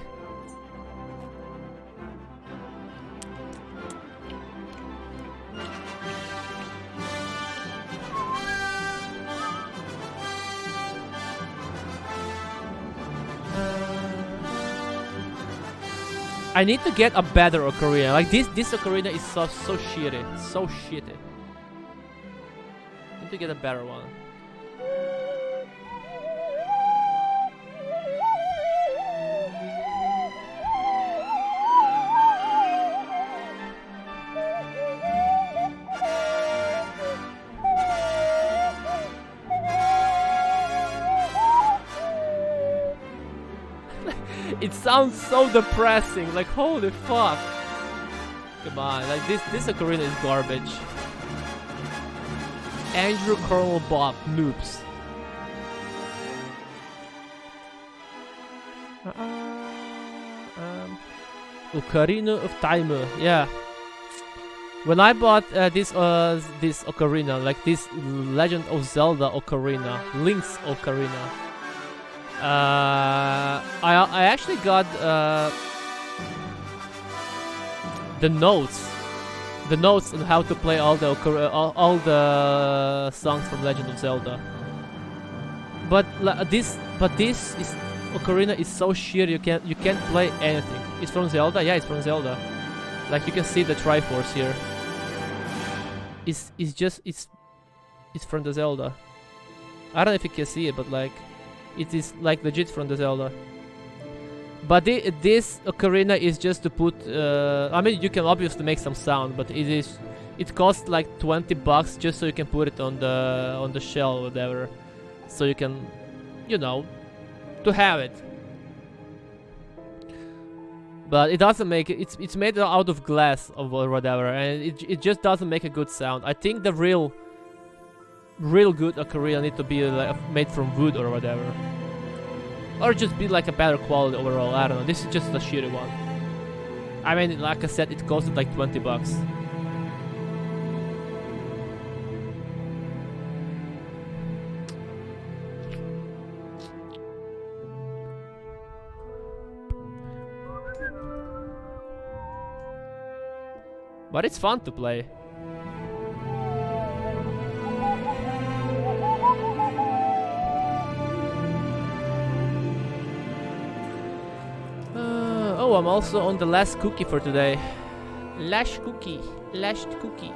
I need to get a better ocarina. Like this ocarina is so shitty. So shitty. Need to get a better one. It sounds so depressing, like holy fuck. Come on, like this ocarina is garbage. Andrew Colonel Bob noobs. Ocarina of Time, yeah. When I bought this ocarina, like this Legend of Zelda ocarina, Link's ocarina, I actually got the notes on how to play all the songs from Legend of Zelda. But this ocarina is so shitty. You can't play anything. It's from Zelda. Yeah, it's from Zelda. Like you can see the Triforce here. It's from the Zelda. I don't know if you can see it, but like. It is like legit from the Zelda. But this ocarina is just to put. I mean, you can obviously make some sound, but it costs like $20 just so you can put it on the shell or whatever, so you can, you know, to have it. But it doesn't make it. It's made out of glass or whatever, and it just doesn't make a good sound. I think the real good ocarina need to be like made from wood or whatever, or just be like a better quality overall. I don't know. This is just a shitty one. I mean, like I said, it costed like $20. But it's fun to play. Oh, I'm also on the last cookie for today. Lash cookie. Lashed cookie.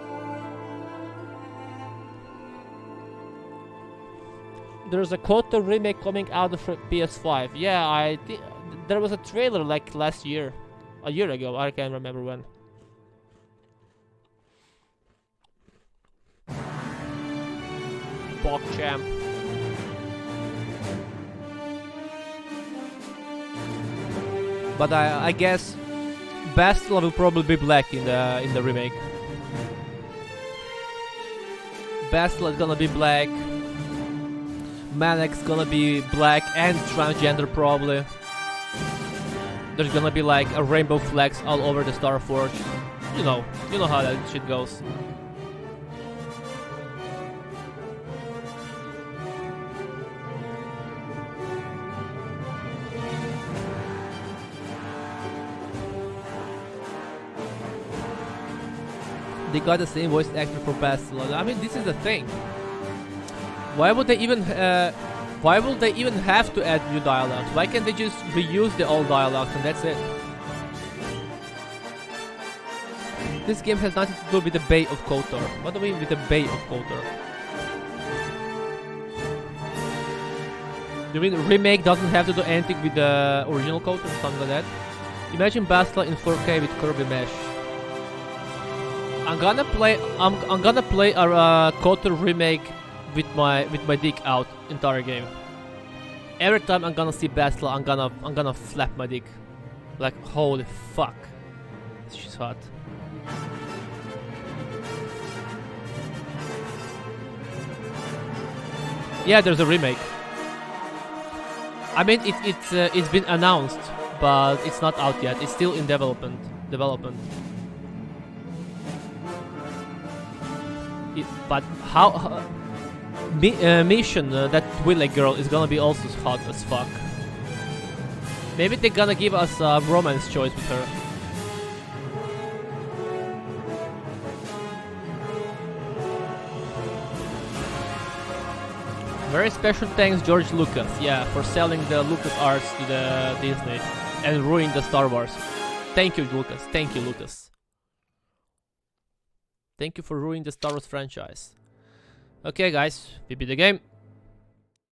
There's a KOTOR remake coming out of PS5. Yeah, I think there was a trailer like last year. A year ago, I can't remember when. PogChamp. But I guess Bastila will probably be black in the remake. Bastila is gonna be black. Malek's gonna be black and transgender probably. There's gonna be like a rainbow flags all over the Starforge. You know how that shit goes. They got the same voice actor for Bastila. I mean, this is the thing. Why would they even have to add new dialogues? Why can't they just reuse the old dialogues and that's it? This game has nothing to do with the Bay of KOTOR. What do we mean with the Bay of KOTOR? You mean remake doesn't have to do anything with the original KOTOR or something like that? Imagine Bastila in 4K with Kirby Mesh. I'm gonna play a KOTOR remake with my dick out entire game. Every time I'm gonna see Bastila, I'm gonna flap my dick. Like holy fuck. She's hot. Yeah, there's a remake. I mean it's been announced, but it's not out yet. It's still in development. But how Mission, that Willy girl, is gonna be also hot as fuck. Maybe they're gonna give us a romance choice with her. Very special thanks George Lucas, yeah, for selling the Lucas Arts to the Disney and ruining the Star Wars. Thank you, Lucas. Thank you, Lucas. Thank you for ruining the Star Wars franchise. Okay, guys, we beat the game.